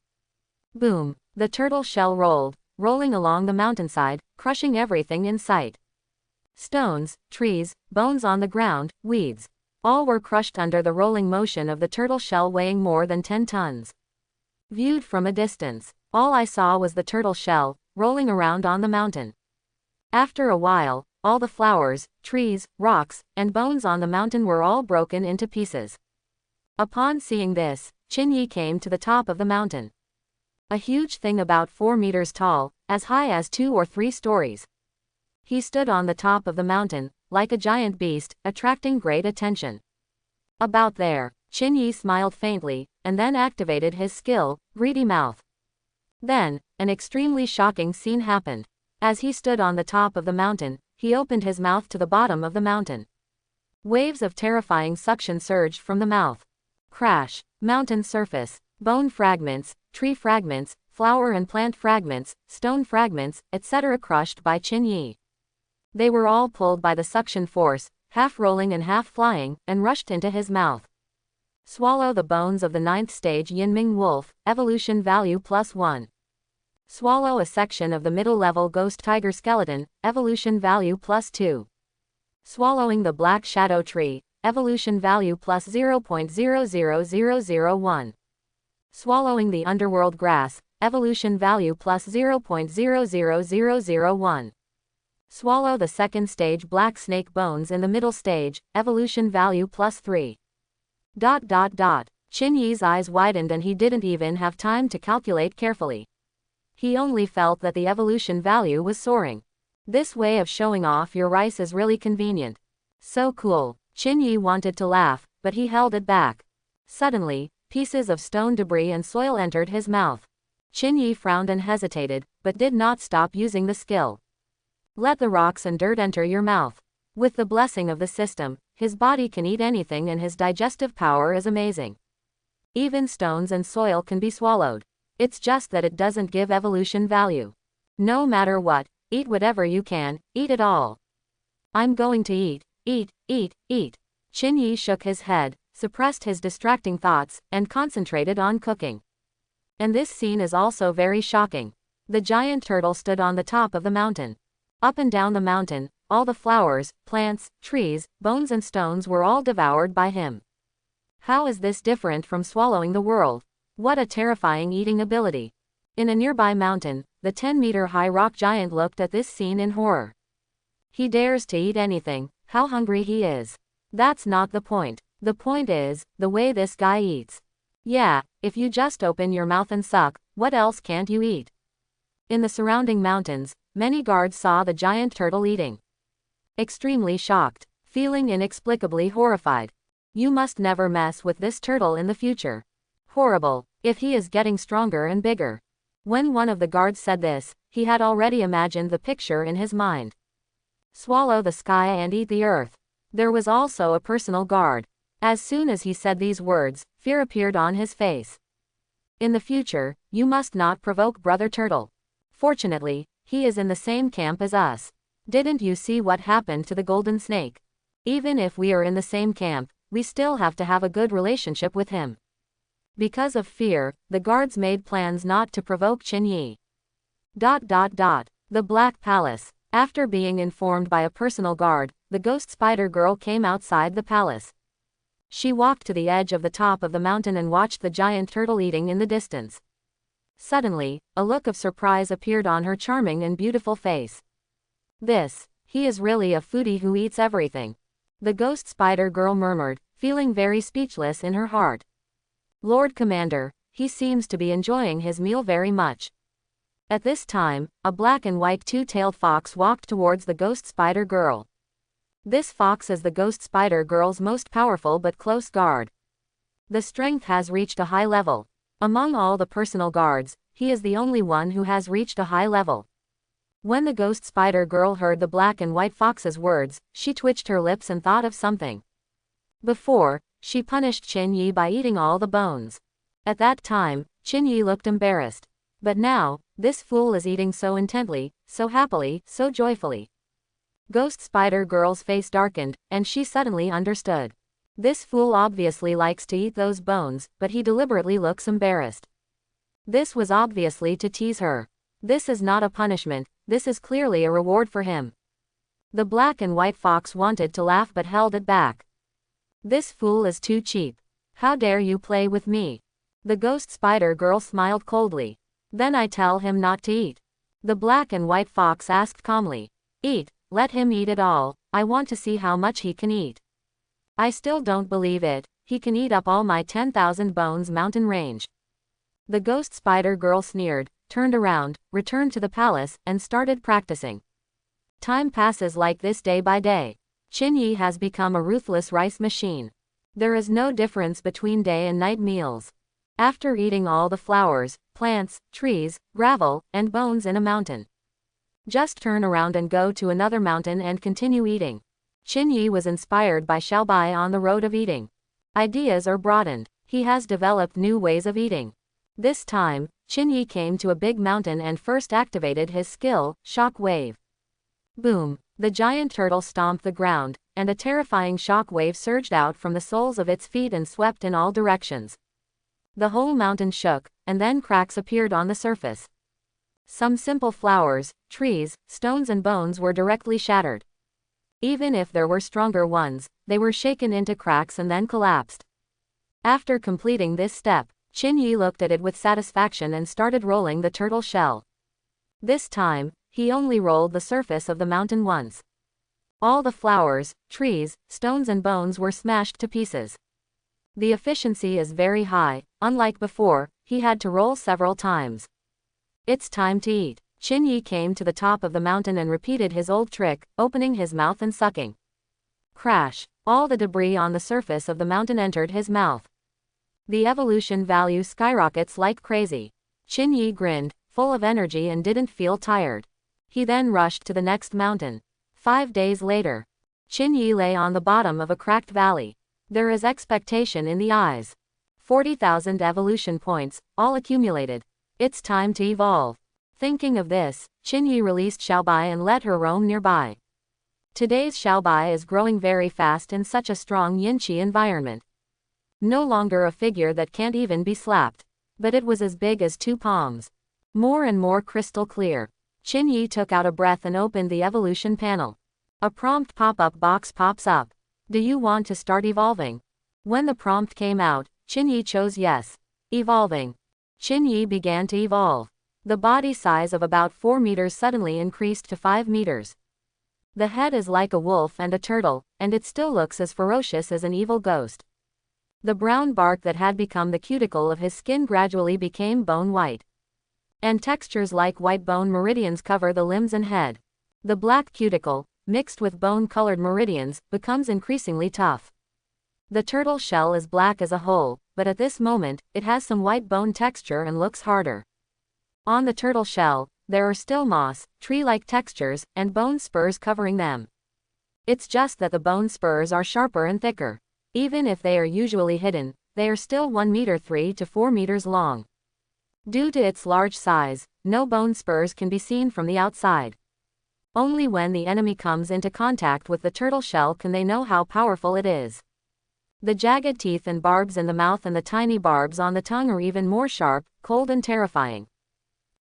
Boom! The turtle shell rolled, rolling along the mountainside, crushing everything in sight. Stones, trees, bones on the ground, weeds. All were crushed under the rolling motion of the turtle shell weighing more than 10 tons. Viewed from a distance, all I saw was the turtle shell, rolling around on the mountain. After a while, all the flowers, trees, rocks, and bones on the mountain were all broken into pieces. Upon seeing this, Qin Yi came to the top of the mountain. A huge thing about 4 meters tall, as high as 2 or 3 stories. He stood on the top of the mountain, like a giant beast, attracting great attention. About there, Qin Yi smiled faintly, and then activated his skill, Greedy Mouth. Then, an extremely shocking scene happened. As he stood on the top of the mountain, he opened his mouth to the bottom of the mountain. Waves of terrifying suction surged from the mouth. Crash! Mountain surface, bone fragments, tree fragments, flower and plant fragments, stone fragments, etc. crushed by Qin Yi. They were all pulled by the suction force, half rolling and half flying, and rushed into his mouth. Swallow the bones of the 9th stage Yinming Wolf, evolution value +1. Swallow a section of the middle level Ghost Tiger Skeleton, evolution value +2. Swallowing the Black Shadow Tree, evolution value +0.00001. Swallowing the Underworld Grass, evolution value +0.00001. Swallow the 2nd stage Black Snake Bones in the middle stage, evolution value +3. Qin Yi's eyes widened and he didn't even have time to calculate carefully. He only felt that the evolution value was soaring. This way of showing off your rice is really convenient. So cool. Qin Yi wanted to laugh, but he held it back. Suddenly, pieces of stone debris and soil entered his mouth. Qin Yi frowned and hesitated, but did not stop using the skill. Let the rocks and dirt enter your mouth. With the blessing of the system, his body can eat anything and his digestive power is amazing. Even stones and soil can be swallowed. It's just that it doesn't give evolution value. No matter what, eat whatever you can, eat it all. I'm going to eat, eat, eat, eat. Qin Yi shook his head, suppressed his distracting thoughts, and concentrated on cooking. And this scene is also very shocking. The giant turtle stood on the top of the mountain. Up and down the mountain, all the flowers, plants, trees, bones and stones were all devoured by him. How is this different from swallowing the world? What a terrifying eating ability. In a nearby mountain, the 10-meter-high rock giant looked at this scene in horror. He dares to eat anything, how hungry he is. That's not the point. The point is, the way this guy eats. Yeah, if you just open your mouth and suck, what else can't you eat? In the surrounding mountains, many guards saw the giant turtle eating. Extremely shocked, feeling inexplicably horrified. You must never mess with this turtle in the future. Horrible, if he is getting stronger and bigger. When one of the guards said this, he had already imagined the picture in his mind. Swallow the sky and eat the earth. There was also a personal guard. As soon as he said these words, fear appeared on his face. In the future, you must not provoke Brother Turtle. Fortunately, he is in the same camp as us. Didn't you see what happened to the golden snake? Even if we are in the same camp, we still have to have a good relationship with him. Because of fear, the guards made plans not to provoke Qin Yi. The Black Palace. After being informed by a personal guard, the ghost spider girl came outside the palace. She walked to the edge of the top of the mountain and watched the giant turtle eating in the distance. Suddenly, a look of surprise appeared on her charming and beautiful face. He is really a foodie who eats everything. The ghost spider girl murmured, feeling very speechless in her heart. Lord Commander, he seems to be enjoying his meal very much. At this time, a black and white two-tailed fox walked towards the ghost spider girl. This fox is the ghost spider girl's most powerful but close guard. The strength has reached a high level. Among all the personal guards, he is the only one who has reached a high level. When the ghost spider girl heard the black and white fox's words, she twitched her lips and thought of something. Before, she punished Qin Yi by eating all the bones. At that time, Qin Yi looked embarrassed. But now, this fool is eating so intently, so happily, so joyfully. Ghost spider girl's face darkened, and she suddenly understood. This fool obviously likes to eat those bones, but he deliberately looks embarrassed. This was obviously to tease her. This is not a punishment, this is clearly a reward for him. The black and white fox wanted to laugh but held it back. This fool is too cheap. How dare you play with me? The ghost spider girl smiled coldly. Then I tell him not to eat. The black and white fox asked calmly. Eat, let him eat it all, I want to see how much he can eat. I still don't believe it, he can eat up all my 10,000 bones mountain range. The ghost spider girl sneered, turned around, returned to the palace, and started practicing. Time passes like this day by day. Qin Yi has become a ruthless rice machine. There is no difference between day and night meals. After eating all the flowers, plants, trees, gravel, and bones in a mountain, just turn around and go to another mountain and continue eating. Qin Yi was inspired by Xiaobai on the road of eating. Ideas are broadened. He has developed new ways of eating. This time, Qin Yi came to a big mountain and first activated his skill, shock wave. Boom! The giant turtle stomped the ground, and a terrifying shock wave surged out from the soles of its feet and swept in all directions. The whole mountain shook, and then cracks appeared on the surface. Some simple flowers, trees, stones and bones were directly shattered. Even if there were stronger ones, they were shaken into cracks and then collapsed. After completing this step, Qin Yi looked at it with satisfaction and started rolling the turtle shell. This time, he only rolled the surface of the mountain once. All the flowers, trees, stones and bones were smashed to pieces. The efficiency is very high, unlike before, he had to roll several times. It's time to eat. Qin Yi came to the top of the mountain and repeated his old trick, opening his mouth and sucking. Crash! All the debris on the surface of the mountain entered his mouth. The evolution value skyrockets like crazy. Qin Yi grinned, full of energy and didn't feel tired. He then rushed to the next mountain. 5 days later, Qin Yi lay on the bottom of a cracked valley. There is expectation in the eyes. 40,000 evolution points, all accumulated. It's time to evolve. Thinking of this, Qin Yi released Xiaobai and let her roam nearby. Today's Xiaobai is growing very fast in such a strong yin-qi environment. No longer a figure that can't even be slapped. But it was as big as 2 palms. More and more crystal clear. Qin Yi took out a breath and opened the evolution panel. A prompt pop-up box pops up. Do you want to start evolving? When the prompt came out, Qin Yi chose yes. Evolving. Qin Yi began to evolve. The body size of about 4 meters suddenly increased to 5 meters. The head is like a wolf and a turtle, and it still looks as ferocious as an evil ghost. The brown bark that had become the cuticle of his skin gradually became bone white. And textures like white bone meridians cover the limbs and head. The black cuticle, mixed with bone-colored meridians, becomes increasingly tough. The turtle shell is black as a whole, but at this moment, it has some white bone texture and looks harder. On the turtle shell, there are still moss, tree-like textures, and bone spurs covering them. It's just that the bone spurs are sharper and thicker. Even if they are usually hidden, they are still 1 meter 3 to 4 meters long. Due to its large size, no bone spurs can be seen from the outside. Only when the enemy comes into contact with the turtle shell can they know how powerful it is. The jagged teeth and barbs in the mouth and the tiny barbs on the tongue are even more sharp, cold and terrifying.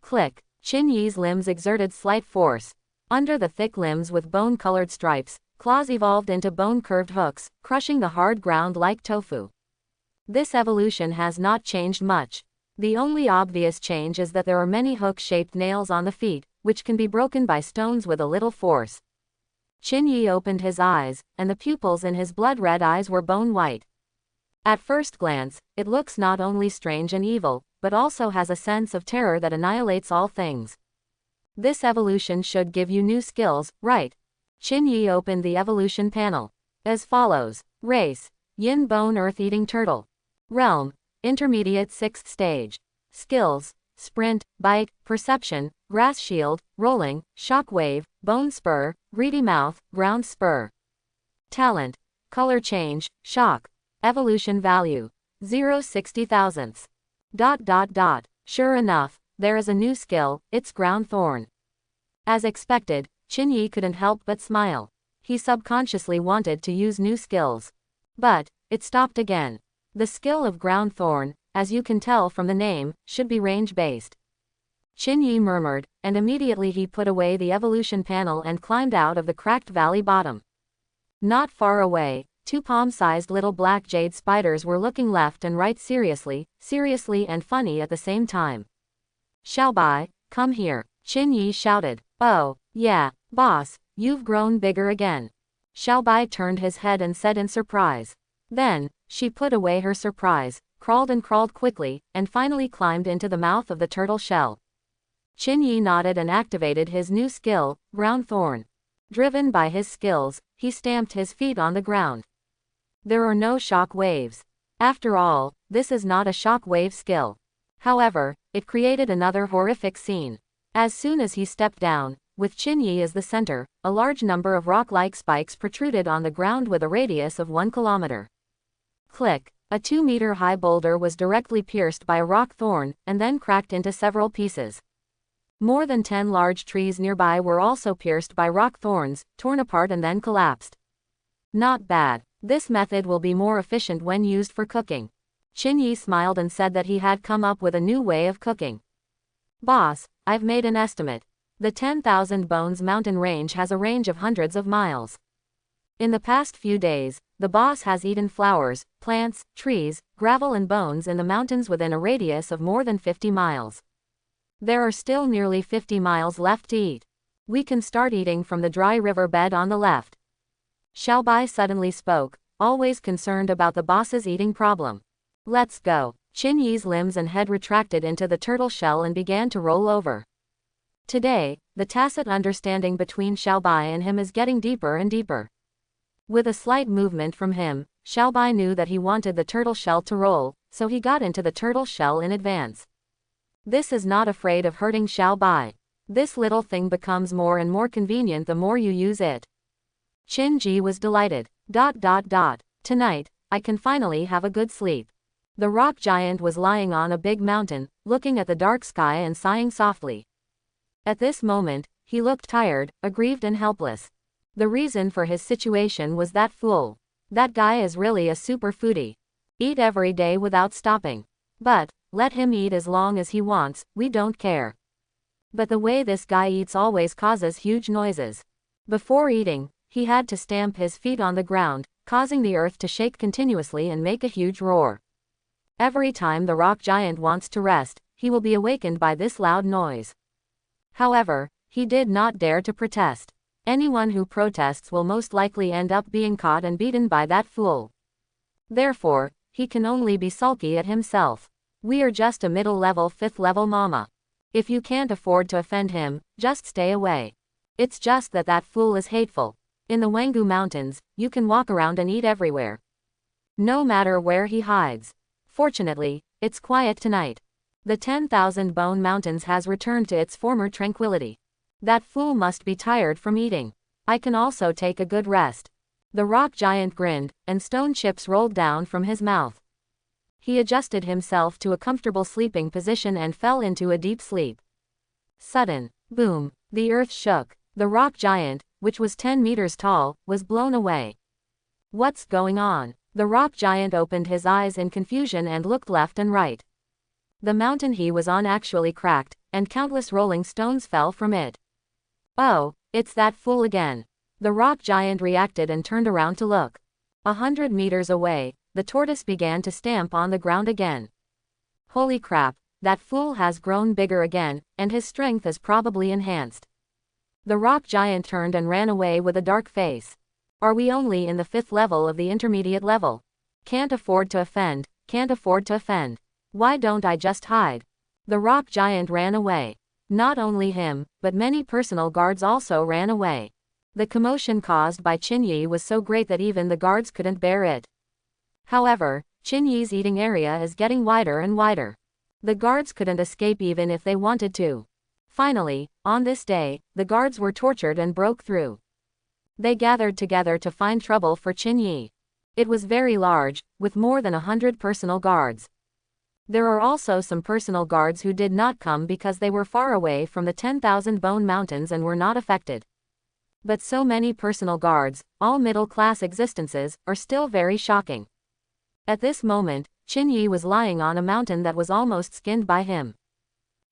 Click. Qin Yi's limbs exerted slight force. Under the thick limbs with bone-colored stripes, claws evolved into bone-curved hooks, crushing the hard ground like tofu. This evolution has not changed much. The only obvious change is that there are many hook-shaped nails on the feet, which can be broken by stones with a little force. Qin Yi opened his eyes, and the pupils in his blood-red eyes were bone-white. At first glance, it looks not only strange and evil, but also has a sense of terror that annihilates all things. This evolution should give you new skills, right? Qin Yi opened the evolution panel. As follows. Race. Yin bone earth-eating turtle. Realm. Intermediate 6th stage. Skills. Sprint, bite, perception, grass shield, rolling, shock wave, bone spur, greedy mouth, ground spur. Talent. Color change, shock. Evolution value. 0.60 thousandths. Sure enough, there is a new skill, it's ground thorn. As expected, Qin Yi couldn't help but smile. He subconsciously wanted to use new skills. But, it stopped again. The skill of ground thorn, as you can tell from the name, should be range-based. Qin Yi murmured, and immediately he put away the evolution panel and climbed out of the cracked valley bottom. Not far away, 2 palm-sized little black jade spiders were looking left and right seriously and funny at the same time. Xiaobai, come here, Qin Yi shouted. Oh, yeah, boss, you've grown bigger again. Xiaobai turned his head and said in surprise. Then, she put away her surprise, crawled quickly, and finally climbed into the mouth of the turtle shell. Qin Yi nodded and activated his new skill, ground thorn. Driven by his skills, he stamped his feet on the ground. There are no shock waves. After all, this is not a shock wave skill. However, it created another horrific scene. As soon as he stepped down, with Qin Yi as the center, a large number of rock-like spikes protruded on the ground with a radius of 1 kilometer. Click. A 2-meter-high boulder was directly pierced by a rock thorn, and then cracked into several pieces. More than 10 large trees nearby were also pierced by rock thorns, torn apart and then collapsed. Not bad. This method will be more efficient when used for cooking. Qin Yi smiled and said that he had come up with a new way of cooking. Boss, I've made an estimate. The 10,000 Bones mountain range has a range of hundreds of miles. In the past few days, the boss has eaten flowers, plants, trees, gravel and bones in the mountains within a radius of more than 50 miles. There are still nearly 50 miles left to eat. We can start eating from the dry river bed on the left. Xiaobai suddenly spoke, always concerned about the boss's eating problem. Let's go. Qin Yi's limbs and head retracted into the turtle shell and began to roll over. Today, the tacit understanding between Xiaobai and him is getting deeper and deeper. With a slight movement from him, Xiaobai knew that he wanted the turtle shell to roll, so he got into the turtle shell in advance. This is not afraid of hurting Xiaobai. This little thing becomes more and more convenient the more you use it. Qin Ji was delighted. Tonight, I can finally have a good sleep. The rock giant was lying on a big mountain, looking at the dark sky and sighing softly. At this moment, he looked tired, aggrieved and helpless. The reason for his situation was that fool. That guy is really a super foodie. Eat every day without stopping. But, let him eat as long as he wants, we don't care. But the way this guy eats always causes huge noises. Before eating, he had to stamp his feet on the ground, causing the earth to shake continuously and make a huge roar. Every time the rock giant wants to rest, he will be awakened by this loud noise. However, he did not dare to protest. Anyone who protests will most likely end up being caught and beaten by that fool. Therefore, he can only be sulky at himself. We are just a middle-level 5th-level mama. If you can't afford to offend him, just stay away. It's just that that fool is hateful. In the Wengu Mountains, you can walk around and eat everywhere. No matter where he hides. Fortunately, it's quiet tonight. The 10,000 Bone Mountains has returned to its former tranquility. That fool must be tired from eating. I can also take a good rest. The rock giant grinned, and stone chips rolled down from his mouth. He adjusted himself to a comfortable sleeping position and fell into a deep sleep. Sudden, boom, the earth shook. The rock giant, which was 10 meters tall, was blown away. What's going on? The rock giant opened his eyes in confusion and looked left and right. The mountain he was on actually cracked, and countless rolling stones fell from it. Oh, it's that fool again. The rock giant reacted and turned around to look. 100 meters away, the tortoise began to stamp on the ground again. Holy crap, that fool has grown bigger again, and his strength is probably enhanced. The rock giant turned and ran away with a dark face. Are we only in the 5th level of the intermediate level? Can't afford to offend, can't afford to offend. Why don't I just hide? The rock giant ran away. Not only him, but many personal guards also ran away. The commotion caused by Qin Yi was so great that even the guards couldn't bear it. However, Qin Yi's eating area is getting wider and wider. The guards couldn't escape even if they wanted to. Finally, on this day, the guards were tortured and broke through. They gathered together to find trouble for Qin Yi. It was very large, with more than 100 personal guards. There are also some personal guards who did not come because they were far away from the 10,000 Bone Mountains and were not affected. But so many personal guards, all middle-class existences, are still very shocking. At this moment, Qin Yi was lying on a mountain that was almost skinned by him.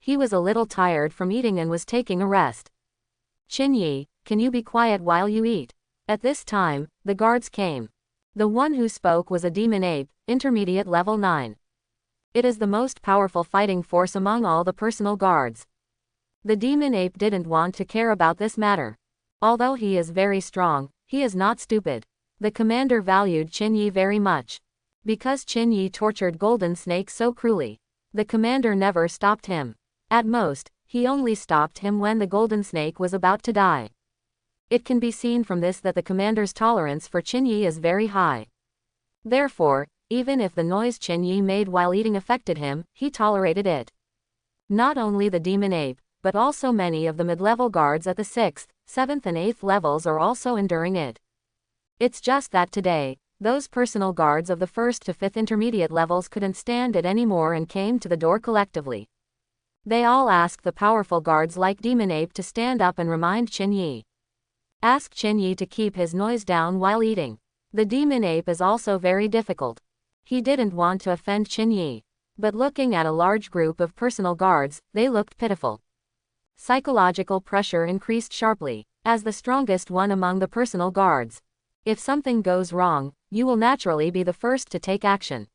He was a little tired from eating and was taking a rest. Qin Yi, can you be quiet while you eat? At this time, the guards came. The one who spoke was a demon ape, intermediate level 9. It is the most powerful fighting force among all the personal guards. The demon ape didn't want to care about this matter. Although he is very strong, he is not stupid. The commander valued Qin Yi very much. Because Qin Yi tortured Golden Snake so cruelly, the commander never stopped him. At most, he only stopped him when the Golden Snake was about to die. It can be seen from this that the commander's tolerance for Qin Yi is very high. Therefore, even if the noise Qin Yi made while eating affected him, he tolerated it. Not only the demon ape, but also many of the mid-level guards at the 6th, 7th and 8th levels are also enduring it. It's just that today, those personal guards of the 1st to 5th intermediate levels couldn't stand it anymore and came to the door collectively. They all asked the powerful guards like Demon Ape to stand up and remind Qin Yi. Ask Qin Yi to keep his noise down while eating. The Demon Ape is also very difficult. He didn't want to offend Qin Yi. But looking at a large group of personal guards, they looked pitiful. Psychological pressure increased sharply, as the strongest one among the personal guards. If something goes wrong, you will naturally be the first to take action.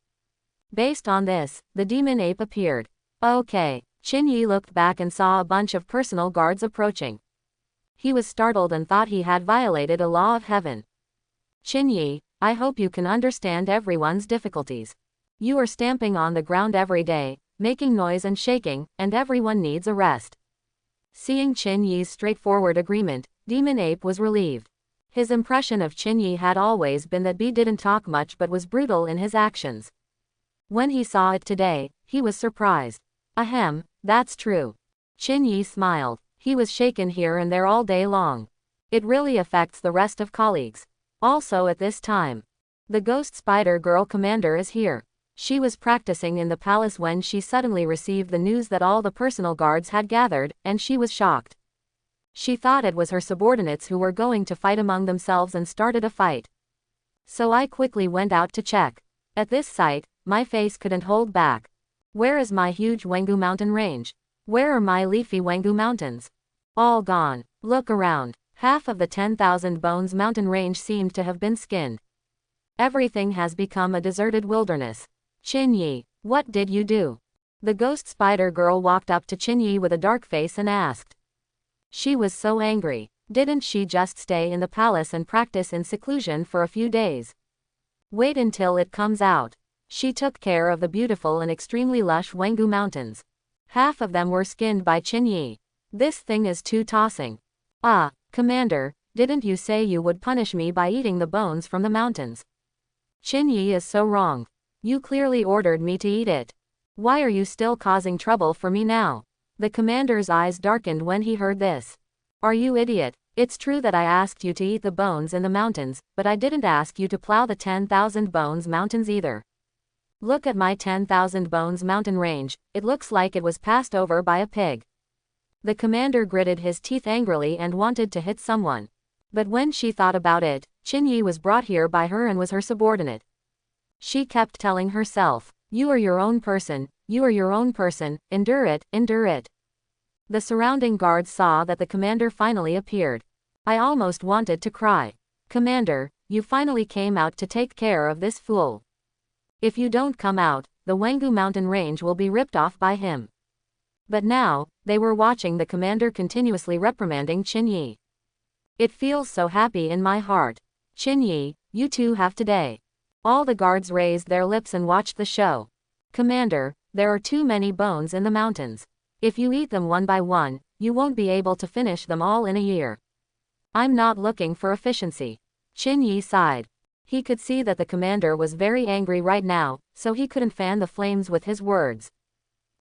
Based on this, the demon ape appeared. Okay. Qin Yi looked back and saw a bunch of personal guards approaching. He was startled and thought he had violated a law of heaven. Qin Yi, I hope you can understand everyone's difficulties. You are stamping on the ground every day, making noise and shaking, and everyone needs a rest. Seeing Qin Yi's straightforward agreement, Demon Ape was relieved. His impression of Qin Yi had always been that he didn't talk much but was brutal in his actions. When he saw it today, he was surprised. Ahem, that's true. Qin Yi smiled. He was shaken here and there all day long. It really affects the rest of colleagues. Also at this time, the Ghost Spider Girl commander is here. She was practicing in the palace when she suddenly received the news that all the personal guards had gathered, and she was shocked. She thought it was her subordinates who were going to fight among themselves and started a fight. So I quickly went out to check. At this sight, my face couldn't hold back. Where is my huge Wengu mountain range? Where are my leafy Wengu mountains? All gone. Look around. Half of the 10,000 Bones mountain range seemed to have been skinned. Everything has become a deserted wilderness. Qin Yi, what did you do? The Ghost Spider Girl walked up to Qin Yi with a dark face and asked. She was so angry. Didn't she just stay in the palace and practice in seclusion for a few days? Wait until it comes out. She took care of the beautiful and extremely lush Wengu mountains. Half of them were skinned by Qin Yi. This thing is too tossing. Ah, Commander, didn't you say you would punish me by eating the bones from the mountains? Qin Yi is so wrong. You clearly ordered me to eat it. Why are you still causing trouble for me now? The commander's eyes darkened when he heard this. Are you idiot? It's true that I asked you to eat the bones in the mountains, but I didn't ask you to plow the 10,000 Bones mountains either. Look at my 10,000 Bones mountain range, it looks like it was passed over by a pig. The commander gritted his teeth angrily and wanted to hit someone. But when she thought about it, Qin Yi was brought here by her and was her subordinate. She kept telling herself, you are your own person, you are your own person, endure it, endure it. The surrounding guards saw that the commander finally appeared. I almost wanted to cry. Commander, you finally came out to take care of this fool. If you don't come out, the Wengu mountain range will be ripped off by him. But now, they were watching the commander continuously reprimanding Qin Yi. It feels so happy in my heart. Qin Yi, you too have today. All the guards raised their lips and watched the show. Commander, there are too many bones in the mountains. If you eat them one by one, you won't be able to finish them all in a year. I'm not looking for efficiency. Qin Yi sighed. He could see that the commander was very angry right now, so he couldn't fan the flames with his words.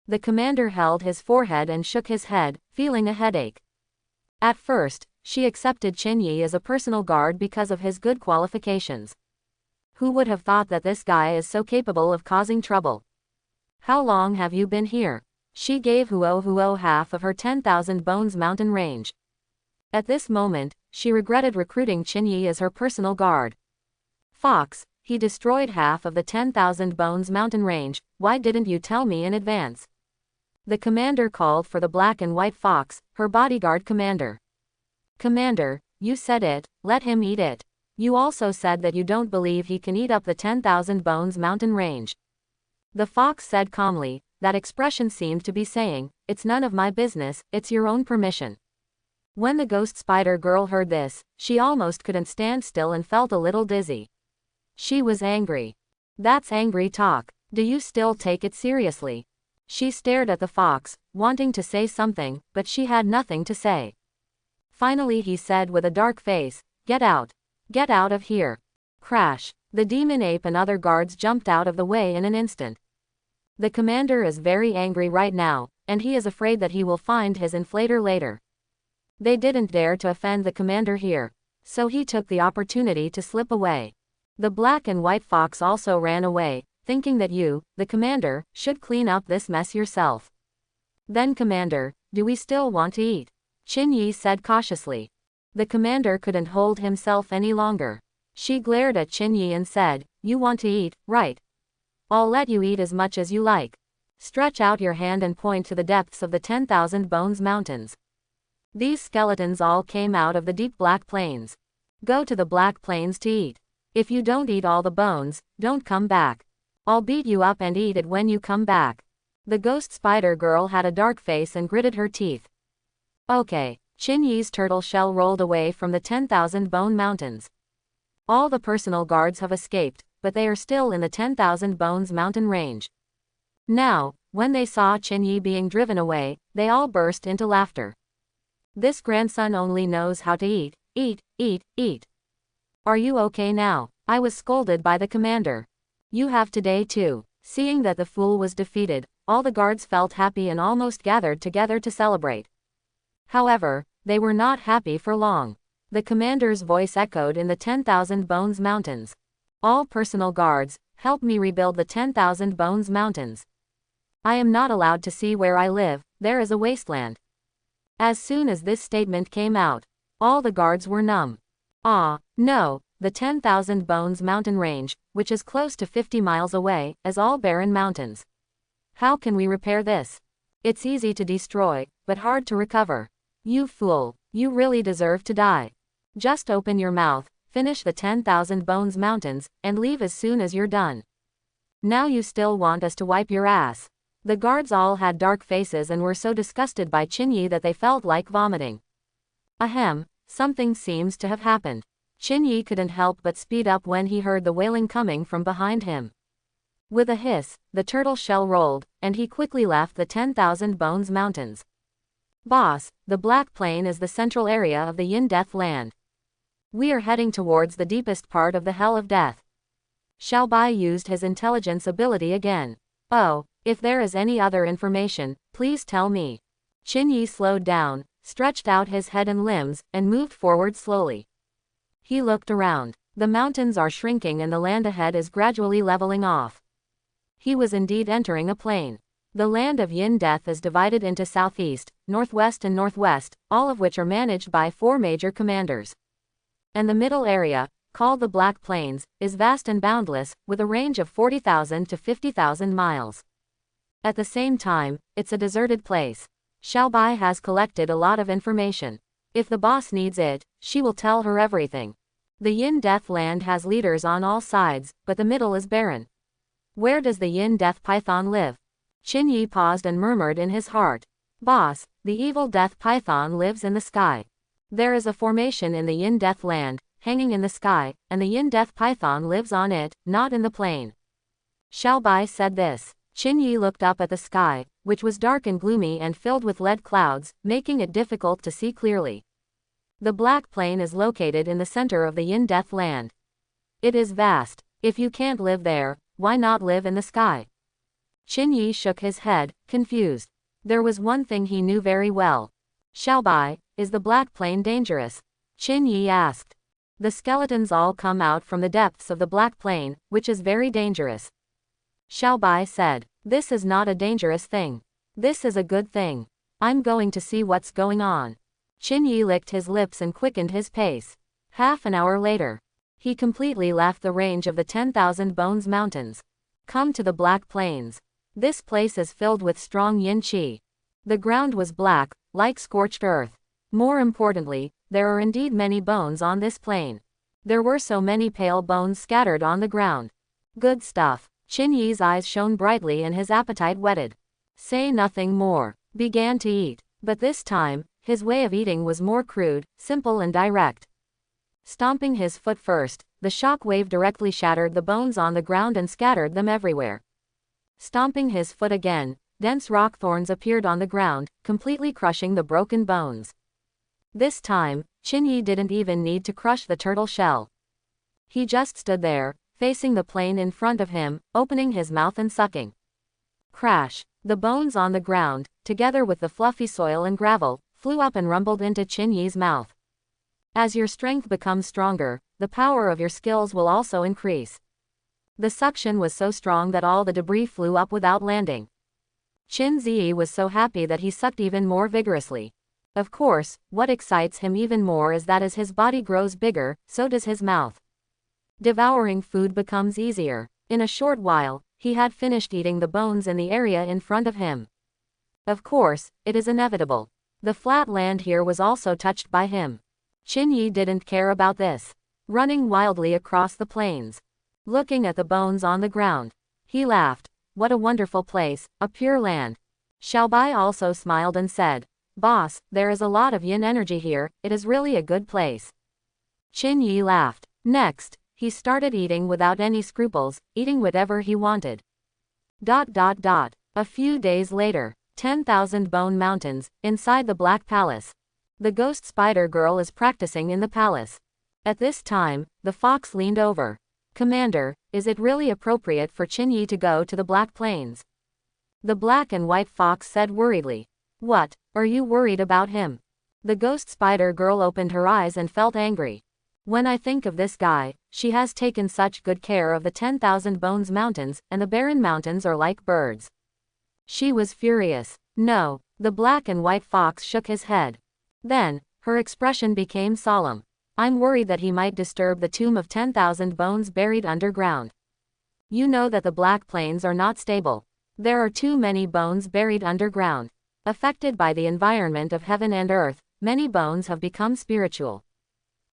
The commander held his forehead and shook his head, feeling a headache. At first, she accepted Qin Yi as a personal guard because of his good qualifications. Who would have thought that this guy is so capable of causing trouble? How long have you been here? She gave Huo half of her 10,000 bones mountain range. At this moment, she regretted recruiting Qin Yi as her personal guard. Fox, he destroyed half of the 10,000 bones mountain range, why didn't you tell me in advance? The commander called for the black and white fox, her bodyguard commander. Commander, you said it, let him eat it. You also said that you don't believe he can eat up the 10,000 bones mountain range. The fox said calmly, that expression seemed to be saying, it's none of my business, it's your own permission. When the ghost spider girl heard this, she almost couldn't stand still and felt a little dizzy. She was angry. That's angry talk. Do you still take it seriously? She stared at the fox, wanting to say something, but she had nothing to say. Finally he said with a dark face, get out. Get out of here. Crash. The demon ape and other guards jumped out of the way in an instant. The commander is very angry right now, and he is afraid that he will find his inflator later. They didn't dare to offend the commander here, so he took the opportunity to slip away. The black and white fox also ran away, thinking that you, the commander, should clean up this mess yourself. Then commander, do we still want to eat? Qin Yi said cautiously. The commander couldn't hold himself any longer. She glared at Qin Yi and said, you want to eat, right? I'll let you eat as much as you like. Stretch out your hand and point to the depths of the 10,000 bones mountains. These skeletons all came out of the deep black plains. Go to the black plains to eat. If you don't eat all the bones, don't come back. I'll beat you up and eat it when you come back. The ghost spider girl had a dark face and gritted her teeth. Okay. Qin Yi's turtle shell rolled away from the 10,000 bone mountains. All the personal guards have escaped, but they are still in the 10,000 bones mountain range. Now, when they saw Qin Yi being driven away, they all burst into laughter. This grandson only knows how to eat, eat, eat, eat. Are you okay now? I was scolded by the commander. You have today too. Seeing that the fool was defeated, all the guards felt happy and almost gathered together to celebrate. However, they were not happy for long. The commander's voice echoed in the 10,000 bones mountains. All personal guards, help me rebuild the 10,000 bones mountains. I am not allowed to see where I live, there is a wasteland. As soon as this statement came out, all the guards were numb. No, the 10,000 bones mountain range, which is close to 50 miles away, is all barren mountains. How can we repair this? It's easy to destroy, but hard to recover. You fool, you really deserve to die. Just open your mouth, finish the 10,000 bones mountains, and leave as soon as you're done. Now you still want us to wipe your ass. The guards all had dark faces and were so disgusted by Qin Yi that they felt like vomiting. Ahem, something seems to have happened. Qin Yi couldn't help but speed up when he heard the wailing coming from behind him. With a hiss, the turtle shell rolled, and he quickly left the 10,000 bones mountains. Boss, the Black Plain is the central area of the Yin Death Land. We are heading towards the deepest part of the Hell of Death. Xiao Bai used his intelligence ability again. Oh, if there is any other information, please tell me. Qin Yi slowed down, stretched out his head and limbs, and moved forward slowly. He looked around. The mountains are shrinking and the land ahead is gradually leveling off. He was indeed entering a plain. The land of Yin Death is divided into southeast, northwest and northwest, all of which are managed by 4 major commanders. And the middle area, called the Black Plains, is vast and boundless, with a range of 40,000 to 50,000 miles. At the same time, it's a deserted place. Xiao Bai has collected a lot of information. If the boss needs it, she will tell her everything. The Yin Death Land has leaders on all sides, but the middle is barren. Where does the Yin Death Python live? Qin Yi paused and murmured in his heart. Boss, the evil Death Python lives in the sky. There is a formation in the Yin Death Land, hanging in the sky, and the Yin Death Python lives on it, not in the plain. Xiao Bai said this. Qin Yi looked up at the sky, which was dark and gloomy and filled with lead clouds, making it difficult to see clearly. The Black Plain is located in the center of the Yin Death Land. It is vast. If you can't live there, why not live in the sky? Qin Yi shook his head, confused. There was one thing he knew very well. Xiaobai, is the Black Plain dangerous? Qin Yi asked. The skeletons all come out from the depths of the Black Plain, which is very dangerous. Xiaobai said. This is not a dangerous thing. This is a good thing. I'm going to see what's going on. Qin Yi licked his lips and quickened his pace. Half an hour later, he completely left the range of the 10,000 Bones Mountains. Come to the Black Plains. This place is filled with strong yin qi. The ground was black, like scorched earth. More importantly, there are indeed many bones on this plain. There were so many pale bones scattered on the ground. Good stuff. Qin Yi's eyes shone brightly and his appetite whetted. Say nothing more. Began to eat. But this time, his way of eating was more crude, simple and direct. Stomping his foot first, the shock wave directly shattered the bones on the ground and scattered them everywhere. Stomping his foot again, dense rock thorns appeared on the ground, completely crushing the broken bones. This time, Qin Yi didn't even need to crush the turtle shell. He just stood there, facing the plain in front of him, opening his mouth and sucking. Crash! The bones on the ground, together with the fluffy soil and gravel, flew up and rumbled into Qin Yi's mouth. As your strength becomes stronger, the power of your skills will also increase. The suction was so strong that all the debris flew up without landing. Qin Ziyi was so happy that he sucked even more vigorously. Of course, what excites him even more is that as his body grows bigger, so does his mouth. Devouring food becomes easier. In a short while, he had finished eating the bones in the area in front of him. Of course, it is inevitable. The flat land here was also touched by him. Qin Yi didn't care about this. Running wildly across the plains. Looking at the bones on the ground. He laughed. What a wonderful place, a pure land. Xiaobai also smiled and said, Boss, there is a lot of yin energy here, it is really a good place. Qin Yi laughed. Next, he started eating without any scruples, eating whatever he wanted. A few days later, 10,000 Bone Mountains, inside the Black Palace. The ghost spider girl is practicing in the palace. At this time, the fox leaned over. Commander, is it really appropriate for Qin Yi to go to the Black Plains? The black and white fox said worriedly. What, are you worried about him? The ghost spider girl opened her eyes and felt angry. When I think of this guy, she has taken such good care of the 10,000 Bones Mountains, and the barren mountains are like birds. She was furious. No, the black and white fox shook his head. Then, her expression became solemn. I'm worried that he might disturb the tomb of 10,000 bones buried underground. You know that the Black Plains are not stable. There are too many bones buried underground. Affected by the environment of heaven and earth, many bones have become spiritual.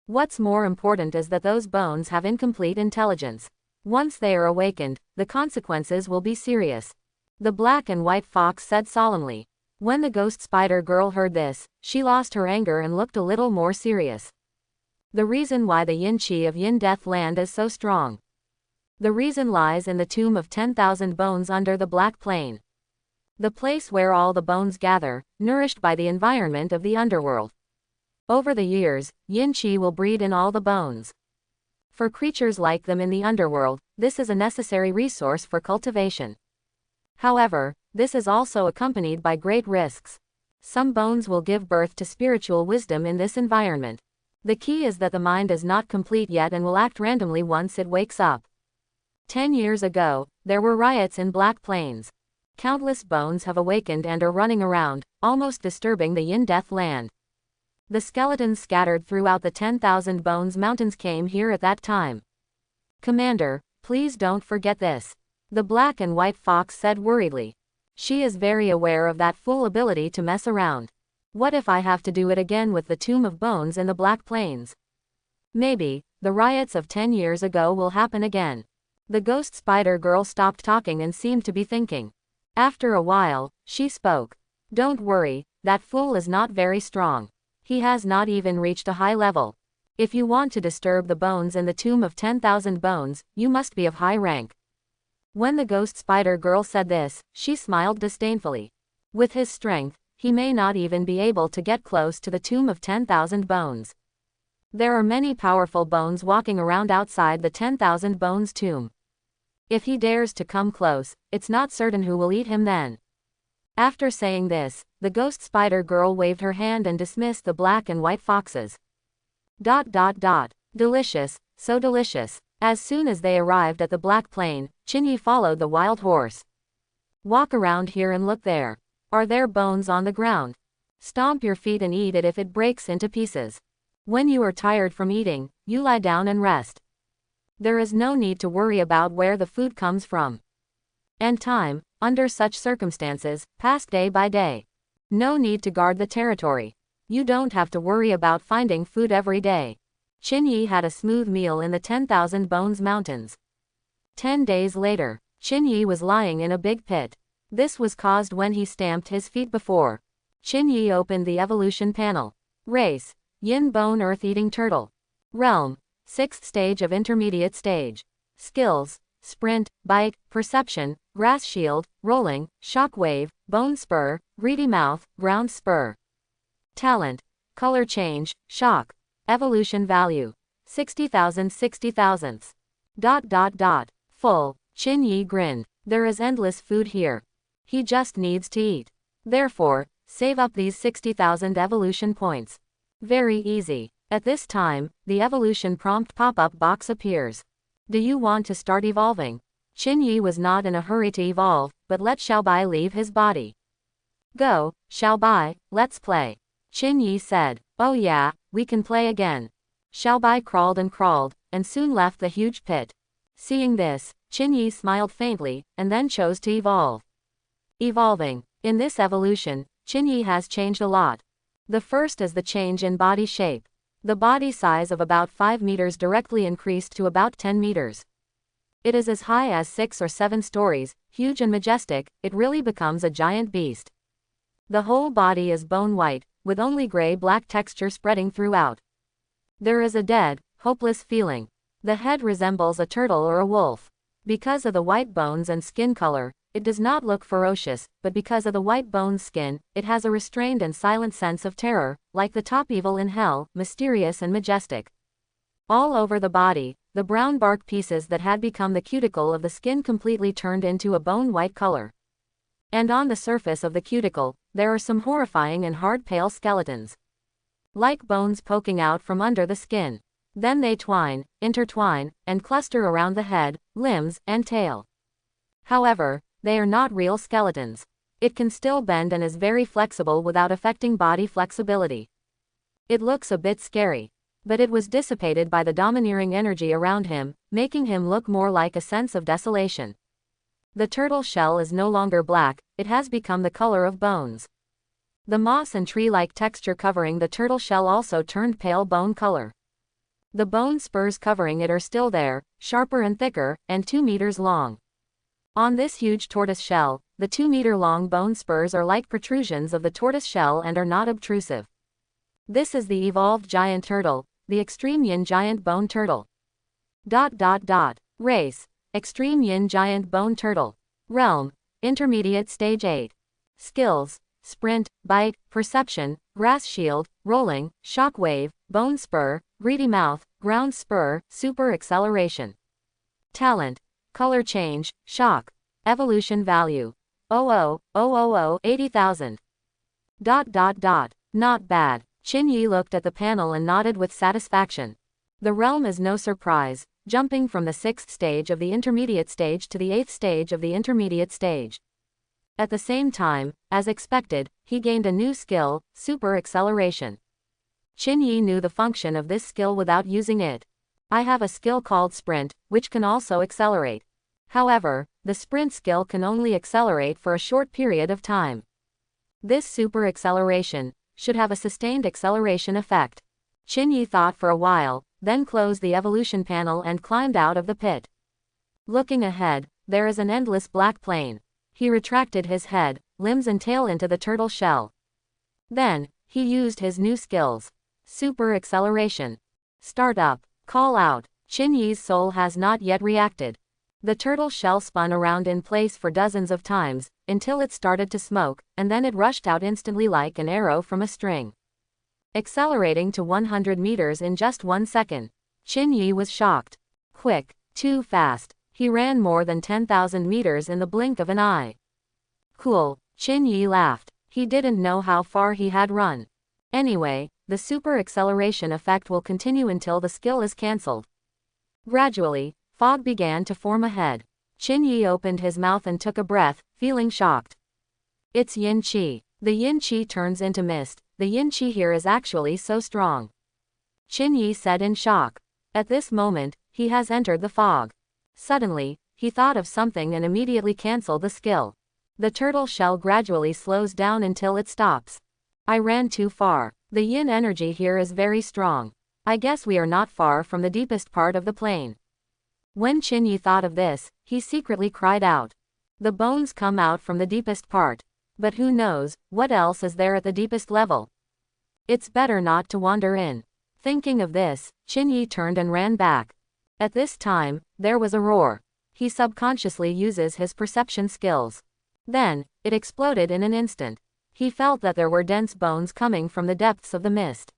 What's more important is that those bones have incomplete intelligence. Once they are awakened, the consequences will be serious. The black and white fox said solemnly. When the ghost spider girl heard this, she lost her anger and looked a little more serious. The reason why the yin qi of Yin Death Land is so strong. The reason lies in the tomb of 10,000 bones under the Black Plain. The place where all the bones gather, nourished by the environment of the underworld. Over the years, yin qi will breed in all the bones. For creatures like them in the underworld, this is a necessary resource for cultivation. However, this is also accompanied by great risks. Some bones will give birth to spiritual wisdom in this environment. The key is that the mind is not complete yet and will act randomly once it wakes up. 10 years ago, there were riots in Black Plains. Countless bones have awakened and are running around, almost disturbing the Yin Death Land. The skeletons scattered throughout the 10,000 Bones Mountains came here at that time. Commander, please don't forget this. The black and white fox said worriedly. She is very aware of that fool ability to mess around. What if I have to do it again with the Tomb of Bones in the Black Plains? Maybe, the riots of 10 years ago will happen again. The ghost spider girl stopped talking and seemed to be thinking. After a while, she spoke. Don't worry, that fool is not very strong. He has not even reached a high level. If you want to disturb the bones in the Tomb of 10,000 Bones, you must be of high rank. When the ghost spider girl said this, she smiled disdainfully. With his strength, he may not even be able to get close to the Tomb of 10,000 Bones. There are many powerful bones walking around outside the 10,000 bones tomb. If he dares to come close, it's not certain who will eat him then. After saying this, the ghost spider girl waved her hand and dismissed the black and white foxes. Delicious, so delicious. As soon as they arrived at the Black Plain, Chinyi followed the wild horse. Walk around here and look there. Are there bones on the ground? Stomp your feet and eat it if it breaks into pieces. When you are tired from eating, you lie down and rest. There is no need to worry about where the food comes from. And time, under such circumstances, passed day by day. No need to guard the territory. You don't have to worry about finding food every day. Chinyi had a smooth meal in the 10,000 Bones Mountains. 10 days later, Chinyi was lying in a big pit. This was caused when he stamped his feet before. Chinyi opened the evolution panel. Race: Yin Bone Earth-Eating Turtle. Realm: 6th stage of intermediate stage. Skills: Sprint, Bite, Perception, Grass Shield, Rolling, Shockwave, Bone Spur, Greedy Mouth, Ground Spur. Talent: Color Change, Shock. Evolution value: 60,000 60,000. Full. Chinyi grinned. There is endless food here. He just needs to eat. Therefore, save up these 60,000 evolution points. Very easy. At this time, the evolution prompt pop-up box appears. Do you want to start evolving? Chinyi was not in a hurry to evolve, but let Xiaobai leave his body. Go, Xiaobai, let's play. Chinyi said. Oh yeah, we can play again. Xiaobai crawled, and soon left the huge pit. Seeing this, Chinyi smiled faintly, and then chose to evolve. Evolving. In this evolution, Chinyi has changed a lot. The first is the change in body shape. The body size of about 5 meters directly increased to about 10 meters. It is as high as 6 or 7 stories, huge and majestic, it really becomes a giant beast. The whole body is bone white, with only gray-black texture spreading throughout. There is a dead, hopeless feeling. The head resembles a turtle or a wolf. Because of the white bones and skin color, it does not look ferocious, but because of the white bones skin, it has a restrained and silent sense of terror, like the top evil in hell, mysterious and majestic. All over the body, the brown bark pieces that had become the cuticle of the skin completely turned into a bone-white color. And on the surface of the cuticle, there are some horrifying and hard pale skeletons. Like bones poking out from under the skin. Then they twine, intertwine, and cluster around the head, limbs, and tail. However, they are not real skeletons. It can still bend and is very flexible without affecting body flexibility. It looks a bit scary. But it was dissipated by the domineering energy around him, making him look more like a sense of desolation. The turtle shell is no longer black, it has become the color of bones. The moss and tree-like texture covering the turtle shell also turned pale bone color. The bone spurs covering it are still there, sharper and thicker, and 2 meters long. On this huge tortoise shell, the 2-meter-long bone spurs are like protrusions of the tortoise shell and are not obtrusive. This is the evolved giant turtle, the extreme yin giant bone turtle. Race: Extreme yin giant bone turtle. Realm: Intermediate stage 8. Skills: Sprint, Bite, Perception, Grass Shield, Rolling, Shockwave, Bone Spur, Greedy Mouth, Ground Spur, Super Acceleration. Talent: Color Change, Shock. Evolution value: 80,000. Not bad. Chinyi looked at the panel and nodded with satisfaction. The realm is no surprise, jumping from the 6th stage of the intermediate stage to the 8th stage of the intermediate stage. At the same time, as expected, he gained a new skill, Super Acceleration. Chinyi knew the function of this skill without using it. I have a skill called Sprint, which can also accelerate. However, the Sprint skill can only accelerate for a short period of time. This Super Acceleration should have a sustained acceleration effect. Chinyi thought for a while, then closed the evolution panel and climbed out of the pit. Looking ahead, there is an endless black plain. He retracted his head, limbs and tail into the turtle shell. Then, he used his new skills. Super Acceleration. Start up. Call out. Chinyi's soul has not yet reacted. The turtle shell spun around in place for dozens of times, until it started to smoke, and then it rushed out instantly like an arrow from a string. accelerating to 100 meters in just 1 second. Qin Yi was shocked. Quick, too fast. He ran more than 10,000 meters in the blink of an eye. Cool, Qin Yi laughed. He didn't know how far he had run. Anyway, the super acceleration effect will continue until the skill is cancelled. Gradually, fog began to form ahead. Qin Yi opened his mouth and took a breath, feeling shocked. It's Yin Qi. The Yin Qi turns into mist. The Yin Qi here is actually so strong. Qin Yi said in shock. At this moment, he has entered the fog. Suddenly, he thought of something and immediately cancelled the skill. The turtle shell gradually slows down until it stops. I ran too far. The yin energy here is very strong. I guess we are not far from the deepest part of the plane. When Qin Yi thought of this, he secretly cried out. The bones come out from the deepest part. But who knows, what else is there at the deepest level? It's better not to wander in. Thinking of this, Qin Yi turned and ran back. At this time, there was a roar. He subconsciously uses his perception skills. Then, it exploded in an instant. He felt that there were dense bones coming from the depths of the mist.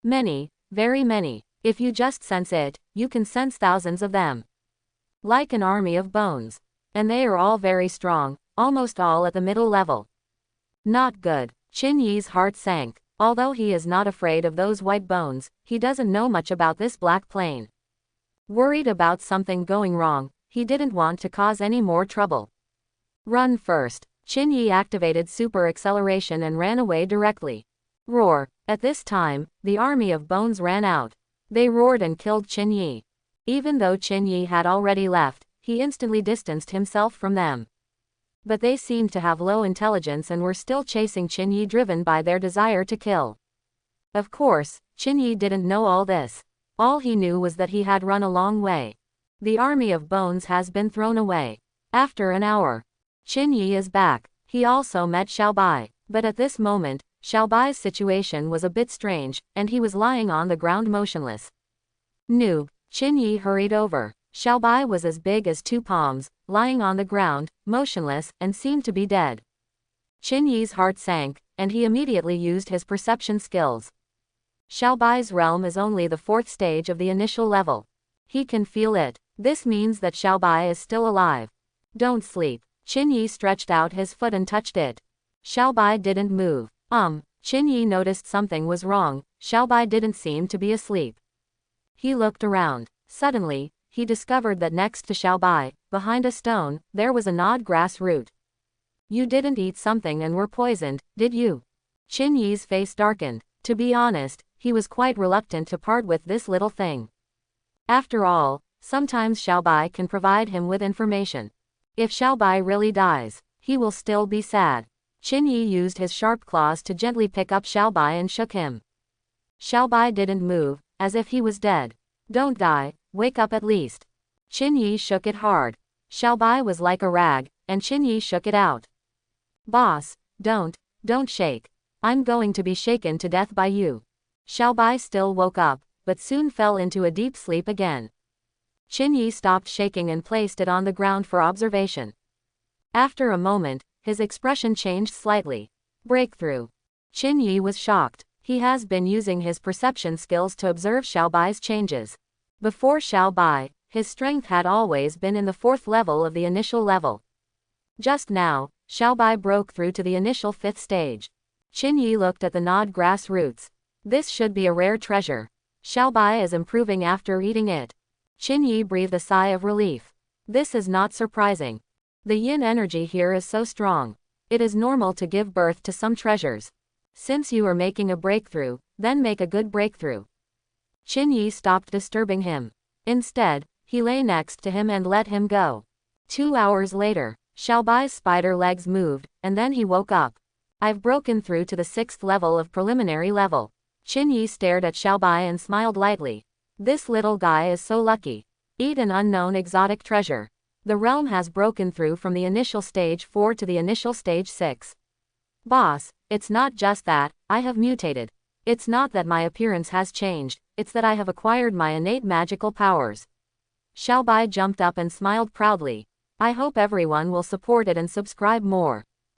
Many, very many. If you just sense it, you can sense thousands of them. Like an army of bones. And they are all very strong, almost all at the middle level. Not good. Qin Yi's heart sank. Although he is not afraid of those white bones, he doesn't know much about this black plane. Worried about something going wrong, he didn't want to cause any more trouble. Run first. Qin Yi activated super acceleration and ran away directly. Roar. At this time, the army of bones ran out. They roared and killed Qin Yi. Even though Qin Yi had already left, he instantly distanced himself from them. But they seemed to have low intelligence and were still chasing Qin Yi, driven by their desire to kill. Of course, Qin Yi didn't know all this. All he knew was that he had run a long way. The army of bones has been thrown away. After an hour, Qin Yi is back. He also met Xiaobai, but at this moment, Xiaobai's situation was a bit strange, and he was lying on the ground motionless. Noob. Qin Yi hurried over. Xiaobai was as big as 2 palms, lying on the ground, motionless, and seemed to be dead. Qin Yi's heart sank, and he immediately used his perception skills. Xiaobai's realm is only the 4th stage of the initial level. He can feel it. This means that Xiaobai is still alive. Don't sleep. Qin Yi stretched out his foot and touched it. Xiaobai didn't move. Qin Yi noticed something was wrong. Xiaobai didn't seem to be asleep. He looked around. Suddenly, he discovered that next to Xiaobai, behind a stone, there was a gnawed grass root. You didn't eat something and were poisoned, did you? Qin Yi's face darkened. To be honest, he was quite reluctant to part with this little thing. After all, sometimes Xiaobai can provide him with information. If Xiaobai really dies, he will still be sad. Qin Yi used his sharp claws to gently pick up Xiaobai and shook him. Xiaobai didn't move, as if he was dead. Don't die, wake up at least. Qin Yi shook it hard. Xiaobai was like a rag, and Qin Yi shook it out. Boss, don't shake. I'm going to be shaken to death by you. Xiaobai still woke up, but soon fell into a deep sleep again. Qin Yi stopped shaking and placed it on the ground for observation. After a moment, his expression changed slightly. Breakthrough. Qin Yi was shocked. He has been using his perception skills to observe Xiaobai's changes. Before Xiaobai, his strength had always been in the 4th level of the initial level. Just now, Xiaobai broke through to the initial 5th stage. Qin Yi looked at the gnawed grass roots. This should be a rare treasure. Xiaobai is improving after eating it. Qin Yi breathed a sigh of relief. This is not surprising. The yin energy here is so strong. It is normal to give birth to some treasures. Since you are making a breakthrough, then make a good breakthrough. Qin Yi stopped disturbing him. Instead, he lay next to him and let him go. 2 hours later, Xiaobai's spider legs moved, and then he woke up. I've broken through to the 6th level of preliminary level. Qin Yi stared at Xiaobai and smiled lightly. This little guy is so lucky. Eat an unknown exotic treasure. The realm has broken through from the initial stage 4 to the initial stage 6. Boss, it's not just that, I have mutated. It's not that my appearance has changed, it's that I have acquired my innate magical powers. Xiaobai jumped up and smiled proudly. I hope everyone will support it and subscribe more.